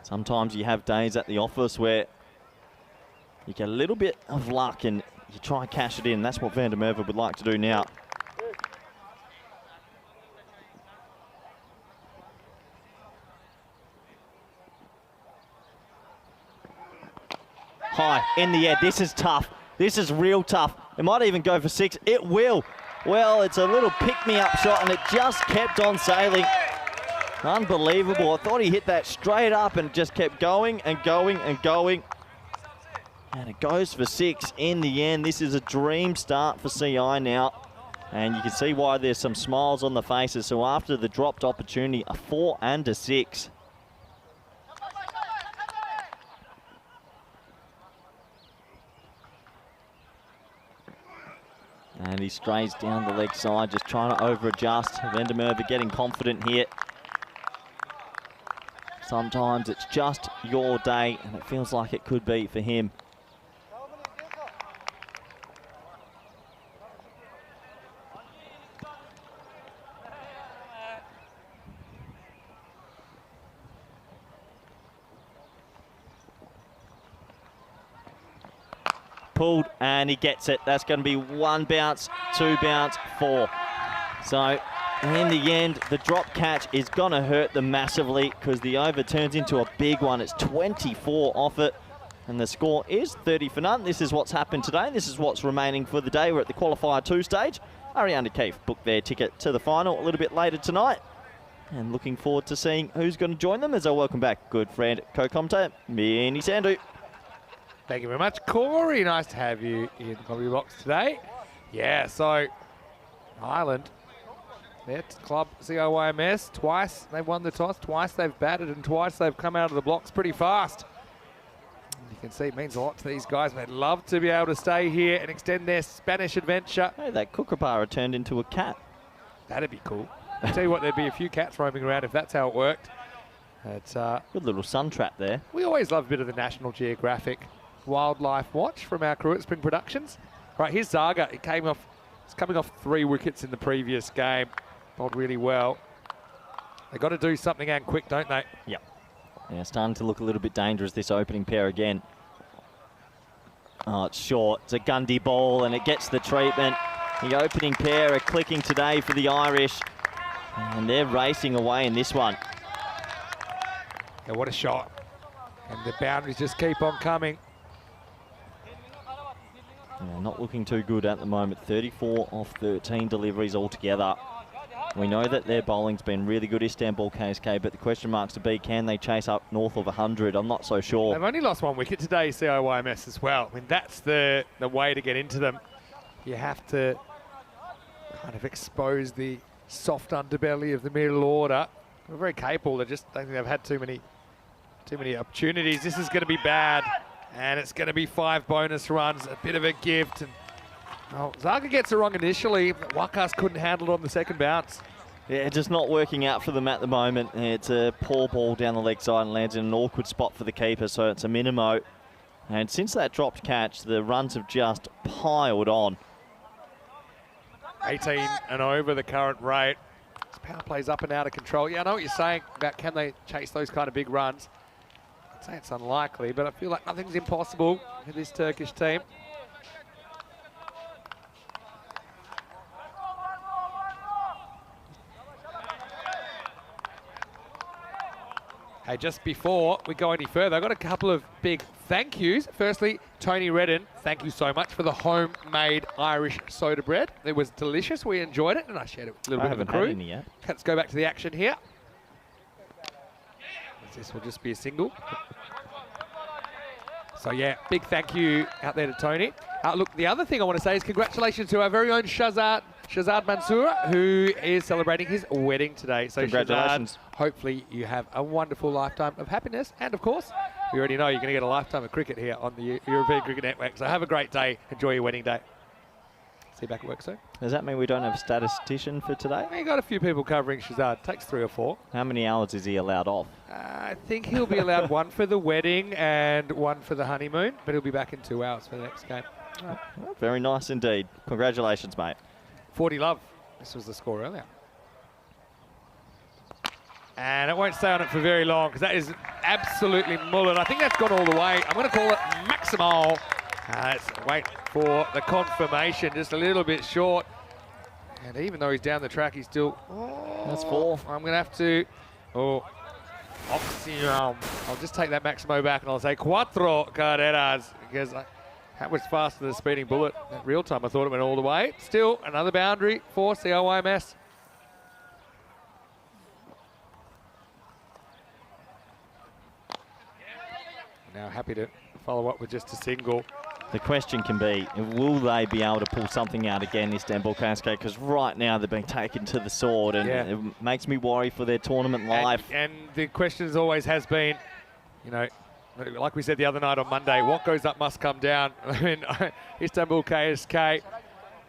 Sometimes you have days at the office where you get a little bit of luck and you try and cash it in. That's what Van der Merwe would like to do now. High in the air. This is tough. This is real tough. It might even go for 6. It will. Well, it's a little pick-me-up shot, and it just kept on sailing. Unbelievable. I thought he hit that straight up and just kept going and going and going. And it goes for 6 in the end. This is a dream start for CI now. And you can see why there's some smiles on the faces. So after the dropped opportunity, a 4 and a 6. And he strays down the leg side, just trying to over-adjust. Van der Merwe getting confident here. Sometimes it's just your day, and it feels like it could be for him. Pulled, and he gets it. That's going to be 1 bounce, 2 bounce, 4. So in the end, the drop catch is going to hurt them massively because the over turns into a big one. It's 24 off it, and the score is 30 for none. This is what's happened today. This is what's remaining for the day. We're at the qualifier 2 stage. Ariana Keefe booked their ticket to the final a little bit later tonight, and looking forward to seeing who's going to join them as I welcome back good friend, co-commentator, Vinny Sandu. Thank you very much, Corey. Nice to have you in the comedy box today. Yeah, so Ireland, their club CIYMS, twice they've won the toss, twice they've batted, and twice they've come out of the blocks pretty fast. And you can see it means a lot to these guys. They'd love to be able to stay here and extend their Spanish adventure. Hey, that kookaburra turned into a cat. That'd be cool. I'll tell you what, there'd be a few cats roaming around if that's how it worked. It's good little sun trap there. We always love a bit of the National Geographic Wildlife Watch from our crew at Spring Productions. Right, here's Zaga. He's coming off 3 wickets in the previous game. Bowled really well. They got to do something and quick, don't they? Yep. Yeah, starting to look a little bit dangerous, this opening pair again. Oh, it's short. It's a Gundy ball, and it gets the treatment. The opening pair are clicking today for the Irish, and they're racing away in this one. Yeah, what a shot. And the boundaries just keep on coming. Yeah, not looking too good at the moment. 34 off 13 deliveries altogether. We know that their bowling's been really good, Istanbul KSK, but the question marks to be, can they chase up north of 100? I'm not so sure. They've only lost 1 wicket today, CIYMS as well. I mean, that's the way to get into them. You have to kind of expose the soft underbelly of the middle order. They're very capable. I just don't think they've had too many opportunities. This is going to be bad. And it's going to be 5 bonus runs, a bit of a gift. And Zaga gets it wrong initially, but Wakas couldn't handle it on the second bounce. Yeah, just not working out for them at the moment. It's a poor ball down the leg side and lands in an awkward spot for the keeper, so it's a minimo. And since that dropped catch, the runs have just piled on. 18 and over the current rate. This power play's up and out of control. Yeah, I know what you're saying about can they chase those kind of big runs. I'd say it's unlikely, but I feel like nothing's impossible with this Turkish team. Hey, just before we go any further, I've got a couple of big thank yous. Firstly, Tony Redden, thank you so much for the homemade Irish soda bread. It was delicious. We enjoyed it, and I shared it with a little bit of the crew. Yet. Let's go back to the action here. This will just be a single. So yeah, big thank you out there to Tony. Look, the other thing I want to say is congratulations to our very own Shazad Mansour, who is celebrating his wedding today. So congratulations. Shazad, hopefully you have a wonderful lifetime of happiness. And of course, you already know you're going to get a lifetime of cricket here on the European Cricket Network. So have a great day. Enjoy your wedding day. See you back at work soon. Does that mean we don't have a statistician for today? We got a few people covering Shazad. Takes 3 or 4. How many hours is he allowed off? I think he'll be allowed 1 for the wedding and 1 for the honeymoon, but he'll be back in 2 hours for the next game. Well, very nice indeed. Congratulations, mate. 40 love. This was the score earlier. And it won't stay on it for very long because that is absolutely mullet. I think that's gone all the way. I'm going to call it maximal. Let's wait for the confirmation. Just a little bit short. And even though he's down the track, he's still... That's 4. I'm going to have to... Oxium. I'll just take that Maximo back and I'll say cuatro carreras because that was faster than a speeding bullet. At real time, I thought it went all the way. Still, another boundary for CIYMS. Now happy to follow up with just a single. The question can be, will they be able to pull something out again, Istanbul KSK? Because right now they've been taken to the sword, and it makes me worry for their tournament life. And the question always has been, you know, like we said the other night on Monday, what goes up must come down. I mean, Istanbul KSK,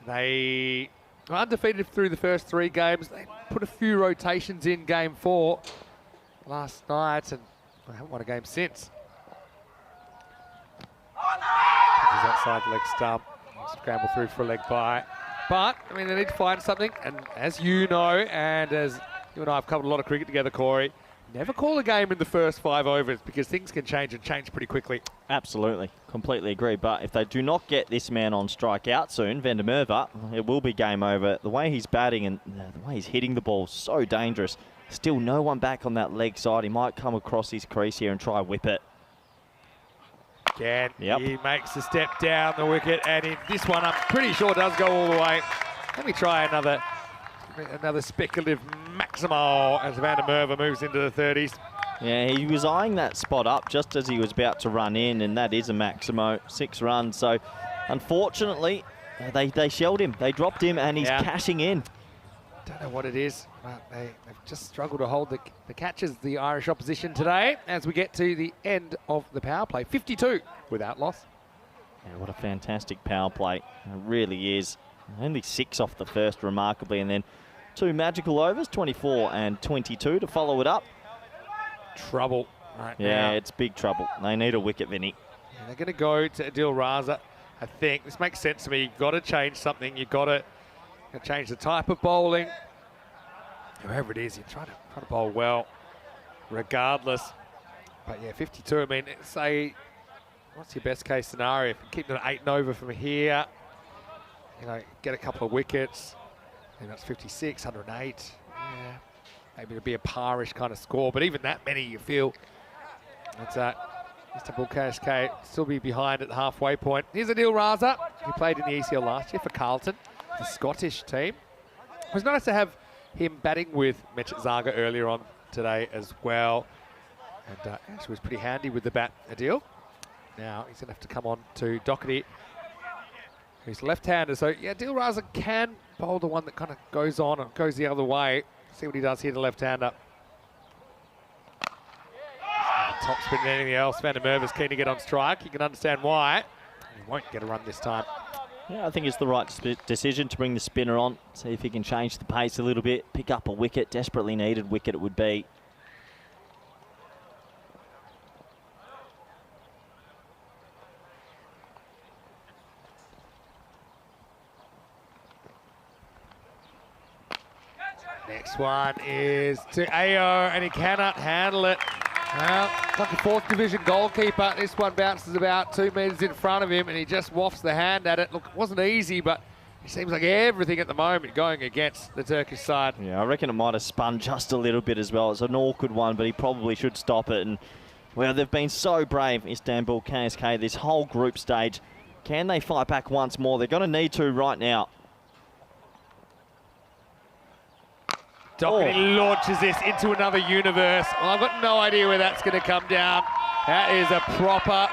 they were undefeated through the first 3 games. They put a few rotations in game 4 last night, and they haven't won a game since. He's outside the leg stump, scramble through for a leg bye. But, I mean, they need to find something, and as you know, and as you and I have covered a lot of cricket together, Corey, never call a game in the first 5 overs because things can change and change pretty quickly. Absolutely, completely agree. But if they do not get this man on strike out soon, Van der Merwe, it will be game over. The way he's batting and the way he's hitting the ball, so dangerous. Still no one back on that leg side. He might come across his crease here and try whip it. Again, he makes a step down the wicket, and this one I'm pretty sure does go all the way. Let me try another speculative maximal as Van der Merwe moves into the 30s. Yeah, he was eyeing that spot up just as he was about to run in, and that is a maximo, 6 runs. So, unfortunately, they shelled him. They dropped him, and he's cashing in. Don't know what it is, but they've just struggled to hold the catches, the Irish opposition today, as we get to the end of the power play. 52 without loss. Yeah, what a fantastic power play. It really is. Only 6 off the first, remarkably, and then 2 magical overs, 24 and 22 to follow it up. Trouble right now. Yeah, it's big trouble. They need a wicket, Vinny. Yeah, they're going to go to Adil Raza, I think. This makes sense to me. You've got to change something. You've got to change the type of bowling. Whoever it is, you try to bowl well, regardless. But yeah, 52. I mean, say, what's your best case scenario? If you keep it 8 and over from here, you know, get a couple of wickets, and that's 56, 108. Yeah, maybe it'll be a parish kind of score, but even that many, you feel that's Istanbul KSK still be behind at the halfway point. Here's Adil Raza, who played in the ECL last year for Carlton, the Scottish team. It was nice to have him batting with Mechet Zaga earlier on today as well. And actually was pretty handy with the bat, Adil. Now he's going to have to come on to Doherty, who's left-hander. So yeah, Adil Raza can bowl the one that kind of goes on and goes the other way. See what he does here to left-hander. Top spin than anything else. Van der Merwe is keen to get on strike. You can understand why. He won't get a run this time. Yeah, I think it's the right decision to bring the spinner on, see if he can change the pace a little bit, pick up a wicket, desperately needed wicket it would be. Next one is to Ao, and he cannot handle it. Well, like a 4th division goalkeeper, this one bounces about 2 metres in front of him, and he just wafts the hand at it. Look, it wasn't easy, but It seems like everything at the moment going against the Turkish side. Yeah, I reckon it might have spun just a little bit as well. It's an awkward one, but he probably should stop it. And, well, they've been so brave, Istanbul KSK, this whole group stage. Can they fight back once more? They're going to need to right now. Doherty launches this into another universe. Well, I've got no idea where that's going to come down. That is a proper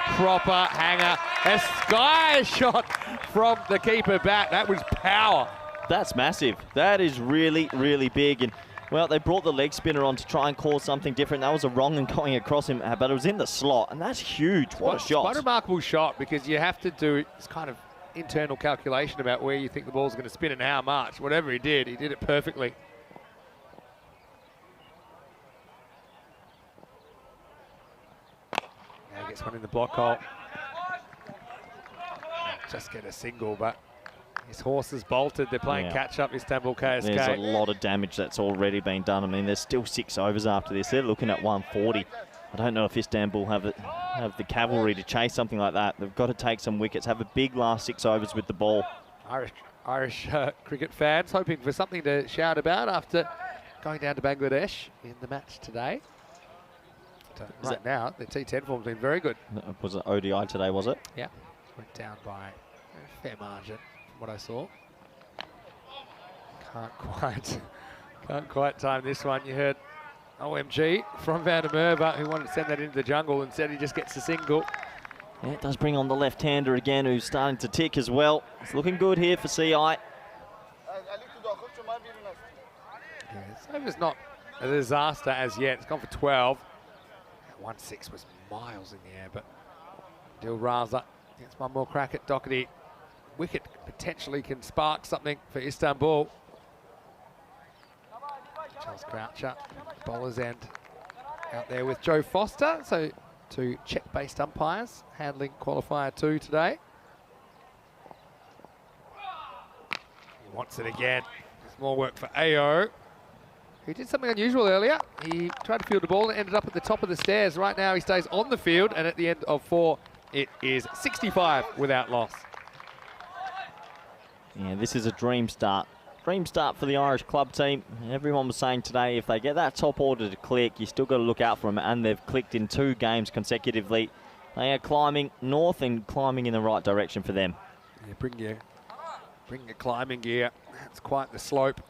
hanger. A sky shot from the keeper back. That was power. That's massive. That is really, really big. And, well, they brought the leg spinner on to try and cause something different. That was a wrong and going across him, but it was in the slot, and that's huge. What a shot. Quite a remarkable shot, because you have to do this kind of internal calculation about where you think the ball's going to spin and how much. Whatever he did it perfectly. Now he gets one in the block hole. Just get a single, but his horse is bolted. They're playing catch-up, Istanbul KSK. There's a lot of damage that's already been done. I mean, there's still 6 overs after this. They're looking at 140. I don't know if Istanbul have the cavalry to chase something like that. They've got to take some wickets, have a big last 6 overs with the ball. Irish cricket fans hoping for something to shout about after going down to Bangladesh in the match today. Right now, the T10 form's been very good. Was it ODI today, was it? Yeah. Went down by a fair margin from what I saw. Can't quite time this one. You heard OMG from Van der Merwe, who wanted to send that into the jungle, and said he just gets a single. Yeah, it does bring on the left-hander again, who's starting to tick as well. It's looking good here for CI. Yeah, it's not a disaster as yet. It's gone for 12. That 1-6 was miles in the air, but Dil Raza gets one more crack at Doherty. Wicket potentially can spark something for Istanbul. Charles Croucher, bowler's end out there with Joe Foster. So 2 Czech-based umpires handling qualifier 2 today. He wants it again. There's more work for AO, who did something unusual earlier. He tried to field the ball and ended up at the top of the stairs. Right now he stays on the field, and at the end of 4, it is 65 without loss. Yeah, this is a dream start. Dream start for the Irish club team. Everyone was saying today, if they get that top order to click, you still got to look out for them, and they've clicked in 2 games consecutively. They are climbing north and climbing in the right direction for them. Yeah, bring your climbing gear. That's quite the slope.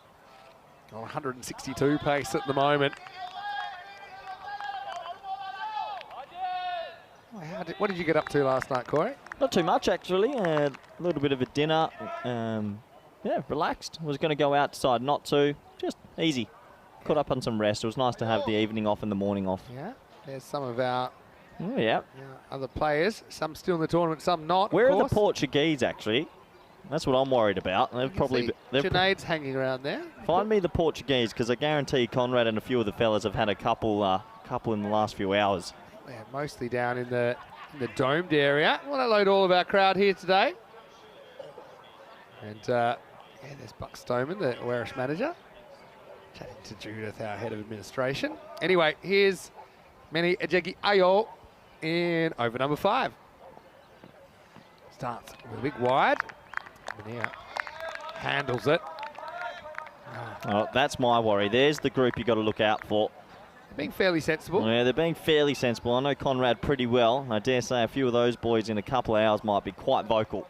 On 162 pace at the moment. What did you get up to last night, Corey? Not too much, actually. A little bit of a dinner. Yeah, relaxed. Was going to go outside, not to. Just easy. Caught up on some rest. It was nice to have the evening off and the morning off. Yeah, there's some of our other players. Some still in the tournament, some not. Where are the Portuguese, actually? That's what I'm worried about. They've probably... Sinead's hanging around there. Find me the Portuguese, because I guarantee Conrad and a few of the fellas have had a couple in the last few hours. They're mostly down in the domed area. I want to load all of our crowd here today. And there's Buck Stoneman, the Oeiras manager, chatting to Judith, our head of administration. Anyway, here's Meni Ejegi Ayo in over number 5. Starts with a big wide. Now handles it. Oh, that's my worry. There's the group you got to look out for. They're being fairly sensible. Yeah, they're being fairly sensible. I know Conrad pretty well. I dare say a few of those boys in a couple of hours might be quite vocal.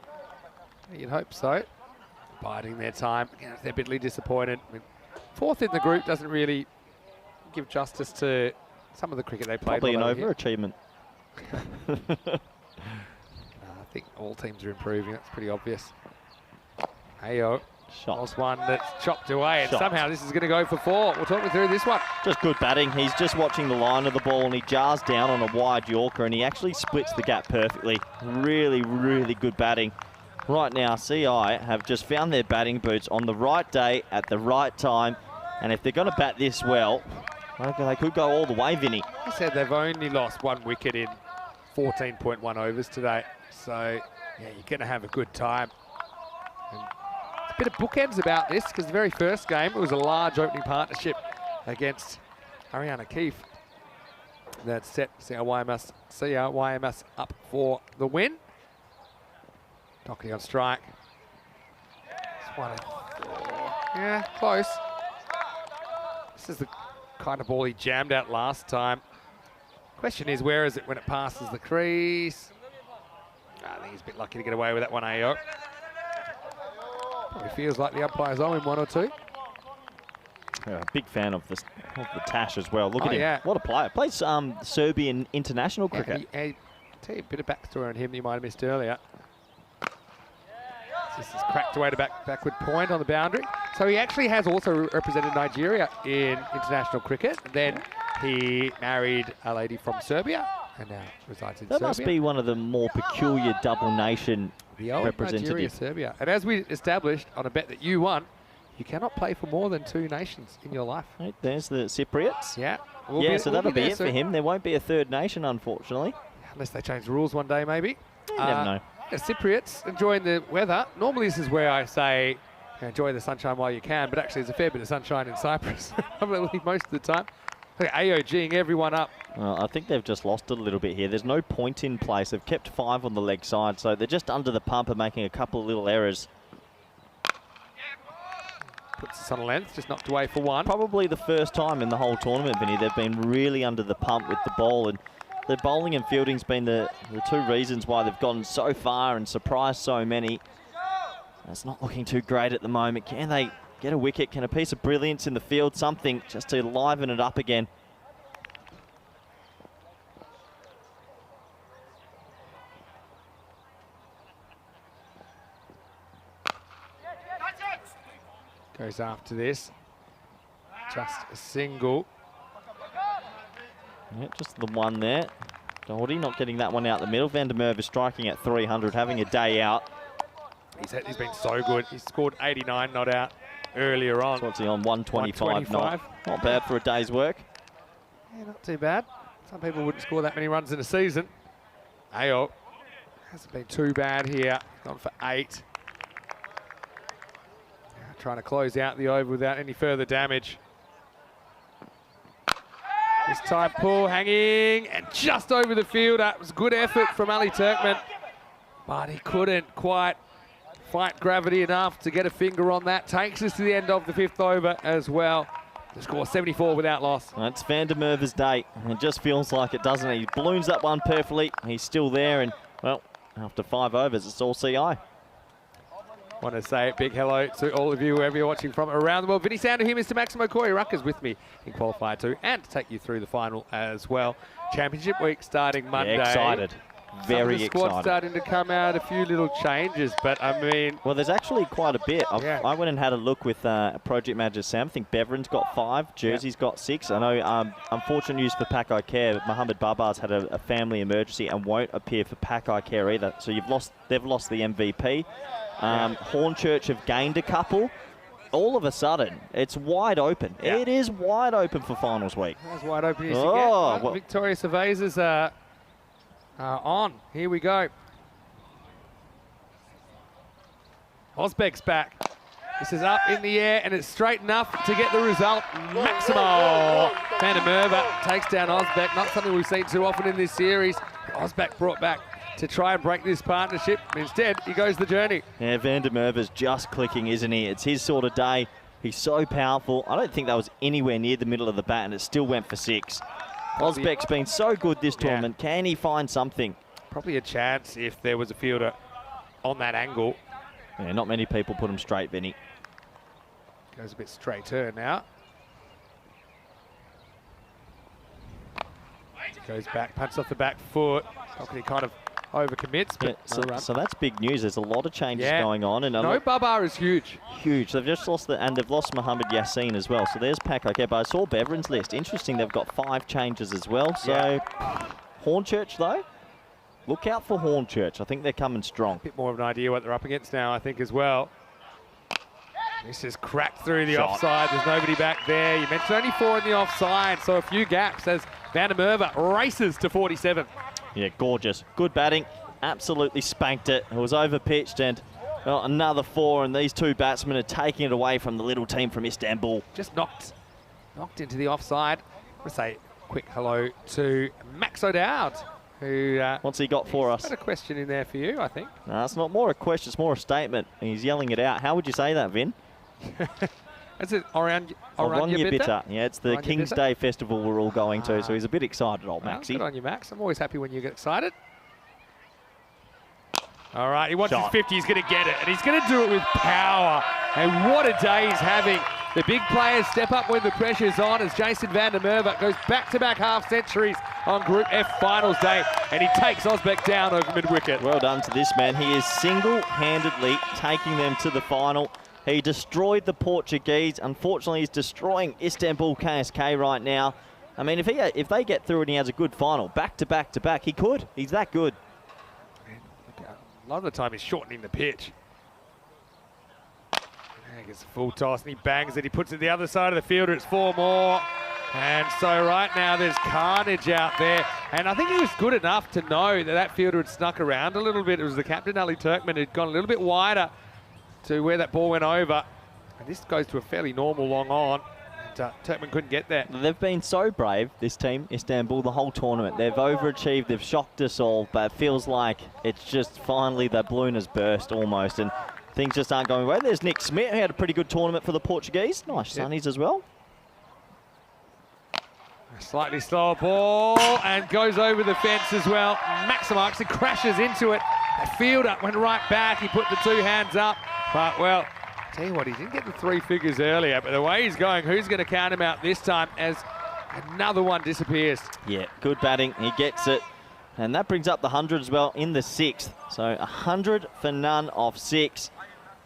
You'd hope so. Biding their time. Again, they're bitterly disappointed. I mean, 4th in the group doesn't really give justice to some of the cricket they played. Probably an overachievement. I think all teams are improving. That's pretty obvious. Ayo. Shot. Lost one that's chopped away, and somehow this is going to go for 4. We'll talk you through this one. Just good batting. He's just watching the line of the ball, and he jars down on a wide Yorker, and he actually splits the gap perfectly. Really, really good batting. Right now, CI have just found their batting boots on the right day at the right time, and if they're going to bat this well, they could go all the way, Vinny. I said they've only lost 1 wicket in 14.1 overs today, so yeah, you're going to have a good time. And a bit of bookends about this, because the very first game, it was a large opening partnership against Keefe that set CIYMS up for the win. Doherty on strike. Yeah, close. This is the kind of ball he jammed out last time. Question is, where is it when it passes the crease? I think he's a bit lucky to get away with that one, AO. Probably feels like the umpires owe him 1 or 2. Yeah, big fan of the Tash as well. Look at him. Yeah. What a player. Plays Serbian international cricket. I'll tell you a bit of backstory on him that you might have missed earlier. This is cracked away to backward point on the boundary. So he actually has also represented Nigeria in international cricket. Then he married a lady from Serbia and now resides in Serbia. That must be one of the more peculiar double nation the old representatives. Nigeria, Serbia. And as we established on a bet that you won, you cannot play for more than 2 nations in your life. Right, there's the Cypriots. Yeah. So that'll be it for him. There won't be a third nation, unfortunately. Unless they change the rules one day, maybe. You never know. Yeah, Cypriots enjoying the weather. Normally this is where I say enjoy the sunshine while you can, but actually there's a fair bit of sunshine in Cyprus probably most of the time. Look at AOGing everyone up. Well, I think they've just lost it a little bit here. There's no point in place. They've kept 5 on the leg side, so they're just under the pump and making a couple of little errors. Puts us on length, just knocked away for 1. Probably the first time in the whole tournament, Vinny, they've been really under the pump with the ball, and the bowling and fielding's been the 2 reasons why they've gone so far and surprised so many. It's not looking too great at the moment. Can they get a wicket? Can a piece of brilliance in the field, something just to liven it up again? Goes after this. Just a single. Yeah, just the one there. Doherty not getting that one out the middle. Van der Merwe is striking at 300, having a day out. He's been so good. He scored 89 not out earlier on. So what's he on? 125 not bad for a day's work. Yeah, not too bad. Some people wouldn't score that many runs in a season. Ayo hasn't been too bad here. Gone for 8. Trying to close out the over without any further damage. This time pull hanging and just over the fielder. It was good effort from Ali Turkman, but he couldn't quite fight gravity enough to get a finger on that. Takes us to the end of the 5th over as well. The score 74 without loss. That's Van der Merwe's day. It just feels like it, doesn't it? He balloons that one perfectly. He's still there, and well, after 5 overs, it's all CI. Want to say a big hello to all of you, wherever you're watching from around the world. Vinny Sander here, Mr. Maximo Corey Ruckers with me in Qualifier 2 and to take you through the final as well. Championship week starting Monday. Yeah, excited. Very the squad's excited. Starting to come out, a few little changes, but I mean... Well, there's actually quite a bit. I went and had a look with Project Manager Sam. I think Beveren's got 5, Jersey's got 6. I know unfortunate news for Pack Eye Care. Mohammed Babar's had a family emergency and won't appear for Pack Eye Care either. So they've lost the MVP. Hornchurch have gained a couple. All of a sudden, it's wide open. Yeah. It is wide open for finals week. As wide open as you get. Well, Victoria Cervezas are on. Here we go. Osbeck's back. This is up in the air, and it's straight enough to get the result. Maximo Van der Merwe takes down Osbeck. Not something we've seen too often in this series. Osbeck brought back to try and break this partnership. Instead, he goes the journey. Yeah, Van der Merwe's just clicking, isn't he? It's his sort of day. He's so powerful. I don't think that was anywhere near the middle of the bat, and it still went for 6. Osbeck's been so good this tournament. Can he find something? Probably a chance if there was a fielder on that angle. Yeah, not many people put him straight, Vinny. Goes a bit straight turn now. Goes back, punches off the back foot. He kind of overcommits, but so that's big news. There's a lot of changes going on, and no Babar is huge. Huge. They've just lost they've lost Mohammed Yassin as well. So there's Pack. Okay, but I saw Beveren's list. Interesting. They've got 5 changes as well. So Hornchurch though, look out for Hornchurch. I think they're coming strong. A bit more of an idea what they're up against now, I think, as well. This is cracked through the offside. There's nobody back there. You mentioned only 4 in the offside, so a few gaps as Van der Merwe races to 47. Yeah, gorgeous. Good batting. Absolutely spanked it. It was over-pitched, and well, another 4, and these 2 batsmen are taking it away from the little team from Istanbul. Just knocked into the offside. I want to say quick hello to Max O'Dowd who... What's he got for us? Got a question in there for you, I think. No, it's not more a question, it's more a statement. He's yelling it out. How would you say that, Vin? Is it Oranje Bitter? Yeah, it's the Oranje King's Bitter? Day festival we're all going to, so he's a bit excited, old Well, Maxie. good on you, Max. I'm always happy when you get excited. All right, he wants Shot. his 50. He's going to get it, and he's going to do it with power. And what a day he's having. The big players step up when the pressure's on as Jason van der Merwe goes back-to-back half-centuries on Group F Finals Day, and he takes Osbeck down over mid-wicket. Well done to this man. He is single-handedly taking them to the final. He destroyed the Portuguese. Unfortunately, he's destroying Istanbul KSK right now. I mean, if they get through and he has a good final, back-to-back-to-back, he could. He's that good. A lot of the time he's shortening the pitch. And he gets a full toss and he bangs it. He puts it the other side of the fielder. It's 4 more. And so right now there's carnage out there. And I think he was good enough to know that that fielder had snuck around a little bit. It was the captain, Ali Turkman, who'd gone a little bit wider to where that ball went over. And this goes to a fairly normal long on. And Turkman couldn't get there. They've been so brave, this team, Istanbul, the whole tournament. They've overachieved, they've shocked us all, but it feels like it's just finally the balloon has burst almost, and things just aren't going away. There's Nick Smith, who had a pretty good tournament for the Portuguese. Nice sunnies as well. A slightly slower ball and goes over the fence as well. Maximo actually crashes into it. The fielder went right back. He put the 2 hands up, but well, tell you what, he didn't get the 3 figures earlier, but the way he's going, who's going to count him out this time as another one disappears? Yeah, good batting. He gets it. And that brings up the 100 as well in the 6th. So 100 for none off 6.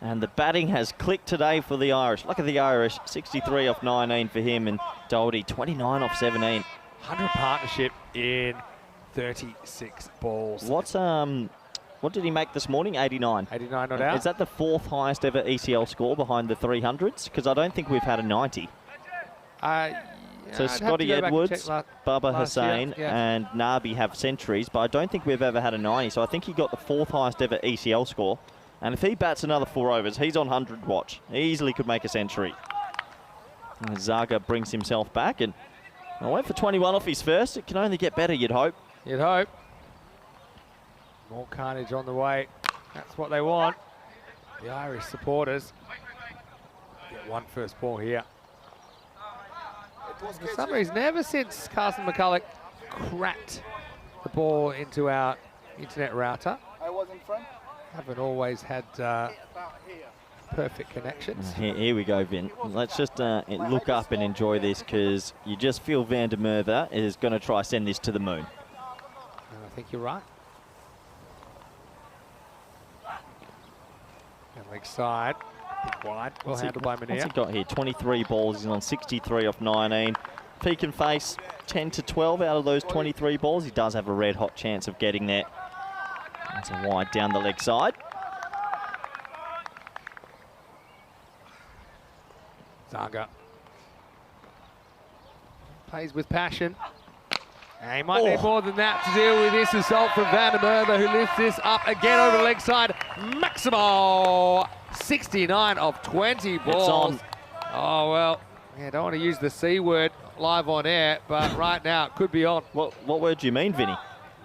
And the batting has clicked today for the Irish. Look at the Irish, 63 off 19 for him, and Doherty, 29 off 17. 100 partnership in 36 balls. What did he make this morning? 89. 89 not out. Is that the 4th highest ever ECL score behind the 300s? Because I don't think we've had a 90. So Scotty Edwards, Baba Hussain and Nabi have centuries, but I don't think we've ever had a 90. So I think he got the 4th highest ever ECL score. And if he bats another 4 overs, he's on 100 watch. He easily could make a century. And Zaga brings himself back, and I went for 21 off his first. It can only get better, you'd hope. You'd hope. More carnage on the way. That's what they want. The Irish supporters get 1 first ball here. For some reason, ever since Carson McCulloch cracked the ball into our internet router, I was in front. haven't always had perfect connections. Here we go, Vin. Let's just look up and enjoy this, because you just feel van der Merwe is going to try send this to the moon. And I think you're right. And leg side, big wide, well handled by What's Munir. he got here? 23 balls. He's on 63 off 19. Peak and face 10 to 12 out of those 23 balls. He does have a red hot chance of getting there. That's a wide down the leg side. Zaga plays with passion. And he might need more than that to deal with this assault from van der Merwe, who lifts this up again over the leg side. Maximo, 69 of 20 balls. It's on. Oh, well, yeah, don't want to use the C word live on air, but right now it could be on. What word do you mean, Vinny?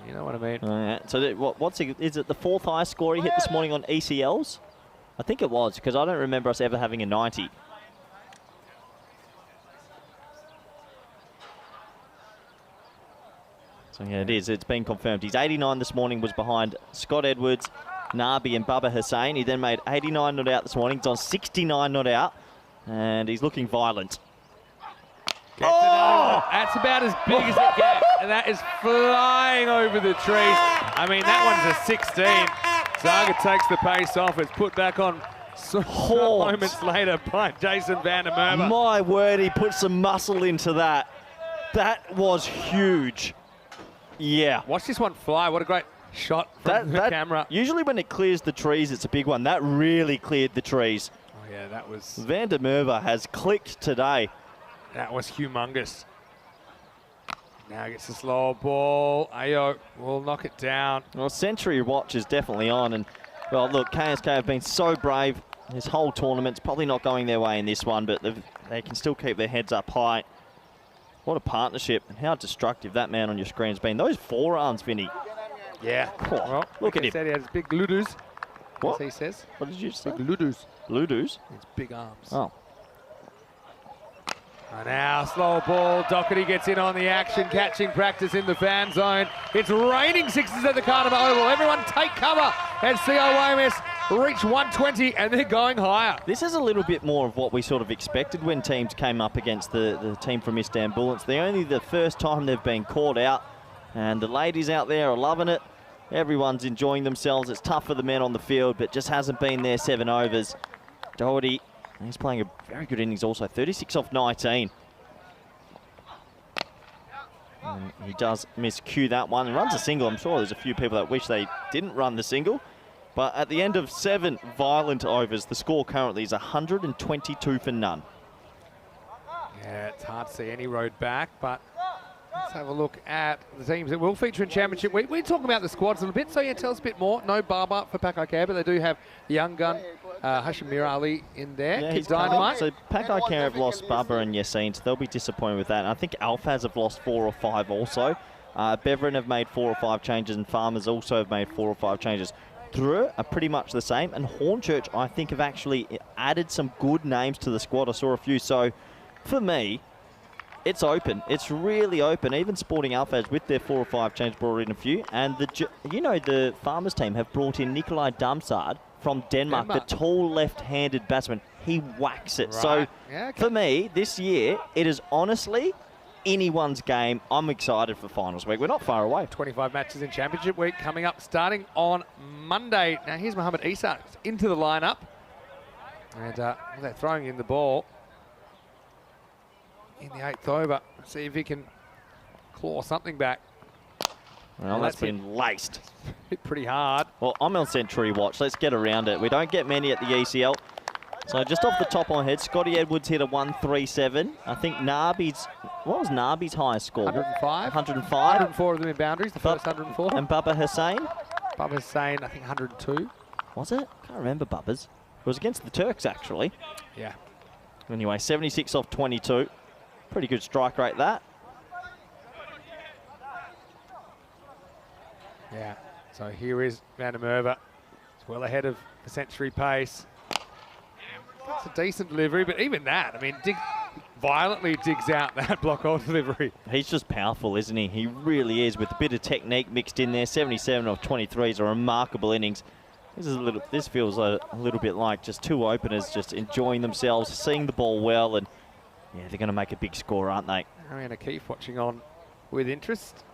You know what I mean. So is it the 4th highest score he hit this morning on ECLs? I think it was, because I don't remember us ever having a 90. So yeah, it is. It's been confirmed. He's 89 this morning, was behind Scott Edwards, Nabi and Baba Hussain. He then made 89 not out this morning. He's on 69 not out, and he's looking violent. That's about as big as it gets, and that is flying over the trees. I mean, that one's a 16. Zaga takes the pace off. It's put back on some moments later by Jason van der Merwe. My word, he put some muscle into that. That was huge. Yeah. Watch this one fly. What a great shot from the camera. Usually when it clears the trees, it's a big one. That really cleared the trees. Oh, yeah, that was... Van der Merwe has clicked today. That was humongous. Now gets the slow ball. Ayo will knock it down. Well, century watch is definitely on. And, well, look, KSK have been so brave this whole tournament. It's probably not going their way in this one, but they can still keep their heads up high. What a partnership, and how destructive that man on your screen's been. Those forearms, Vinny. Yeah. Oh, Well, look at he him. said he has big ludus. What? As he says. What did you say? Big ludus. Ludus? It's big arms. Oh. And now, slow ball. Doherty gets in on the action, catching practice in the fan zone. It's raining sixes at the Cardiff Oval. Everyone take cover as CIYMS reach 120 and they're going higher. This is a little bit more of what we sort of expected when teams came up against the team from Istanbul. It's only the first time they've been caught out, and the ladies out there are loving it. Everyone's enjoying themselves. It's tough for the men on the field, but just hasn't been there 7 overs. Doherty, he's playing a very good innings also, 36 off 19. And he does miscue that one and runs a single. I'm sure there's a few people that wish they didn't run the single. But at the end of 7 violent overs, the score currently is 122 for none. Yeah, it's hard to see any road back, but let's have a look at the teams that will feature in Championship Week. We're talking about the squads a little bit, so yeah, tell us a bit more. No Barber for Pakai Care, but they do have the young gun, Hashimir Ali, in there. Yeah, Kid he's coming. Dynamite. So Pakai Care have lost Bubba and Yassine, so they'll be disappointed with that. And I think Alphaz have lost 4 or 5 also. Beverin have made 4 or 5 changes, and Farmers also have made 4 or 5 changes. Drew are pretty much the same, and Hornchurch, I think, have actually added some good names to the squad. I saw a few, so for me, it's open. It's really open. Even Sporting Alphaz with their 4 or 5 changes brought in a few, and the Farmers team have brought in Nikolai Damsard from Denmark, the tall left-handed batsman. He whacks it. Right. So Yeah, okay. for me, this year, it is honestly anyone's game. I'm excited for finals week. We're not far away. 25 matches in Championship Week coming up starting on Monday. Now here's Mohamed Isa into the lineup. And they're throwing in the ball in the 8th over. See if he can claw something back. Well, And that's that's been laced. Hit pretty hard. Well, I'm on century watch. Let's get around it. We don't get many at the ECL. So just off the top of my head, Scotty Edwards hit a 137. I think Nabi's, what was Nabi's highest score? 105. 105. 104 of them in boundaries, the first 104. And Bubba Hussain? Bubba's saying, I think 102. Was it? Can't remember Bubba's. It was against the Turks, actually. Yeah. Anyway, 76 off 22. Pretty good strike rate, that. Yeah. So here is Van der Merwe. It's well ahead of the century pace. It's a decent delivery, but even that, I mean, violently digs out that block hole delivery. He's just powerful, isn't he? He really is, with a bit of technique mixed in there. 77 off 23 is a remarkable innings. This feels a little bit like just 2 openers just enjoying themselves, seeing the ball well, and yeah, they're going to make a big score, aren't they? Ariana Keefe watching on with interest.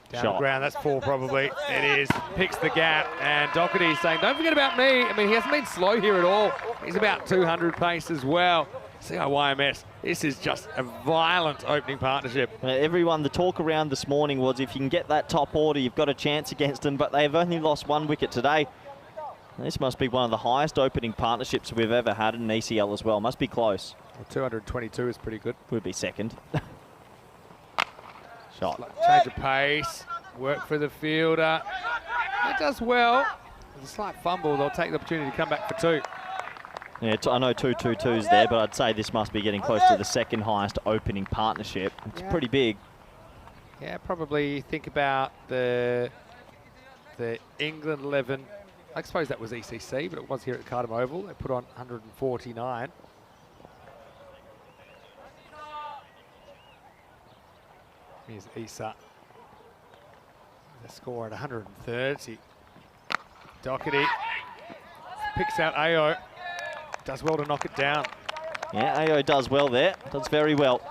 Down Shot. the ground, that's 4 probably. It is. Picks the gap, and Doherty saying, don't forget about me. I mean, he hasn't been slow here at all. He's about 200 pace as well. CIYMS, this is just a violent opening partnership. Everyone, the talk around this morning was if you can get that top order, you've got a chance against them, but they've only lost 1 wicket today. This must be one of the highest opening partnerships we've ever had in an ECL as well. Must be close. Well, 222 is pretty good. Would be second. Shot. Change of pace, work for the fielder. It does well. There's a slight fumble. They'll take the opportunity to come back for 2. Yeah, I know 2-2-2's there, but I'd say this must be getting close to the second highest opening partnership. It's pretty big. Yeah, probably think about the England 11. I suppose that was ECC, but it was here at Cardiff Oval. They put on 149. Here's Isa. The score at 130. Doherty picks out AO. Does well to knock it down. Yeah, AO does well there. Does very well.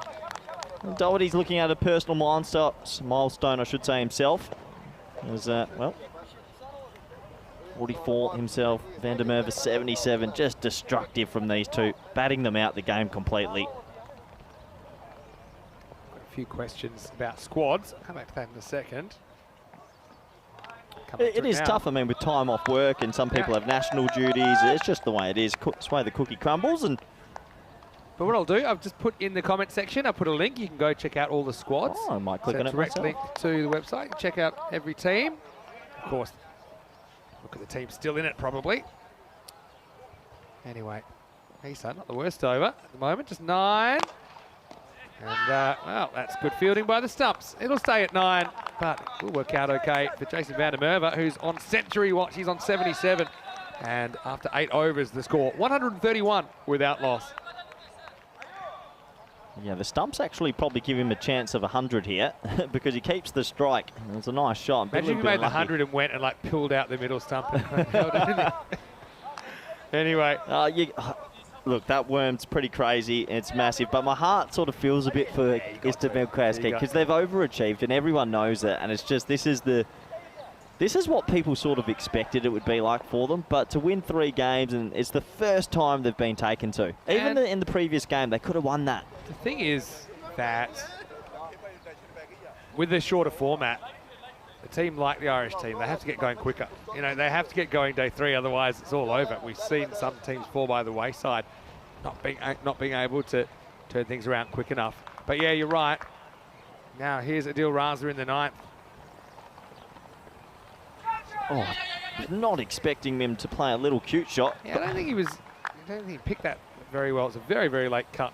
And Doherty's looking at a personal milestone, I should say, himself. There's, well, 44 himself. Van der Merwe 77. Just destructive from these two. Batting them out the game completely. Got a few questions about squads. I'll come back to that in a second. It is tough, I mean, with time off work and some people have national duties. It's just the way it is. It's the way the cookie crumbles. And but what I'll do, I've just put in the comment section, I'll put a link. You can go check out all the squads. I might click on it direct myself. link to the website. Check out every team. Of course, look at the team still in it, probably. Anyway, Isa, not the worst over at the moment. Just 9. And, well, that's good fielding by the stumps. It'll stay at 9, but will work out okay for Jason van der Merwe, who's on century watch. He's on 77. And after 8 overs, the score 131 without loss. Yeah, the stumps actually probably give him a chance of 100 here because he keeps the strike. It's a nice shot. Imagine if he made the 100 and went and like pulled out the middle stump. And held it in there. Anyway. Look, that worm's pretty crazy. It's massive, but my heart sort of feels a bit for Istanbul KSK because they've overachieved and everyone knows it. And it's just this is what people sort of expected it would be like for them. But to win 3 games, and it's the first time they've been taken to. Even in the previous game, they could have won that. The thing is that with the shorter format, a team like the Irish team, they have to get going quicker. You know, they have to get going day 3, otherwise it's all over. We've seen some teams fall by the wayside, not being able to turn things around quick enough. But yeah, you're right. Now here's Adil Raza in the 9th. Oh, I was not expecting him to play a little cute shot. Yeah, I don't think he picked that very well. It's a very, very late cut.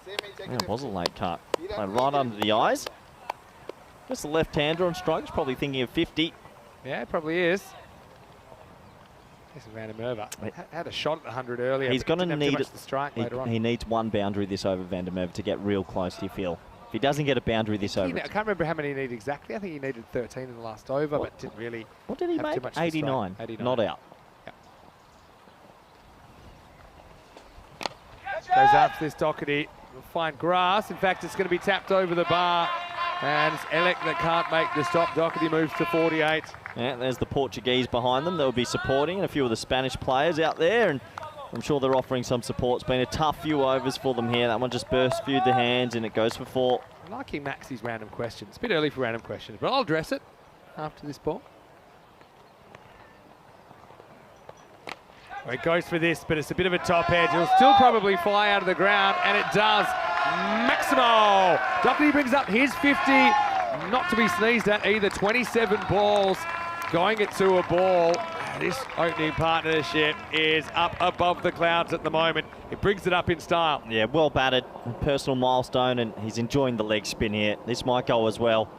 It was a late cut. Played right under the eyes. Just a left-hander on strikes, probably thinking of 50. Yeah, it probably is. Jason van der Merwe had a shot at the 100 earlier. He's going to need the strike later on. He needs 1 boundary this over van der Merwe to get real close, do you feel? If he doesn't get a boundary this over... I can't remember how many he needed exactly. I think he needed 13 in the last over, but didn't really... What did he make? 89. 89. Not out. Yep. Goes after this Doherty. Will find grass. In fact, it's going to be tapped over the bar. And it's Elec that can't make the stop. Doherty moves to 48. Yeah, there's the Portuguese behind them. They'll be supporting, and a few of the Spanish players out there. And I'm sure they're offering some support. It's been a tough few overs for them here. That one just burst through the hands, and it goes for 4. I'm liking Maxi's random questions. It's a bit early for random questions, but I'll address it after this ball. Well, it goes for this, but it's a bit of a top edge. It'll still probably fly out of the ground, and it does. Maximo! Doherty brings up his 50. Not to be sneezed at either. 27 balls going it to a ball. This opening partnership is up above the clouds at the moment. It brings it up in style. Yeah, well batted. Personal milestone, and he's enjoying the leg spin here. This might go as well.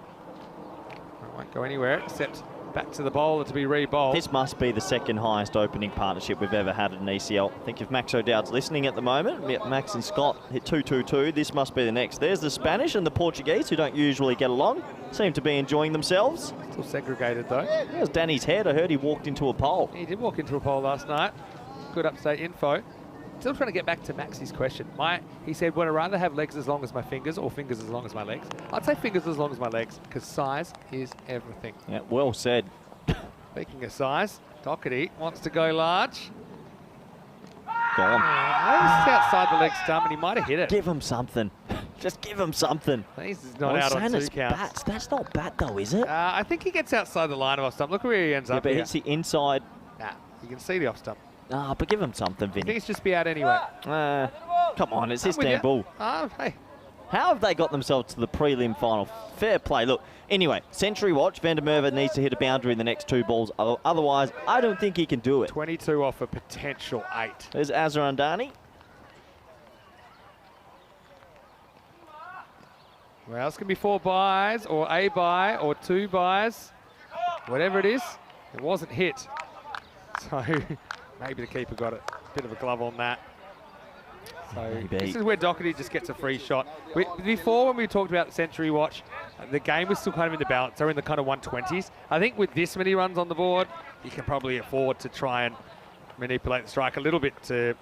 It won't go anywhere except back to the bowler to be re-bowled. This must be the second highest opening partnership we've ever had at an ECL. I think if Max O'Dowd's listening at the moment, Max and Scott hit 2-2-2. This must be the next. There's the Spanish and the Portuguese, who don't usually get along. Seem to be enjoying themselves. Still segregated though. There's Danny's head. I heard he walked into a pole. He did walk into a pole last night. Good upstate info. Still trying to get back to Max's question. He said, would I rather have legs as long as my fingers or fingers as long as my legs? I'd say fingers as long as my legs, because size is everything. Yeah, well said. Speaking of size, Doherty wants to go large. Gone. He's outside the leg stump, and he might have hit it. Give him something. Just give him something. He's not out on 2 counts. Bats. That's not bat though, is it? I think he gets outside the line of off stump. Look where he ends up. But hits the inside. Nah, you can see the off stump. But give him something, I Vinny. think it's just be out anyway. Come on, it's Istanbul. Hey. How have they got themselves to the prelim final? Fair play. Look, anyway, century watch. Van der Merwe needs to hit a boundary in the next 2 balls. Otherwise, I don't think he can do it. 22 off a potential 8. There's Azhar Andani. Well, it's going to be 4 buys, or a buy, or 2 buys. Whatever it is, it wasn't hit. So maybe the keeper got a bit of a glove on that. So this is where Doherty just gets a free shot. Before, when we talked about the century watch, the game was still kind of in the balance. They're in the kind of 120s. I think with this many runs on the board, you can probably afford to try and manipulate the strike a little bit to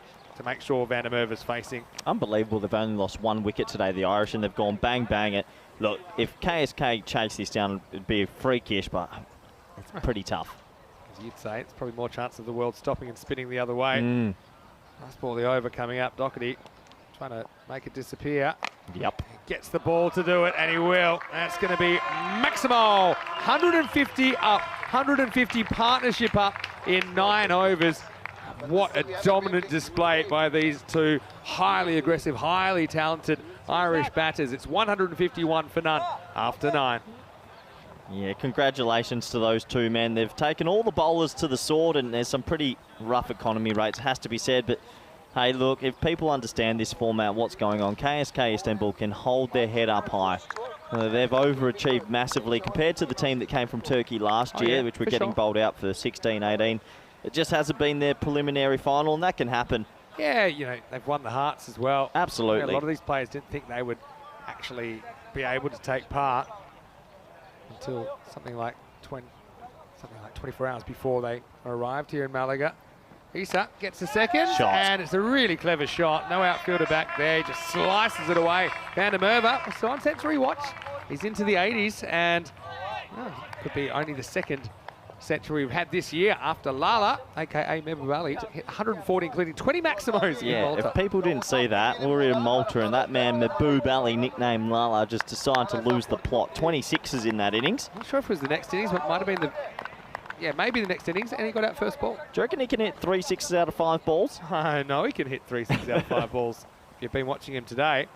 make sure Van der Merwe is facing. Unbelievable. They've only lost 1 wicket today, the Irish, and they've gone bang, bang it. Look, if KSK chase this down, it'd be freakish, but it's pretty tough. As you'd say, it's probably more chance of the world stopping and spinning the other way. Nice ball, the over coming up. Doherty trying to make it disappear. Yep. He gets the ball to do it, and he will. That's going to be Maximo. 150 up, 150 partnership up in 9 overs. What a dominant display by these 2 highly aggressive, highly talented Irish batters. It's 151 for none after 9. Yeah, congratulations to those 2 men. They've taken all the bowlers to the sword, and there's some pretty rough economy rates, has to be said. But Hey, look, if people understand this format, what's going on, KSK Istanbul can hold their head up high. They've overachieved massively compared to the team that came from Turkey last year, which were getting bowled out for 16-18. It just hasn't been their preliminary final, and that can happen. Yeah, you know, they've won the Hearts as well. Absolutely. A lot of these players didn't think they would actually be able to take part until something like 24 hours before they arrived here in Malaga. Isa gets the second, and it's a really clever shot. No outfielder back there, he just slices it away. Van der Merwe, so on century watch. He's into the 80s, and could be only the second century we've had this year after Lala, aka Mebabali, hit 140, including 20 Maximos in Malta. If people didn't see that, we were in Malta, and that man, Mebabali, nicknamed Lala, just decided to lose the plot. 26s in that innings. I'm not sure if it was the next innings, but it might have been the... Yeah, maybe the next innings, and he got out first ball. Do you reckon he can hit 3 6s out of 5 balls? I know he can hit 3 6s out of 5 balls. If you've been watching him today.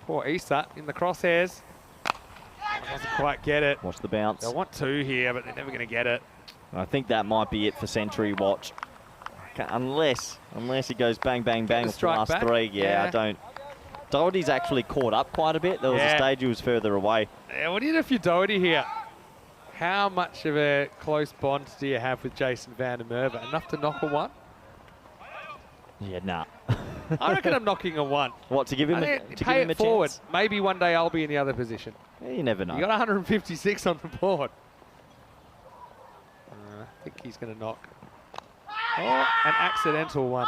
Poor Isa in the crosshairs. Doesn't quite get it. Watch the bounce. They want 2 here, but they're never going to get it. I think that might be it for century watch. Unless he goes bang, bang, bang with the last back. 3. Yeah, I don't. Doherty's actually caught up quite a bit. There was a stage he was further away. Yeah, what do you do if you're Doherty here? How much of a close bond do you have with Jason Van der Merwe? Enough to knock a 1? Yeah, nah. I reckon I'm knocking a 1. What, to give him a forward. chance? Maybe one day I'll be in the other position. Yeah, you never know. You got 156 on the board. I think he's going to knock. Oh, an accidental one.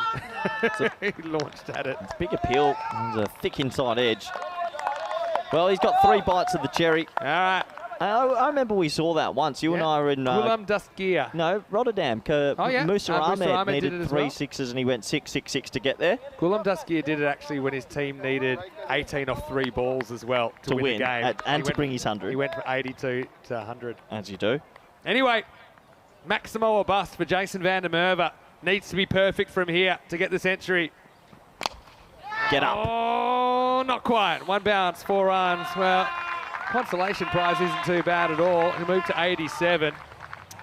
He launched at it. It's big appeal. There's a thick inside edge. Well, he's got 3 bites of the cherry. All right. I remember we saw that once. You and I were in... Gulam Dastgir. No, Rotterdam. Musa Ahmed needed 3 6s and he went 6-6-6 to get there. Gulam Dastgir did it actually when his team needed 18 off 3 balls as well to win the game. And to bring his 100. He went from 82 to 100. As you do. Anyway, Maximo or bust for Jason Van der Merwe. Needs to be perfect from here to get the century. Get up. Oh, not quite. 1 bounce, 4 runs. Well, consolation prize isn't too bad at all. He moved to 87.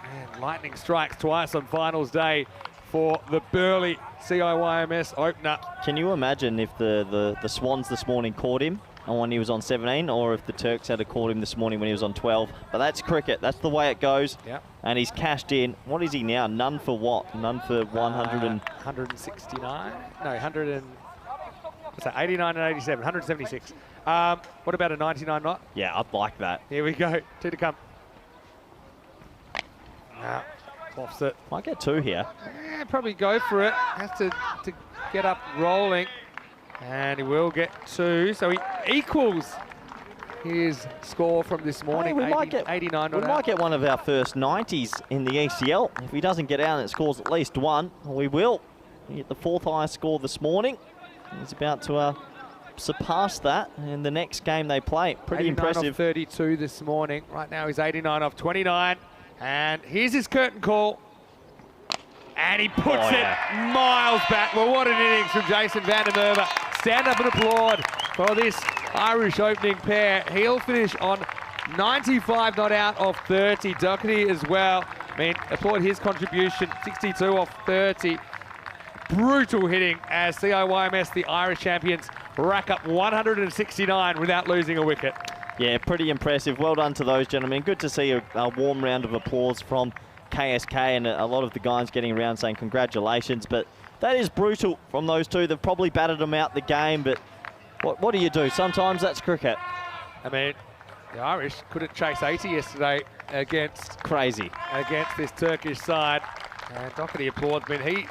And lightning strikes twice on finals day for the Burley CIYMS opener. Can you imagine if the Swans this morning caught him when he was on 17, or if the Turks had caught him this morning when he was on 12? But that's cricket. That's the way it goes. Yep. And he's cashed in. What is he now? None for what? None for 169? No, 100 and... What's that? 89 and 87. 176. What about a 99 not? Yeah, I'd like that. Here we go. 2 to come. Cloths it. Might get 2 here. Yeah, probably go for it. Has to get up rolling. And he will get 2. So he equals his score from this morning. Hey, 89 we might get one of our first 90s in the ECL. If he doesn't get out and it scores at least 1, we will. He hit the 4th highest score this morning. He's about to surpass that in the next game they play. Pretty impressive. Off 32 this morning. Right now he's 89 off 29. And here's his curtain call. And he puts it miles back. Well, what an innings from Jason Van der Merwe. Stand up and applaud for this Irish opening pair. He'll finish on 95 not out off 30. Doherty as well. I mean, applaud his contribution. 62 off 30. Brutal hitting as CIYMS, the Irish champions, rack up 169 without losing a wicket. Yeah, pretty impressive. Well done to those gentlemen. Good to see a warm round of applause from KSK, and a lot of the guys getting around saying congratulations. But that is brutal from those two. They've probably battered them out the game, but what do you do? Sometimes that's cricket. I mean, the Irish couldn't chase 80 yesterday against this Turkish side. And Doherty applauds. I mean, he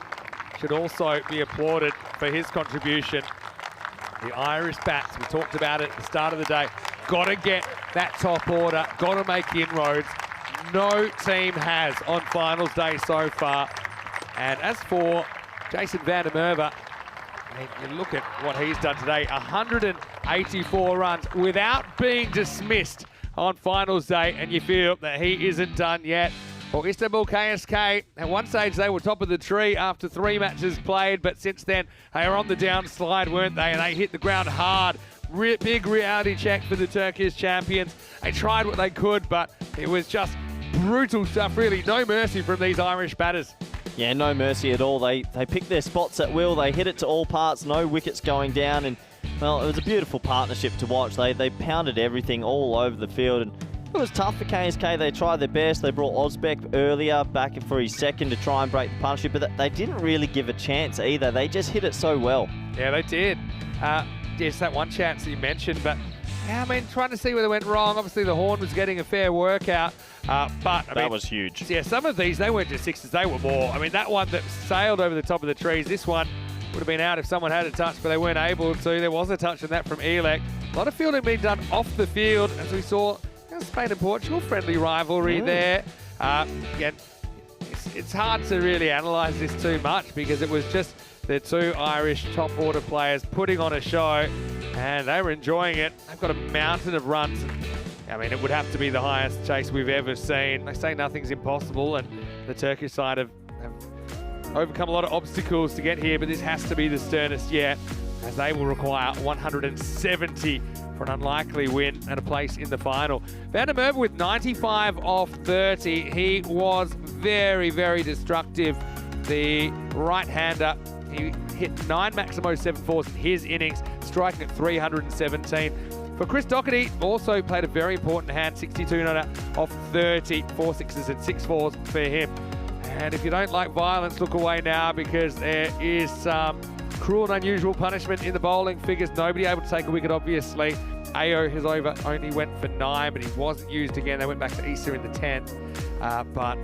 should also be applauded for his contribution. The Irish bats, we talked about it at the start of the day, got to get that top order, got to make inroads. No team has on finals day so far. And as for Jason Van der Merwe, you look at what he's done today, 184 runs without being dismissed on finals day, and you feel that he isn't done yet. Well, Istanbul KSK, at one stage they were top of the tree after 3 matches played, but since then they were on the downslide, weren't they? And they hit the ground hard. Big reality check for the Turkish champions. They tried what they could, but it was just brutal stuff, really. No mercy from these Irish batters. Yeah, no mercy at all. They pick their spots at will. They hit it to all parts, no wickets going down. And, well, it was a beautiful partnership to watch. They pounded everything all over the field. And it was tough for KSK. They tried their best. They brought Ozbek earlier back for his second to try and break the partnership, but they didn't really give a chance either. They just hit it so well. Yeah, they did. Yes, that one chance that you mentioned, but I mean, trying to see where they went wrong. Obviously, the horn was getting a fair workout, but I mean, That was huge. Yeah, some of these, they weren't just sixes, they were more. I mean, that one that sailed over the top of the trees, this one would have been out if someone had a touch, but they weren't able to. There was a touch in that from Elek. A lot of fielding being done off the field, as we saw. Spain and Portugal, friendly rivalry there. Again, it's hard to really analyse this too much because it was just the two Irish top order players putting on a show, and they were enjoying it. They've got a mountain of runs. I mean, it would have to be the highest chase we've ever seen. They say nothing's impossible, and the Turkish side have overcome a lot of obstacles to get here, but this has to be the sternest yet, as they will require 170 for an unlikely win and a place in the final. Van der Merwe with 95 off 30. He was very, very destructive. The right-hander, he hit 9 Maximo 7-4s in his innings, striking at 317. For Chris Doherty, also played a very important hand, 62 not off 30, 4 sixes and 6 fours for him. And if you don't like violence, look away now, because there is some cruel and unusual punishment in the bowling figures. Nobody able to take a wicket, obviously. Ao, his over only went for 9, but he wasn't used again. They went back to Issa in the 10th. But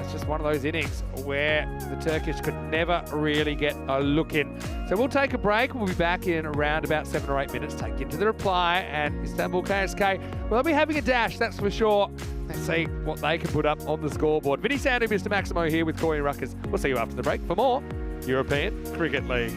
it's just one of those innings where the Turkish could never really get a look in. So we'll take a break. We'll be back in around about 7 or 8 minutes. Take you to the reply, and Istanbul KSK, well, they'll be having a dash, that's for sure. Let's see what they can put up on the scoreboard. Vinny Sandu, Mr. Maximo here with Corey Ruckers. We'll see you after the break for more European Cricket League.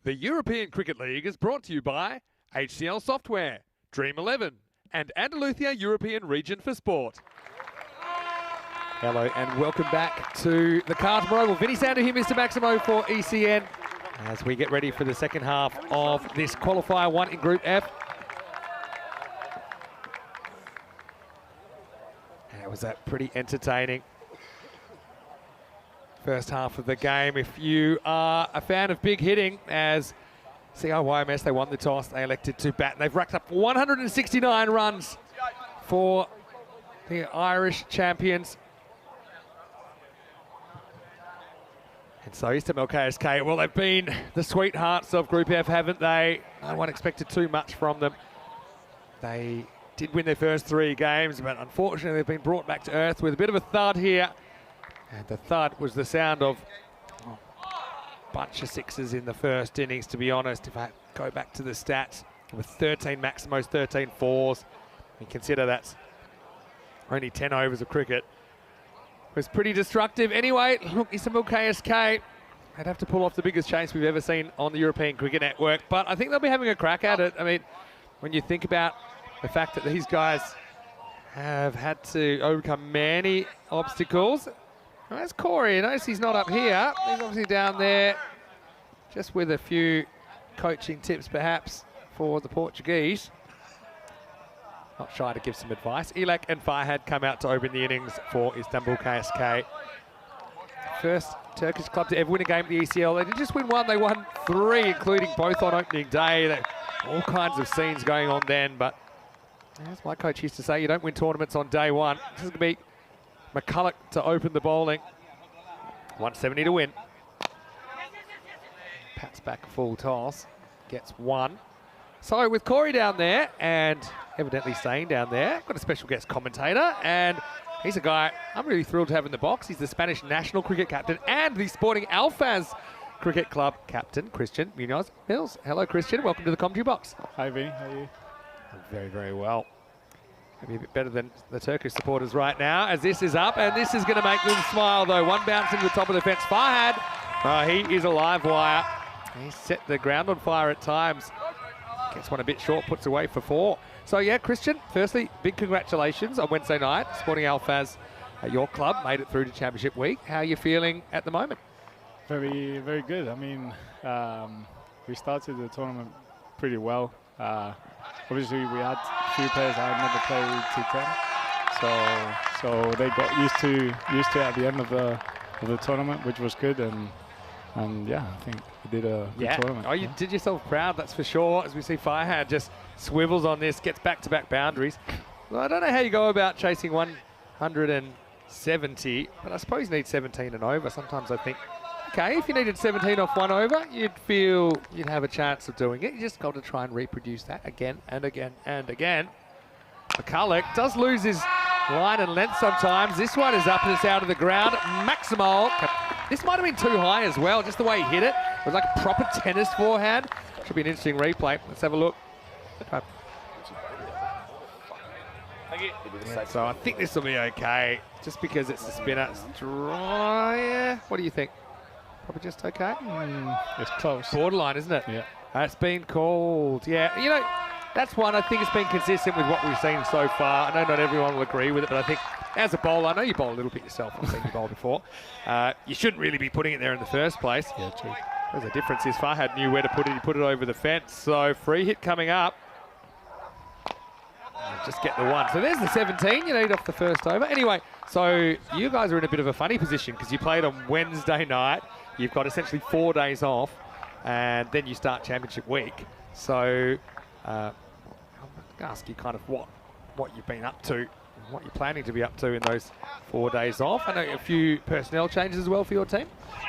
The European Cricket League is brought to you by HCL Software, Dream 11, and Andalusia European Region for Sport. Hello and welcome back to the Carlton Oval. Vinny Sander here, Mr. Maximo for ECN, as we get ready for the second half of this qualifier 1 in Group F. And it was a pretty entertaining first half of the game. If you are a fan of big hitting, as CIYMS, they won the toss, they elected to bat. They've racked up 169 runs for the Irish champions. And so Istanbul KSK, well, they've been the sweethearts of Group F, haven't they? No one expected too much from them. They did win their first 3 games, but unfortunately they've been brought back to earth with a bit of a thud here. And the thud was the sound of a bunch of sixes in the first innings, to be honest. If I go back to the stats, with 13 Maximos, 13 fours, and consider that's only 10 overs of cricket, was pretty destructive. Anyway, look, Istanbul KSK, they'd have to pull off the biggest chase we've ever seen on the European Cricket Network, but I think they'll be having a crack at it. I mean, when you think about the fact that these guys have had to overcome many obstacles. That's Corey. Notice he's not up here. He's obviously down there, just with a few coaching tips perhaps for the Portuguese. Not shy to give some advice. Ilak and Farhad come out to open the innings for Istanbul KSK. First Turkish club to ever win a game at the ECL. They didn't just win one, they won 3, including both on opening day. All kinds of scenes going on then, but as my coach used to say, you don't win tournaments on day one. This is going to be McCulloch to open the bowling. 170 to win. Pats back full toss. Gets 1. So with Corey down there, and evidently staying down there, got a special guest commentator, and he's a guy I'm really thrilled to have in the box. He's the Spanish national cricket captain and the Sporting Alfaz Cricket Club captain, Christian Munoz Mills. Hello, Christian. Welcome to the commentary box. Hi, Vinny. How are you? I'm very, very well. Maybe a bit better than the Turkish supporters right now, as this is up, and this is going to make them smile, though. One bounce into the top of the fence. Farhad, he is a live wire. He set the ground on fire at times. Gets one a bit short, puts away for 4. So, yeah, Christian, firstly, big congratulations on Wednesday night. Sporting Alfaz, your club, made it through to Championship Week. How are you feeling at the moment? Very, very good. I mean, we started the tournament pretty well. Obviously, we had a few players that had never played T10, so they got used to it at the end of the tournament, which was good. And yeah, I think we did a good tournament. Oh, you did yourself proud, that's for sure. As we see Farhad just swivels on this, gets back-to-back boundaries. Well, I don't know how you go about chasing 170, but I suppose you need 17 and over. Sometimes I think, okay, if you needed 17 off 1 over, you'd feel you'd have a chance of doing it. You just got to try and reproduce that again and again and again. McCulloch does lose his line and length sometimes. This one is up and it's out of the ground. Maximal. This might have been too high as well, just the way he hit it. It was like a proper tennis forehand. Should be an interesting replay. Let's have a look. Yeah, so I think this will be okay, just because it's a spinner. Yeah. What do you think? Probably just okay? It's close. Borderline, isn't it? Yeah. That's been called. Yeah, you know, that's one I think has been consistent with what we've seen so far. I know not everyone will agree with it, but I think as a bowler, I know you bowl a little bit yourself. I've seen you bowl before. You shouldn't really be putting it there in the first place. Yeah, true. There's a difference is Farhad knew where to put it. He put it over the fence. So free hit coming up. Just get the 1. So there's the 17 you need off the first over. Anyway, so you guys are in a bit of a funny position because you played on Wednesday night. You've got essentially 4 days off, and then you start Championship Week. So I'm going to ask you kind of what you've been up to, what you're planning to be up to in those 4 days off. I know a few personnel changes as well for your team.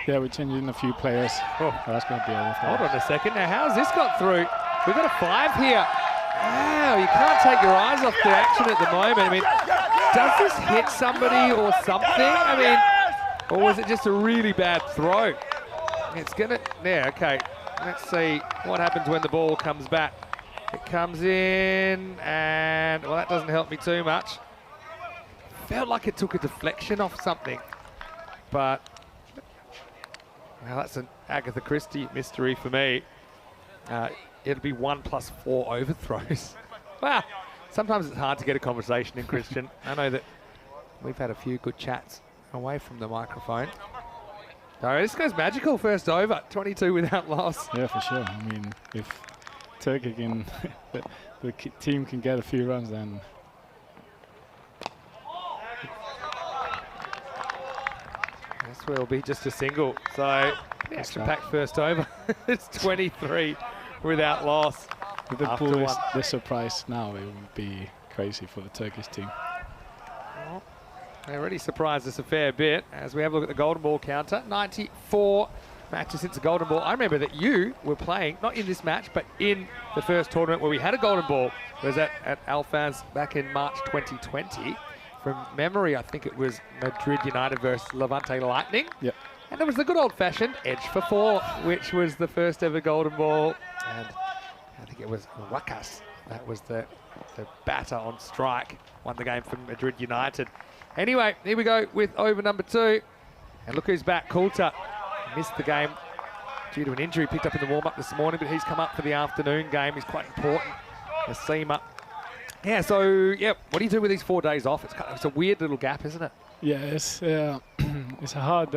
Yeah, we're changing a few players. Oh, that's going to be over. Hold on a second. Now, how's this got through? We've got a 5 here. Wow, you can't take your eyes off the action at the moment. I mean, does this hit somebody or something? I mean, or was it just a really bad throw? It's going to... Yeah, okay. Let's see what happens when the ball comes back. It comes in, and... Well, that doesn't help me too much. Felt like it took a deflection off something. But... Well, that's an Agatha Christie mystery for me. it'll be 1+4 overthrows. Wow. Sometimes it's hard to get a conversation in, Christian. I know that we've had a few good chats away from the microphone. So this goes magical first over, 22 without loss. Yeah, for sure. I mean, if Turkey can, the team can get a few runs, then this will be just a single. So action-packed first over. It's 23 without loss. if the After pool is one. this surprise now, it would be crazy for the Turkish team. Well, they already surprised us a fair bit as we have a look at the golden ball counter. 94 matches since the golden ball. I remember that you were playing, not in this match, but in the first tournament where we had a golden ball. It was at Alfaz back in March 2020. From memory, I think it was Madrid United versus Levante Lightning. Yep. And it was the good old-fashioned edge for 4, which was the first ever golden ball. And I think it was Wakas. That was the batter on strike. Won the game for Madrid United. Anyway, here we go with over number 2. And look who's back, Coulter. Missed the game due to an injury picked up in the warm-up this morning, but he's come up for the afternoon game. He's quite important. A seamer. Yeah, so, yeah, what do you do with these 4 days off? It's a weird little gap, isn't it? Yeah, it's it's a hard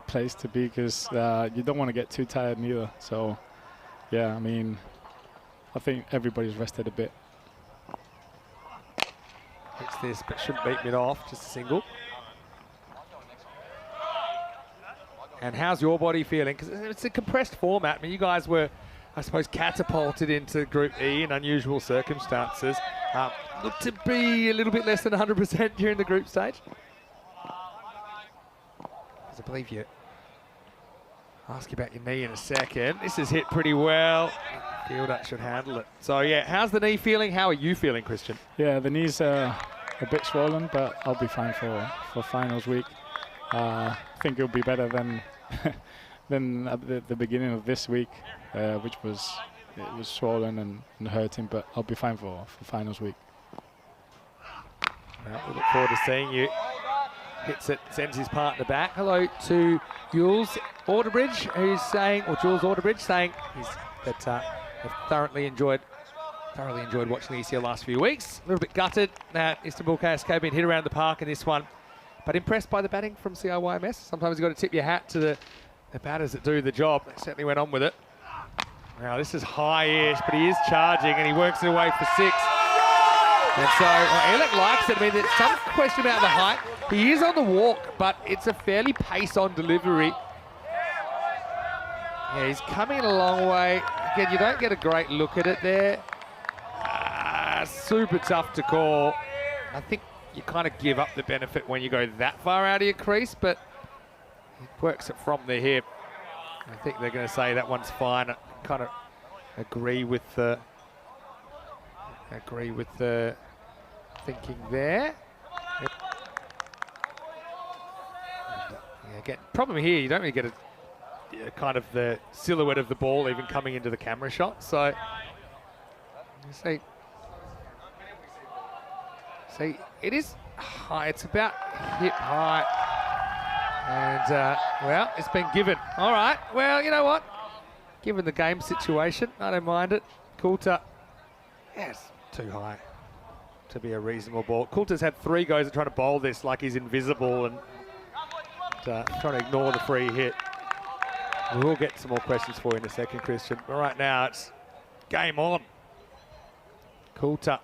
place to be because you don't want to get too tired neither. So, yeah, I mean, I think everybody's rested a bit. Hits this, but shouldn't beat mid off, just a single. And how's your body feeling? Because it's a compressed format. I mean, you guys were, I suppose, catapulted into Group E in unusual circumstances. Looked to be a little bit less than 100% during the group stage. Because I believe you ask you about your knee in a second. This is hit pretty well. Fielder should handle it. So, yeah, how's the knee feeling? How are you feeling, Christian? Yeah, the knee's a bit swollen, but I'll be fine for finals week. I think it'll be better than at the beginning of this week, which was swollen and hurting, but I'll be fine for finals week. Well, we look forward to seeing you. Hits it, sends his partner back. Hello to Jules Orderbridge, who's saying, or Jules Orderbridge saying that have thoroughly enjoyed watching the ECL last few weeks. A little bit gutted that Istanbul KSK been hit around the park in this one, but impressed by the batting from CIYMS. Sometimes you've got to tip your hat to the batters that do the job. They certainly went on with it. Now this is high-ish, but he is charging and he works it away for 6. And so Alec likes it. I mean, there's some question about the height. He is on the walk, but it's a fairly pace-on delivery. Yeah, he's coming a long way. Again, you don't get a great look at it there. Super tough to call. I think you kind of give up the benefit when you go that far out of your crease, but it works it from the hip. I think they're going to say that one's fine. I kind of agree with the thinking there. Yep. And, again, problem here, you don't really get a kind of the silhouette of the ball even coming into the camera shot. So, see, it is high. It's about hip high. And, well, it's been given. All right. Well, you know what? Given the game situation, I don't mind it. Coulter, yes, too high to be a reasonable ball. Coulter's had 3 goes at trying to bowl this like he's invisible and trying to ignore the free hit. We will get some more questions for you in a second, Christian. But right now, it's game on. Coulter.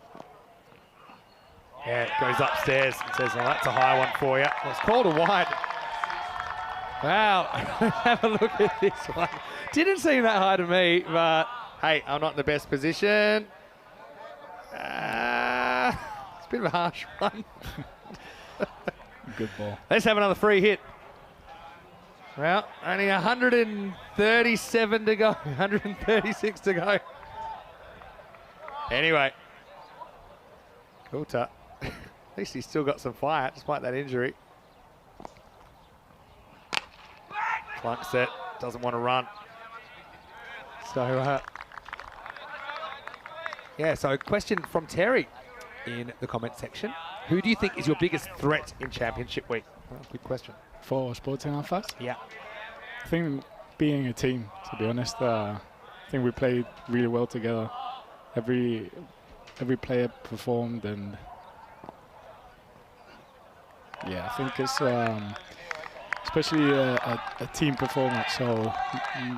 Yeah, it goes upstairs and says, oh, that's a high one for you. Well, it's called a wide. Wow, have a look at this one. Didn't seem that high to me, but hey, I'm not in the best position. It's a bit of a harsh one. Good ball. Let's have another free hit. Well, only 137 to go, 136 to go. Anyway, Coulter, at least he's still got some fire despite that injury. Flunks it, doesn't want to run. So, yeah, so question from Terry in the comment section. Who do you think is your biggest threat in Championship Week? Oh, good question. For Sporting Alfaz? Yeah. I think being a team, to be honest. I think we played really well together. Every player performed, and yeah, I think it's especially a team performance. So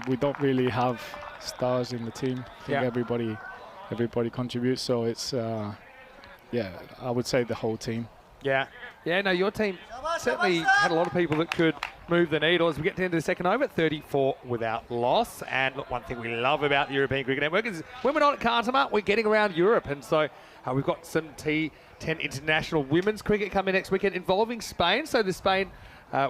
we don't really have stars in the team. I think everybody contributes. So it's yeah, I would say the whole team. Yeah. Yeah, no, your team certainly had a lot of people that could move the needle as we get to the end of the second over, 34 without loss. And look, one thing we love about the European Cricket Network is when we're not at Khartoum, we're getting around Europe. And so we've got some T10 international women's cricket coming next weekend involving Spain. So the Spain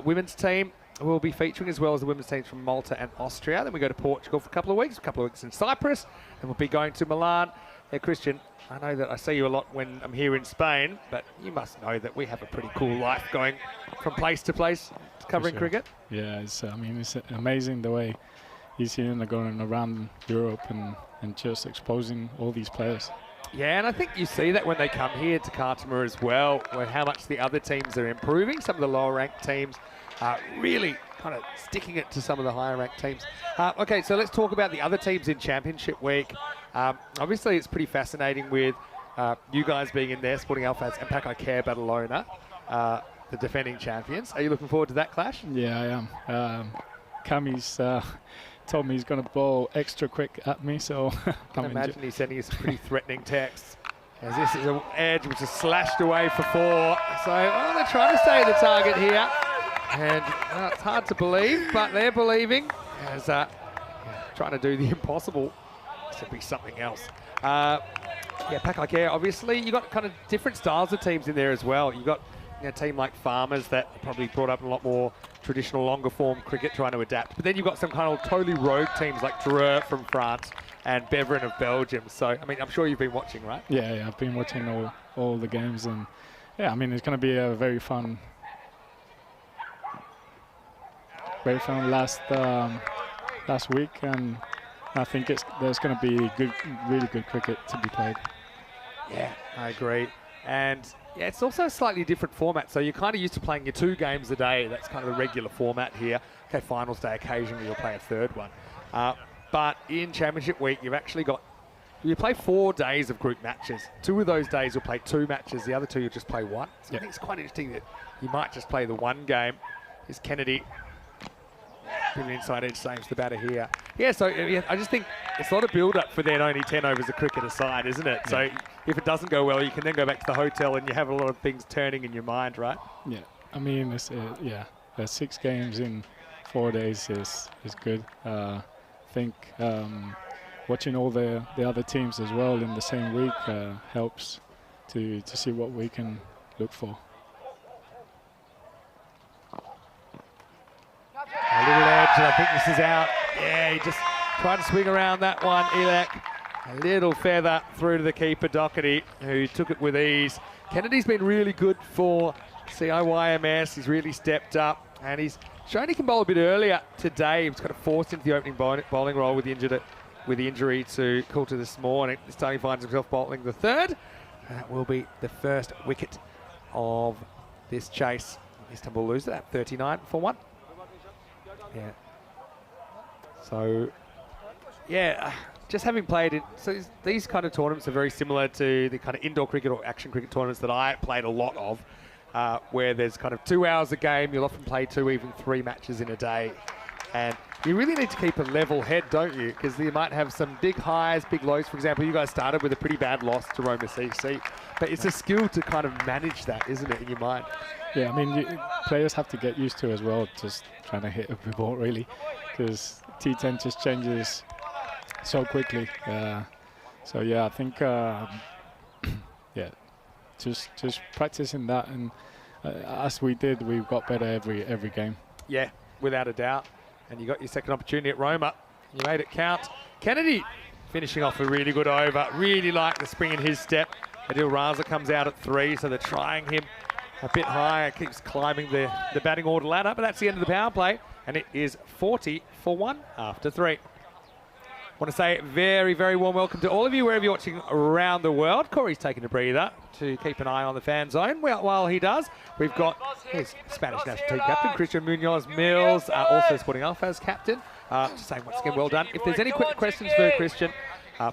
women's team will be featuring, as well as the women's teams from Malta and Austria. Then we go to Portugal for a couple of weeks in Cyprus. Then we'll be going to Milan. Yeah, Christian, I know that I see you a lot when I'm here in Spain, but you must know that we have a pretty cool life going from place to place covering cricket. Yeah, it's amazing the way ECN are going around Europe and just exposing all these players. Yeah, and I think you see that when they come here to Khartoum as well, where how much the other teams are improving. Some of the lower ranked teams are really kind of sticking it to some of the higher ranked teams. Okay, so let's talk about the other teams in Championship Week. Obviously, it's pretty fascinating with you guys being in there, Sporting Alphas and Pakai Care Badalona, the defending champions. Are you looking forward to that clash? Yeah, I am. Cammy's told me he's going to bowl extra quick at me, so I can imagine he's sending us pretty threatening texts. As this is an edge which is slashed away for 4. So they're trying to stay the target here. And it's hard to believe, but they're believing as trying to do the impossible to be something else. Yeah, Pakai Care, obviously, you've got kind of different styles of teams in there as well. You've got a team like Farmers that probably brought up a lot more traditional longer form cricket trying to adapt. But then you've got some kind of totally rogue teams like Dreux from France and Beveren of Belgium. So, I mean, I'm sure you've been watching, right? Yeah, I've been watching all the games. And yeah, I mean, it's going to be a very fun last week. And I think there's going to be really good cricket to be played. Yeah, I agree. And yeah, it's also a slightly different format. So you're kind of used to playing your 2 games a day. That's kind of the regular format here. Okay, finals day, occasionally you'll play a 3rd one. But in Championship Week, you play 4 days of group matches. 2 of those days you'll play 2 matches. The other 2 you'll just play 1. So I think it's quite interesting that you might just play the 1 game. Is Kennedy an inside edge, saves the batter here. Yeah, so I just think it's a lot of build-up for then only 10 overs of cricket aside, isn't it? Yeah. So if it doesn't go well, you can then go back to the hotel and you have a lot of things turning in your mind, right? Yeah, I mean, it's, 6 games in 4 days is good. I think watching all the other teams as well in the same week helps to see what we can look for. A little edge, and I think this is out. Yeah, he just tried to swing around that one, Elek. A little feather through to the keeper, Doherty, who took it with ease. Kennedy's been really good for CIYMS. He's really stepped up, and he's shown he can bowl a bit earlier today. He was kind of forced into the opening bowling role with the injury to Coulter this morning. This time he finds himself bowling the 3rd, and that will be the first wicket of this chase. Istanbul lose it at 39 for 1. Yeah. So, yeah, just having played it, so these kind of tournaments are very similar to the kind of indoor cricket or action cricket tournaments that I played a lot of, where there's kind of 2 hours a game. You'll often play 2, even 3 matches in a day. And you really need to keep a level head, don't you? Because you might have some big highs, big lows. For example, you guys started with a pretty bad loss to Roma CC. But it's a skill to kind of manage that, isn't it, in your mind? Yeah, I mean, players have to get used to as well, just trying to hit every ball, really, because T10 just changes so quickly. So, yeah, I think, yeah, just practicing that, and as we did, we've got better every game. Yeah, without a doubt. And you got your second opportunity at Roma. You made it count. Kennedy finishing off a really good over. Really like the spring in his step. Adil Raza comes out at 3, so they're trying him a bit higher. Keeps climbing the batting order ladder, but that's the end of the power play. And it is 40 for 1 after 3. Want to say very, very warm welcome to all of you wherever you're watching around the world. Corey's taking a breather to keep an eye on the fan zone. While he does, we've got his Spanish national team captain, Christian Munoz Mills, also Sporting Alpha's captain. Just saying once again, well done. If there's any quick questions for Christian,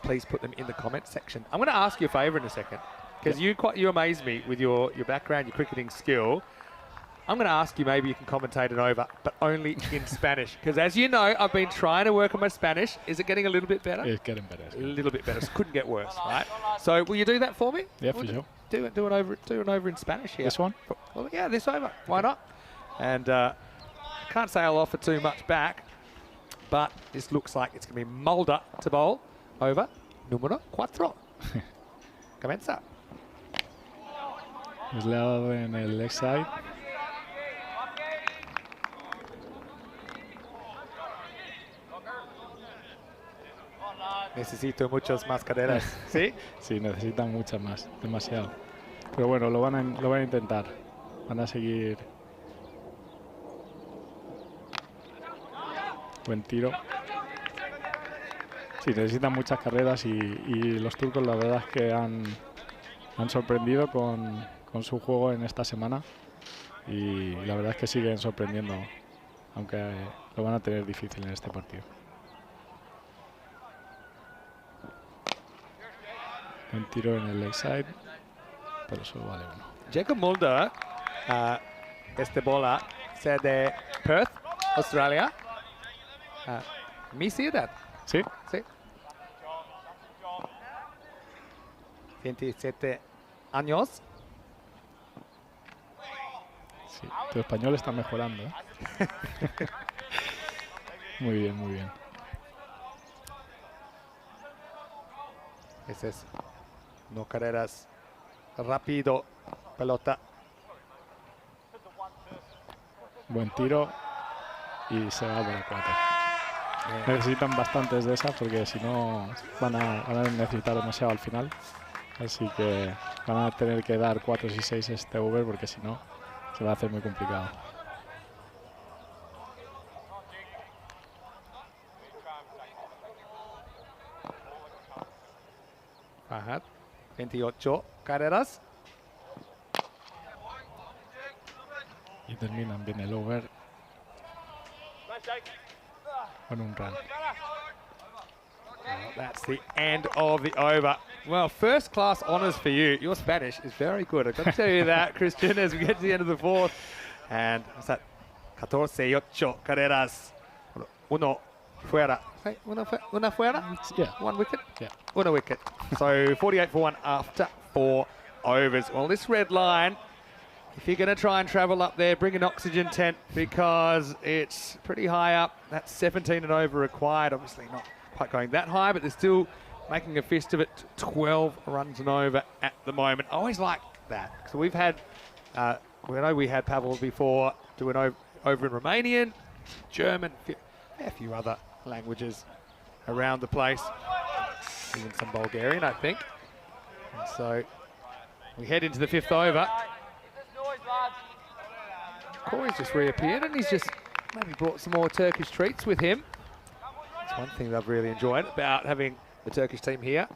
please put them in the comments section. I'm going to ask you a favour in a second, because you amaze me with your background, your cricketing skill. I'm going to ask you, maybe you can commentate it over, but only in Spanish. Because as you know, I've been trying to work on my Spanish. Is it getting a little bit better? It's getting better. A little bit better. So couldn't get worse, right? So will you do that for me? Yeah, for sure. Do it over in Spanish here. This one? Well, yeah, this over. Why not? And I can't say I'll offer too much back, but this looks like it's going to be Mulder to bowl over número 4. Comienza. Es le ha dado en el leg side. Necesito muchas más carreras. ¿Sí? Sí, necesitan muchas más, demasiado. Pero bueno, lo van a intentar. Van a seguir. Buen tiro. Sí, necesitan muchas carreras y los turcos la verdad es que han sorprendido con su juego en esta semana y la verdad es que siguen sorprendiendo, aunque lo van a tener difícil en este partido. Un tiro en el leg side, pero solo vale uno. Jacob Mulder, este bola, es de Perth, Australia. Mi ciudad. Sí. Sí. 27 años. Sí, tu español está mejorando, ¿eh? Muy bien, muy bien. Ese es. No carreras. Rápido. Pelota. Buen tiro. Y se va por el 4. Necesitan bastantes de esas porque si no van a necesitar demasiado al final. Así que van a tener que dar 4 y 6 este over porque si no se va a hacer muy complicado. Fahad, 28 carreras. Y terminan bien el over con un run. Well, that's the end of the over. Well, first class honours for you. Your Spanish is very good. I've got to tell you that, Christian, as we get to the end of the fourth. And what's that? 14, 8 carreras. Uno fuera. Hey, una fuera? Yeah. 1 wicket? Yeah. Una wicket. So 48 for 1 after 4 overs. Well, this red line, if you're going to try and travel up there, bring an oxygen tent because it's pretty high up. That's 17 and over required. Obviously not quite going that high, but they're still making a fist of it. 12 runs and over at the moment. I always like that. So we've had, we know we had Pavel before doing over in Romanian, German, a few other languages around the place, even some Bulgarian, I think. And so we head into the 5th over. Corey's just reappeared and he's just maybe brought some more Turkish treats with him. That's one thing that I've really enjoyed about having the Turkish team here.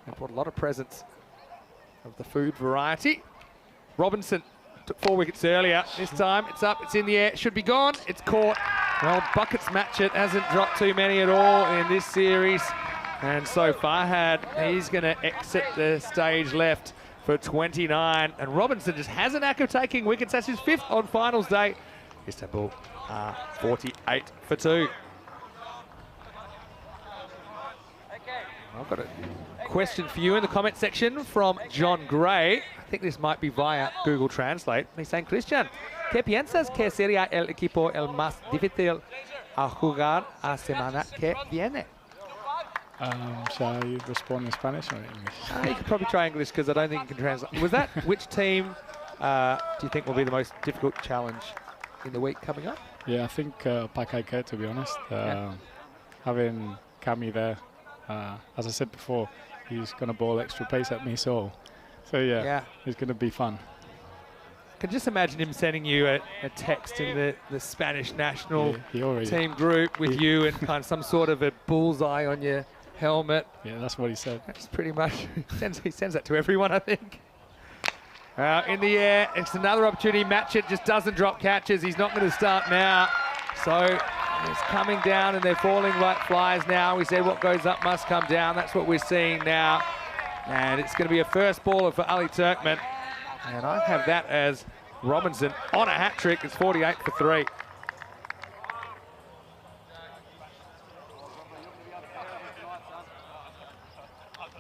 They brought a lot of presents of the food variety. Robinson took 4 wickets earlier. This time it's up, it's in the air, should be gone, it's caught. Well, buckets match it, hasn't dropped too many at all in this series. And so Farhad, he's going to exit the stage left for 29. And Robinson just has a knack of taking wickets. That's his 5th on finals day. Istanbul 48 for 2. I've got a question for you in the comment section from John Gray. I think this might be via Google Translate. He's saying, Christian, ¿qué piensas que sería el equipo el más difícil a jugar a semana que viene? Shall I respond in Spanish or English? You could probably try English because I don't think you can translate. Was that which team do you think will be the most difficult challenge in the week coming up? Yeah, I think Pakaiket, to be honest. Having Kami there, as I said before, he's going to bowl extra pace at me, so yeah, it's going to be fun. can just imagine him sending you a text in the Spanish national team group with you and kind of some sort of a bullseye on your helmet. Yeah, that's what he said. That's pretty much, he sends that to everyone, I think. In the air, it's another opportunity. Matchett just doesn't drop catches. He's not going to start now. So it's coming down and they're falling like flies now. We said what goes up must come down. That's what we're seeing now. And it's going to be a first baller for Ali Turkman. And I have that as Robinson on a hat trick. It's 48 for 3.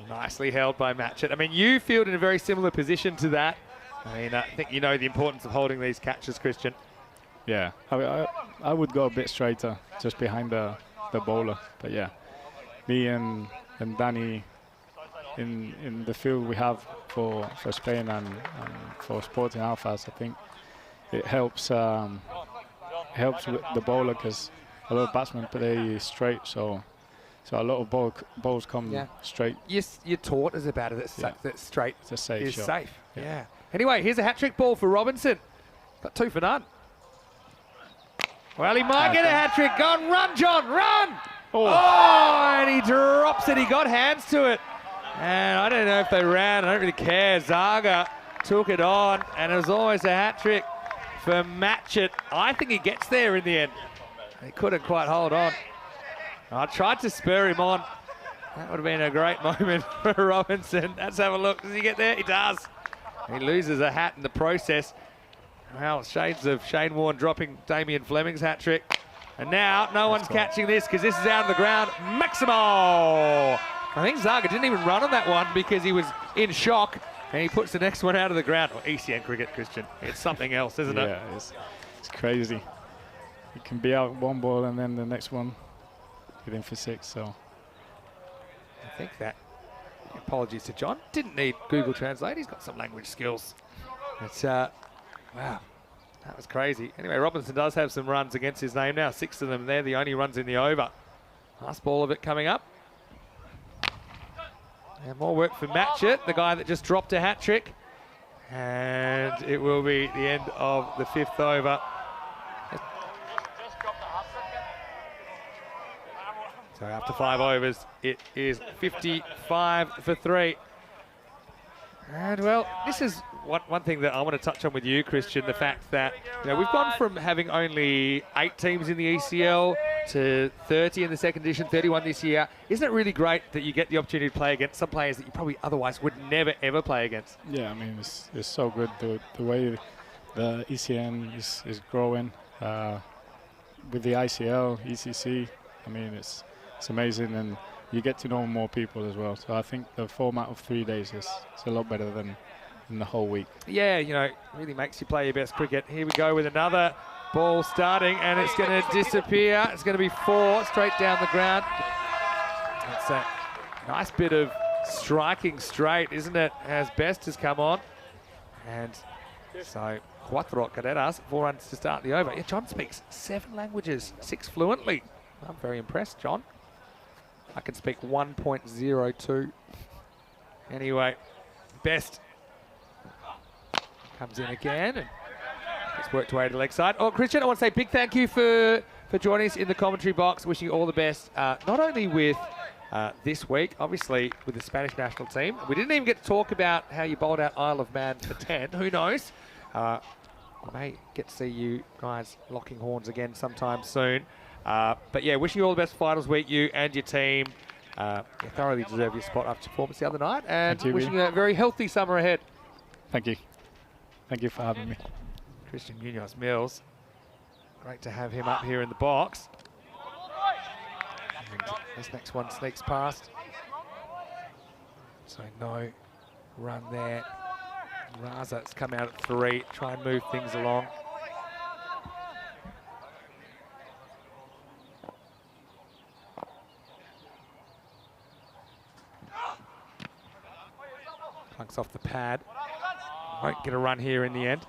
Nicely held by Matchett. I mean, you fielded in a very similar position to that. I mean, I think you know the importance of holding these catches, Christian. Yeah, I would go a bit straighter, just behind the bowler. But yeah, me and Danny in the field we have for Spain and for Sporting Alphas, I think it helps with the bowler because a lot of batsmen play straight, so a lot of balls come straight. Yes, you're taught as a batter that straight it's a safe is shot. safe. Yeah. Anyway, here's a hat-trick ball for Robinson. Got 2 for none. Well, he might get a hat-trick. Go on, run, John, run! Oh, and he drops it. He got hands to it. And I don't know if they ran. I don't really care. Zaga took it on, and it was always a hat-trick for Matchett. I think he gets there in the end. He couldn't quite hold on. I tried to spur him on. That would have been a great moment for Robinson. Let's have a look. Does he get there? He does. He loses a hat in the process. Well, shades of Shane Warne dropping Damien Fleming's hat-trick. And now no one's catching this because this is out of the ground. Maximo! I think Zaga didn't even run on that one because he was in shock. And he puts the next one out of the ground. Oh, ECN cricket, Christian. It's something else, isn't it? Yeah, it's crazy. You can be out one ball and then the next one get in for 6, so. I think that, apologies to John, didn't need Google Translate. He's got some language skills. It's, wow, that was crazy. Anyway, Robinson does have some runs against his name now. 6 of them there, the only runs in the over. Last ball of it coming up. And more work for Matchett, the guy that just dropped a hat-trick. And it will be the end of the 5th over. So after 5 overs, it is 55 for 3. And well, this is one thing that I want to touch on with you, Christian, the fact that we've gone from having only 8 teams in the ECL to 30 in the second edition, 31 this year. Isn't it really great that you get the opportunity to play against some players that you probably otherwise would never, ever play against? Yeah, I mean, it's so good the way the ECN is growing with the ICL, ECC. I mean, it's amazing, and you get to know more people as well. So I think the format of 3 days is a lot better than the whole week. Yeah, really makes you play your best cricket. Here we go with another ball starting, and it's going to disappear. It's going to be 4 straight down the ground. It's a nice bit of striking straight, isn't it, as Best has come on. And so, 4 carreras, 4 runs to start the over. Yeah, John speaks 7 languages, 6 fluently. I'm very impressed, John. I can speak 1.02. Anyway, Best comes in again. And it's worked away to the leg side. Oh, Christian, I want to say big thank you for joining us in the commentary box. Wishing you all the best, not only with this week, obviously with the Spanish national team. We didn't even get to talk about how you bowled out Isle of Man for 10. Who knows? I may get to see you guys locking horns again sometime soon. But yeah, wishing you all the best for finals week, you and your team. You thoroughly deserve your spot after your performance the other night, and wishing you a very healthy summer ahead. Thank you. Thank you for having me. Christian Munoz Mills. Great to have him up here in the box. And this next one sneaks past. So no run there. Raza's come out at 3, try and move things along. Clunks off the pad. Won't get a run here in the end.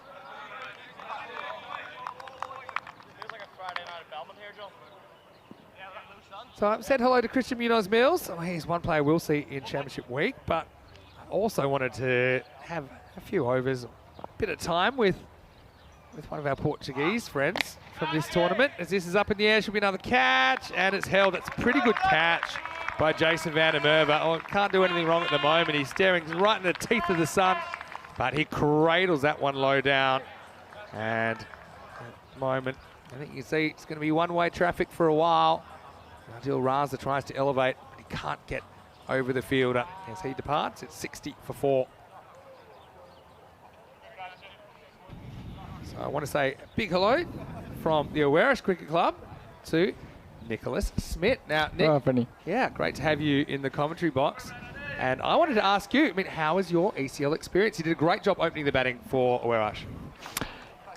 So I've said hello to Christian Munoz Mills. Oh, he's one player we'll see in Championship Week, but I also wanted to have a few overs, a bit of time with with one of our Portuguese friends from this tournament. As this is up in the air, should be another catch, and it's held. It's a pretty good catch by Jason van der Merwe. Oh, can't do anything wrong at the moment. He's staring right in the teeth of the sun, but he cradles that one low down. And at the moment, I think you can see it's going to be one-way traffic for a while. Until Raza tries to elevate, but he can't get over the fielder. As he departs, it's 60 for 4. So I want to say a big hello from the Oeiras Cricket Club to Nicholas Smith. Now, Nick, yeah, great to have you in the commentary box. And I wanted to ask you, I mean, how was your ECL experience? You did a great job opening the batting for Oeiras.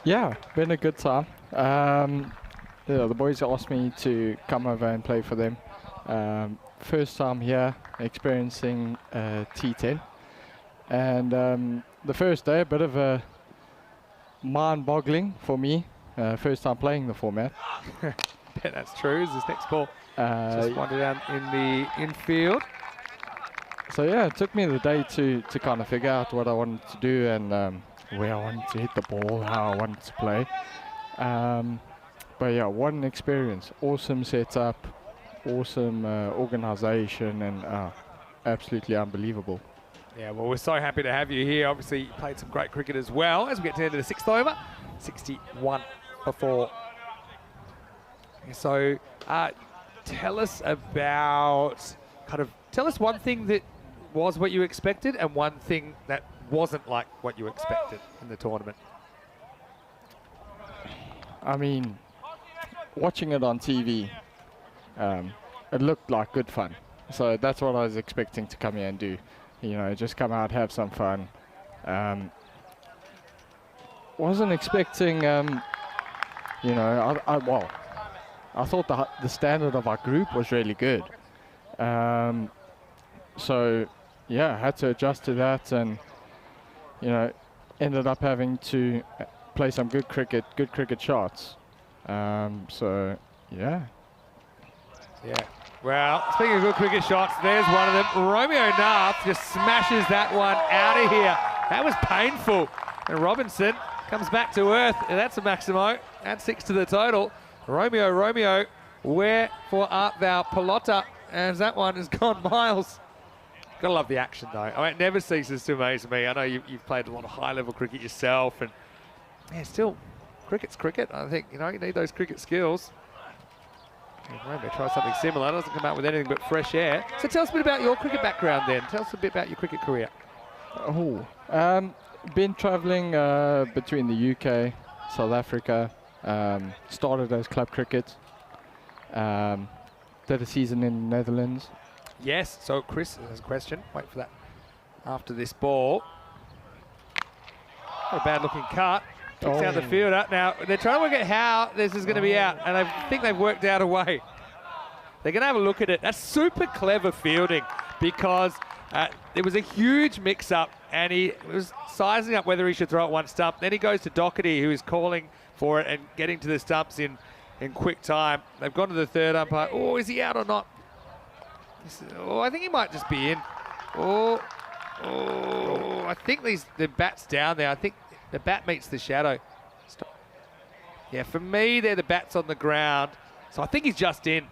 Yeah, been a good time. Yeah, the boys asked me to come over and play for them. First time here, experiencing T10. And the first day, a bit of a mind-boggling for me. First time playing the format. Yeah, that's true. Is this next ball just wandered down in the infield? So yeah, it took me the day to kind of figure out what I wanted to do and where I wanted to hit the ball, how I wanted to play. But yeah, what an experience. Awesome setup, awesome organization, and absolutely unbelievable. Yeah, well, we're so happy to have you here. Obviously, you played some great cricket as well. As we get to the end of the 6th over, 61 for 4. So tell us about, tell us one thing that was what you expected and one thing that wasn't like what you expected in the tournament. I mean, watching it on TV, it looked like good fun. So that's what I was expecting to come here and do. You know, just come out, have some fun. Wasn't expecting, you know, I thought the standard of our group was really good. So, yeah, I had to adjust to that and, you know, ended up having to play some good cricket shots. So, yeah. Yeah. Well, speaking of good cricket shots, there's one of them. Romeo Nath just smashes that one out of here. That was painful. And Robinson comes back to earth. And that's a Maximo. Add 6 to the total. Romeo, wherefore art thou, Pelota? As that one has gone miles. Gotta love the action, though. I mean, it never ceases to amaze me. I know you've played a lot of high-level cricket yourself, and yeah, still, cricket's cricket. I think, you know, you need those cricket skills. Maybe try something similar. Doesn't come out with anything but fresh air. So tell us a bit about your cricket background then. Tell us a bit about your cricket career. Been travelling between the UK, South Africa. Started as club cricket. Did a season in the Netherlands. Yes, so Chris has a question. Wait for that after this ball. Not a bad looking cut. Kicks out the fielder. Now, they're trying to work out how this is going to be out, and I think they've worked out a way. They're going to have a look at it. That's super clever fielding because there was a huge mix-up, and he was sizing up whether he should throw it one stump. Then he goes to Doherty, who is calling for it and getting to the stumps in quick time. They've gone to the third umpire. Oh, is he out or not? Oh, I think he might just be in. Oh, I think the bat's down there. I think the bat meets the shadow. Stop. Yeah, for me, they're the bats on the ground. So I think he's just in.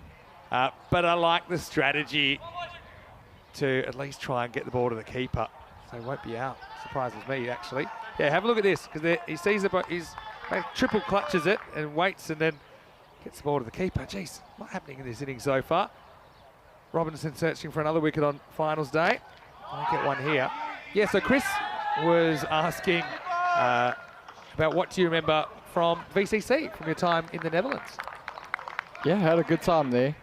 But I like the strategy to at least try and get the ball to the keeper. So he won't be out. Surprises me, actually. Yeah, have a look at this, because he sees the ball. He's triple clutches it and waits and then gets the ball to the keeper. Jeez, what's happening in this inning so far? Robinson searching for another wicket on finals day. I'll get one here. Yeah, so Chris was asking about what do you remember from VCC, from your time in the Netherlands? Yeah, had a good time there.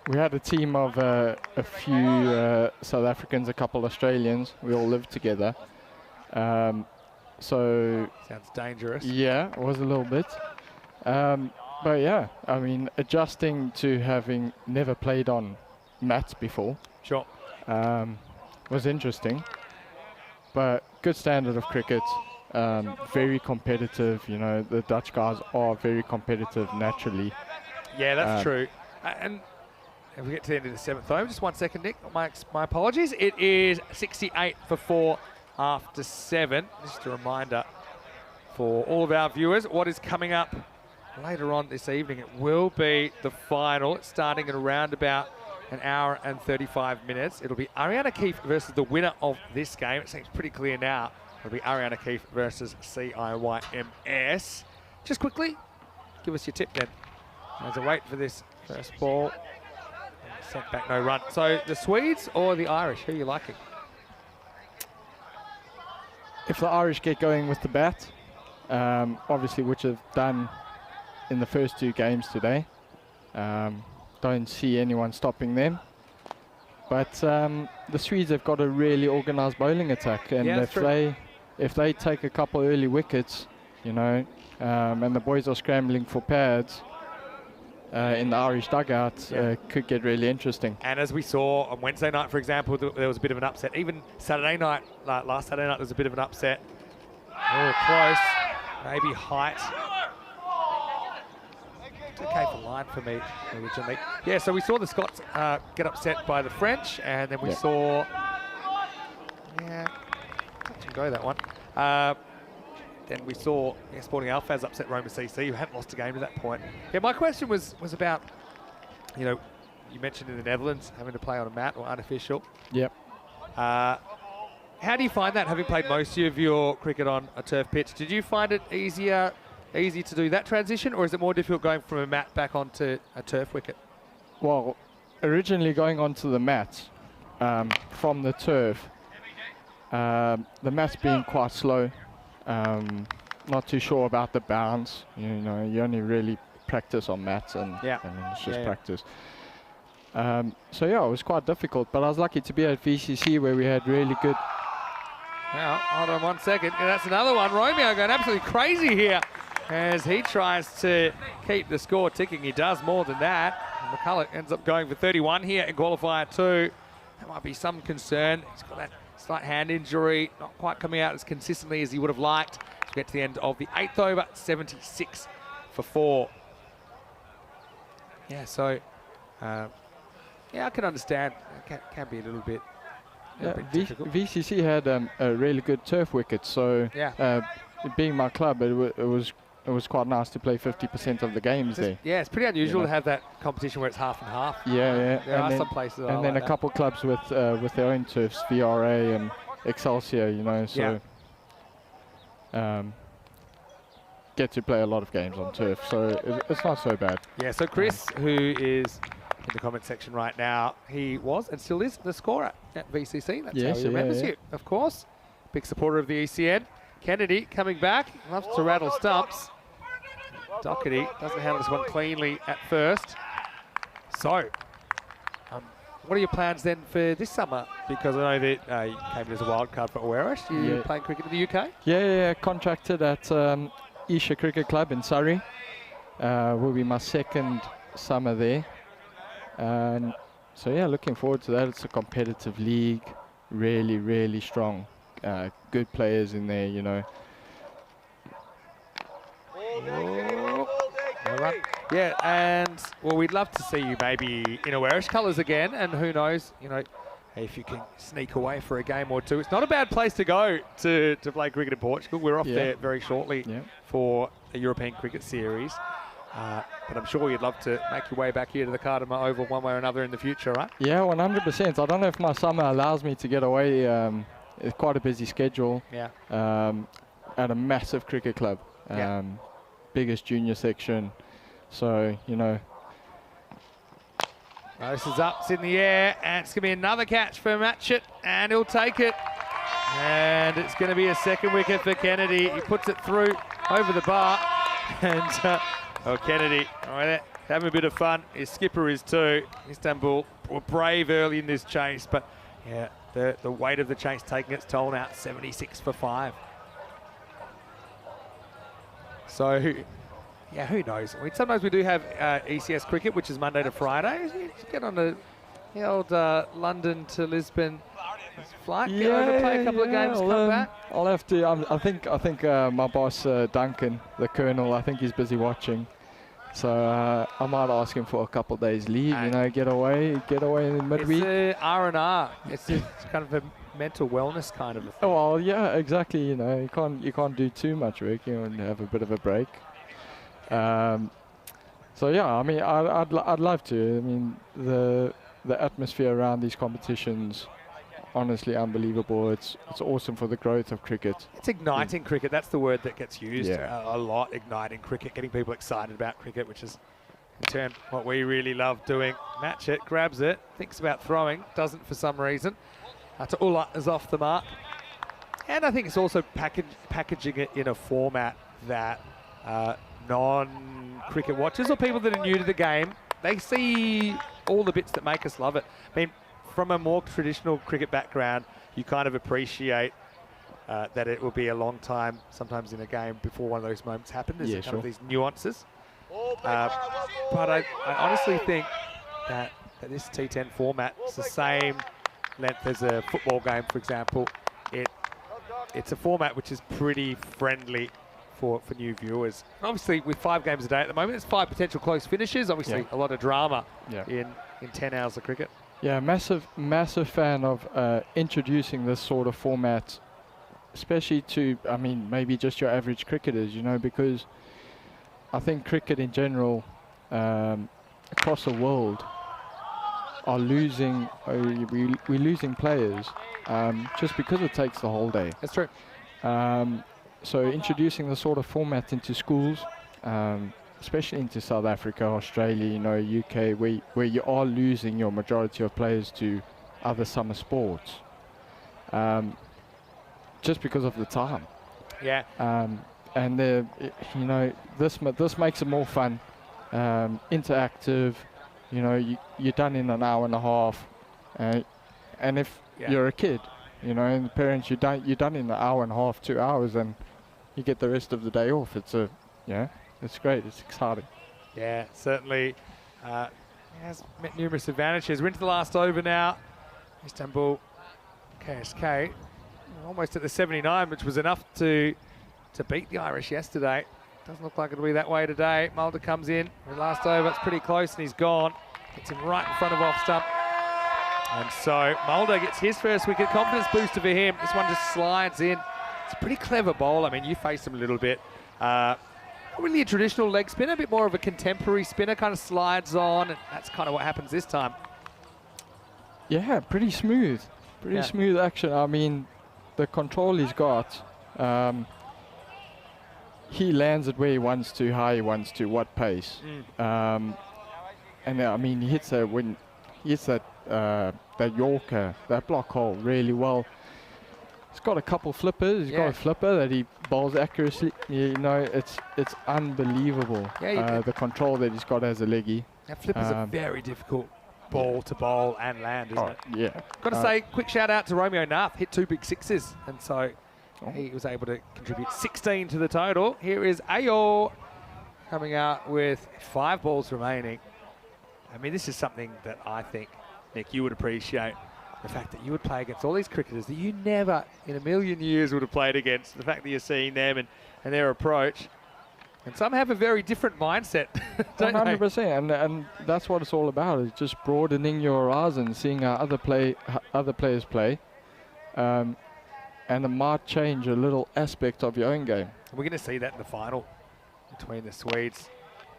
We had a team of a few South Africans, a couple Australians. We all lived together. So sounds dangerous. Yeah, it was a little bit. But yeah, I mean, adjusting to having never played on mats before. Sure. Was interesting. But good standard of cricket. Very competitive. You know, the Dutch guys are very competitive naturally. Yeah, that's true. And if we get to the end of the 7th over, just 1 second, Nick. My apologies. It is 68 for 4 after 7. Just a reminder for all of our viewers what is coming up later on this evening. It will be the final. It's starting at around about an hour and 35 minutes. It'll be Ariana Keefe versus the winner of this game. It seems pretty clear now. It'll be Ariana Keefe versus CIYMS. Just quickly, give us your tip then. As I wait for this first ball. Sent back, no run. So the Swedes or the Irish, who are you liking? If the Irish get going with the bat, obviously which have done in the first 2 games today, don't see anyone stopping them. But the Swedes have got a really organised bowling attack, and if they take a couple early wickets, you know, and the boys are scrambling for pads in the Irish dugout, could get really interesting. And as we saw on Wednesday night, for example, there was a bit of an upset. Even Saturday night, last Saturday night, there was a bit of an upset. Oh, close. Maybe height. It's okay for line for me originally. Yeah, so we saw the Scots get upset by the French, and then we saw, touch and go that one. Then we saw Sporting Alphaz upset Roma CC, who hadn't lost a game to that point. Yeah, my question was about, you know, you mentioned in the Netherlands having to play on a mat or unofficial. Yep. How do you find that, having played most of your cricket on a turf pitch? Did you find it easy to do that transition, or is it more difficult going from a mat back onto a turf wicket? Well, originally going onto the mat from the turf, the mat's being quite slow. Not too sure about the bounce. You know, you only really practice on mats, and it's just practice. So yeah, it was quite difficult, but I was lucky to be at VCC where we had really good. Now, hold on 1 second. Yeah, that's another one. Romeo going absolutely crazy here as he tries to keep the score ticking. He does more than that. McCulloch ends up going for 31 here in qualifier 2. That might be some concern. He's got that slight hand injury, not quite coming out as consistently as he would have liked. To get to the end of the 8th over, 76 for 4. Yeah, so, I can understand. It can be a little bit difficult. VCC had a really good turf wicket, so being my club, it was quite nice to play 50% of the games there. Yeah, it's pretty unusual to have that competition where it's half and half. Yeah. There are some places and then a couple clubs with their own turfs, VRA and Excelsior, you know, so get to play a lot of games on turf, so it's not so bad. Yeah, so Chris, who is in the comment section right now, he was and still is the scorer at VCC. That's how he remembers you, of course. Big supporter of the ECN. Kennedy coming back, loves to rattle stumps. Doherty doesn't handle this one cleanly at first. So, what are your plans then for this summer? Because I know that you came in as a wild card for Oeiras. You playing cricket in the UK? Yeah, contracted at Isha Cricket Club in Surrey. Will be my 2nd summer there. And so yeah, looking forward to that. It's a competitive league, really, really strong. Good players in there, you know. Yeah, and well, we'd love to see you maybe in Oeiras colours again, and who knows, you know, if you can sneak away for a game or two. It's not a bad place to go to play cricket in Portugal. We're off there very shortly for a European cricket series. But I'm sure you'd love to make your way back here to the Cardamom Oval one way or another in the future, right? Yeah, 100%. I don't know if my summer allows me to get away. It's quite a busy schedule. Yeah. At a massive cricket club. Biggest junior section. So, you know. This is up, it's in the air, and it's going to be another catch for Matchett, and he'll take it. And it's going to be a 2nd wicket for Kennedy. He puts it through over the bar. And Kennedy, having a bit of fun. His skipper is too. Istanbul were brave early in this chase, but yeah, the weight of the chase taking its toll now, 76 for 5. So, yeah, who knows? I mean, sometimes we do have ECS cricket, which is Monday to Friday. You get on the old London to Lisbon flight, get over, play a couple of games, come back. I'll have to. I think my boss Duncan, the Colonel, I think he's busy watching. So I might ask him for a couple of days leave. You know, get away in midweek. It's R&R. It's kind of a mental wellness kind of a thing. Oh, well, yeah, exactly. You know, you can't do too much work. You want to have a bit of a break. So yeah, I mean, I'd love to. I mean, the atmosphere around these competitions, honestly unbelievable. It's awesome for the growth of cricket. It's igniting cricket. That's the word that gets used Yeah. a lot. Igniting cricket, getting people excited about cricket, which is in turn what we really love doing. Match it, grabs it, thinks about throwing, doesn't for some reason. Ta'Ullah is off the mark. And I think it's also packaging it in a format that non-cricket watchers or people that are new to the game, they see all the bits that make us love it. I mean, from a more traditional cricket background, you kind of appreciate that it will be a long time, sometimes in a game, before one of those moments happen. There's kind of these nuances. But I honestly think that this T10 format is the same length as a football game, for example. It's a format which is pretty friendly for new viewers. And obviously, with 5 games a day at the moment, there's 5 potential close finishes. Obviously, a lot of drama in 10 hours of cricket. Yeah, massive fan of introducing this sort of format, especially to, I mean, maybe just your average cricketers, you know, because I think cricket in general across the world are losing, we're losing players just because it takes the whole day. That's true. So introducing the sort of format into schools, especially into South Africa, Australia, you know, UK, where you are losing your majority of players to other summer sports, just because of the time. Yeah. And you know, this makes it more fun, interactive. You know, you're done in an hour and a half, and if you're a kid, you know, and the parents, you're done in an hour and a half, 2 hours, and you get the rest of the day off. It's it's great. It's exciting. Yeah, certainly. It has met numerous advantages. We're into the last over now. Istanbul KSK, almost at the 79, which was enough to beat the Irish yesterday. Doesn't look like it'll be that way today. Mulder comes in. The last over, it's pretty close, and he's gone. Gets him right in front of off stump. And so Mulder gets his first wicket. Confidence booster for him. This one just slides in. It's a pretty clever bowl. I mean, you face him a little bit. Not really a traditional leg spinner, a bit more of a contemporary spinner, kind of slides on, and that's kind of what happens this time. Yeah, pretty smooth. Pretty smooth action. I mean, the control he's got, he lands it where he wants to, how he wants to, what pace. And I mean, he hits that when he hits that Yorker, that block hole really well. He's got a couple flippers. He's got a flipper that he bowls accurately. You know, it's unbelievable. The control that he's got as a leggy. That flipper's a very difficult ball to bowl and land, isn't it? Yeah. Got to say, quick shout out to Romeo Nath. Hit 2 big sixes, and so he was able to contribute 16 to the total. Here is Ayo coming out with 5 balls remaining. I mean, this is something that I think, Nick, you would appreciate. The fact that you would play against all these cricketers that you never in a million years would have played against. The fact that you're seeing them and their approach. And some have a very different mindset, don't 100%, and that's what it's all about. It's just broadening your horizon, seeing how other players play, and it might change a little aspect of your own game. We're going to see that in the final between the Swedes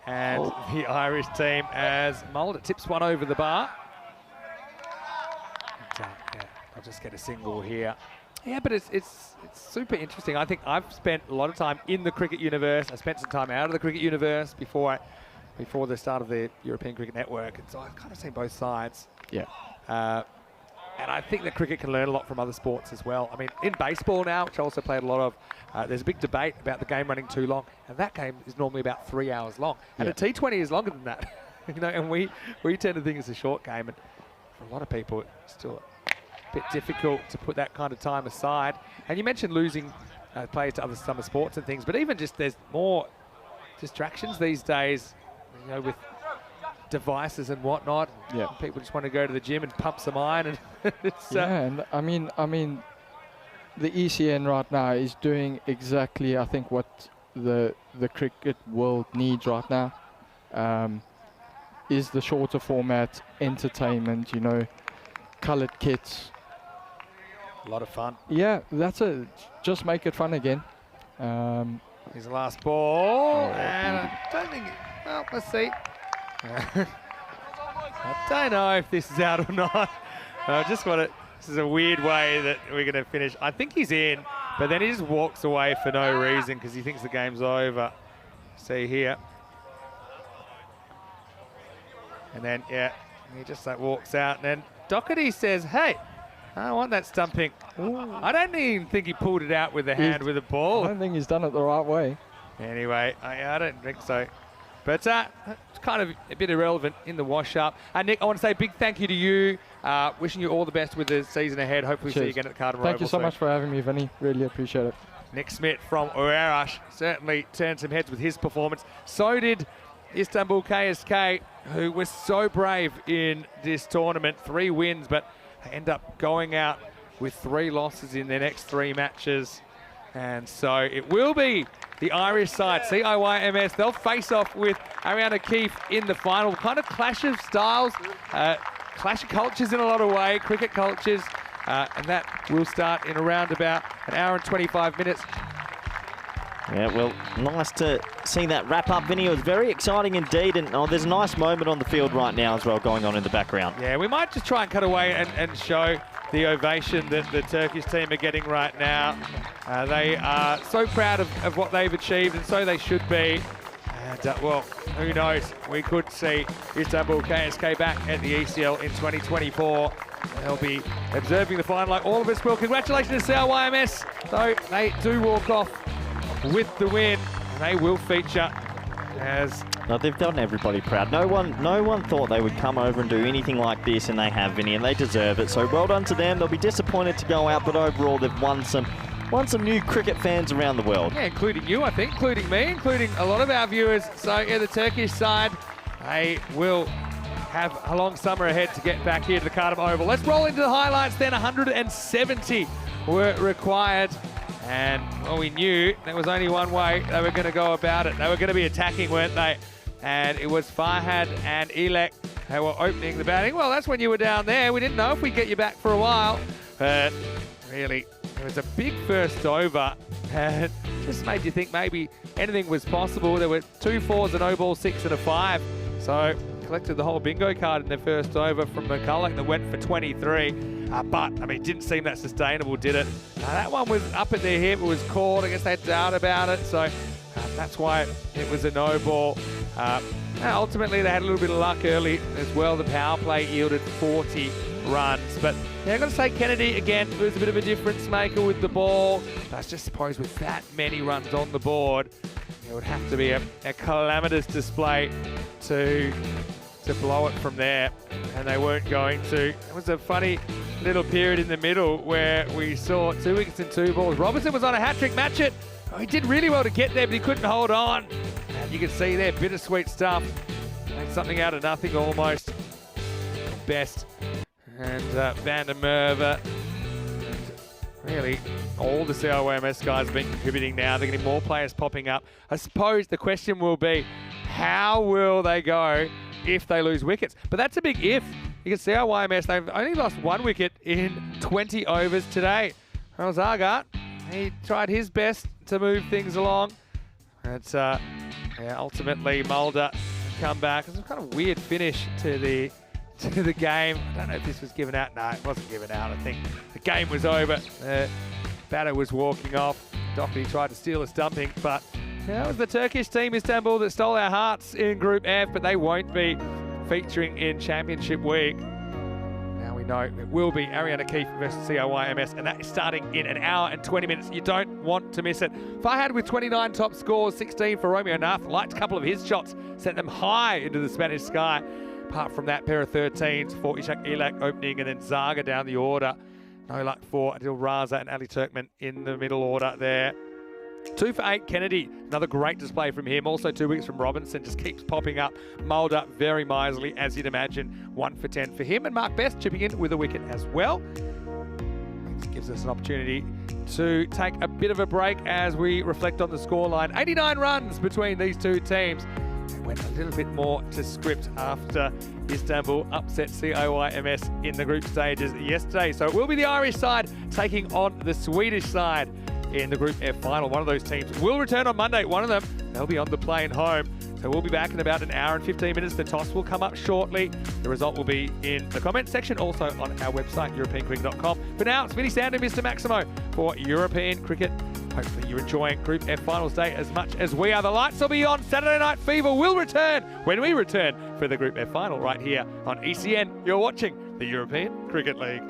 and the Irish team as Mulder tips one over the bar. And, I'll just get a single here. Yeah, but it's super interesting. I think I've spent a lot of time in the cricket universe. I spent some time out of the cricket universe before the start of the European Cricket Network, and so I've kind of seen both sides. Yeah. And I think that cricket can learn a lot from other sports as well. I mean, in baseball now, which I also played a lot of, there's a big debate about the game running too long, and that game is normally about 3 hours long. And a T20 is longer than that, you know. And we tend to think it's a short game, and for a lot of people, it's still a bit difficult to put that kind of time aside. And you mentioned losing players to other summer sports and things, but even just there's more distractions these days, you know, with devices and whatnot. Yeah. People just want to go to the gym and pump some iron, and it's and I mean, the ECN right now is doing exactly, I think, what the cricket world needs right now. Is the shorter format, entertainment, you know, colored kits, A lot of fun. Yeah, just make it fun again. Here's the last ball, and I don't think, well, let's see. I don't know if this is out or not. I just want to, this is a weird way that we're going to finish. I think he's in, but then he just walks away for no reason because he thinks the game's over. See here. And then, yeah, he just like walks out, and then Doherty says, hey, I want that stumping. Ooh. I don't even think he pulled it out with the hand with the ball. I don't think he's done it the right way. Anyway, I don't think so. But it's kind of a bit irrelevant in the wash-up. Nick, I want to say a big thank you to you. Wishing you all the best with the season ahead. Hopefully see you again at the Carter Thank you so much for having me, Vinny. Really appreciate it. Nick Smith from Oeiras certainly turned some heads with his performance. So did Istanbul KSK, who was so brave in this tournament. 3 wins, but they end up going out with 3 losses in their next 3 matches. And so it will be the Irish side, CIYMS. They'll face off with Ariane O'Keefe in the final. Kind of clash of styles, clash of cultures in a lot of ways, cricket cultures. And that will start in around about an hour and 25 minutes. Yeah, well, nice to see that wrap up, Vinny. It was very exciting indeed, and there's a nice moment on the field right now as well going on in the background. Yeah, we might just try and cut away and show the ovation that the Turkish team are getting right now. They are so proud of what they've achieved, and so they should be. And, well, who knows? We could see Istanbul KSK back at the ECL in 2024. They'll be observing the final like all of us will. Congratulations to CIYMS. So they do walk off with the win. They will feature as... No, they've done everybody proud. No one thought they would come over and do anything like this, and they have, Vinny, and they deserve it. So well done to them. They'll be disappointed to go out, but overall they've won some new cricket fans around the world. Yeah, including you, I think, including me, including a lot of our viewers. So, yeah, the Turkish side, they will have a long summer ahead to get back here to the Cardamom Oval. Let's roll into the highlights then. 170 were required. And, well, we knew there was only one way they were going to go about it. They were going to be attacking, weren't they? And it was Farhad and Elek who were opening the batting. Well, that's when you were down there. We didn't know if we'd get you back for a while. But really, it was a big first over. And just made you think maybe anything was possible. There were 2 4s, a no ball, 6 and a 5. So collected the whole bingo card in their first over from McCulloch that went for 23. But, I mean, it didn't seem that sustainable, did it? That one was up at their hip. It was caught. I guess they had doubt about it. So that's why it was a no ball. Ultimately, they had a little bit of luck early as well. The power play yielded 40 runs. But, yeah, I've got to say, Kennedy, again, was a bit of a difference maker with the ball. But I just suppose with that many runs on the board, it would have to be a calamitous display to blow it from there, and they weren't going to. It was a funny little period in the middle where we saw 2 wickets and 2 balls. Robertson was on a hat-trick, match it. Oh, he did really well to get there, but he couldn't hold on. And you can see there, bittersweet stuff. Made something out of nothing almost. Best. And Van der Merwe. Really, all the CIYMS guys have been contributing now. They're getting more players popping up. I suppose the question will be, how will they go if they lose wickets? But that's a big if. You can see our CIYMS, they've only lost 1 wicket in 20 overs today. Well, Zagat, he tried his best to move things along. It's ultimately Mulder come back. It's a kind of weird finish to the game. I don't know if this was given out. No, it wasn't given out. I think the game was over. Batter was walking off. Doherty tried to steal a stumping, but it was the Turkish team, Istanbul, that stole our hearts in Group F, but they won't be featuring in Championship Week. Now we know it will be Ariane O'Keefe versus CIYMS, and that is starting in an hour and 20 minutes. You don't want to miss it. Farhad with 29 top scores, 16 for Romeo Nath. Liked a couple of his shots, sent them high into the Spanish sky. Apart from that, pair of 13s for Ishak Elak opening, and then Zaga down the order. No luck for Adil Raza and Ali Turkman in the middle order there. 2 for 8, Kennedy. Another great display from him. Also 2 wickets from Robinson. Just keeps popping up. Mulder very miserly, as you'd imagine. 1 for 10 for him. And Mark Best chipping in with a wicket as well. This gives us an opportunity to take a bit of a break as we reflect on the scoreline. 89 runs between these two teams. went a little bit more to script after Istanbul upset CIYMS in the group stages yesterday. So it will be the Irish side taking on the Swedish side in the Group F final. One of those teams will return on Monday. One of them, they'll be on the plane home. So we'll be back in about an hour and 15 minutes. The toss will come up shortly. The result will be in the comments section, also on our website, europeancricket.com. For now, it's Vinny Sandu, Mr. Maximo for European Cricket. Hopefully you're enjoying Group F Finals Day as much as we are. The lights will be on. Saturday Night Fever will return when we return for the Group F Final right here on ECN. You're watching the European Cricket League.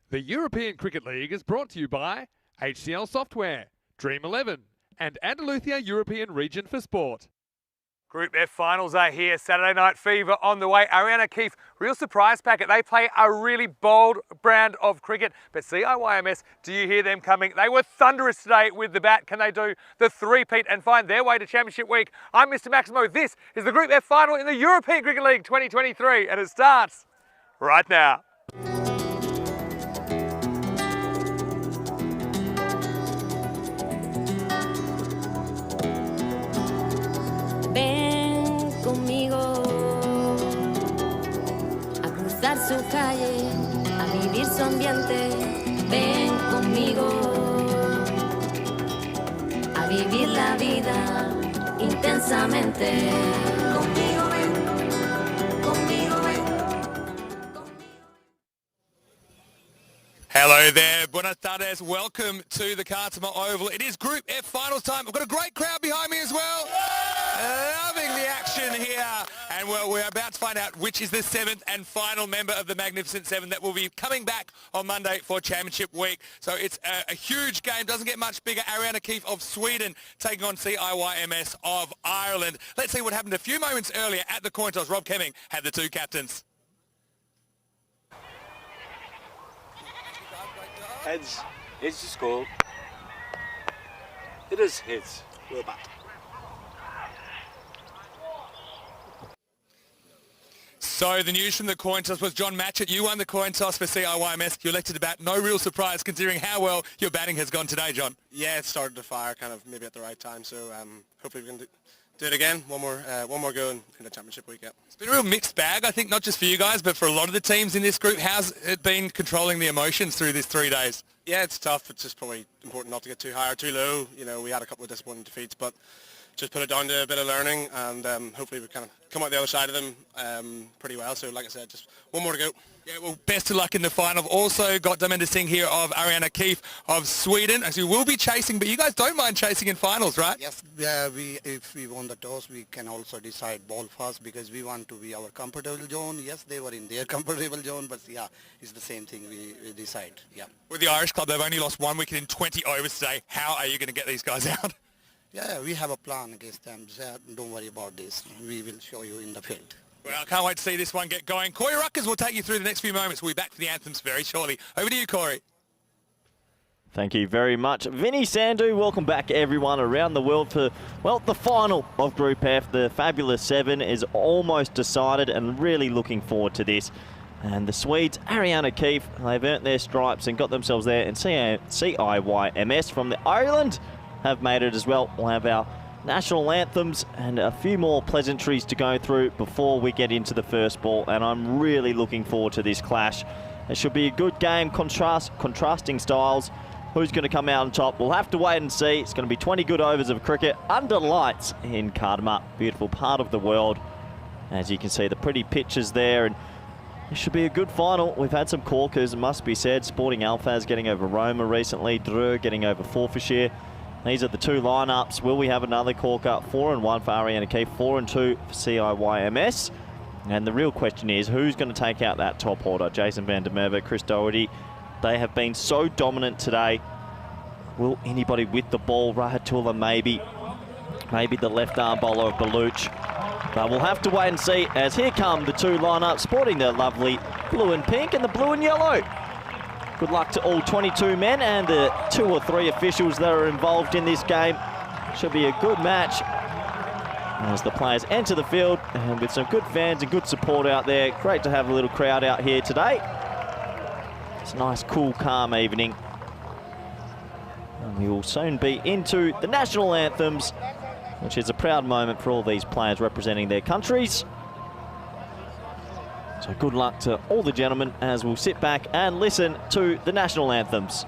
The European Cricket League is brought to you by HCL Software, Dream 11, and Andalusia European Region for Sport. Group F finals are here. Saturday Night Fever on the way. Ariana Keefe, real surprise packet. They play a really bold brand of cricket. But CIYMS, do you hear them coming? They were thunderous today with the bat. Can they do the three-peat and find their way to Championship Week? I'm Mr. Maximo. This is the Group F final in the European Cricket League 2023. And it starts right now. Ven conmigo a cruzar su calle, a vivir su ambiente. Ven conmigo a vivir la vida intensamente. Conmigo ven, conmigo ven. Hello there, buenas tardes. Welcome to the Khartoum Oval. It is Group F finals time. I've got a great crowd behind me as well. Loving the action here. And well, we're about to find out which is the seventh and final member of the Magnificent Seven that will be coming back on Monday for Championship Week. So it's a huge game. Doesn't get much bigger. Ariana Keefe of Sweden taking on CIYMS of Ireland. Let's see what happened a few moments earlier at the coin toss. Rob Kemming had the two captains. Heads. Heads to score. It is heads. We're back. So the news from the coin toss was John Matchett. You won the coin toss for CIYMS. You elected to bat. No real surprise considering how well your batting has gone today, John. Yeah, it started to fire kind of maybe at the right time. So hopefully we can do it again. One more go in the Championship Week. Yeah. It's been a real mixed bag, I think, not just for you guys, but for a lot of the teams in this group. How's it been controlling the emotions through this 3 days? Yeah, it's tough. It's just probably important not to get too high or too low. You know, we had a couple of disappointing defeats, but just put it down to a bit of learning, and hopefully we kind of come out the other side of them pretty well. So like I said, just one more to go. Yeah, well, best of luck in the final. I've also got Daminder Singh here of Ariana Keefe of Sweden. Actually, we'll be chasing, but you guys don't mind chasing in finals, right? Yes, if we won the toss, we can also decide ball first because we want to be our comfortable zone. Yes, they were in their comfortable zone, but yeah, it's the same thing we decide, yeah. With the Irish club, they've only lost 1 wicket in 20 overs today. How are you going to get these guys out? Yeah, we have a plan against them. So don't worry about this. We will show you in the field. Well, I can't wait to see this one get going. Corey Ruckers will take you through the next few moments. We'll be back for the anthems very shortly. Over to you, Corey. Thank you very much, Vinny Sandhu. Welcome back, everyone around the world for, well, the final of Group F. The Fabulous Seven is almost decided and really looking forward to this. And the Swedes, Ariana Keefe, they've earned their stripes and got themselves there. And CIYMS from the Ireland have made it as well. We'll have our national anthems and a few more pleasantries to go through before we get into the first ball, and I'm really looking forward to this clash. It should be a good game, contrasting styles. Who's going to come out on top? We'll have to wait and see. It's going to be 20 good overs of cricket under lights in Khartoum, beautiful part of the world. As you can see, the pretty pitches there, and it should be a good final. We've had some corkers, it must be said. Sporting Alphaz getting over Roma recently, Dreux getting over Forfarshire. These are the two lineups. Will we have another corker? 4-1 for Ariana Keefe, 4-2 for CIYMS. And the real question is, who's going to take out that top order? Jason van der Merwe, Chris Doherty. They have been so dominant today. Will anybody with the ball? Rahatullah maybe. Maybe the left arm bowler of Baluch. But we'll have to wait and see, as here come the two lineups, sporting the lovely blue and pink and the blue and yellow. Good luck to all 22 men and the 2 or 3 officials that are involved in this game. Should be a good match as the players enter the field, and with some good fans and good support out there. Great to have a little crowd out here today. It's a nice, cool, calm evening. And we will soon be into the national anthems, which is a proud moment for all these players representing their countries. So good luck to all the gentlemen as we'll sit back and listen to the national anthems.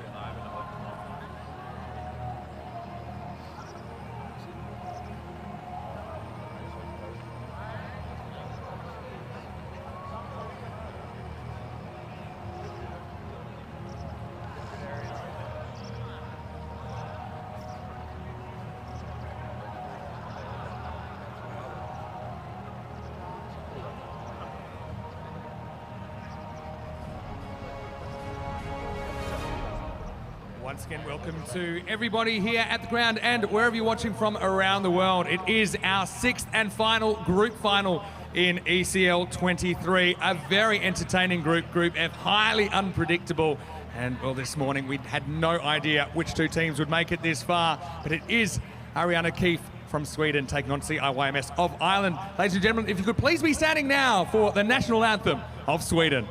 Once again, welcome to everybody here at the ground and wherever you're watching from around the world. It is our 6th and final group final in ECL 23. A very entertaining group, Group F, highly unpredictable. And well, this morning we had no idea which two teams would make it this far, but it is Ariana Keefe from Sweden taking on CIYMS of Ireland. Ladies and gentlemen, if you could please be standing now for the national anthem of Sweden.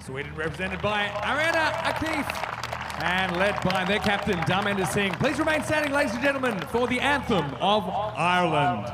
Sweden represented by Ariana Keefe and led by their captain, Dharmender Singh. Please remain standing, ladies and gentlemen, for the anthem of Ireland.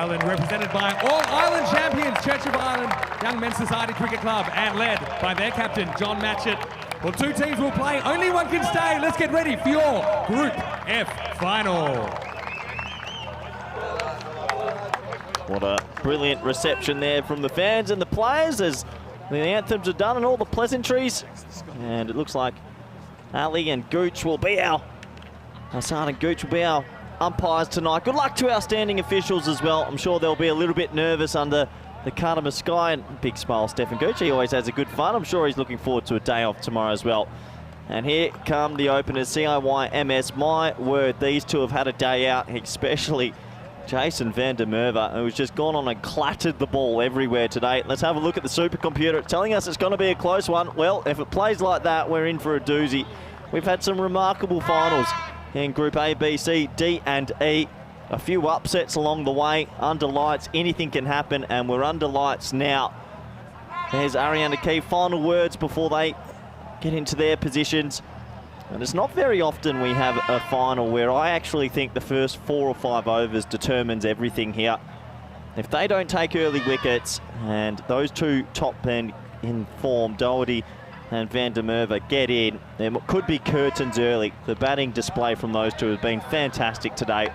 Ireland represented by All Ireland champions, Church of Ireland Young Men's Society Cricket Club, and led by their captain, John Matchett. Well, two teams will play, only one can stay. Let's get ready for your Group F final. What a brilliant reception there from the fans and the players as the anthems are done and all the pleasantries. And it looks like Ali and Gooch will be Hassan and Gooch will be our umpires tonight. Good luck to our standing officials as well. I'm sure they'll be a little bit nervous under the Cardamom sky. And big smile, Stephen Gooch. He always has a good fun. I'm sure he's looking forward to a day off tomorrow as well. And here come the openers, CIYMS. My word, these two have had a day out, especially Jason van der Merwe, who's just gone on and clattered the ball everywhere today. Let's have a look at the supercomputer. It's telling us it's going to be a close one. Well, if it plays like that, we're in for a doozy. We've had some remarkable finals in Group A, B, C, D and E. A few upsets along the way. Under lights, anything can happen, and we're under lights now. There's Ariana Keefe. Final words before they get into their positions. And it's not very often we have a final where I actually think the first 4 or 5 overs determines everything here. If they don't take early wickets and those two top men in form, Doherty and van der Merwe, get in, there could be curtains early. The batting display from those two has been fantastic today.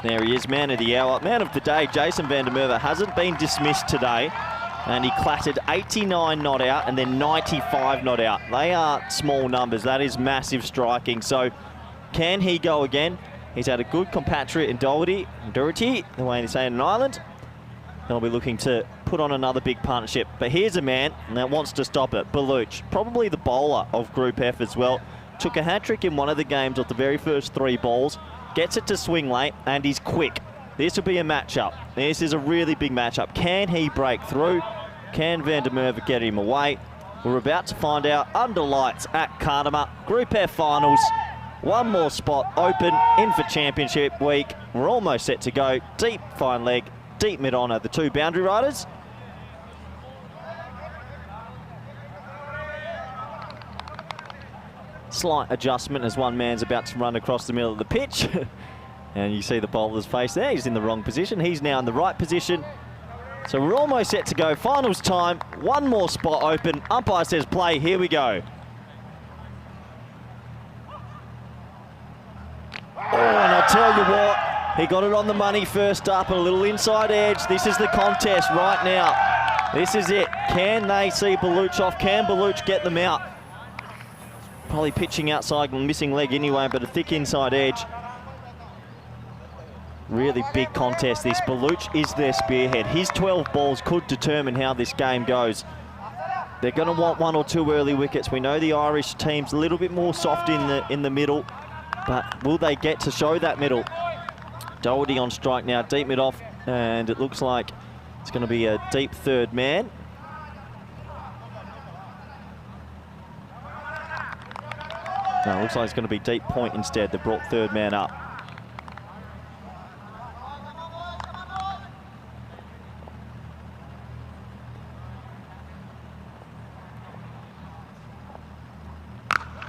There he is, man of the hour. Man of the day, Jason van der Merwe, hasn't been dismissed today. and he clattered 89 not out and then 95 not out. They are small numbers. That is massive striking. So can he go again? He's had a good compatriot in Doherty, the way they say in Ireland. They'll be looking to put on another big partnership. But here's a man that wants to stop it. Baluch, probably the bowler of Group F as well. Took a hat-trick in one of the games of the very first 3 balls. Gets it to swing late, and he's quick. This will be a matchup. This is a really big matchup. Can he break through? Can Van der Merwe get him away? We're about to find out under lights at Cardama. Group F finals. One more spot open in for championship week. We're almost set to go. Deep fine leg, deep mid-on are the 2 boundary riders. Slight adjustment as one man's about to run across the middle of the pitch. And you see the bowler's face there. He's in the wrong position. He's now in the right position. So we're almost set to go. Finals time. One more spot open. Umpire says play. Here we go. Oh, and I'll tell you what, he got it on the money first up, a little inside edge. This is the contest right now. This is it. Can they see Baluch off? Can Baluch get them out? Probably pitching outside, missing leg anyway, but a thick inside edge. Really big contest this. Baluch is their spearhead. His 12 balls could determine how this game goes. They're going to want 1 or 2 early wickets. We know the Irish team's a little bit more soft in the middle, but will they get to show that middle? Doherty on strike now, deep mid off, and it looks like it's going to be a deep third man. No, it looks like it's going to be deep point instead. They brought third man up.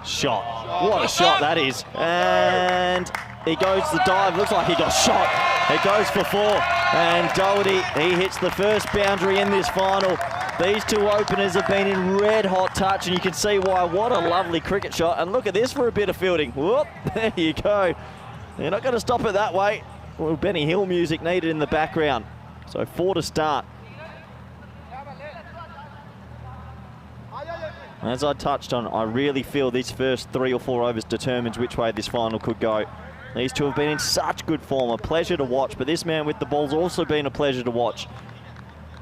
Shot. What a shot that is. And he goes to the dive. Looks like he got shot. It goes for 4. And Doherty, he hits the first boundary in this final. These 2 openers have been in red hot touch, and you can see why. What a lovely cricket shot. And look at this for a bit of fielding. Whoop, there you go. You're not going to stop it that way. Well, Benny Hill music needed in the background. So 4 to start. As I touched on, I really feel these first 3 or 4 overs determines which way this final could go. These 2 have been in such good form, a pleasure to watch, but this man with the ball's also been a pleasure to watch.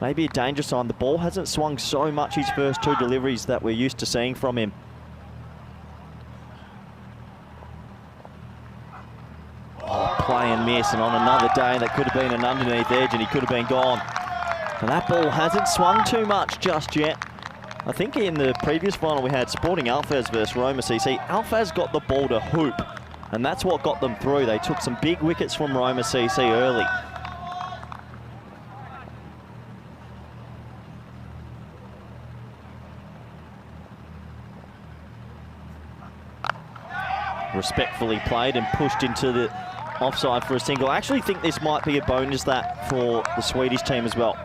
Maybe a danger sign. The ball hasn't swung so much his first 2 deliveries that we're used to seeing from him. Oh, play and miss, and on another day that could have been an underneath edge and he could have been gone. And that ball hasn't swung too much just yet. I think in the previous final we had Sporting Alfaz versus Roma CC. Alfaz got the ball to hoop, and that's what got them through. They took some big wickets from Roma CC early. Respectfully played and pushed into the offside for a single. I actually think this might be a bonus that for the Swedish team as well.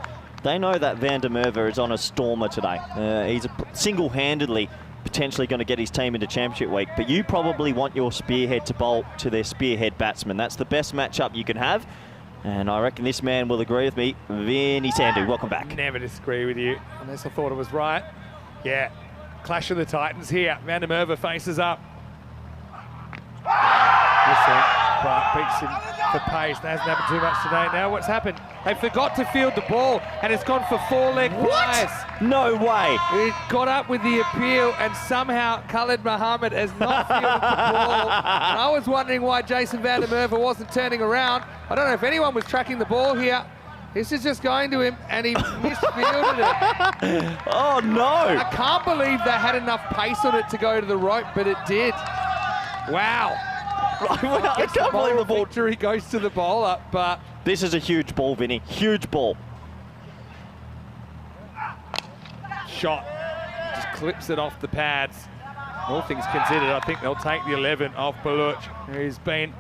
They know that Van der Merwe is on a stormer today. He's single-handedly potentially going to get his team into championship week, but you probably want your spearhead to bowl to their spearhead batsman. That's the best matchup you can have, and I reckon this man will agree with me. Vinny Sandhu, welcome back. Never disagree with you, unless I thought it was right. Yeah, clash of the Titans here. Van der Merwe faces up. But beats him for pace. That hasn't happened too much today. Now what's happened? They forgot to field the ball, and it's gone for 4-leg flies. No way. It got up with the appeal, and somehow Khalid Mohammed has not fielded the ball. And I was wondering why Jason Van der Merwe wasn't turning around. I don't know if anyone was tracking the ball here. This is just going to him, and he misfielded it. Oh, no. I can't believe they had enough pace on it to go to the rope, but it did. Wow. I can't believe the ball victory goes to the bowler, but this is a huge ball, Vinny. Huge ball. Shot. Just clips it off the pads. All things considered, I think they'll take the 11 off Baluch, who's been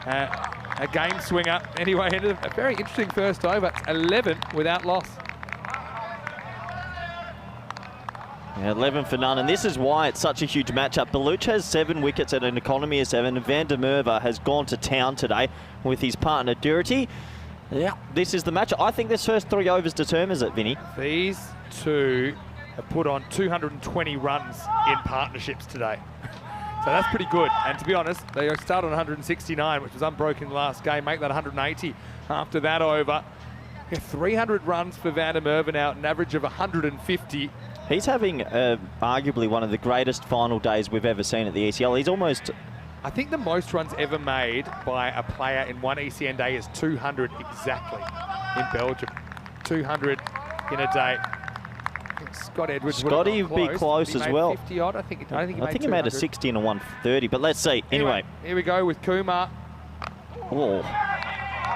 a game swinger. Anyway, a very interesting first over. 11 without loss. Yeah, 11 for none, and this is why it's such a huge matchup. Baluch has 7 wickets at an economy of 7, and Van der Merwe has gone to town today with his partner Doherty. Yeah, this is the match. I think this first 3 overs determines it, Vinny. These two have put on 220 runs in partnerships today. So that's pretty good. And to be honest, they started on 169, which was unbroken in the last game, make that 180 after that over. 300 runs for Van der Merwe now, an average of 150. He's having arguably one of the greatest final days we've ever seen at the ECL. He's almost... I think the most runs ever made by a player in one ECN day is 200 exactly in Belgium. 200 in a day. I think Scott Edwards Scotty would be close as well. 50 odd. I think he made a 60 and a 130, but let's see. Anyway. Here we go with Kumar. Oh.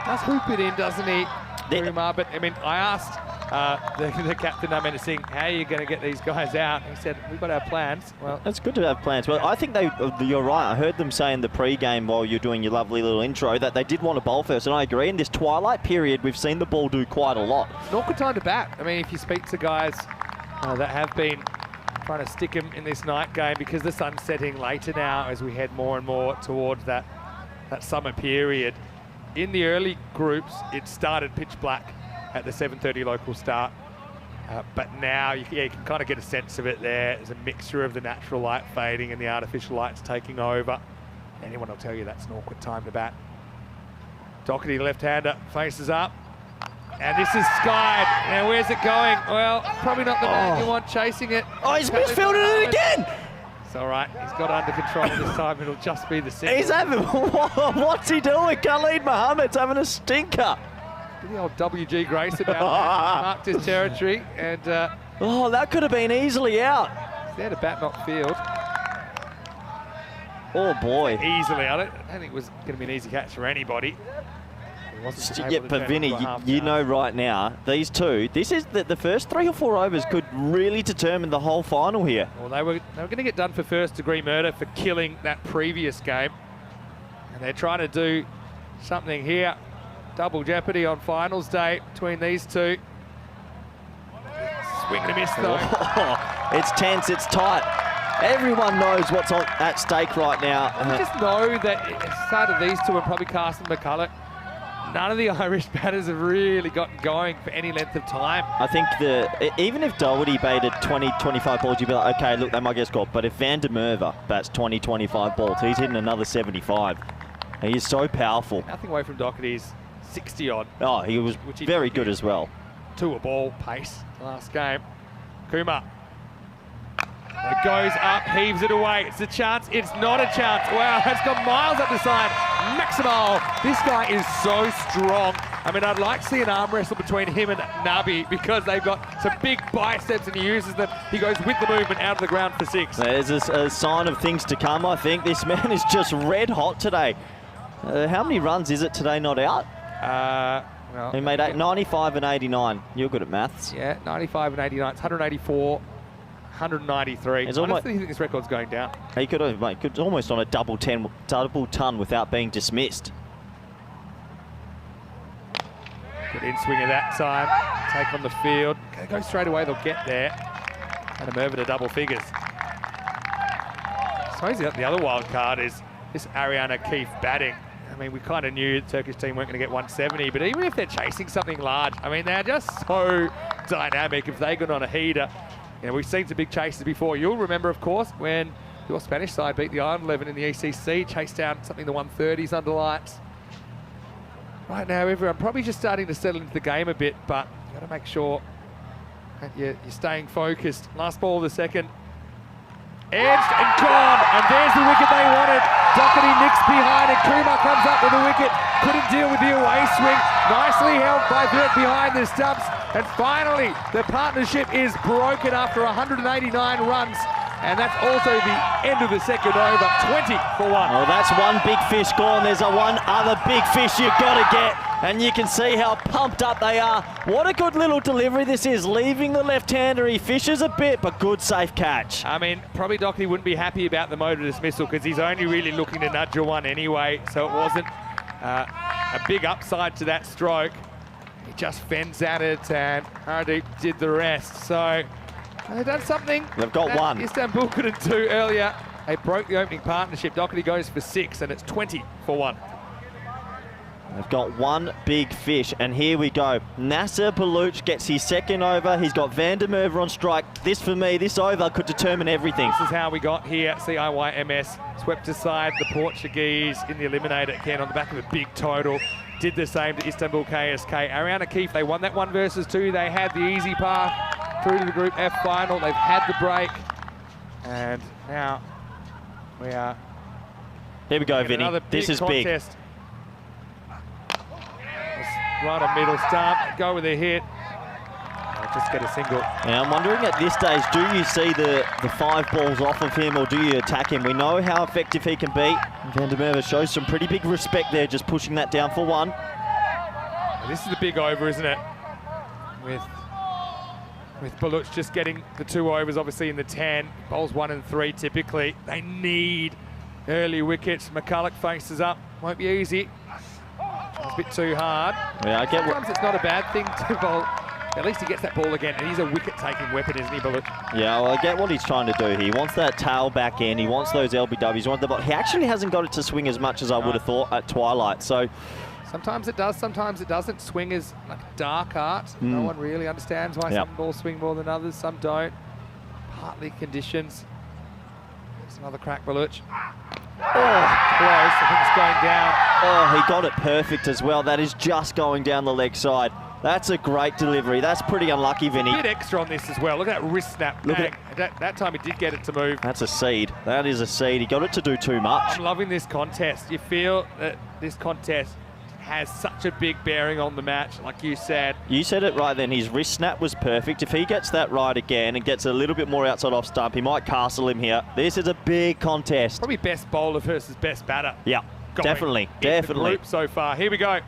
Does hoop it in, doesn't he? Kumar, but I mean, I asked the captain, Amanda Singh, how are you going to get these guys out? He said, we've got our plans. Well, it's good to have plans. Well, I think you're right. I heard them say in the pre-game while you're doing your lovely little intro that they did want to bowl first, and I agree. In this twilight period, we've seen the ball do quite a lot. It's not good time to bat. I mean, if you speak to guys that have been trying to stick them in this night game, because the sun's setting later now as we head more and more towards that summer period. In the early groups, it started pitch black at the 7:30 local start. But now you can kind of get a sense of it there. There's a mixture of the natural light fading and the artificial lights taking over. Anyone will tell you that's an awkward time to bat. Doherty, left-hander, faces up. And this is skied. Now where's it going? Well, probably not the man you want chasing it. Oh, he's misfielded it again! It's all right. He's got it under control this time. It'll just be the single. He's having... What's he doing? Khalid Mohammed's having a stinker. The old WG Grace about that. Marked his territory and... oh, that could have been easily out. He's there to bat, not field. Oh, boy. Easily out. I don't think it was going to be an easy catch for anybody. Yeah, but Vinny, you know right now, these two, this is the first 3 or 4 overs could really determine the whole final here. Well, they were going to get done for first-degree murder for killing that previous game. And they're trying to do something here. Double jeopardy on finals day between these two. Swing and a miss, though. It's tense, it's tight. Everyone knows what's at stake right now. You just know that at the start of these two and probably Carson McCulloch, none of the Irish batters have really gotten going for any length of time. I think even if Doherty baited 20, 25 balls, you'd be like, okay, look, they might get scored. But if Van der Merwe bats 20, 25 balls, he's hitting another 75. He is so powerful. Nothing away from Doherty's 60 odd. Oh, he was very good as well. 2 a ball pace last game. Kumar. It goes up, heaves it away. It's a chance. It's not a chance. Wow, it's got miles up the side. Maximal. This guy is so strong. I mean, I'd like to see an arm wrestle between him and Nabi because they've got some big biceps and he uses them. He goes with the movement out of the ground for 6. There's a sign of things to come, I think. This man is just red hot today. How many runs is it today not out? Well, he made 95 and 89. You're good at maths. Yeah, 95 and 89. It's 184. 193. I don't think this record's going down. He could have, mate, almost on a double ton without being dismissed. Good in swing at that time. Take on the field. Go straight away, they'll get there. And a Merwe to double figures. I suppose the other wild card is this Ariana Keefe batting. I mean, we kind of knew the Turkish team weren't going to get 170, but even if they're chasing something large, I mean, they're just so dynamic. If they got on a heater, you know, we've seen some big chases before. You'll remember, of course, when your Spanish side beat the Ireland 11 in the ECC, chased down something in the 130s under lights. Right now, everyone probably just starting to settle into the game a bit, but you've got to make sure that you're staying focused. Last ball of the second. Edged and gone, and there's the wicket they wanted. Doherty nicks behind and Kumar comes up with a wicket. Couldn't deal with the away swing. Nicely held by Burt behind the stumps. And finally, the partnership is broken after 189 runs. And that's also the end of the second over, 20 for 1. Well, that's one big fish gone. There's one other big fish you've got to get. And you can see how pumped up they are. What a good little delivery this is. Leaving the left-hander, he fishes a bit, but good safe catch. I mean, probably Doherty wouldn't be happy about the motor dismissal because he's only really looking to nudge a 1 anyway. So it wasn't a big upside to that stroke. He just fends at it and Hardeep did the rest. So they've done something. They've got 1. Istanbul couldn't do earlier. They broke the opening partnership. Doherty goes for 6 and it's 20 for 1. They've got one big fish, and here we go. Nasser Baluch gets his second over. He's got Van der Merwe on strike. This, for me, this over could determine everything. This is how we got here. CIYMS swept aside the Portuguese in the eliminator again on the back of a big total. Did the same to Istanbul KSK. Ariana Keefe, they won that 1 versus 2. They had the easy path through to the Group F final. They've had the break. And now we are... Here we go, Vinny. This is contest. Big. Right a middle stump, go with a hit. Just get a single. Now I'm wondering at this stage, do you see the 5 balls off of him or do you attack him? We know how effective he can be. Van der Merwe shows some pretty big respect there, just pushing that down for 1. This is the big over, isn't it? With Baluch just getting the 2 overs, obviously in the 10. Bowls 1 and 3 typically. They need early wickets. McCulloch faces up. Won't be easy. It's a bit too hard. Yeah, I get Sometimes it's not a bad thing to bowl. At least he gets that ball again, and he's a wicket-taking weapon, isn't he, Baluch? Yeah, well, I get what he's trying to do. He wants that tail back in. He wants those LBWs. He wants the ball. He actually hasn't got it to swing as much as I would have thought at Twilight. So sometimes it does, sometimes it doesn't. Swing is like a dark art. No one really understands why some balls swing more than others, some don't. Partly conditions. There's another crack, Baluch. Oh, close. I think it's going down. Oh, he got it perfect as well. That is just going down the leg side. That's a great delivery. That's pretty unlucky, Vinny. A bit extra on this as well. Look at that wrist snap. Look at that time he did get it to move. That's a seed. That is a seed. He got it to do too much. I'm loving this contest. You feel that this contest has such a big bearing on the match, like you said. You said it right then. His wrist snap was perfect. If he gets that right again and gets a little bit more outside off stump, he might castle him here. This is a big contest. Probably best bowler versus best batter. Yeah, definitely. Definitely. The group so far. Here we go.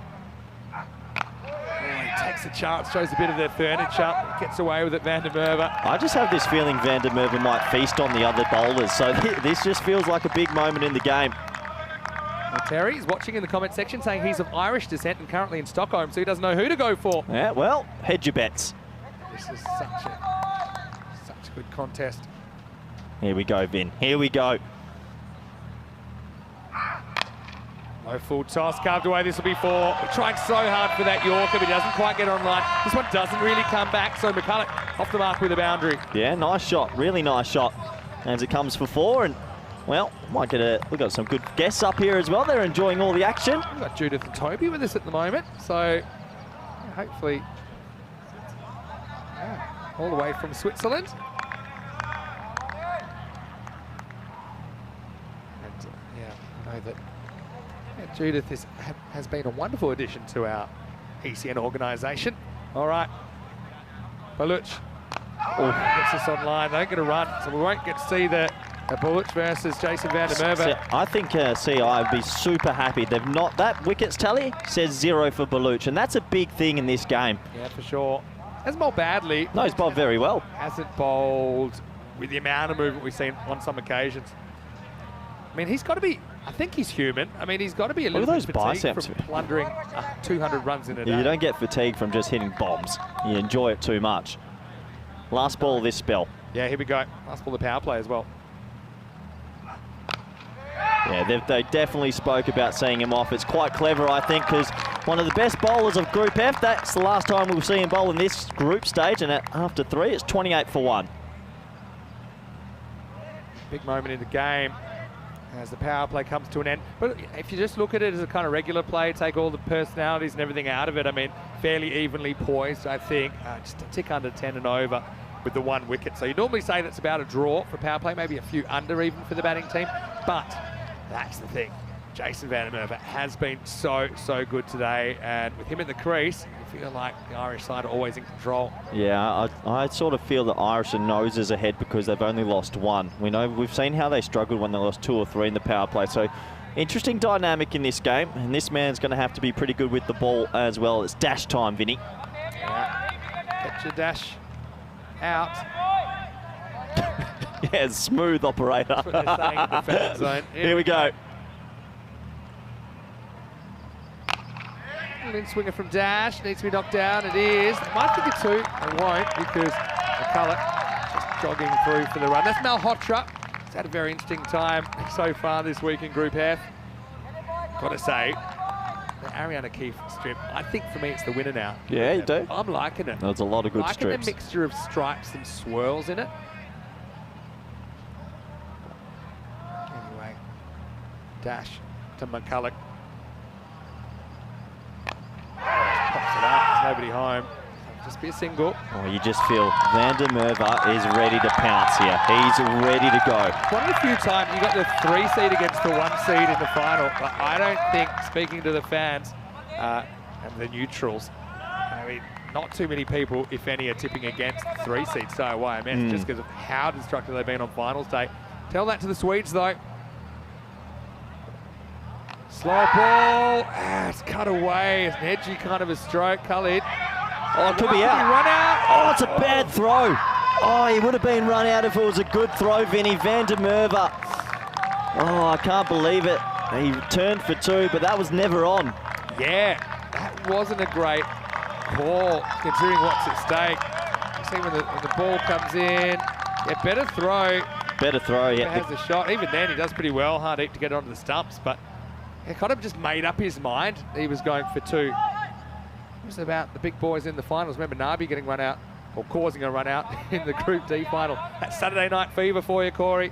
He takes a chance, shows a bit of their furniture, gets away with it, Van der Merwe. I just have this feeling Van der Merwe might feast on the other bowlers, so this just feels like a big moment in the game. Well, Terry is watching in the comment section saying he's of Irish descent and currently in Stockholm, so he doesn't know who to go for. Yeah, well, hedge your bets. This is such a good contest. Here we go, Vin. Here we go. Low full toss, carved away, this will be 4. We're trying so hard for that Yorker, but he doesn't quite get online. This one doesn't really come back, so McCulloch off the mark with a boundary. Yeah, nice shot, really nice shot. As it comes for 4, and, well, we've got some good guests up here as well. They're enjoying all the action. We've got Judith and Toby with us at the moment, so hopefully all the way from Switzerland. And, I know that Judith has been a wonderful addition to our ECN organisation. All right, Baluch gets us online. They don't get a run, so we won't get to see the Baluch versus Jason Van der Merwe. I think CI would be super happy. They've not, that wickets tally says 0 for Baluch, and that's a big thing in this game. Yeah, for sure. Hasn't bowled badly. No, he's bowled very well. Hasn't bowled with the amount of movement we've seen on some occasions. I mean, he's got to be, I think he's human. I mean, he's got to be a little bit fatigued from plundering 200 runs in a day. You don't get fatigued from just hitting bombs. You enjoy it too much. Last ball of this spell. Yeah, here we go. Last ball of the power play as well. Yeah, they definitely spoke about seeing him off. It's quite clever, I think, because one of the best bowlers of Group F, that's the last time we'll see him bowl in this group stage, and after 3, it's 28 for 1. Big moment in the game as the power play comes to an end. But if you just look at it as a kind of regular play, take all the personalities and everything out of it, I mean, fairly evenly poised, I think. Just a tick under 10 and over with the 1 wicket. So you normally say that's about a draw for power play, maybe a few under even for the batting team. But that's the thing. Jason Van der Merwe has been so good today, and with him in the crease, you feel like the Irish side are always in control. Yeah, I sort of feel that Irish are noses ahead because they've only lost 1. We've seen how they struggled when they lost 2 or 3 in the power play. So interesting dynamic in this game, and this man's going to have to be pretty good with the ball as well. It's dash time, Vinny. Yeah. Get your dash out. Yeah, smooth operator. That's what they're saying in the fan zone. Here we go. In swinger from dash, needs to be knocked down. It is. Might think it 2. It won't because McCulloch just jogging through for the run. That's Malhotra. He's had a very interesting time so far this week in Group F. Got to say, the Ariana Keefe strip. I think for me it's the winner now. Yeah, you do. I'm liking it. There's a lot of good liking strips. the mixture of stripes and swirls in it. Anyway, dash to McCulloch. Pops it up, there's nobody home. Just be a single. Oh, you just feel Van der Merwe is ready to pounce here. He's ready to go. One of the few times you got the 3 seed against the 1 seed in the final, but I don't think, speaking to the fans and the neutrals, I mean, not too many people, if any, are tipping against 3 seed CIYMS just because of how destructive they've been on finals day. Tell that to the Swedes though. Slow ball, it's cut away. It's an edgy kind of a stroke. Khalid. Oh, it could be out. Run out. Oh, it's a bad throw. Oh, he would have been run out if it was a good throw, Vinny. Van der Merwe. Oh, I can't believe it. He turned for 2, but that was never on. Yeah, that wasn't a great call, considering what's at stake. You see when the ball comes in, yeah, better throw. Better throw, yeah. Has the shot. Even then, he does pretty well. Hard to get onto the stumps, but he kind of just made up his mind. He was going for 2. It was about the big boys in the finals. Remember Nabi getting run out, or causing a run out in the Group D final. That's Saturday night fever for you, Corey.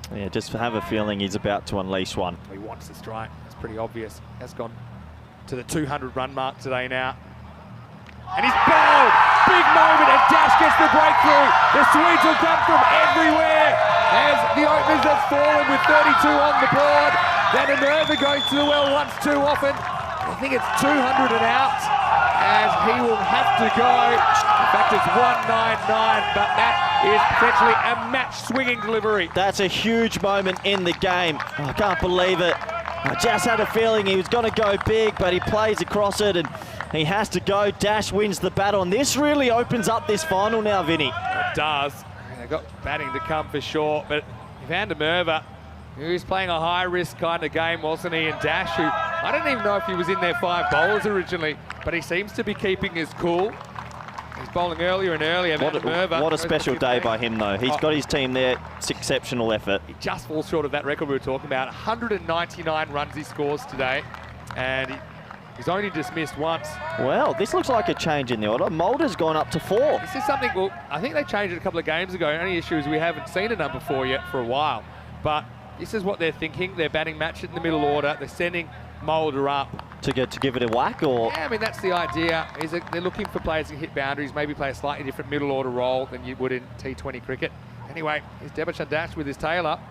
Yeah, just have a feeling he's about to unleash one. He wants to strike. It's pretty obvious. Has gone to the 200 run mark today now. And he's bowled! Big moment, and Dash gets the breakthrough. The Swedes will come from everywhere as the openers have fallen with 32 on the board. Van der Merwe going to the well once too often. I think it's 200 and out, as he will have to go. In fact, it's 199, but that is potentially a match-swinging delivery. That's a huge moment in the game. Oh, I can't believe it. I just had a feeling he was going to go big, but he plays across it, and he has to go. Dash wins the battle, and this really opens up this final now, Vinny. It does. They've got batting to come for sure, but Van der Merwe, he was playing a high-risk kind of game, wasn't he? And Dash, who I don't even know if he was in their 5 bowlers originally, but he seems to be keeping his cool. He's bowling earlier and earlier. What a special day by him, though. He's got his team there. It's exceptional effort. He just falls short of that record we were talking about. 199 runs he scores today, and he's only dismissed once. Well, this looks like a change in the order. Mulder's gone up to 4. This is something, well, I think they changed it a couple of games ago. The only issue is we haven't seen a number 4 yet for a while. But this is what they're thinking. They're batting match it in the middle order. They're sending Mulder up. To give it a whack, or? Yeah, I mean, that's the idea. Is that they're looking for players who hit boundaries, maybe play a slightly different middle order role than you would in T20 cricket. Anyway, here's Debachan Dash with his tail up.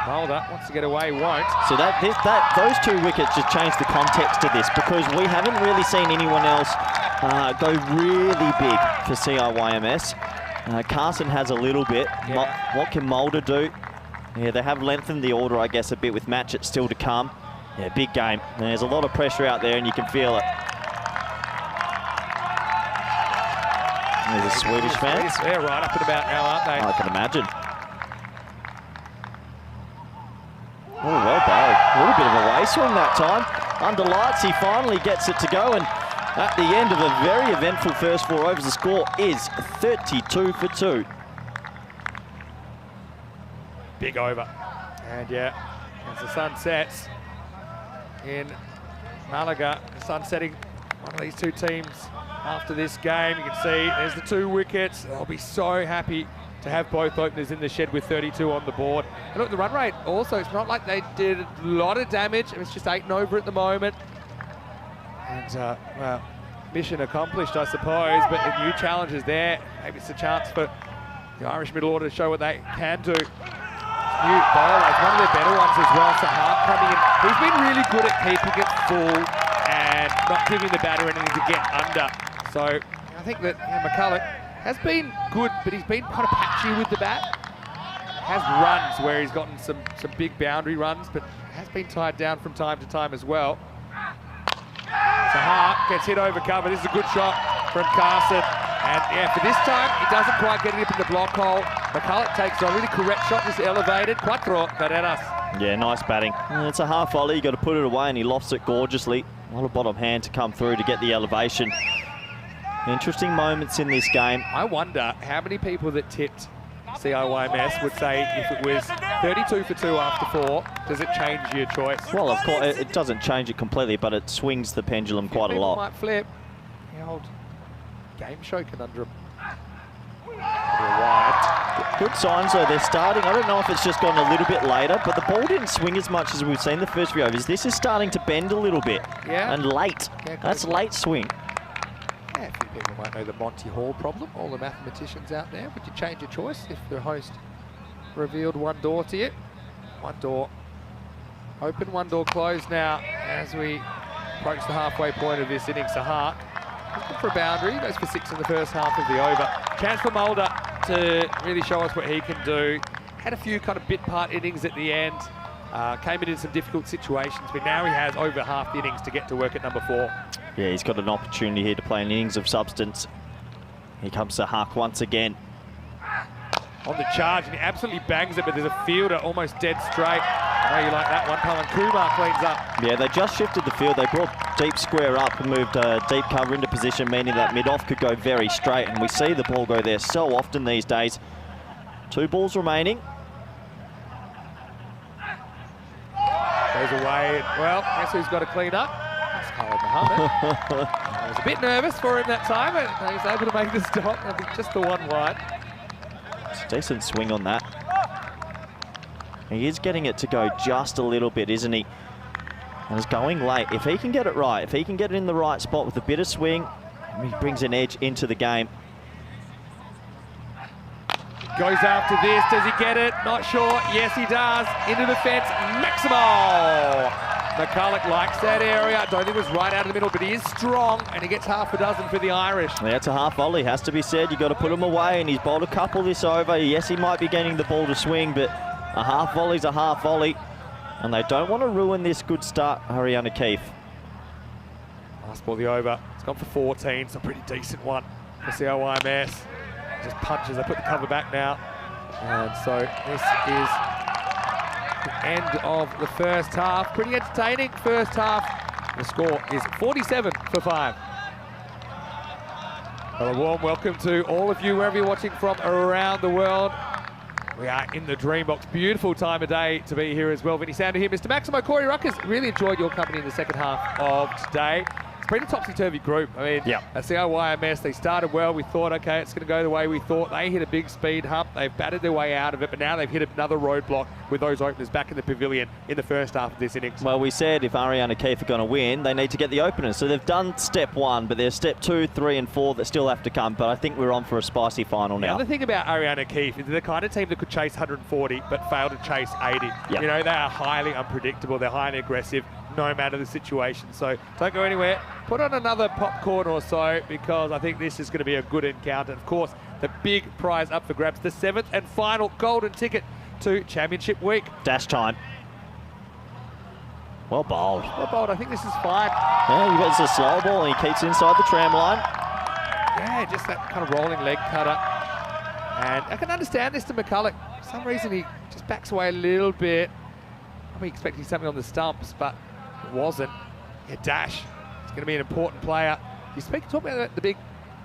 Mulder wants to get away, won't. So those 2 wickets just changed the context to this, because we haven't really seen anyone else go really big for CIYMS. Carson has a little bit. Yeah. What can Mulder do? Yeah, they have lengthened the order, I guess, a bit with match it still to come. Yeah, big game. There's a lot of pressure out there, and you can feel it. There's the Swedish fans. They're right up and about now, aren't they? I can imagine. Oh, well bowled. A little bit of a way swing that time. Under lights, he finally gets it to go, and at the end of a very eventful first 4 overs, the score is 32 for 2. Big over. And yeah, as the sun sets in Malaga, the sun setting one of these 2 teams after this game. You can see there's the 2 wickets. They'll be so happy to have both openers in the shed with 32 on the board. And look, the run rate also, it's not like they did a lot of damage. It's just 8 and over at the moment. And well, mission accomplished, I suppose, but the new challenge is there. Maybe it's a chance for the Irish middle order to show what they can do. New bowler, one of their better ones as well, Sahar coming in. He's been really good at keeping it full and not giving the batter anything to get under. So I think that McCulloch has been good, but he's been kind of patchy with the bat. Has runs where he's gotten some big boundary runs, but has been tied down from time to time as well. Sahar gets hit over cover. This is a good shot from Carson. And yeah, for this time, he doesn't quite get it up in the block hole. McCulloch takes a really correct shot, just elevated. Cuatro carreras. Yeah, nice batting. It's a half volley, you got to put it away, and he lofts it gorgeously. What a bottom hand to come through to get the elevation. Interesting moments in this game. I wonder how many people that tipped CIYMS would say if it was 32 for 2 after 4, does it change your choice? Well, of course, it doesn't change it completely, but it swings the pendulum quite a People lot. might flip. The old game show conundrum. Wide. Good signs though, they're starting. I don't know if it's just gone a little bit later, but the ball didn't swing as much as we've seen the first few overs. This is starting to bend a little bit. Yeah. And late. Yeah, that's late swing. Yeah, a few people might know the Monty Hall problem. All the mathematicians out there. Would you change your choice if the host revealed one door to you? One door open, one door closed now as we approach the halfway point of this innings. Sahak looking for a boundary, goes for 6 in the first half of the over. Chance for Mulder to really show us what he can do. Had a few kind of bit part innings at the end. Came in some difficult situations, but now he has over half the innings to get to work at number 4. Yeah, he's got an opportunity here to play an innings of substance. Here comes Sahak once again. On the charge, and he absolutely bangs it, but there's a fielder almost dead straight. I know you like that one, Pawan Kumar cleans up. Yeah, they just shifted the field. They brought deep square up and moved deep cover into position, meaning that mid-off could go very straight, and we see the ball go there so often these days. 2 balls remaining. Goes away, well, guess who's got to clean up? It's Khalid Mohammed. I was a bit nervous for him that time, but he was able to make the stop. I think just the one wide. It's a decent swing on that. He is getting it to go just a little bit, isn't he? And it's going late. If he can get it right, if he can get it in the right spot with a bit of swing, he brings an edge into the game. Goes after this, does he get it? Not sure, yes he does. Into the fence, Maximal! McCulloch likes that area. I don't think it was right out of the middle, but he is strong, and he gets half a dozen for the Irish. That's a half volley, has to be said. You've got to put him away, and he's bowled a couple this over. Yes, he might be getting the ball to swing, but a half volley's a half volley, and they don't want to ruin this good start, Ariana Keefe. Last ball the over. It's gone for 14, so a pretty decent one for CIYMS. Just punches, they put the cover back now. And so this is the end of the first half. Pretty entertaining first half. The score is 47 for 5. Well, a warm welcome to all of you wherever you're watching from around the world. We are in the dream box. Beautiful time of day to be here as well. Vinny Sander here. Mr. Maximo, Corey Ruckers, really enjoyed your company in the second half of today. It's been a topsy-turvy group. I mean, at CIYMS, they started well. We thought, okay, it's going to go the way we thought. They hit a big speed hump. They've batted their way out of it, but now they've hit another roadblock with those openers back in the pavilion in the first half of this innings. Well, we said if Ariana Keefe are going to win, they need to get the openers. So they've done step 1, but there's step 2, 3, and 4 that still have to come. But I think we're on for a spicy final now. The other thing about Ariana Keefe is they're the kind of team that could chase 140, but fail to chase 80. Yep. You know, they are highly unpredictable. They're highly aggressive, no matter the situation. So don't go anywhere. Put on another popcorn or so, because I think this is going to be a good encounter. Of course, the big prize up for grabs, the 7th and final golden ticket to Championship Week. Dash time. Well bowled. Well bowled. I think this is fine. Yeah, he gets a slow ball and he keeps inside the tram line. Yeah, just that kind of rolling leg cutter. And I can understand this to McCulloch. For some reason, he just backs away a little bit. I'm expecting something on the stumps, but it wasn't. Yeah, Dash. He's going to be an important player. You talk about the big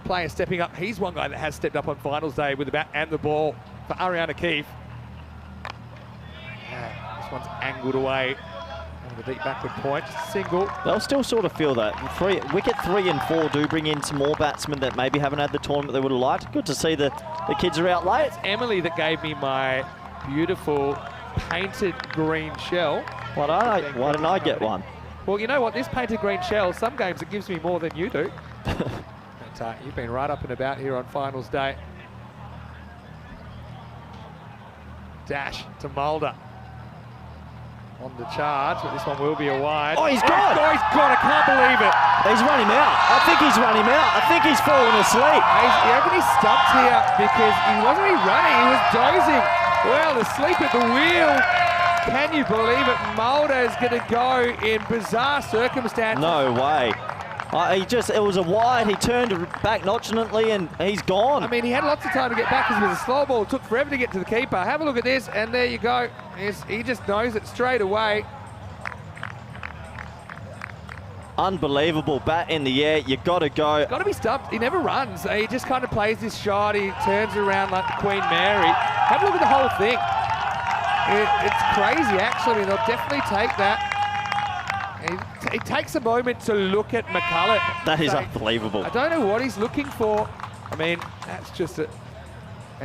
player stepping up. He's one guy that has stepped up on finals day with the bat and the ball for Ariana Keefe. Yeah, this one's angled away. The deep backward point, just a single. They'll still sort of feel that. Wicket 3 and 4 do bring in some more batsmen that maybe haven't had the tournament they would have liked. Good to see the kids are out late. It's Emily that gave me my beautiful painted green shell. Why don't I get one? Well, you know what? This painted green shell, some games it gives me more than you do. But you've been right up and about here on finals day. Dash to Mulder. On the charge, but this one will be a wide. Oh, he's gone! Oh, he's gone, I can't believe it. He's run him out. I think he's run him out. I think he's fallen asleep. You reckon he's stumped here because he wasn't really running, he was dozing. Well, asleep at the wheel. Can you believe it? Mulder is going to go in bizarre circumstances. No way. It was a wide, he turned back nonchalantly and he's gone. I mean, he had lots of time to get back because it was a slow ball. It took forever to get to the keeper. Have a look at this, and there you go. He just knows it straight away. Unbelievable, bat in the air, you got to go. Got to be stumped. He never runs. He just kind of plays this shot. He turns around like the Queen Mary. Have a look at the whole thing. It's crazy, actually. I mean, they'll definitely take that. It takes a moment to look at McCullough. That is unbelievable. I don't know what he's looking for. I mean, that's just an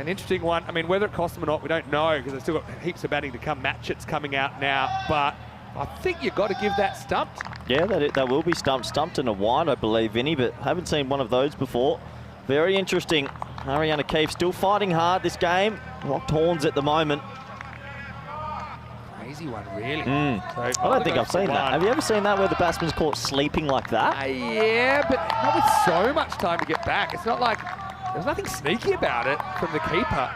interesting one. I mean, whether it costs them or not, we don't know, because they've still got heaps of batting to come. Matchett's coming out now, but I think you've got to give that stumped. Yeah, that will be stumped in a wide, I believe, Vinny, but haven't seen one of those before. Very interesting. Ariana Keefe still fighting hard this game. Locked horns at the moment. Crazy one, really. I don't think I've seen that. Have you ever seen that where the batsman's caught sleeping like that? Yeah, but not with so much time to get back. It's not like there's nothing sneaky about it from the keeper.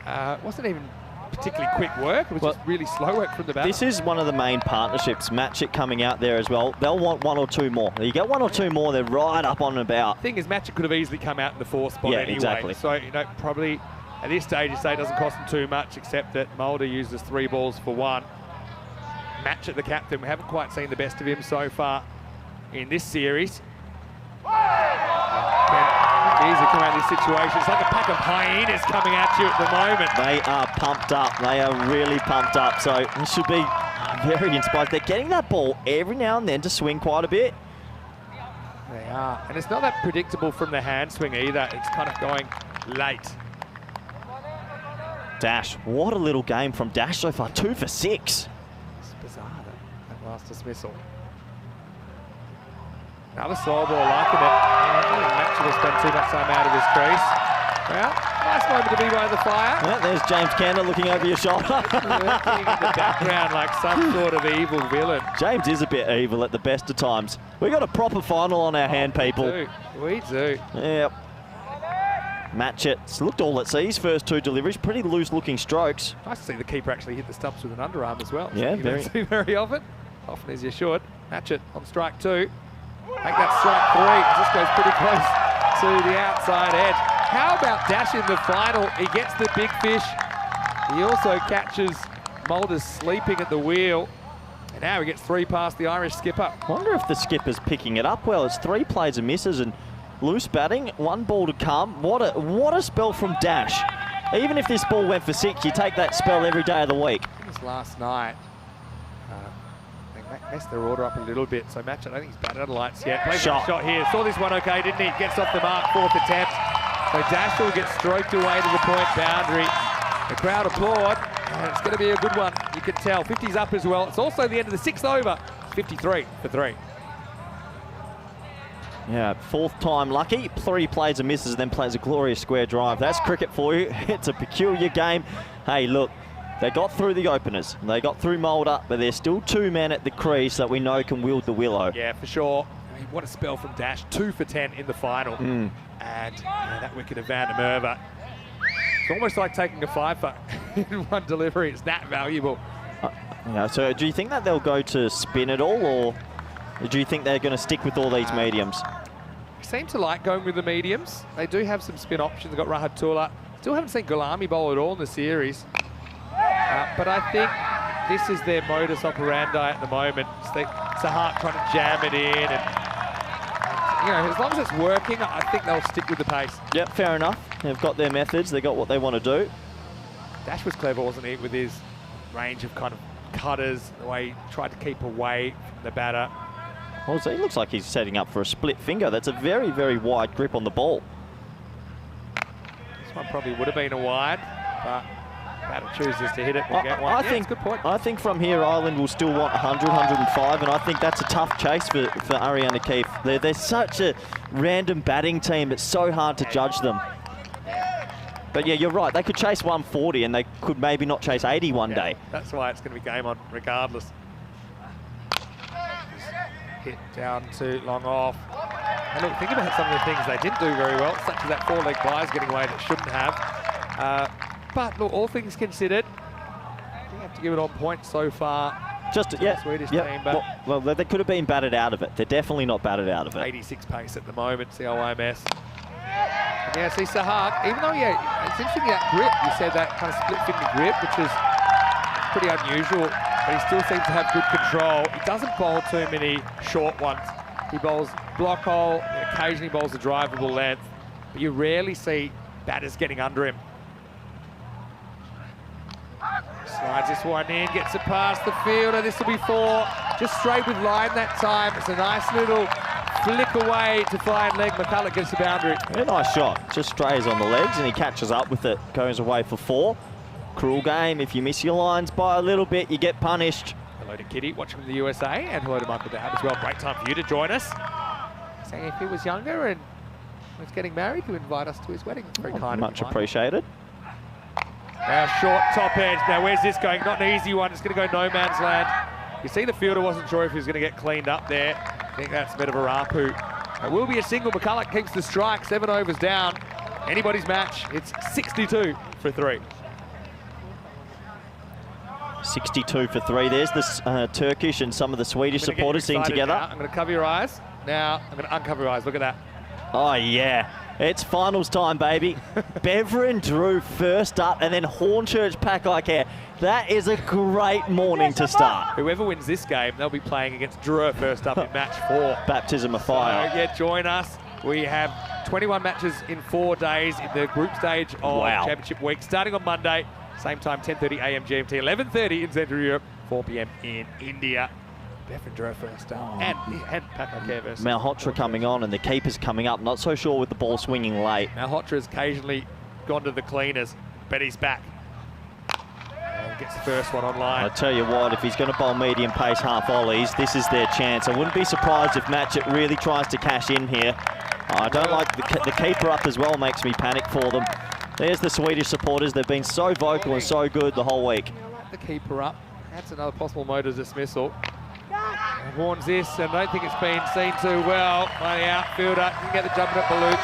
It wasn't even particularly quick work. It was just really slow work from the batter. This is one of the main partnerships. Matchett coming out there as well. They'll want one or two more. You get one or two more, they're right up on and about. The thing is, Matchett could have easily come out in the 4th spot anyway. Exactly. So, you know, probably at this stage, you say it doesn't cost them too much, except that Mulder uses 3 balls for 1. Matchett, the captain, we haven't quite seen the best of him so far in this series. Easy come out of this situation. It's like a pack of hyenas coming at you at the moment. They are pumped up. They are really pumped up. So it should be very inspired. They're getting that ball every now and then to swing quite a bit. They are. And it's not that predictable from the hand swing either. It's kind of going late. Dash. What a little game from Dash so far. 2 for 6. It's bizarre, that last dismissal. Another slow ball, liking it. I don't think Matchett will spend too much time out of his crease. Well, nice moment to be by the fire. Yeah, there's James Kander looking over your shoulder. Looking in the background like some sort of evil villain. James is a bit evil at the best of times. We got a proper final on our hand, people. We do. Yep. Matchett's looked all at sea. His first 2 deliveries, pretty loose-looking strokes. Nice to see the keeper actually hit the stumps with an underarm as well. Yeah, you don't see very often as you should. Matchett on strike 2. Take that strike 3. This goes pretty close to the outside edge. How about Dash in the final? He gets the big fish. He also catches Mulder's sleeping at the wheel. And now he gets 3 past the Irish skipper. I wonder if the skipper's picking it up well. It's 3 plays and misses and loose batting, 1 ball to come. What a spell from Dash. Even if this ball went for 6, you take that spell every day of the week. This last night, they messed their order up a little bit. So Matchett, I don't think he's batted out of lights yet. Plays a shot here. Saw this one okay, didn't he? Gets off the mark, 4th attempt. So Dash will get stroked away to the point boundary. The crowd applaud, and it's going to be a good one. You can tell. 50's up as well. It's also the end of the 6th over. 53 for 3. Yeah, 4th time lucky. 3 plays and misses, then plays a glorious square drive. That's cricket for you. It's a peculiar game. Hey, look, they got through the openers. They got through Mulder, but there's still 2 men at the crease that we know can wield the willow. Yeah, for sure. I mean, what a spell from Dash. 2 for 10 in the final. And that wicket of Van der Merwe. It's almost like taking a 5-for in one delivery. It's that valuable. So do you think that they'll go to spin at all, or do you think they're going to stick with all these mediums? They seem to like going with the mediums. They do have some spin options. They've got Rahmatullah. Still haven't seen Gulami bowl at all in the series. But I think this is their modus operandi at the moment. Sahart trying to jam it in. And, you know, as long as it's working, I think they'll stick with the pace. Yep, fair enough. They've got their methods. They've got what they want to do. Dash was clever, wasn't he, with his range of kind of cutters, the way he tried to keep away from the batter. Well, so he looks like he's setting up for a split finger. That's a very, very wide grip on the ball. This one probably would have been a wide, but batter chooses to hit it and get one. I think, good point. I think from here, Ireland will still want 100, 105, and I think that's a tough chase for Ariana Keefe. They're such a random batting team. It's so hard to judge them. But yeah, you're right. They could chase 140 and they could maybe not chase 80 one day. That's why it's going to be game on regardless. Hit down to long off. And look, think about some of the things they didn't do very well, such as that 4-leg byes getting away that shouldn't have. But look, all things considered, we have to give it on point so far. Just Swedish team, but well, they could have been batted out of it. They're definitely not batted out of it. 86 pace at the moment, CIYMS. And yeah, see Sahar, even though, it's interesting that grip, you said that kind of split-finger grip, which is pretty unusual, but he still seems to have good control. He doesn't bowl too many short ones. He bowls block hole, occasionally bowls a drivable length, but you rarely see batters getting under him. Slides this one in, gets it past the fielder. This will be 4. Just straight with line that time. It's a nice little flick away to fly and leg. McCulloch gets the boundary. Very nice shot. Just strays on the legs and he catches up with it. Goes away for 4. Cruel game. If you miss your lines by a little bit, you get punished. Hello to Kitty, watching from the USA, and hello to Michael Dowd as well. Great time for you to join us. Saying if he was younger and was getting married, he would invite us to his wedding. Very kind. Much appreciated. Now short top edge. Now where's this going? Not an easy one. It's going to go no man's land. You see the fielder wasn't sure if he was going to get cleaned up there. I think that's a bit of a rapu. It will be a single. McCulloch keeps the strike. 7 overs down. Anybody's match. It's 62 for 3. 62 for 3. There's the Turkish and some of the Swedish supporters seen together. Now. I'm going to cover your eyes. Now I'm going to uncover your eyes. Look at that. Oh, yeah. It's finals time, baby. Beverin Drew first up and then Hornchurch Pack-like hair. That is a great morning to start. Whoever wins this game, they'll be playing against Drew first up in match 4. Baptism of fire. So, yeah, join us. We have 21 matches in 4 days in the group stage of Championship Week, starting on Monday. Same time, 10:30 a.m. GMT, 11:30 in Central Europe, 4 p.m. in India. Bevan Drew first up, and Paco Care versus Malhotra coming on, and the keeper's coming up. Not so sure with the ball swinging late. Malhotra's occasionally gone to the cleaners, but he's back. And gets the first one online. I tell you what, if he's going to bowl medium pace half ollies, this is their chance. I wouldn't be surprised if Matchett really tries to cash in here. I don't like the keeper up as well, makes me panic for them. There's the Swedish supporters. They've been so vocal and so good the whole week. The keeper up. That's another possible motor's dismissal. Warns this, and I don't think it's been seen too well by the outfielder. Can get the jump at Baluch.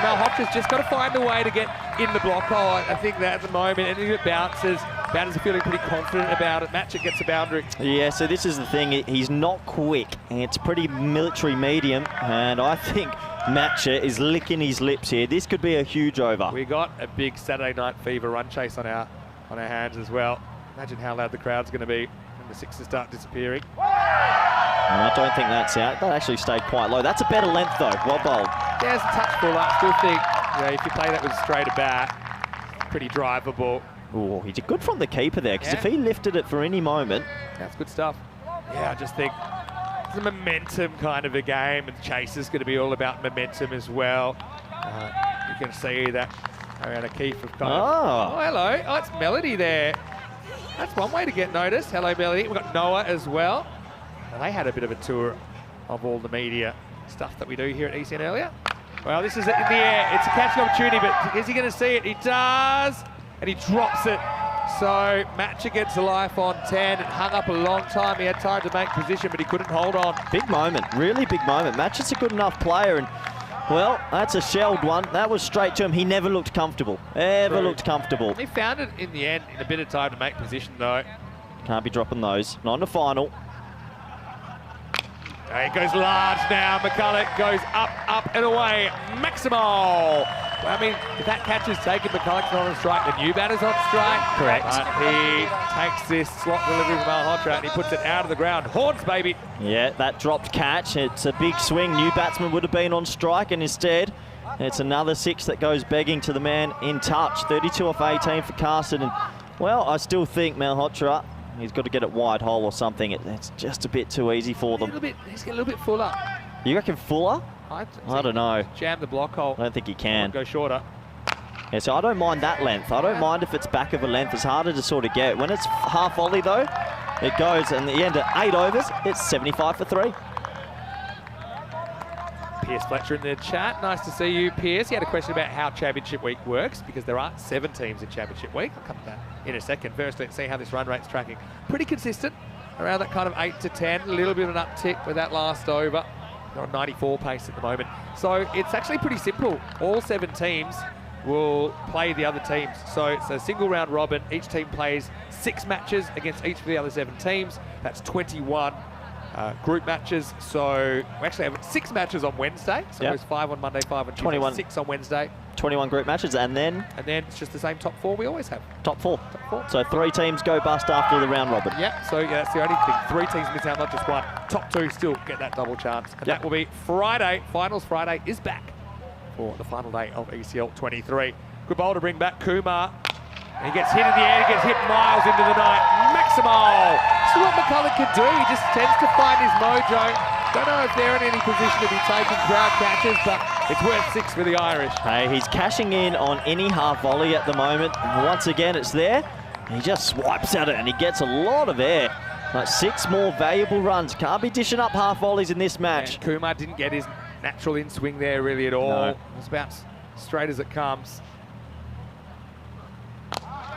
Malhotra's just got to find a way to get in the block hole. I think that at the moment, and if it bounces, batters are feeling pretty confident about it. Matchett gets a boundary. Yeah, so this is the thing. He's not quick, and it's pretty military medium, and I think Matchett is licking his lips here. This could be a huge over. We got a big Saturday Night Fever run chase on our hands as well. Imagine how loud the crowd's going to be when the sixes start disappearing. I don't think that's out. That actually stayed quite low. That's a better length though. Well bowled. Yeah, it's a touch full up. Still think, if you play that with a straighter bat, pretty drivable. Oh, he did good from the keeper there, because if he lifted it for any moment. That's good stuff. Yeah, I just think it's a momentum kind of a game, and chase is going to be all about momentum as well. You can see that around a Keefe of kind of. Oh, hello. Oh, it's Melody there. That's one way to get noticed. Hello, Melody. We've got Noah as well. Well, they had a bit of a tour of all the media stuff that we do here at ECN earlier. Well, this is it in the air. It's a catching opportunity, but is he going to see it? He does, and he drops it. So Matchett gets a life on 10. It hung up a long time. He had time to make position, but he couldn't hold on. Big moment, really big moment. Matchett's a good enough player, and well, that's a shelled one. That was straight to him. He never looked comfortable. Ever looked comfortable. He found it in the end in a bit of time to make position, though. Can't be dropping those. Not in the final. It goes large now. McCulloch goes up, up and away. Maximal. Well, I mean, if that catch is taken, McCulloch's not on strike. The new batter's on strike. Correct. But he takes this slot delivery from Malhotra and he puts it out of the ground. Horns, baby. Yeah, that dropped catch. It's a big swing. New batsman would have been on strike, and instead, it's another 6 that goes begging to the man in touch. 32 off 18 for Carson. And, well, I still think Malhotra, he's got to get it wide hole or something. It's just a bit too easy for them. He's getting a little bit fuller. You reckon fuller? I don't know. Jam the block hole. I don't think he can. Go shorter. Yeah, so I don't mind that length. I don't mind if it's back of a length. It's harder to sort of get. When it's half volley though, it goes, and the end of 8 overs, it's 75 for 3. Pierce Fletcher in the chat. Nice to see you, Pierce. He had a question about how Championship Week works, because there are 7 teams in Championship Week. I'll come to that in a second. First, let's see how this run rate's tracking. Pretty consistent, around that kind of 8 to 10. A little bit of an uptick with that last over. They're on 94 pace at the moment. So it's actually pretty simple. All 7 teams will play the other teams. So it's a single round robin. Each team plays 6 matches against each of the other 7 teams. That's 21 group matches. So we actually have 6 matches on Wednesday. So there's 5 on Monday, 5 on Tuesday, 21. 6 on Wednesday. 21 group matches, and then it's just the same top 4 we always have. Top 4. So 3 teams go bust after the round robin. Yeah, so that's the only thing. 3 teams miss out, not just 1. Top 2 still get that double chance. And that will be Friday. Finals Friday is back for the final day of ECL 23. Good bowl to bring back Kumar. He gets hit in the air, he gets hit miles into the night. Maximal! This is what McCulloch can do. He just tends to find his mojo. Don't know if they're in any position to be taking crowd catches, but it's worth 6 for the Irish. Hey, he's cashing in on any half volley at the moment. And once again, it's there. He just swipes at it and he gets a lot of air. Like 6 more valuable runs. Can't be dishing up half volleys in this match. And Kumar didn't get his natural in-swing there really at all. No. It was about straight as it comes.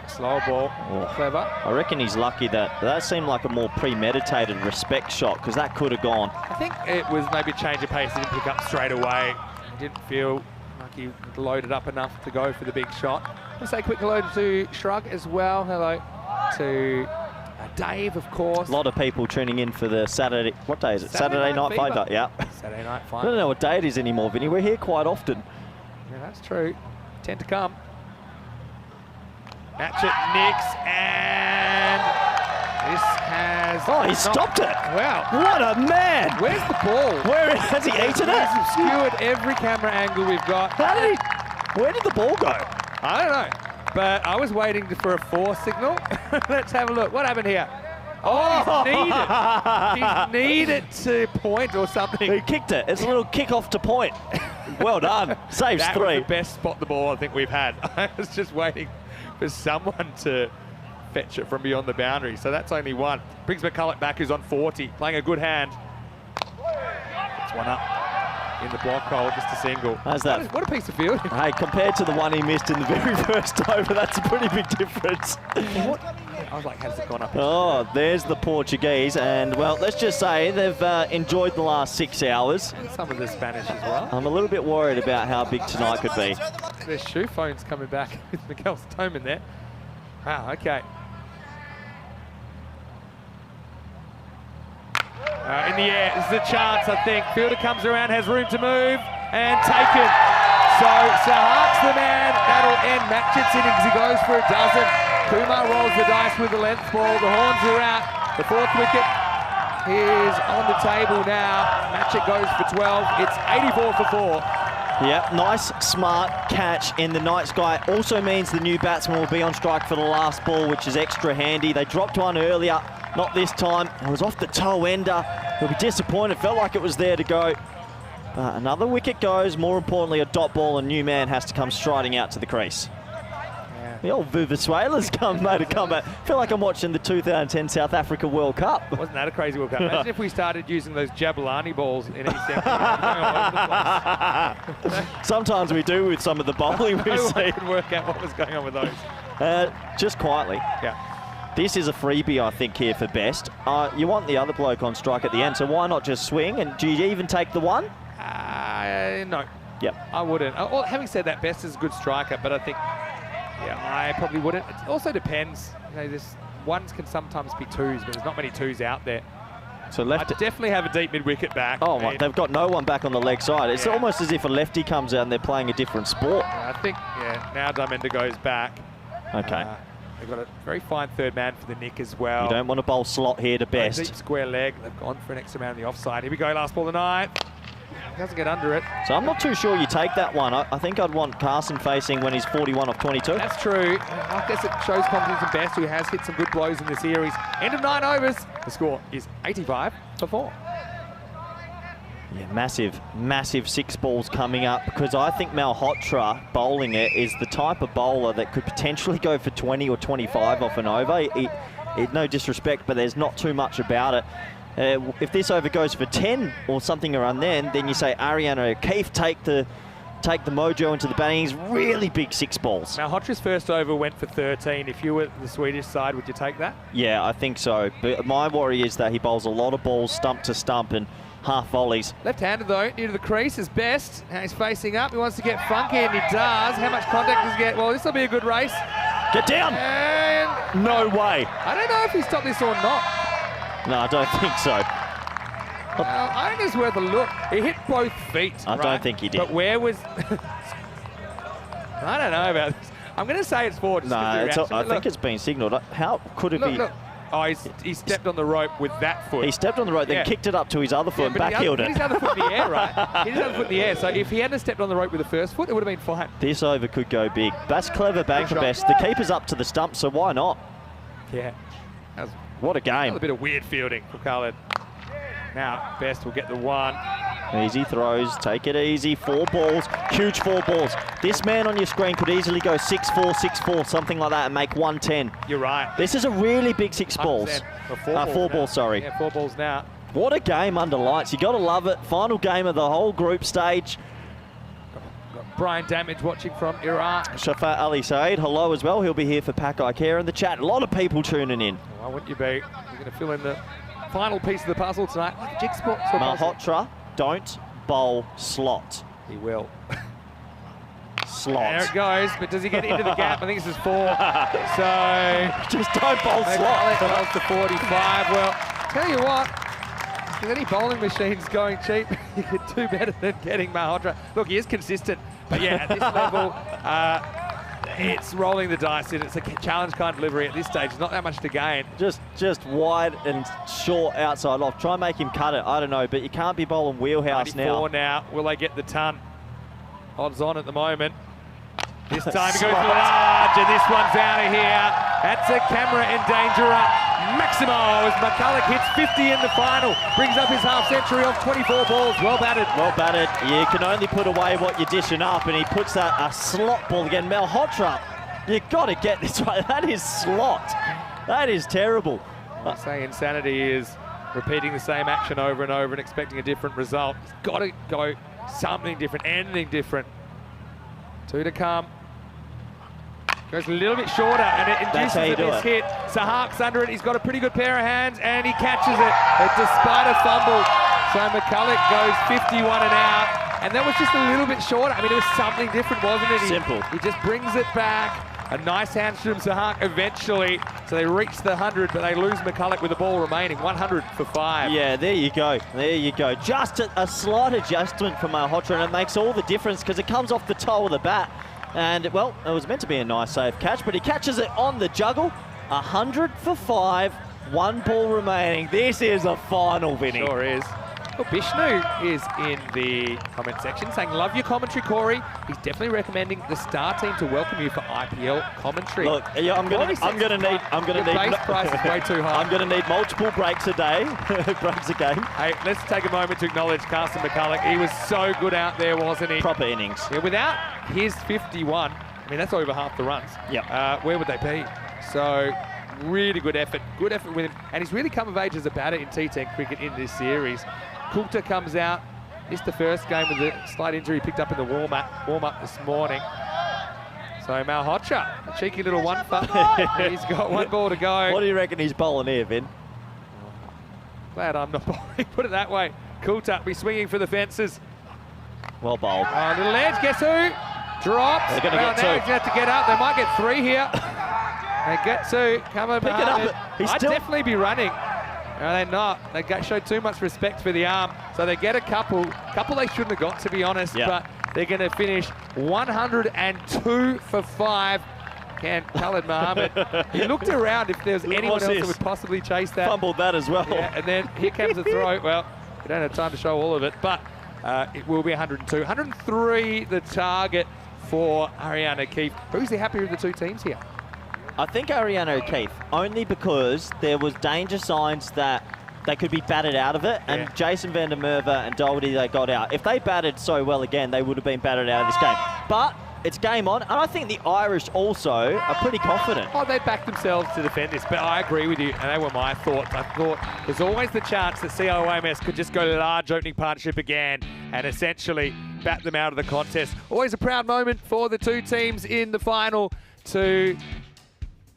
Slower ball, clever. I reckon he's lucky that seemed like a more premeditated respect shot, because that could have gone. I think it was maybe a change of pace. He didn't pick up straight away. He didn't feel like he loaded up enough to go for the big shot. I'll say quick hello to Shrug as well. Hello to Dave, of course. A lot of people tuning in for the Saturday, what day is it? Saturday Night Fever. Yeah. Saturday Night Fever. I don't know what day it is anymore, Vinny. We're here quite often. Yeah, that's true. Tend to come. Match it, Nicks, and this has... Oh, he stopped it. Wow. What a man. Where's the ball? Where has he eaten it? He's obscured every camera angle we've got. Where did the ball go? I don't know, but I was waiting for a 4 signal. Let's have a look. What happened here? Oh, he's needed to point or something. He kicked it. It's a little kick off to point. Well done. Saves that 3. Was the best spot the ball I think we've had. I was just waiting for someone to fetch it from beyond the boundary. So that's only 1. Brings McCulloch back, who's on 40, playing a good hand. Gets one up in the block hole, just a single. How's that? What a piece of fielding. Hey, compared to the one he missed in the very first over, that's a pretty big difference. What? I was like, has it gone up? Oh, there's the Portuguese, and well, let's just say they've enjoyed the last 6 hours. And some of the Spanish as well. I'm a little bit worried about how big tonight could be. There's shoe phones coming back with Miguel Stoneman there. Wow, okay. In the air, this is a chance, I think. Fielder comes around, has room to move, and taken. So Sahar's the man. That'll end Matchett's innings. He goes for a dozen. Kumar rolls the dice with the length ball. The horns are out. The 4th wicket is on the table now. Matchett goes for 12. It's 84 for 4. Yep, nice, smart catch in the night sky. Also means the new batsman will be on strike for the last ball, which is extra handy. They dropped one earlier, not this time. It was off the toe ender. He'll be disappointed. Felt like it was there to go. But another wicket goes. More importantly, a dot ball, and new man has to come striding out to the crease. The old Venezuela's made a comeback. I feel like I'm watching the 2010 South Africa World Cup. Wasn't that a crazy World Cup? Imagine if we started using those Jabulani balls in ECN. Sometimes we do with some of the bowling we see. I could work out what was going on with those. Just quietly. Yeah. This is a freebie, I think, here for Best. You want the other bloke on strike at the end, so why not just swing? And do you even take the 1? No. Yep. I wouldn't. Well, having said that, Best is a good striker, but I think, yeah, I probably wouldn't. It also depends. You know, this 1s can sometimes be 2s, but there's not many 2s out there. So I'd definitely have a deep mid-wicket back. Oh, my, they've got no one back on the leg side. It's almost as if a lefty comes out and they're playing a different sport. I think, yeah, now Diamenda goes back. Okay. They've got a very fine 3rd man for the nick as well. You don't want to bowl slot here to Best. Deep square leg. They've gone for an extra man on the offside. Here we go, last ball of the night. Doesn't get under it. So I'm not too sure you take that one. I think I'd want Carson facing when he's 41 off 22. That's true. I guess it shows confidence in Best, who has hit some good blows in the series. End of 9 overs. The score is 85 for 4. Yeah, massive, massive 6 balls coming up, because I think Malhotra bowling it is the type of bowler that could potentially go for 20 or 25 off an over. No disrespect, but there's not too much about it. If this over goes for 10 or something around then you say Ariana O'Keefe take the mojo into the batting. He's really big 6 balls. Malhotra's first over went for 13. If you were the Swedish side, would you take that? Yeah, I think so. But my worry is that he bowls a lot of balls stump to stump and half volleys. Left-handed though, near to the crease is Best. Now he's facing up. He wants to get funky, and he does. How much contact does he get? Well, this will be a good race. Get down! And no way. I don't know if he stopped this or not. No, I don't think so. Well, I think it's worth a look. He hit both feet. I don't think he did. But where was... I don't know about this. I'm going to say it's 4. No, I think it's been signalled. How could it be? Look. Oh, he stepped on the rope with that foot. He stepped on the rope, then kicked it up to his other foot and backheeled it. Hit his other foot in the air, right? Hit his other foot in the air. So if he hadn't stepped on the rope with the first foot, it would have been fine. This over could go big. That's clever bang for Best. The keeper's up to the stump, so why not? Yeah. What a game. A bit of weird fielding for Khaled. Now, Best will get the one. Easy throws, take it easy. 4 balls, huge 4 balls. This man on your screen could easily go 6-4, 6-4, something like that, and make 110. You're right. This is a really big 6 balls. 4 balls, sorry. Yeah, 4 balls now. What a game under lights. You got to love it. Final game of the whole group stage. Got Brian Damage watching from Iraq. Shafat Ali Saeed, hello as well. He'll be here for Pack Eye Care in the chat. A lot of people tuning in. Why wouldn't you be? You're going to fill in the final piece of the puzzle tonight. Like a jigsaw. Malhotra, don't bowl slot. He will. Slot. There it goes, but does he get into the gap? I think this is 4. So just don't bowl slot. Bowls to 45. Well, tell you what, with any bowling machines going cheap, you could do better than getting Malhotra. Look, he is consistent, but yeah, at this level, it's rolling the dice in. It's a challenge kind of delivery at this stage. There's not that much to gain. Just wide and short outside off. Try and make him cut it. I don't know, but you can't be bowling wheelhouse now. Will they get the ton? Odds on at the moment. This time he goes large, and this one's out of here. That's a camera endangerer. Maximo as McCulloch hits 50 in the final. Brings up his half century off 24 balls. Well batted. Well batted. You can only put away what you're dishing up, and he puts a slot ball again. Malhotra, you got to get this right. That is slot. That is terrible. I say insanity is repeating the same action over and over and expecting a different result. It's got to go something different, anything different. 2 to come. Goes a little bit shorter, and it induces a miss hit. Sahak's under it. He's got a pretty good pair of hands, and he catches it despite a fumble. So McCulloch goes 51 and out, and that was just a little bit shorter. I mean, it was something different, wasn't it? Simple. He just brings it back. A nice hand from Sahak eventually. So they reach the 100, but they lose McCulloch with the ball remaining. 100 for 5. Yeah, there you go. There you go. Just a slight adjustment from Malhotra, and it makes all the difference because it comes off the toe of the bat. And, well, it was meant to be a nice safe catch, but he catches it on the juggle. 100 for 5, 1 ball remaining. This is a final, Vinny. Sure is. Well, Bishnu is in the comment section saying, love your commentary, Corey. He's definitely recommending the Star team to welcome you for IPL commentary. Look, yeah, I'm gonna need base price is way too high. I'm gonna need multiple breaks a day, breaks a game. Hey, let's take a moment to acknowledge Carson McCulloch. He was so good out there, wasn't he? Proper innings. Yeah, without his 51, I mean, that's over half the runs. Yep. Where would they be? So, really good effort with him. And he's really come of age as a batter in T10 cricket in this series. Coulter comes out, missed the first game with a slight injury picked up in the warm-up this morning. So Malhotra, a cheeky little one for. He's got 1 ball to go. What do you reckon he's bowling here, Vin? Glad I'm not bowling, put it that way. Coulter be swinging for the fences. Well bowled. Little edge, guess who? Drops. They're going to get 2. Now he's going to have to get up. They might get 3 here. They get 2. Come on, pick it up. I'd definitely be running. No, they're not. They showed too much respect for the arm. So they get a couple they shouldn't have got, to be honest. Yep. But they're going to finish 102 for 5. Can Khalid Mohammed. He looked around if there was anyone else that would possibly chase that. Fumbled that as well. Yeah, and then here comes the throw. Well, we don't have time to show all of it, but it will be 102. 103 the target for Ariane O'Keefe. Who's the happier of the 2 teams here? I think Ariane O'Keefe, only because there was danger signs that they could be batted out of it, and Jason van der Merwe and Doherty, they got out. If they batted so well again, they would have been batted out of this game. But it's game on, and I think the Irish also are pretty confident. Oh, they backed themselves to defend this, but I agree with you, and they were my thoughts. I thought there's always the chance that CIYMS could just go large opening partnership again and essentially bat them out of the contest. Always a proud moment for the 2 teams in the final to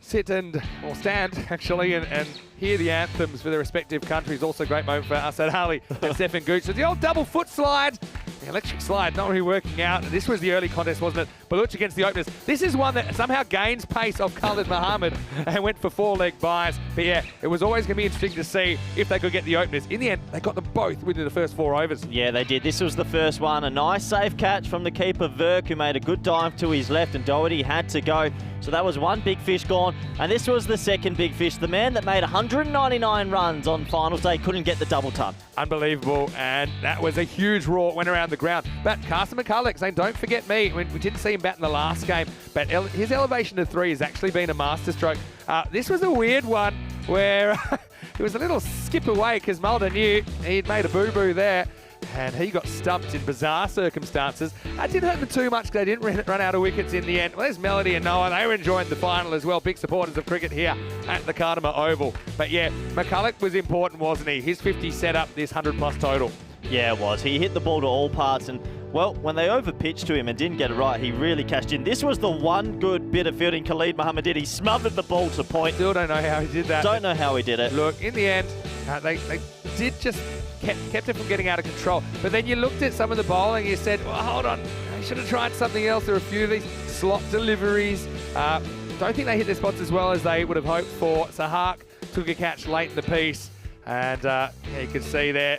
sit or stand actually and hear the anthems for their respective countries. Also a great moment for Asad Ali and Stefan Gooch. So the old double foot slide The electric slide not really working out. This was the early contest, wasn't it? Baluch against the openers. This is one that somehow gains pace of Khalid Muhammad and went for 4-leg buys. But yeah, it was always going to be interesting to see if they could get the openers. In the end, they got them both within the first 4 overs. Yeah, they did. This was the first one. A nice safe catch from the keeper, Verk, who made a good dive to his left, and Doherty had to go. So that was one big fish gone. And this was the second big fish. The man that made 199 runs on finals day couldn't get the double ton. Unbelievable, and that was a huge roar, went around the ground. But Carson McCulloch saying, don't forget me. We didn't see him bat in the last game, but his elevation to 3 has actually been a masterstroke. This was a weird one where it was a little skip away because Mulder knew he'd made a boo-boo there, and he got stumped in bizarre circumstances. It didn't hurt them too much because they didn't run out of wickets in the end. Well, there's Melody and Noah. They were enjoying the final as well. Big supporters of cricket here at the Cardamom Oval. But yeah, McCulloch was important, wasn't he? His 50 set up this 100-plus total. Yeah, it was. He hit the ball to all parts, and well, when they overpitched to him and didn't get it right, he really cashed in. This was the one good bit of fielding Khalid Muhammad did. He smothered the ball to point. Still don't know how he did that. Don't know how he did it. Look, in the end, they did just kept it from getting out of control. But then you looked at some of the bowling, you said, well, hold on, they should have tried something else. There are a few of these slot deliveries. Don't think they hit their spots as well as they would have hoped for. Sahak took a catch late in the piece, and yeah, you can see there.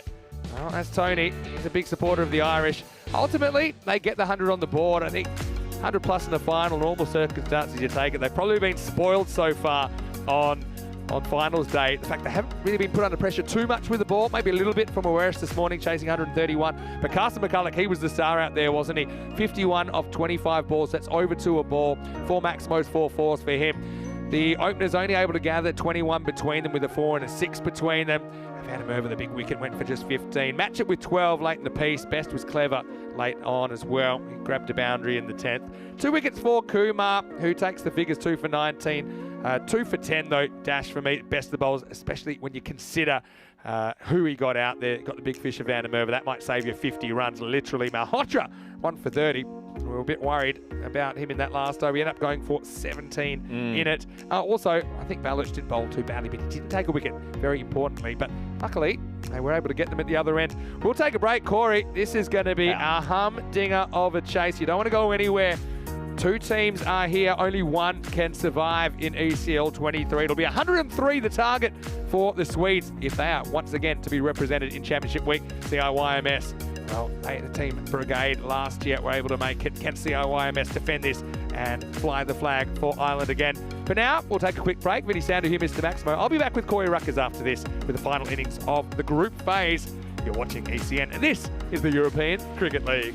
Oh, that's Tony. He's a big supporter of the Irish. Ultimately, they get the 100 on the board. I think 100 plus in the final, normal circumstances, you take it. They've probably been spoiled so far on finals day. The fact they haven't really been put under pressure too much with the ball, maybe a little bit from Oeiras this morning, chasing 131. But Carson McCulloch, he was the star out there, wasn't he? 51 of 25 balls. That's over 2 a ball. 4 Maximos, 4 fours for him. The openers only able to gather 21 between them, with a 4 and a 6 between them. They've had him over the big wicket, went for just 15. Match it with 12 late in the piece. Best was clever late on as well. He grabbed a boundary in the 10th. 2 wickets for Kumar, who takes the figures, 2 for 19. 2 for 10 though, Dash for me, best of the bowlers, especially when you consider who he got out there. Got the big fish of Van der Merwe. That might save you 50 runs, literally. Malhotra, 1 for 30. We were a bit worried about him in that last over. He ended up going for 17 in it. Also, I think Baluch didn't bowl too badly, but he didn't take a wicket, very importantly. But luckily, they were able to get them at the other end. We'll take a break, Corey. This is going to be a humdinger of a chase. You don't want to go anywhere. 2 teams are here. Only one can survive in ECL 23. It'll be 103 the target for the Swedes if they are once again to be represented in Championship Week. CIYMS. Well, the team Brigade last year were able to make it. Can CIYMS defend this and fly the flag for Ireland again? For now, we'll take a quick break. Vinny Sander here, Mr. Maximo. I'll be back with Corey Ruckers after this with the final innings of the group phase. You're watching ECN, and this is the European Cricket League.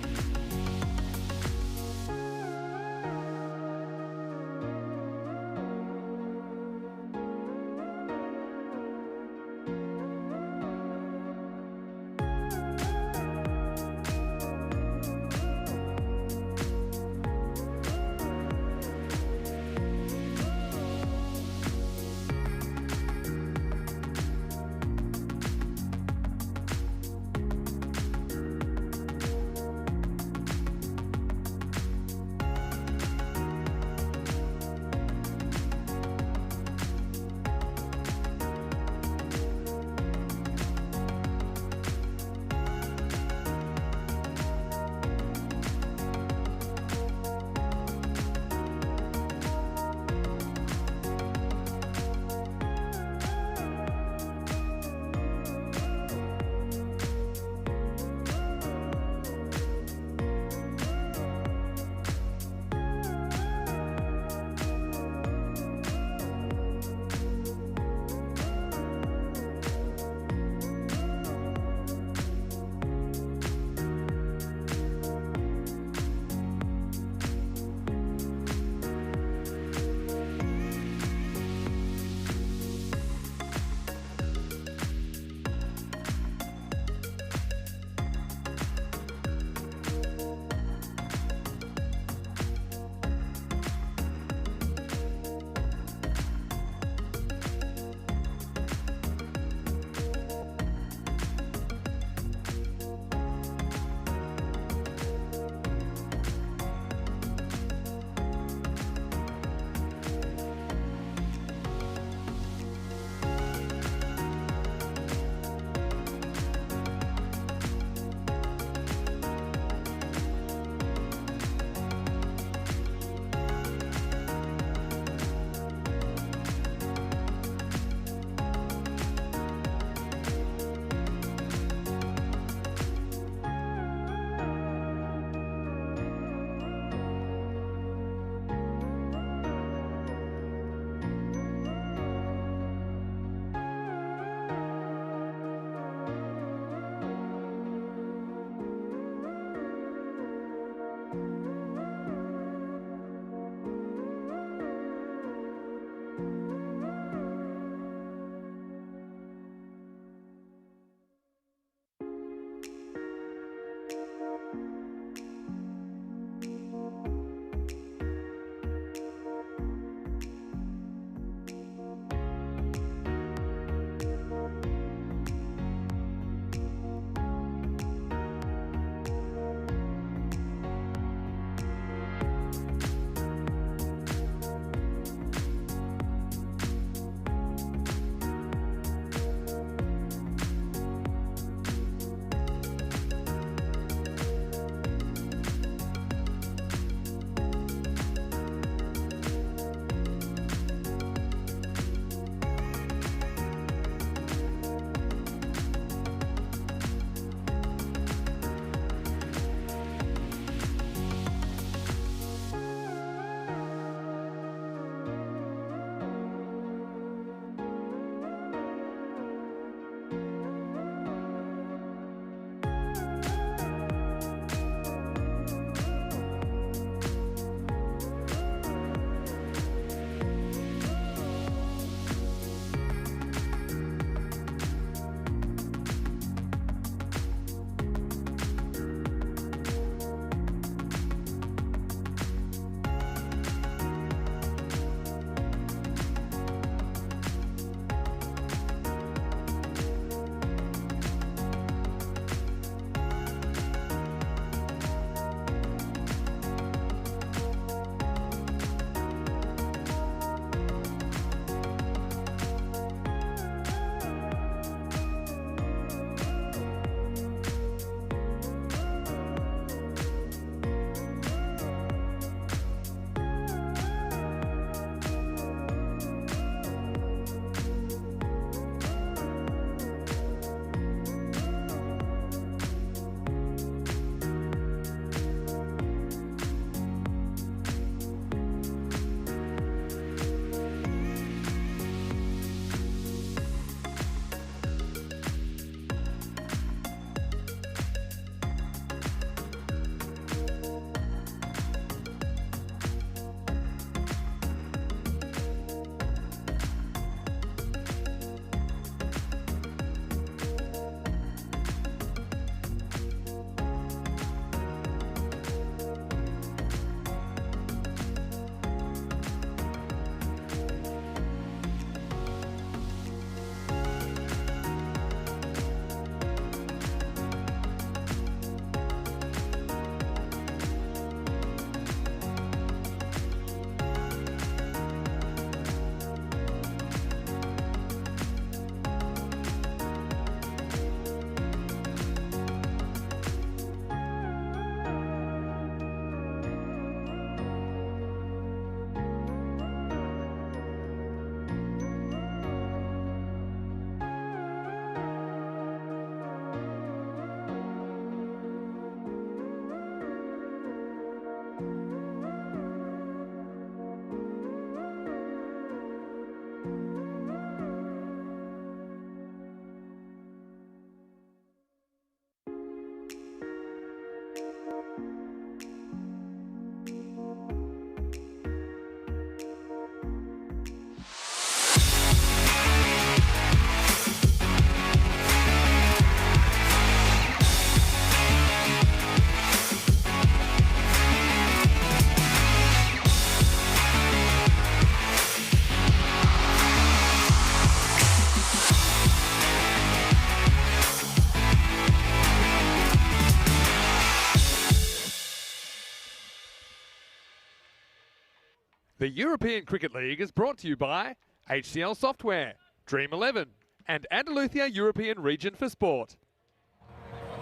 The European Cricket League is brought to you by HCL Software, Dream 11, and Andalusia European Region for Sport.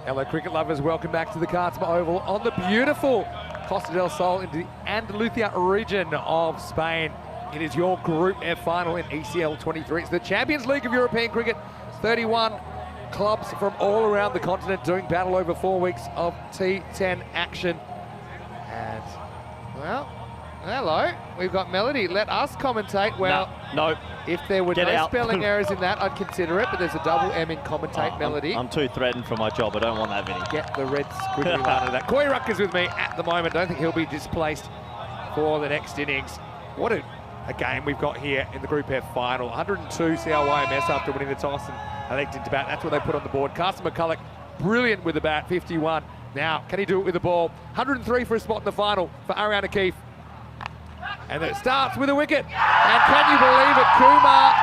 Hello cricket lovers, welcome back to the Kartsma Oval on the beautiful Costa del Sol in the Andalusia region of Spain. It is your Group F final in ECL 23. It's the Champions League of European Cricket. 31 clubs from all around the continent doing battle over 4 weeks of T10 action. And, well, hello, we've got Melody. Let us commentate. Well, no. If there were Get no out. spelling errors in that, I'd consider it, but there's a double M in commentate, Melody. I'm too threatened for my job. I don't want that, Vinny. Get the red squiggly line of that. Coy Rucker's with me at the moment. Don't think he'll be displaced for the next innings. What a game we've got here in the Group F final. 102 CIYMS after winning the toss and electing to bat. That's what they put on the board. Carson McCulloch, brilliant with the bat, 51. Now, can he do it with the ball? 103 for a spot in the final for Ariane O'Keefe. And it starts with a wicket. And can you believe it? Kumar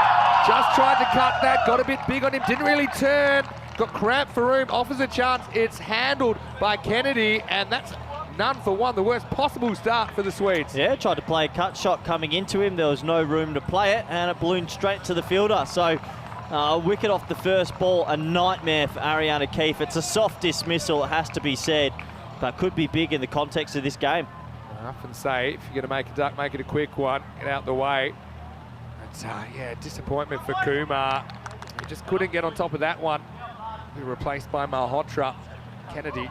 just tried to cut that, got a bit big on him, didn't really turn, got cramped for room, offers a chance. It's handled by Kennedy, and that's none for one, the worst possible start for the Swedes. Yeah, tried to play a cut shot coming into him. There was no room to play it, and it ballooned straight to the fielder. So, wicket off the first ball, a nightmare for Ariane O'Keefe. It's a soft dismissal, it has to be said, but could be big in the context of this game. I often say, if you're going to make a duck, make it a quick one, get out the way. But, yeah, disappointment for Kumar. He just couldn't get on top of that one. He replaced by Malhotra. Kennedy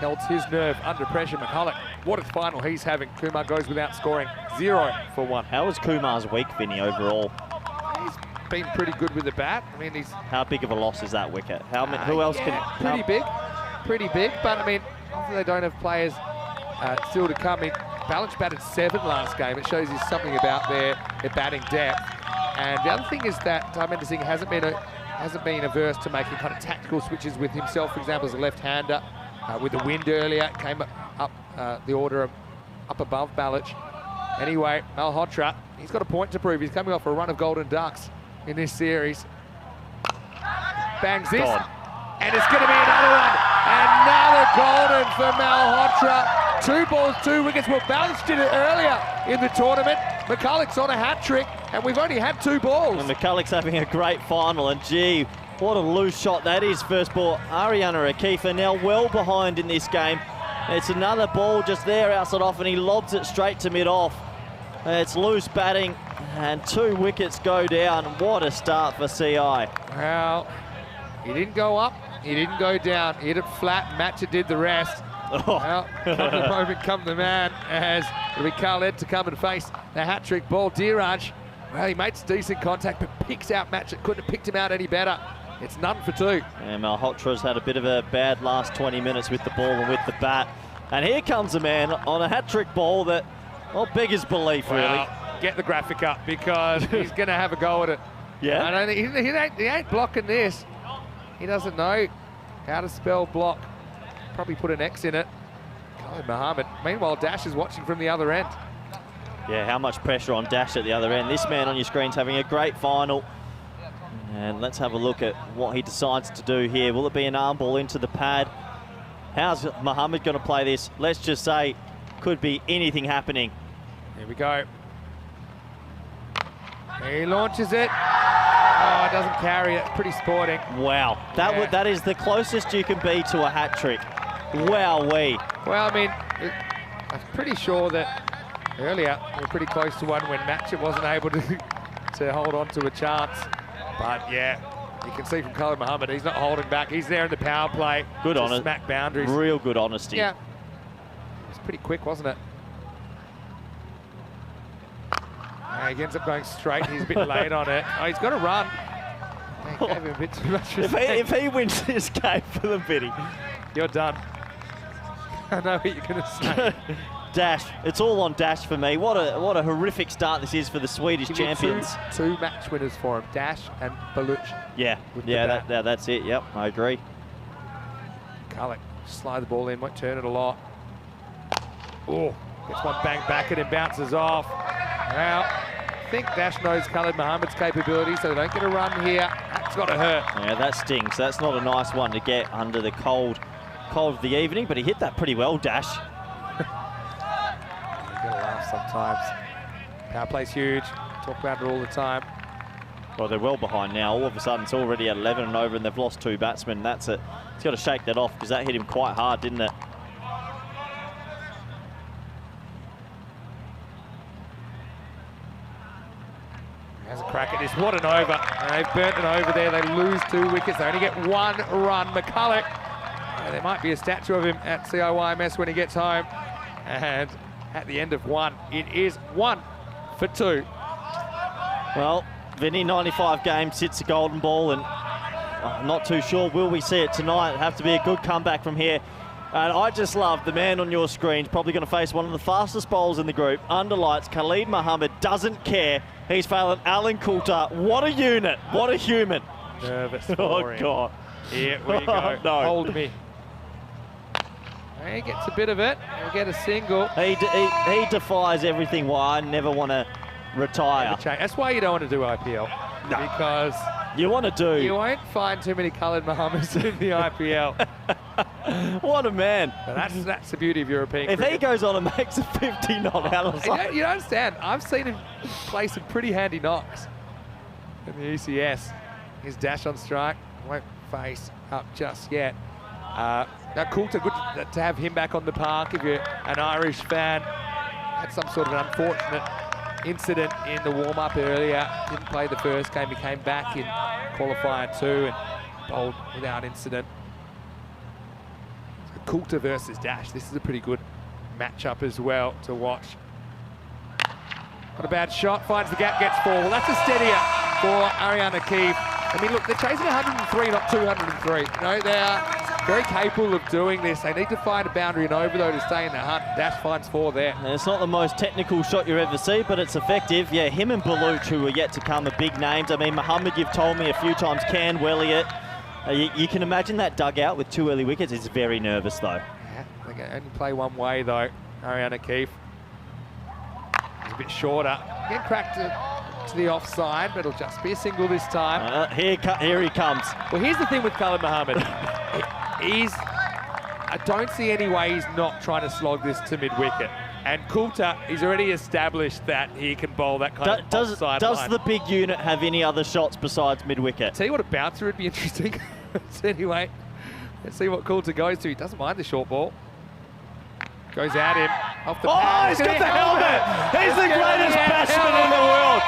held his nerve under pressure. McCulloch, what a final he's having. Kumar goes without scoring, 0 for 1. How was Kumar's week, Vinny, overall? He's been pretty good with the bat. I mean, he's... How big of a loss is that wicket? Who else can... Pretty big, but I mean, obviously they don't have players still to come in. Balance batted 7 last game. It shows you something about their batting depth. And the other thing is that Dharmender Singh hasn't been averse to making kind of tactical switches with himself. For example, as a left-hander, with the wind earlier, came up the order up above Balic. Anyway, Malhotra, he's got a point to prove. He's coming off a run of golden ducks in this series. Bangs this, and it's going to be another one. Another golden for Malhotra. 2 balls, 2 wickets. Well, Balic did it earlier in the tournament. McCulloch's on a hat-trick, and we've only had 2 balls. And McCulloch's having a great final, and gee, what a loose shot that is. First ball, Ariane O'Keefe are now well behind in this game. It's another ball just there outside off, and he lobs it straight to mid-off. It's loose batting, and 2 wickets go down. What a start for CI. Well, he didn't go up, he didn't go down. He hit it flat, Matcher did the rest. Well, come the moment, come the man, as it'll be Khaled to come and face the hat-trick ball. Diraj, well, he makes decent contact, but picks out Matcher. Couldn't have picked him out any better. It's none for 2. And Malhotra's had a bit of a bad last 20 minutes with the ball and with the bat. And here comes a man on a hat-trick ball that, well, beggars belief, really. Get the graphic up, because he's going to have a go at it. Yeah? I don't think he ain't blocking this. He doesn't know how to spell block. Probably put an X in it. Khalid Mohammed. Meanwhile, Dash is watching from the other end. Yeah, how much pressure on Dash at the other end. This man on your screen's having a great final. And let's have a look at what he decides to do here. Will it be an arm ball into the pad? How's Mohammed going to play this? Let's just say, could be anything happening. Here we go. He launches it. Oh, it doesn't carry it. Pretty sporting. Wow, that is the closest you can be to a hat trick. Wowee. Well, I mean, I'm pretty sure that earlier we were pretty close to one when Matcher wasn't able to hold on to a chance. But yeah, you can see from Khalid Mohammed, he's not holding back. He's there in the power play. Good on it. Smack boundaries. Real good honesty. Yeah. It was pretty quick, wasn't it? He ends up going straight. He's a bit late on it. Oh, he's got to run. He gave him a bit too much respect. If he wins this game for the Vinny, you're done. I know what you're going to say. Dash. It's all on Dash for me. What a horrific start this is for the Swedish champions. Two match winners for him, Dash and Baluch. Yeah, that's it. Yep, I agree. Khalid, slide the ball in, won't turn it a lot. Oh, gets one bang back at him, bounces off. Well, I think Dash knows Khalid Mohammed's capability, so they don't get a run here. That's got to hurt. Yeah, that stings. That's not a nice one to get under the cold of the evening, but he hit that pretty well, Dash. You gotta laugh sometimes. Power play's huge. Talk about it all the time. Well, they're well behind now. All of a sudden, it's already at 11 and over, and they've lost 2 batsmen. That's it. He's got to shake that off because that hit him quite hard, didn't it? Has a crack at this. What an over. They've burnt an over there. They lose 2 wickets. They only get 1 run. McCulloch, there might be a statue of him at CIYMS when he gets home. And at the end of 1, it is 1 for 2. Well, Vinny, 95 games, hits the golden ball, and I'm not too sure, will we see it tonight? It'll have to be a good comeback from here. And I just love the man on your screen, probably going to face one of the fastest bowlers in the group. Under lights, Khalid Mohammed doesn't care. He's failing Alan Coulter. What a unit, what a human. Nervous for Oh, him. God. Here we go. No. Hold me. He gets a bit of it. He'll get a single. He defies everything why I never want to retire. That's why you don't want to do IPL. No. Because you want to do. You won't find too many Khalid Mohammeds in the IPL. What a man. But that's the beauty of European If cricket. he goes on and makes a 50 not out, you don't understand. I've seen him play some pretty handy knocks in the ECS. His dash on strike won't face up just yet. Now Coulter, good to have him back on the park if you're an Irish fan. Had some sort of an unfortunate incident in the warm-up earlier. Didn't play the first game. He came back in qualifier 2 and bowled without incident. So Coulter versus Dash. This is a pretty good matchup as well to watch. Not a bad shot. Finds the gap, gets 4. Well, that's a steadier for Ariana Keefe. I mean, look, they're chasing 103, not 203. You know, they are very capable of doing this. They need to find a boundary and over, though, to stay in the hunt. Dash finds 4 there. And it's not the most technical shot you ever see, but it's effective. Yeah, him and Baluch, who are yet to come, are big names. I mean, Mohammed, you've told me a few times, can Welliot. You can imagine that dugout with 2 early wickets. It's very nervous, though. Yeah, they can only play one way, though. Ariana Keefe. It's a bit shorter. Get cracked to the offside, but it'll just be a single this time. Here he comes. Well, here's the thing with Khalid Mohammed. I don't see any way he's not trying to slog this to mid-wicket. And Coulter, he's already established that he can bowl that kind of offside Does line. the big unit have any other shots besides mid-wicket? Tell you what, a bouncer would be interesting. So anyway, let's see what Coulter goes to. He doesn't mind the short ball. Goes at him. Off the pad. He's got the helmet! He's the greatest batsman in the world!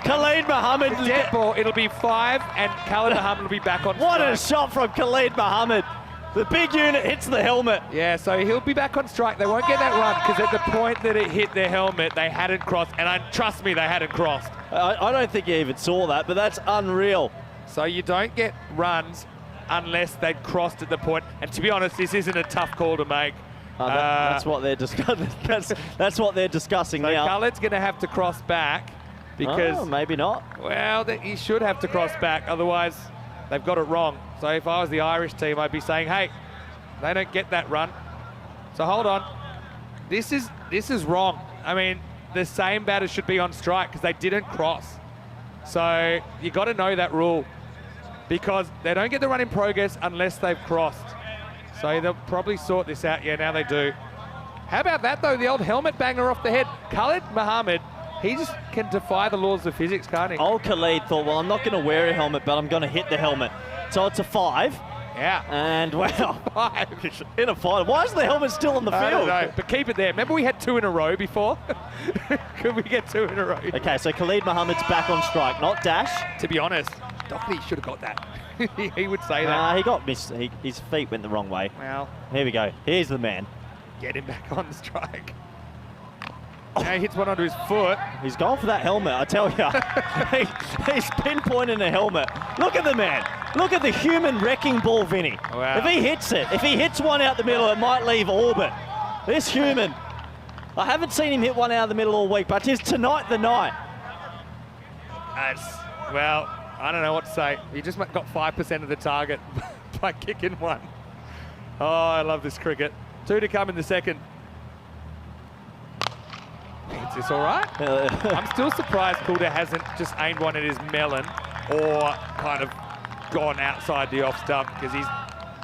Khalid Mohammed. Dead ball. It'll be 5, and Khalid Mohammed will be back on What strike. a shot from Khalid Mohammed. The big unit hits the helmet. Yeah, so he'll be back on strike. They won't get that run because at the point that it hit their helmet, they hadn't crossed. And trust me, they hadn't crossed. I don't think you even saw that, but that's unreal. So you don't get runs unless they'd crossed at the point. And to be honest, this isn't a tough call to make. That's what they're discussing. That's what they're discussing so now. Khaled's going to have to cross back because maybe not. Well, he should have to cross back. Otherwise, they've got it wrong. So if I was the Irish team, I'd be saying, hey, they don't get that run. So hold on. This is wrong. I mean, the same batter should be on strike because they didn't cross. So you got to know that rule because they don't get the run in progress unless they've crossed. So they'll probably sort this out. Yeah, now they do. How about that, though? The old helmet banger off the head. Khalid Mohammed, he just can defy the laws of physics, can't he? Old Khalid thought, well, I'm not going to wear a helmet, but I'm going to hit the helmet. So it's a 5. Yeah. And, well, in a final. Why is the helmet still on the field? I don't know, but keep it there. Remember we had 2 in a row before? Could we get 2 in a row? Okay, so Khalid Mohammed's back on strike, not Dash. To be honest, Doherty should have got that. He would say that. He got missed. His feet went the wrong way. Well. Here we go. Here's the man. Get him back on strike. Now he hits one onto his foot. He's gone for that helmet, I tell you. He's pinpointing the helmet. Look at the man. Look at the human wrecking ball, Vinny. Wow. If he hits it, if he hits one out the middle, it might leave orbit. This human. I haven't seen him hit one out of the middle all week, but it's tonight the night. Well, I don't know what to say. He just got 5% of the target by kicking one. Oh, I love this cricket. 2 to come in the second. Is this all right? I'm still surprised Coulter hasn't just aimed one at his melon or kind of gone outside the off stump because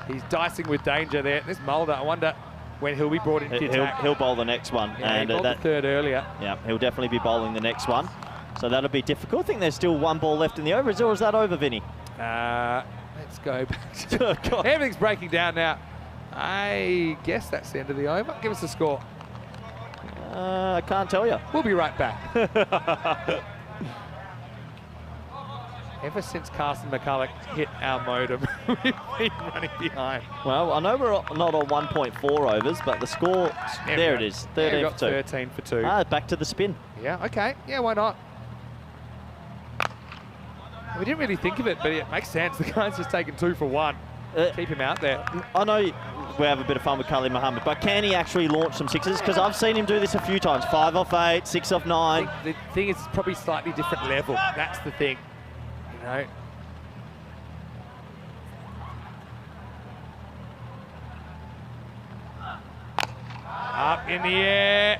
he's dicing with danger there. This Mulder, I wonder when he'll be brought into attack. He'll bowl the next one. Yeah, and he bowled the third earlier. Yeah, he'll definitely be bowling the next one. So that'll be difficult. I think there's still one ball left in the overs, or is that over, Vinny? Let's go back to everything's breaking down now. I guess that's the end of the over. Give us a score. I can't tell you. We'll be right back. Ever since Carson McCulloch hit our modem, we've been running behind. Well, I know we're not on 1.4 overs, but the score, there it is, 13 for 2. 13 for 2. Back to the spin. Yeah, okay. Yeah, why not? We didn't really think of it, but it makes sense. The guy's just taken 2 for 1. Keep him out there. I know we have a bit of fun with Khalid Mohammed, but can he actually launch some sixes? Because I've seen him do this a few times. 5 off 8, 6 off 9. The thing is, it's probably slightly different level. That's the thing. You know? Up in the air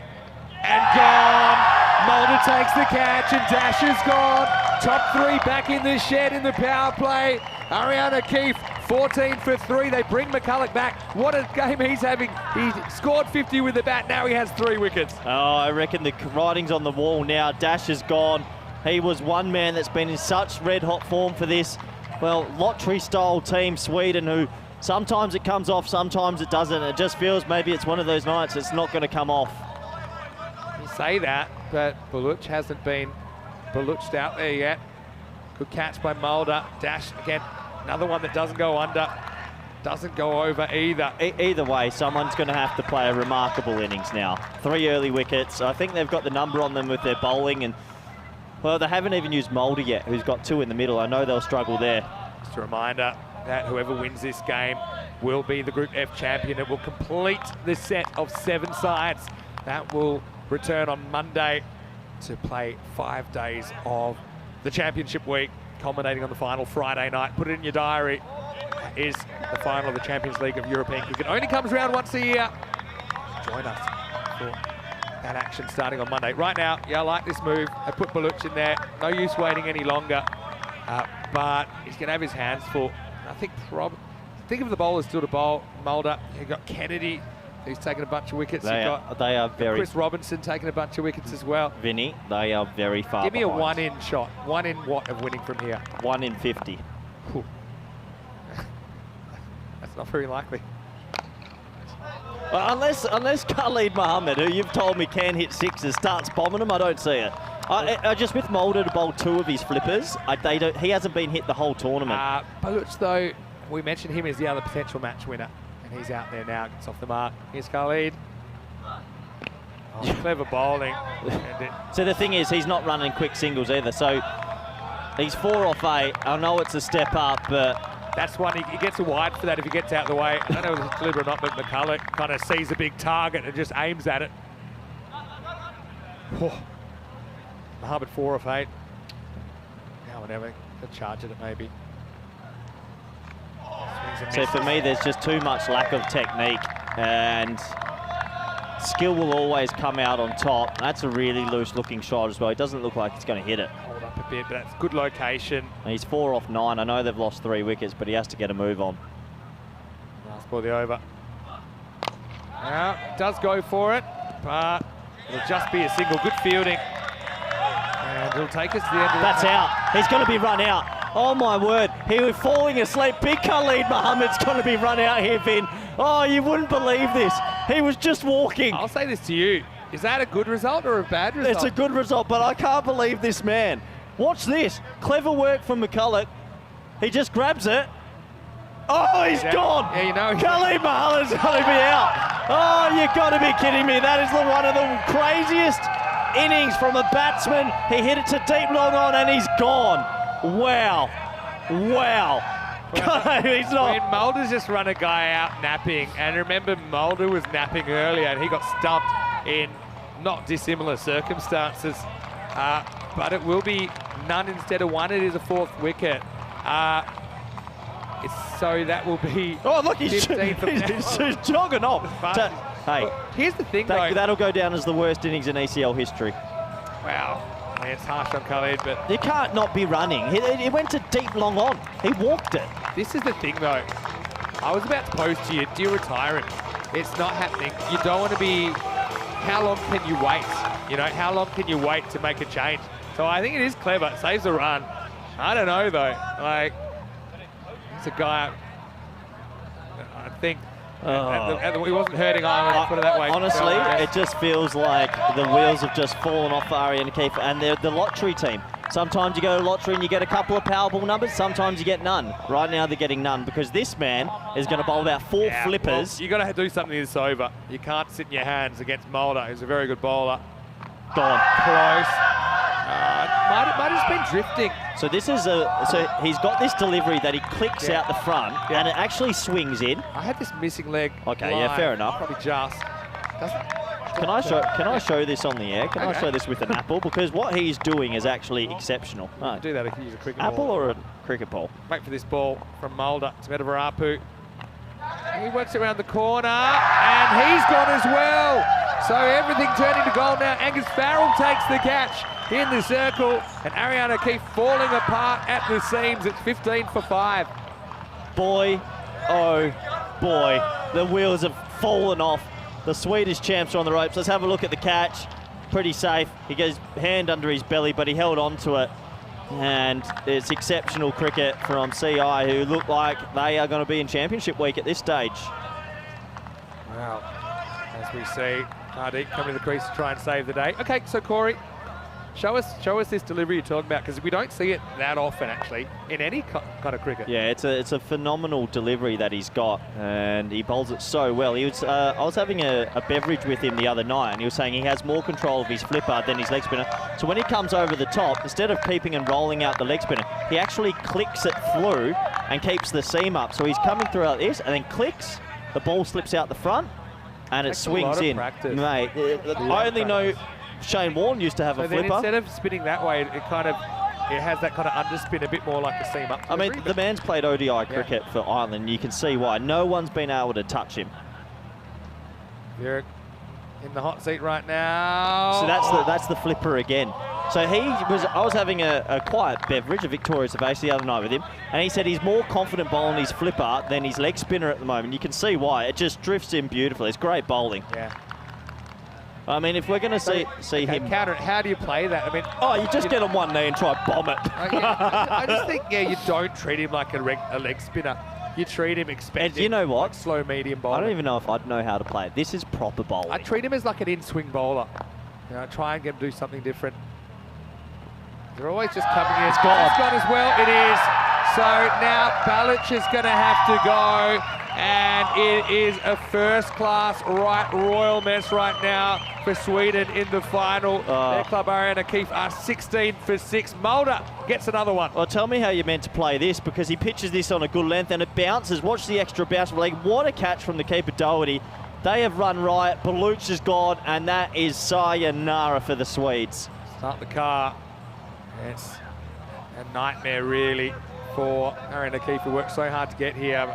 and gone. Mulder takes the catch and Dash is gone. Top 3 back in the shed in the power play. Ariana Keefe, 14 for 3. They bring McCulloch back. What a game he's having. He scored 50 with the bat. Now he has 3 wickets. Oh, I reckon the writing's on the wall now. Dash is gone. He was one man that's been in such red-hot form for this, well, lottery-style team, Sweden, who sometimes it comes off, sometimes it doesn't. It just feels maybe it's one of those nights it's not going to come off. You say that, but Baluch hasn't been Baluched out there yet. Good catch by Mulder. Dash again, another one that doesn't go under, doesn't go over either. Either way, someone's going to have to play a remarkable innings now. 3 early wickets. I think they've got the number on them with their bowling, and well, they haven't even used Mulder yet, who's got 2 in the middle. I know they'll struggle there. Just a reminder that whoever wins this game will be the Group F champion. It will complete the set of 7 sides. That will return on Monday to play 5 days of the championship week, culminating on the final Friday night. Put it in your diary. That is the final of the Champions League of European cricket. Only comes around once a year. Join us for that action starting on Monday. Right now, yeah, I like this move. I put Baluch in there. No use waiting any longer. But he's going to have his hands full. I think of the bowlers still to bowl. Mulder, you've got Kennedy, who's taken a bunch of wickets. They are very... Chris Robinson taking a bunch of wickets as well. Vinny, they are very far Give me behind. a 1 in shot. 1 in what of winning from here? 1 in 50. That's not very likely. Well, unless Khalid Mohammed, who you've told me can hit 6s, starts bombing them, I don't see it. I just with Mulder to bowl 2 of his flippers, he hasn't been hit the whole tournament. Baluch, though, we mentioned him as the other potential match winner, and he's out there now, gets off the mark. Here's Khalid. Oh, clever bowling. So the thing is, he's not running quick singles either, so he's 4 off 8. I know it's a step up, but... That's one, he gets a wide for that if he gets out of the way. I don't know if it's deliberate or not, but McCulloch kind of sees a big target and just aims at it. Oh. Mohammed 4 off 8. Now whatever, he'll charge at it maybe. So for me, there's just too much lack of technique, and skill will always come out on top. That's a really loose-looking shot as well. It doesn't look like it's going to hit it. Hold up a bit, but that's good location. And he's 4 off 9. I know they've lost 3 wickets, but he has to get a move on. Last ball, the over. Now, does go for it, but it'll just be a single. Good fielding. And it'll take us to the end of That's out. He's going to be run out. Oh, my word. He was falling asleep. Big Khalid Mohammed's going to be run out here, Vin. Oh, you wouldn't believe this. He was just walking. I'll say this to you. Is that a good result or a bad result? It's a good result, but I can't believe this man. Watch this. Clever work from McCulloch. He just grabs it. Oh, he's gone. Yeah, you know. Khalid Mohammed's going to be out. Oh, you've got to be kidding me. That is one of the craziest innings from a batsman. He hit it to deep long on and he's gone. Wow. Wow. He's not. When Mulder's just run a guy out napping, and remember Mulder was napping earlier and he got stumped in not dissimilar circumstances. But it will be none instead of 1. It is a 4th wicket. So that will be. Oh, look, he's 15 from he's jogging off. Hey, well, here's the thing, though. That'll go down as the worst innings in ECL history. Wow. I mean, it's harsh on Khalid, but you can't not be running. He went to deep long on. He walked it. This is the thing, though. I was about to pose to you, do you retire him? it's not happening. You don't want to be, how long can you wait? You know, how long can you wait to make a change? So I think it is clever. It saves a run. I don't know, though. Like, it's a guy, I think, he wasn't hurting Ireland, put it that way. Honestly, it just feels like the wheels have just fallen off for Arian O'Keefe, and they're the lottery team. Sometimes you go to lottery and you get a couple of Powerball numbers, sometimes you get none. Right now they're getting none because this man is going to bowl about 4 flippers. Well, you got to do something this over. You can't sit in your hands against Mulder, who's a very good bowler. Gone. Close. Might have been drifting. So this is so he's got this delivery that he clicks out the front and it actually swings in. I had this missing leg. Okay, line. yeah, fair enough. Probably just. Can I show this on the air? Can I show this with an apple? Because what he's doing is actually exceptional. No. Do that if you use a cricket apple ball. or a cricket ball? Wait for this ball from Mulder to Medavarapu. He works around the corner and he's gone as well. So everything turning to goal now. Angus Farrell takes the catch in the circle and Arian O'Keefe falling apart at the seams. It's 15 for 5. Boy, oh boy, the wheels have fallen off. The Swedish champs are on the ropes. Let's have a look at the catch. Pretty safe. He goes hand under his belly, but he held on to it. And it's exceptional cricket from CI, who look like they are going to be in championship week at this stage. Wow. As we see, Hardeep coming to the crease to try and save the day. Okay, so Corey, show us this delivery you're talking about, because we don't see it that often actually in any kind of cricket. Yeah, it's a phenomenal delivery that he's got, and he bowls it so well. He was I was having a beverage with him the other night, and he was saying he has more control of his flipper than his leg spinner. So when he comes over the top, instead of keeping and rolling out the leg spinner, he actually clicks it through and keeps the seam up. So he's coming through like this, and then clicks, the ball slips out the front, and it swings in. Mate, I only know Shane Warne used to have a flipper. Instead of spinning that way, it has that kind of underspin, a bit more like the seam up. I mean, the man's played ODI cricket for Ireland. You can see why. No one's been able to touch him. Derek in the hot seat right now. So that's the flipper again. So I was having a quiet beverage, a Victoria Cerveza the other night with him, and he said he's more confident bowling his flipper than his leg spinner at the moment. You can see why. It just drifts in beautifully. It's great bowling. Yeah. I mean, if we're going to see him counter it, how do you play that? I mean, you just get on one knee and try and bomb it. I just think, you don't treat him like a leg spinner. You treat him expecting. And you know what? Like slow, medium bowling. I don't even know if I'd know how to play it. This is proper bowling. I treat him as like an in-swing bowler. Try and get him to do something different. They're always just coming in. It's gone as well. It is. So now Balic is going to have to go. And it is a first-class royal mess right now for Sweden in the final. Their club, Arian O'Keefe, are 16 for 6. Mulder gets another one. Well, tell me how you're meant to play this, because he pitches this on a good length and it bounces. Watch the extra bounce of the leg. What a catch from the keeper, Doherty. They have run riot. Balic is gone, and that is sayonara for the Swedes. Start the car. It's a nightmare, really, for Arian O'Keefe, who worked so hard to get here.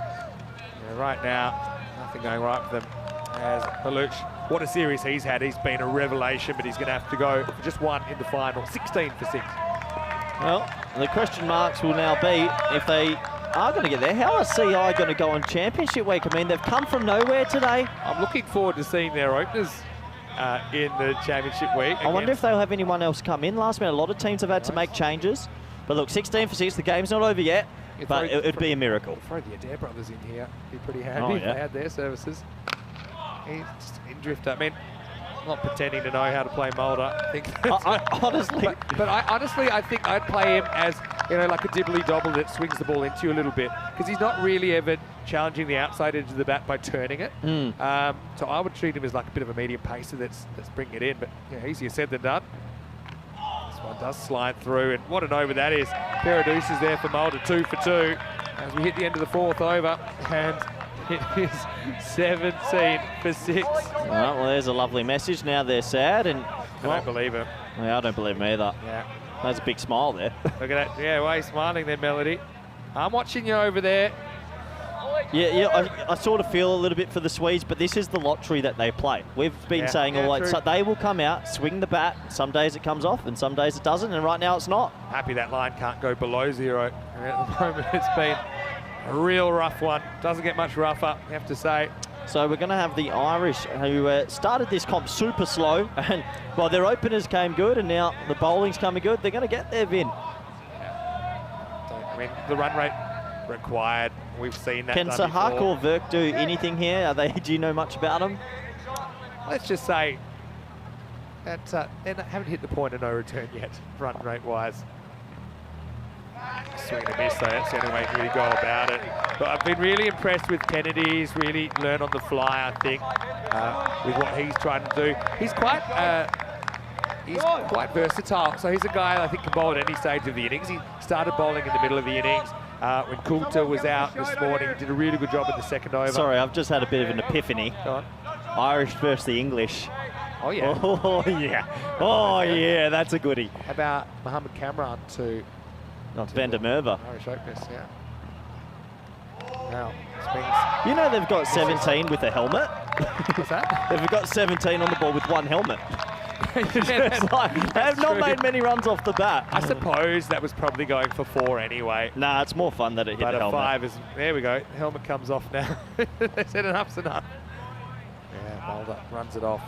Right now, nothing going right for them. As Balic, what a series he's had. He's been a revelation, but he's going to have to go for just one in the final. 16 for 6. Well, the question marks will now be if they are going to get there. How are CI going to go on championship week? I mean, they've come from nowhere today. I'm looking forward to seeing their openers in the championship week. I wonder if they'll have anyone else come in last minute. A lot of teams have had to make changes. But look, 16 for 6, the game's not over yet. But it would be a miracle. Throw the Adair brothers in here. Be pretty handy if they had their services. He's just in drift. I mean, I'm not pretending to know how to play Mulder. I think honestly, I think I'd play him as like a dibbly dobble that swings the ball into you a little bit, because he's not really ever challenging the outside edge of the bat by turning it. So I would treat him as like a bit of a medium pacer that's bringing it in. But easier said than done. One does slide through, and what an over that is. Pair of deuces there for Mulder, 2 for 2. As we hit the end of the 4th over, and it is 17 for 6. All right, well, there's a lovely message. Now they're sad, and I don't believe him. Yeah, I don't believe him either. Yeah. That's a big smile there. Look at that. Yeah, way smiling there, Melody. I'm watching you over there. Yeah, I sort of feel a little bit for the Swedes, but this is the lottery that they play. We've been saying all like, so they will come out, swing the bat. Some days it comes off, and some days it doesn't, and right now it's not. Happy that line can't go below 0. And at the moment, it's been a real rough one. Doesn't get much rougher, you have to say. So we're going to have the Irish, who started this comp super slow, and well, their openers came good, and now the bowling's coming good. They're going to get their Vin. I mean, the run rate required, we've seen that. Can Sahak or Verk do anything here? Are they? Do you know much about them? Let's just say that they haven't hit the point of no return yet, run rate wise. Swing and a miss, though. That's the only way to really go about it. But I've been really impressed with Kennedy. He's really learned on the fly, I think, with what he's trying to do. He's quite versatile. So he's a guy I think can bowl at any stage of the innings. He started bowling in the middle of the innings. When Coulter was out this morning, he did a really good job in the second over. Sorry, I've just had a bit of an epiphany. Go on. Irish versus the English. Oh, yeah. Oh, yeah. Oh, yeah, that's a goodie. How about Mohammed Kamran to... Not Van der Merwe. Irish openers, yeah. Now, swings. You know they've got 17 with a helmet? What's that? They've got 17 on the ball with one helmet. It's like, they have not made many runs off the bat. I suppose that was probably going for 4 anyway. Nah, it's more fun that it hit but the helmet. 5 is, there we go, the helmet comes off now. They said enough's enough. Yeah, Mulder runs it off.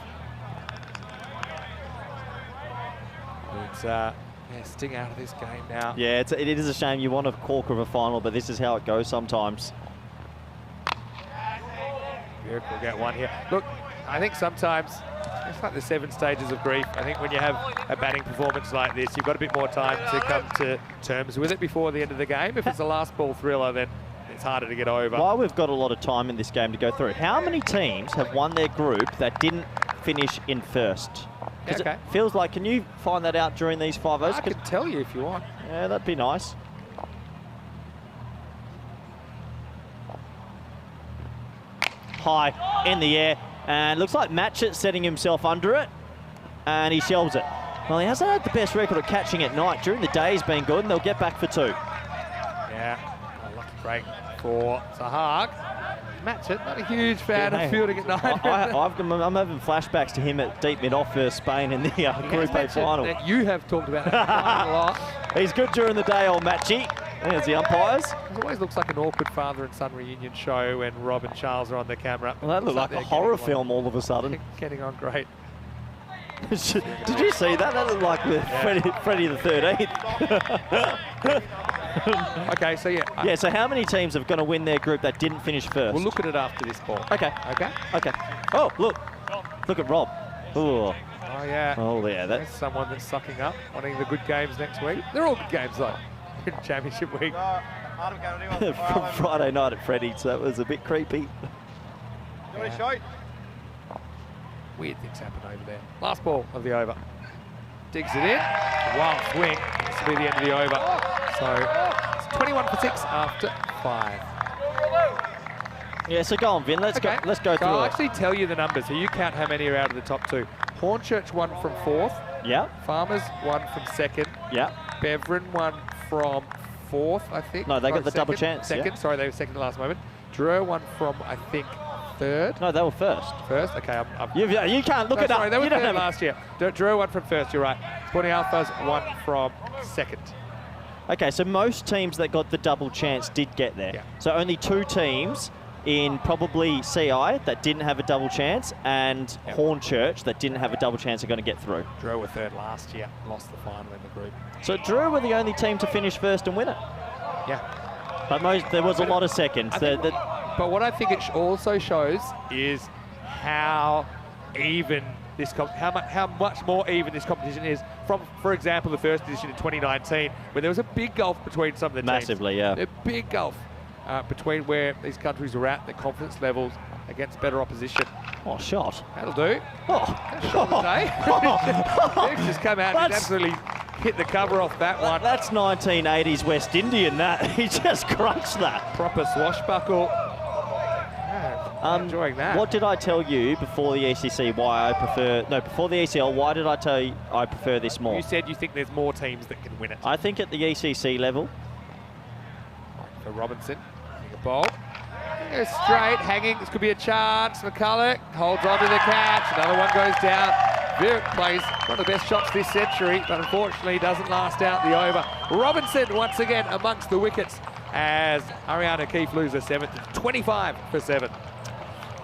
It's, Sting out of this game now. Yeah, it is a shame. You want a corker of a final, but this is how it goes sometimes. We'll get one here. Look, I think sometimes it's like the 7 stages of grief. I think when you have a batting performance like this, you've got a bit more time to come to terms with it before the end of the game. If it's a last ball thriller, then it's harder to get over. While we've got a lot of time in this game to go through, how many teams have won their group that didn't finish in first? Okay. It feels like, can you find that out during these 5 overs? I can tell you if you want. Yeah, that'd be nice. High in the air, and looks like Matchett setting himself under it, and he shelves it. Well, he hasn't had the best record of catching at night. During the day he's been good, and they'll get back for 2. Yeah, a lucky break for Sahak. Matchett, not a huge fan of fielding at night. I'm having flashbacks to him at deep mid-off for Spain in the Group A final. That you have talked about quite a lot. He's good during the day, old Matchy. There's the umpires. It always looks like an awkward father and son reunion show when Rob and Charles are on the camera. Well, that looked like a horror film all of a sudden. Getting on great. Did you see that? That looked like Freddie the 13th. Okay, so yeah. Yeah, so how many teams are going to win their group that didn't finish first? We'll look at it after this ball. Okay. Okay? Okay. Oh, look. Look at Rob. Ooh. Oh, yeah. Oh, yeah. That's someone that's sucking up, wanting the good games next week. They're all good games, though, in Championship week. From Friday night at Freddie's, that was a bit creepy. Yeah. Weird things happen over there. Last ball of the over. Digs it in. Wild swing. This will be the end of the over. So it's 21 for 6 after 5. Yeah, so go on, Vin. Let's go So through I'll it. actually tell you the numbers. So you count how many are out of the top 2. Hornchurch won from 4th. Yeah. Farmers won from 2nd. Yeah. Beverin won from 4th, I think. No, they got the second, double chance. Second. Yeah. Sorry, they were second at the last moment. Drew won from, I think, 3rd. No, they were first. First? Okay. You can't look it sorry, up. They were You don't 3rd have last year. Drew won from 1st, you're right. Sporting Alphas won from 2nd. Okay, so most teams that got the double chance did get there. Yeah. So only 2 teams in probably CI that didn't have a double chance, and Hornchurch that didn't have a double chance are going to get through. Drew were 3rd last year, lost the final in the group. So Drew were the only team to finish first and win it. Yeah. But there was a lot of seconds. But what I think it also shows is how even this how much more even this competition is from, for example, the first edition in 2019, where there was a big gulf between some of the teams. Massively, yeah. A big gulf between where these countries were at, their confidence levels against better opposition. Oh, shot. That'll do. Oh. Shot of the day. They've just come out and absolutely hit the cover off that one. That's 1980s West Indian, that. He just crunched that. Proper swashbuckle. Enjoying that. What did I tell you before the ECC before the ECL, why did I tell you I prefer this more? You said you think there's more teams that can win it. I think at the ECC level. For Robinson, a ball. Goes straight, hanging. This could be a chance. McCulloch holds on to the catch. Another one goes down. Vic plays one of the best shots this century, but unfortunately doesn't last out the over. Robinson once again amongst the wickets as Ariana Keefe loses 7th, 25 for 7.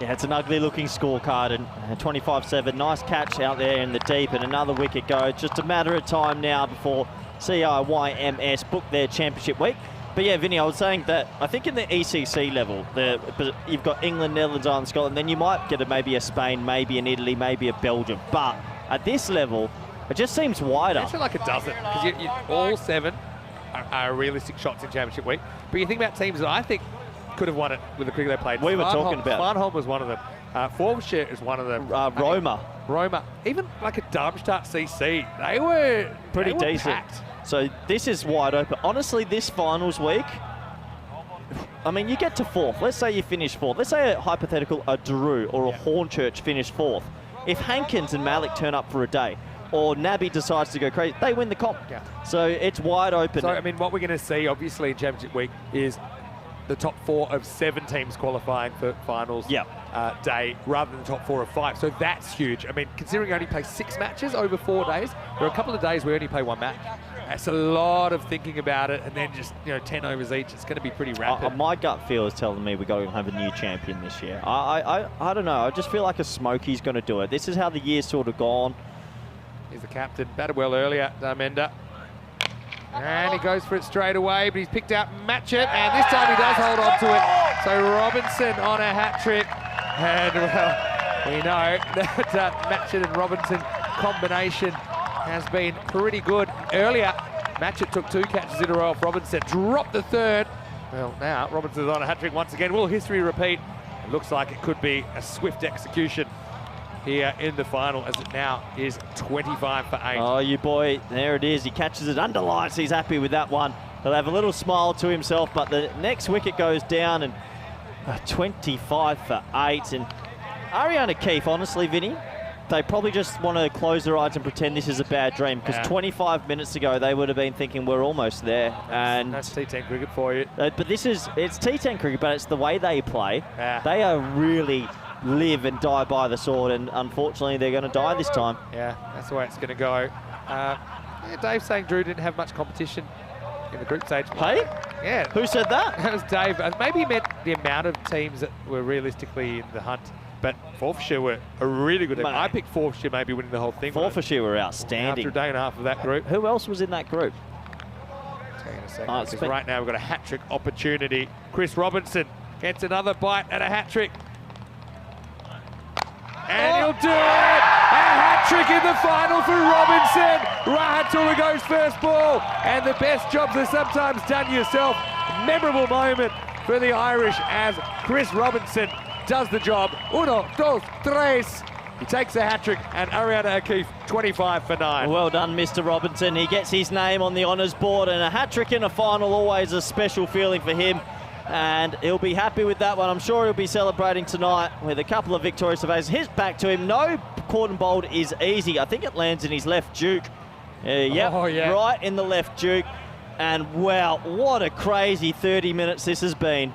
Yeah, it's an ugly-looking scorecard, and 25-7, nice catch out there in the deep, and another wicket go. Just a matter of time now before CIYMS book their championship week. But yeah, Vinny, I was saying that I think in the ECC level, you've got England, Netherlands, Ireland, Scotland, then you might get maybe a Spain, maybe an Italy, maybe a Belgium. But at this level, it just seems wider. It's like a dozen, because all 7 are realistic shots in championship week. But you think about teams that I think could have won it with the cricket they played. We were talking about. Farnholm was one of them. Forfarshire is one of them. Roma. Even like a Darmstadt CC. They were pretty decent. Packed. So this is wide open. Honestly, this finals week, I mean, you get to 4th. Let's say you finish 4th. Let's say a hypothetical, a Drew or a Hornchurch finish 4th. If Hankins and Malik turn up for a day, or Nabby decides to go crazy, they win the comp. Yeah. So it's wide open. So, I mean, what we're going to see, obviously, in championship week is the top 4 of 7 teams qualifying for finals day rather than the top 4 of 5. So that's huge. I mean, considering we only play 6 matches over 4 days, there are a couple of days we only play 1 match. That's a lot of thinking about it, and then just 10 overs each. It's going to be pretty rapid. My gut feel is telling me we're going to have a new champion this year. I don't know. I just feel like a Smokey's going to do it. This is how the year's sort of gone. He's the captain. Batted well earlier, Darmenda. And he goes for it straight away, but he's picked out Matchett, and this time he does hold on to it. So Robinson on a hat-trick. And, well, we know that Matchett and Robinson combination has been pretty good. Earlier, Matchett took 2 catches in a row off Robinson, dropped the 3rd. Well, now Robinson's on a hat-trick once again. Will history repeat? It looks like it could be a swift execution here in the final, as it now is 25 for 8. Oh, you boy, there it is. He catches it under lights. He's happy with that one. He'll have a little smile to himself, but the next wicket goes down, and 25 for 8. And Ariana Keefe, honestly, Vinny, they probably just want to close their eyes and pretend this is a bad dream, because 25 minutes ago they would have been thinking we're almost there. And that's T10 cricket for you. But it's T10 cricket, but it's the way they play. Yeah. They are really live and die by the sword, and unfortunately they're going to die this time. Yeah, that's the way it's going to go. Dave's saying Drew didn't have much competition in the group stage. Hey? Yeah. Who said that? That was Dave. Maybe he meant the amount of teams that were realistically in the hunt. But Forfarshire were a really good team. I picked Forfarshire maybe winning the whole thing. Forfarshire were outstanding. After a day and a half of that group. Who else was in that group? I'll tell you in a second, because right now we've got a hat-trick opportunity. Chris Robinson gets another bite at a hat-trick. And he'll do it! A hat-trick in the final for Robinson! Rahatullah goes first ball, and the best jobs are sometimes done yourself. Memorable moment for the Irish as Chris Robinson does the job. 1, 2, 3. He takes a hat-trick, and Ariana O'Keefe, 25 for 9. Well done, Mr. Robinson. He gets his name on the honours board, and a hat-trick in a final, always a special feeling for him. And he'll be happy with that one. I'm sure he'll be celebrating tonight with a couple of victorious surveys. His back to him. No caught and bowled is easy. I think it lands in his left juke. Right in the left juke. And wow, what a crazy 30 minutes this has been.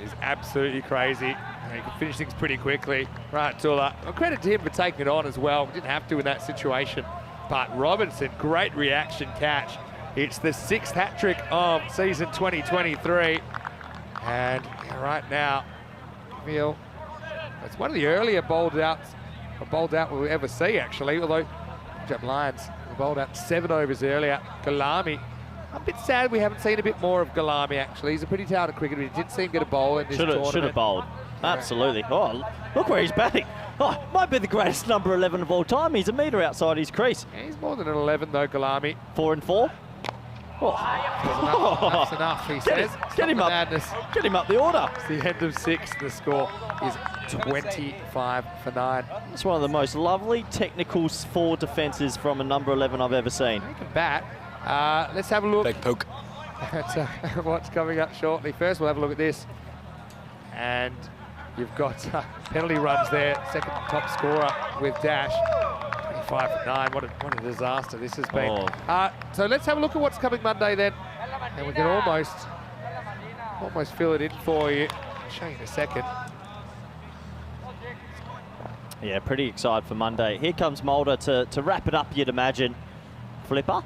It's absolutely crazy. He can finish things pretty quickly. Rahatullah, well, credit to him for taking it on as well. Didn't have to in that situation. But Robinson, great reaction catch. It's the 6th hat-trick of season 2023. And right now, feel it's one of the earlier bowled outs we'll ever see, actually. Although Punjab Lions bowled out 7 overs earlier. Galami, I'm a bit sad we haven't seen a bit more of Galami, actually. He's a pretty talented cricketer. He did see him get a bowl in this tournament. Should have bowled. Absolutely. Oh, look where he's batting. Oh, might be the greatest number 11 of all time. He's a metre outside his crease. Yeah, he's more than an 11, though, Galami. 4 and 4. Oh. That's enough, he says. Get him up. Madness. Get him up the order. It's the end of 6. The score is 25 for 9. It's one of the most lovely technical 4 defences from a number 11 I've ever seen. He can bat. Let's have a look. Big poke. At what's coming up shortly. First, we'll have a look at this. And you've got penalty runs there. Second top scorer with Dash. 25 for 9. What a disaster this has been. So let's have a look at what's coming Monday then. And we can almost fill it in for you. I'll show you in a second. Yeah, pretty excited for Monday. Here comes Mulder to wrap it up, you'd imagine. Flipper.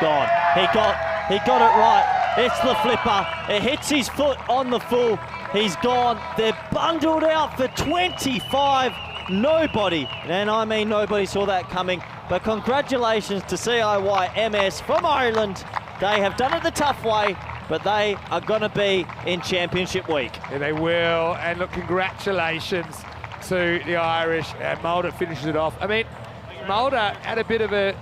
Gone. He got it right. It's the flipper. It hits his foot on the full. He's gone. They're bundled out for 25. Nobody, and I mean nobody, saw that coming. But congratulations to CIYMS from Ireland. They have done it the tough way, but they are going to be in championship week. Yeah, they will. And look, congratulations to the Irish. And Mulder finishes it off. I mean, Mulder had a bit of a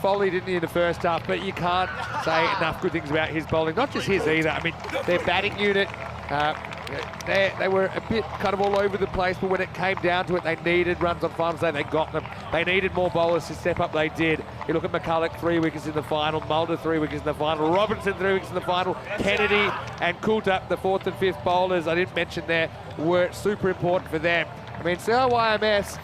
folly, didn't he, in the first half, but you can't say enough good things about his bowling. Not just his either. I mean, their batting unit, they were a bit kind of all over the place, but when it came down to it, they needed runs on finals day. They got them. They needed more bowlers to step up. They did. You look at McCulloch, 3 wickets in the final. Mulder, 3 wickets in the final. Robinson, 3 wickets in the final. Kennedy and Coulter, the 4th and 5th bowlers I didn't mention there, were super important for them. I mean, CIYMS,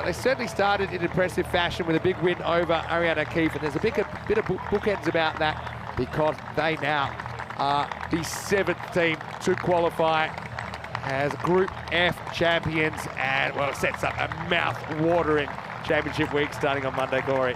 they certainly started in impressive fashion with a big win over Ariana Keefe, and there's a bit of bookends about that because they now are the 7th team to qualify as Group F champions, and well, it sets up a mouth-watering championship week starting on Monday, Corey.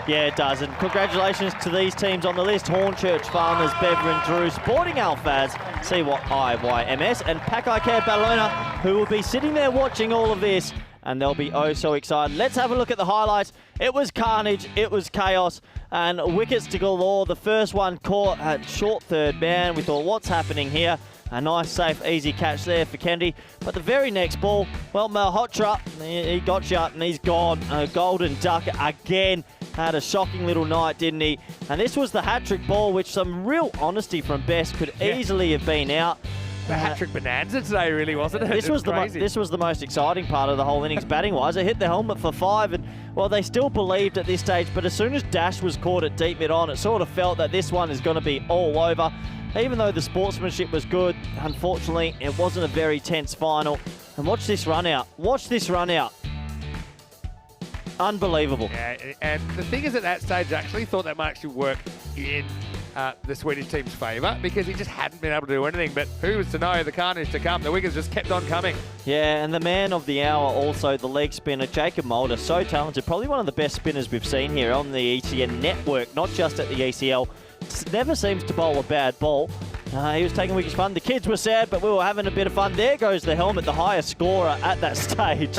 Yeah, it does, and congratulations to these teams on the list: Hornchurch Farmers, Bever and Drew, Sporting Alphaz, CIYMS, and Pakai Badalona, who will be sitting there watching all of this, and they'll be oh so excited. Let's have a look at the highlights. It was carnage, it was chaos, and wickets to galore. The first one caught at short third man. We thought, what's happening here? A nice, safe, easy catch there for Kennedy. But the very next ball, well, Malhotra, he got shut and he's gone. A golden duck again. Had a shocking little night, didn't he? And this was the hat-trick ball, which some real honesty from Best could easily have been out. The hat-trick bonanza today, really, wasn't it? This was the most exciting part of the whole innings batting-wise. It hit the helmet for 5, and well, they still believed at this stage, but as soon as Dash was caught at deep mid-on, it sort of felt that this one is going to be all over. Even though the sportsmanship was good, unfortunately, it wasn't a very tense final. And watch this run out. Watch this run out. Unbelievable. Yeah, and the thing is, at that stage, I actually thought that might actually work in the Swedish team's favour, because he just hadn't been able to do anything. But who was to know the carnage to come? The wickets just kept on coming. Yeah, and the man of the hour also, the leg spinner, Jacob Mulder. So talented. Probably one of the best spinners we've seen here on the ECN network, not just at the ECL. Never seems to bowl a bad ball. He was taking wickets fun. The kids were sad, but we were having a bit of fun. There goes the helmet, the highest scorer at that stage.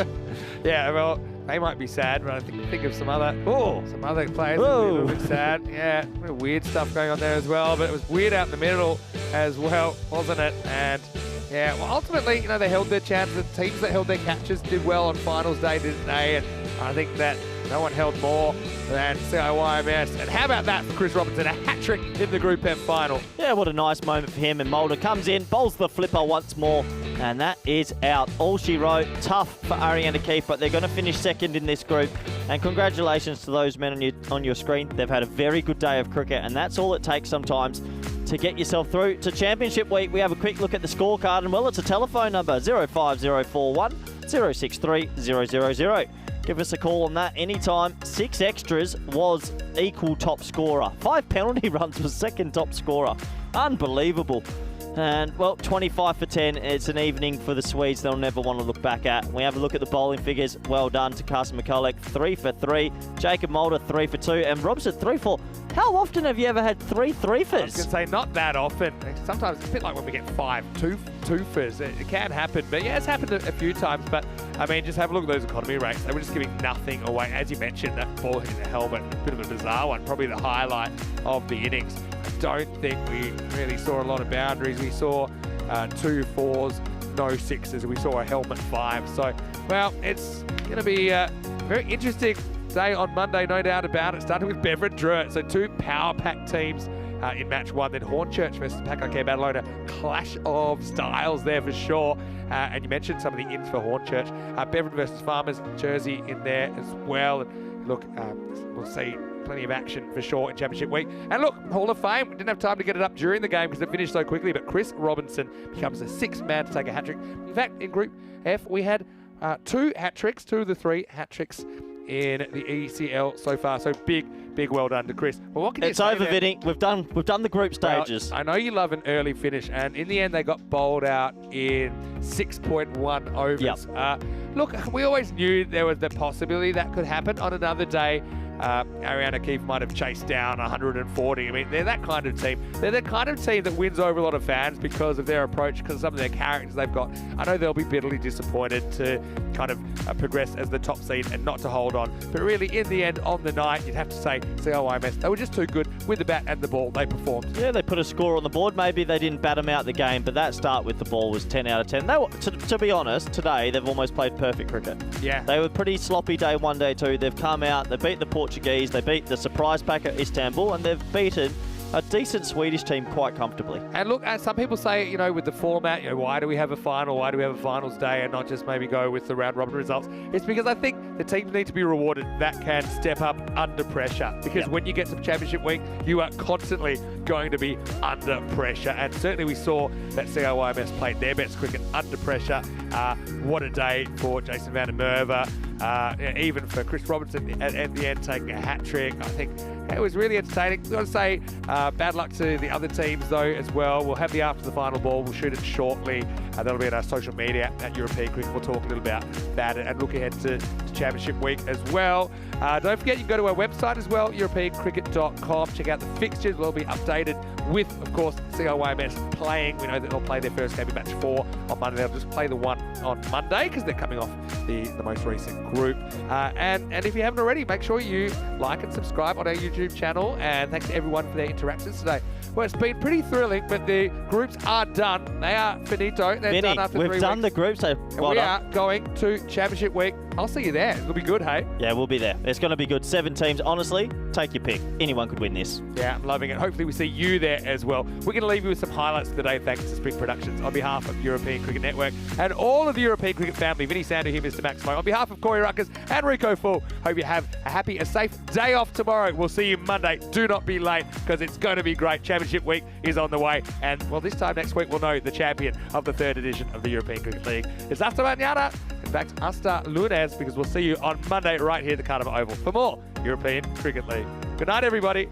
Yeah, well, they might be sad, but I think of some other players that are a little bit sad. Yeah, weird stuff going on there as well, but it was weird out in the middle as well, wasn't it? And yeah, well, ultimately, you know, they held their chances. The teams that held their catches did well on finals day, didn't they? And I think that no one held more than CIYMS. And how about that for Chris Robinson? A hat-trick in the Group F final. Yeah, what a nice moment for him. And Mulder comes in, bowls the flipper once more, and that is out. All she wrote, tough for Ariana Keefe, but they're going to finish second in this group. And congratulations to those men on your screen. They've had a very good day of cricket, and that's all it takes sometimes to get yourself through to Championship Week. We have a quick look at the scorecard, and well, it's a telephone number, 05041 063 000. Give us a call on that anytime. 6 extras was equal top scorer. 5 penalty runs was second top scorer. Unbelievable. And, well, 25 for 10. It's an evening for the Swedes they'll never want to look back at. We have a look at the bowling figures. Well done to Carson McCulloch. 3 for 3. Jacob Mulder, 3 for 2. And Robson, 3 for 4. How often have you ever had 3 3-fers? I was going to say, not that often. Sometimes it's a bit like when we get 5 2-fers. It can happen. But yeah, it's happened a few times. But I mean, just have a look at those economy rates. They were just giving nothing away. As you mentioned, that ball hitting the helmet, a bit of a bizarre one. Probably the highlight of the innings. I don't think we really saw a lot of boundaries. We saw 2 4s, no 6s. We saw a helmet 5. So, well, it's going to be a very interesting day on Monday, no doubt about it. Starting with Bever and Drew. So 2 power-packed teams in match 1. Then Hornchurch versus Pakai Badalona. Clash of styles there for sure. And you mentioned some of the ins for Hornchurch. Bevan versus Farmers, Jersey in there as well. And look, we'll see plenty of action for sure in Championship Week. And look, Hall of Fame. We didn't have time to get it up during the game because it finished so quickly, but Chris Robinson becomes the 6th man to take a hat-trick. In fact, in Group F, we had 2 hat-tricks, 2 of the 3 hat-tricks in the ECL so far. So big well done to Chris. Well, what can it's you say over, Vinny. We've done the group stages. Well, I know you love an early finish, and in the end, they got bowled out in 6.1 overs. Yep. Look, we always knew there was the possibility that could happen on another day. Ariana Keefe might have chased down 140. I mean, they're that kind of team. They're the kind of team that wins over a lot of fans because of their approach, because of some of their characters they've got. I know they'll be bitterly disappointed to kind of progress as the top seed and not to hold on. But really, in the end, on the night, you'd have to say CIYMS, they were just too good with the bat and the ball. They performed. Yeah, they put a score on the board. Maybe they didn't bat them out the game, but that start with the ball was 10 out of 10. They were, to be honest, today they've almost played perfect cricket. Yeah. They were pretty sloppy day one, day two. They've come out, they beat the Portuguese, they beat the surprise pack at Istanbul, and they've beaten a decent Swedish team quite comfortably. And look, as some people say, you know, with the format, you know, why do we have a final? Why do we have a finals day and not just maybe go with the round robin results? It's because I think the teams need to be rewarded that can step up under pressure. Because when you get to championship week, you are constantly going to be under pressure. And certainly we saw that CIYMS played their best cricket under pressure. What a day for Jason van der Merwe. Even for Chris Robinson at the end taking a hat trick. I think it was really entertaining. I've got to say, bad luck to the other teams though as well. We'll have the after the final ball. We'll shoot it shortly. That'll be on our social media at European Cricket. We'll talk a little about that and look ahead to Championship Week as well. Don't forget, you can go to our website as well, europeancricket.com. Check out the fixtures. We'll be updated with, of course, CIYMS playing. We know that they'll play their first game in match 4 on Monday. They'll just play the one on Monday because they're coming off the most recent group. And if you haven't already, make sure you like and subscribe on our YouTube channel. And thanks to everyone for their interactions today. Well, it's been pretty thrilling, but the groups are done. They are finito. They're done after 3 weeks. We've done the groups. So and we are going to Championship Week. I'll see you there. It'll be good, hey? Yeah, we'll be there. It's going to be good. 7 teams. Honestly, take your pick. Anyone could win this. Yeah, I'm loving it. Hopefully we see you there as well. We're going to leave you with some highlights of the day thanks to Spring Productions. On behalf of European Cricket Network and all of the European Cricket family, Vinny Sandu here, Mr. Maximo. On behalf of Corey Ruckers and Rico Full, hope you have a happy, a safe day off tomorrow. We'll see you Monday. Do not be late because it's going to be great. Championship Week is on the way. And, well, this time next week we'll know the champion of the 3rd edition of the European Cricket League. It's hasta mañana. In fact, hasta lunes, because we'll see you on Monday right here at the Cardiff Oval for more European Cricket League. Good night, everybody.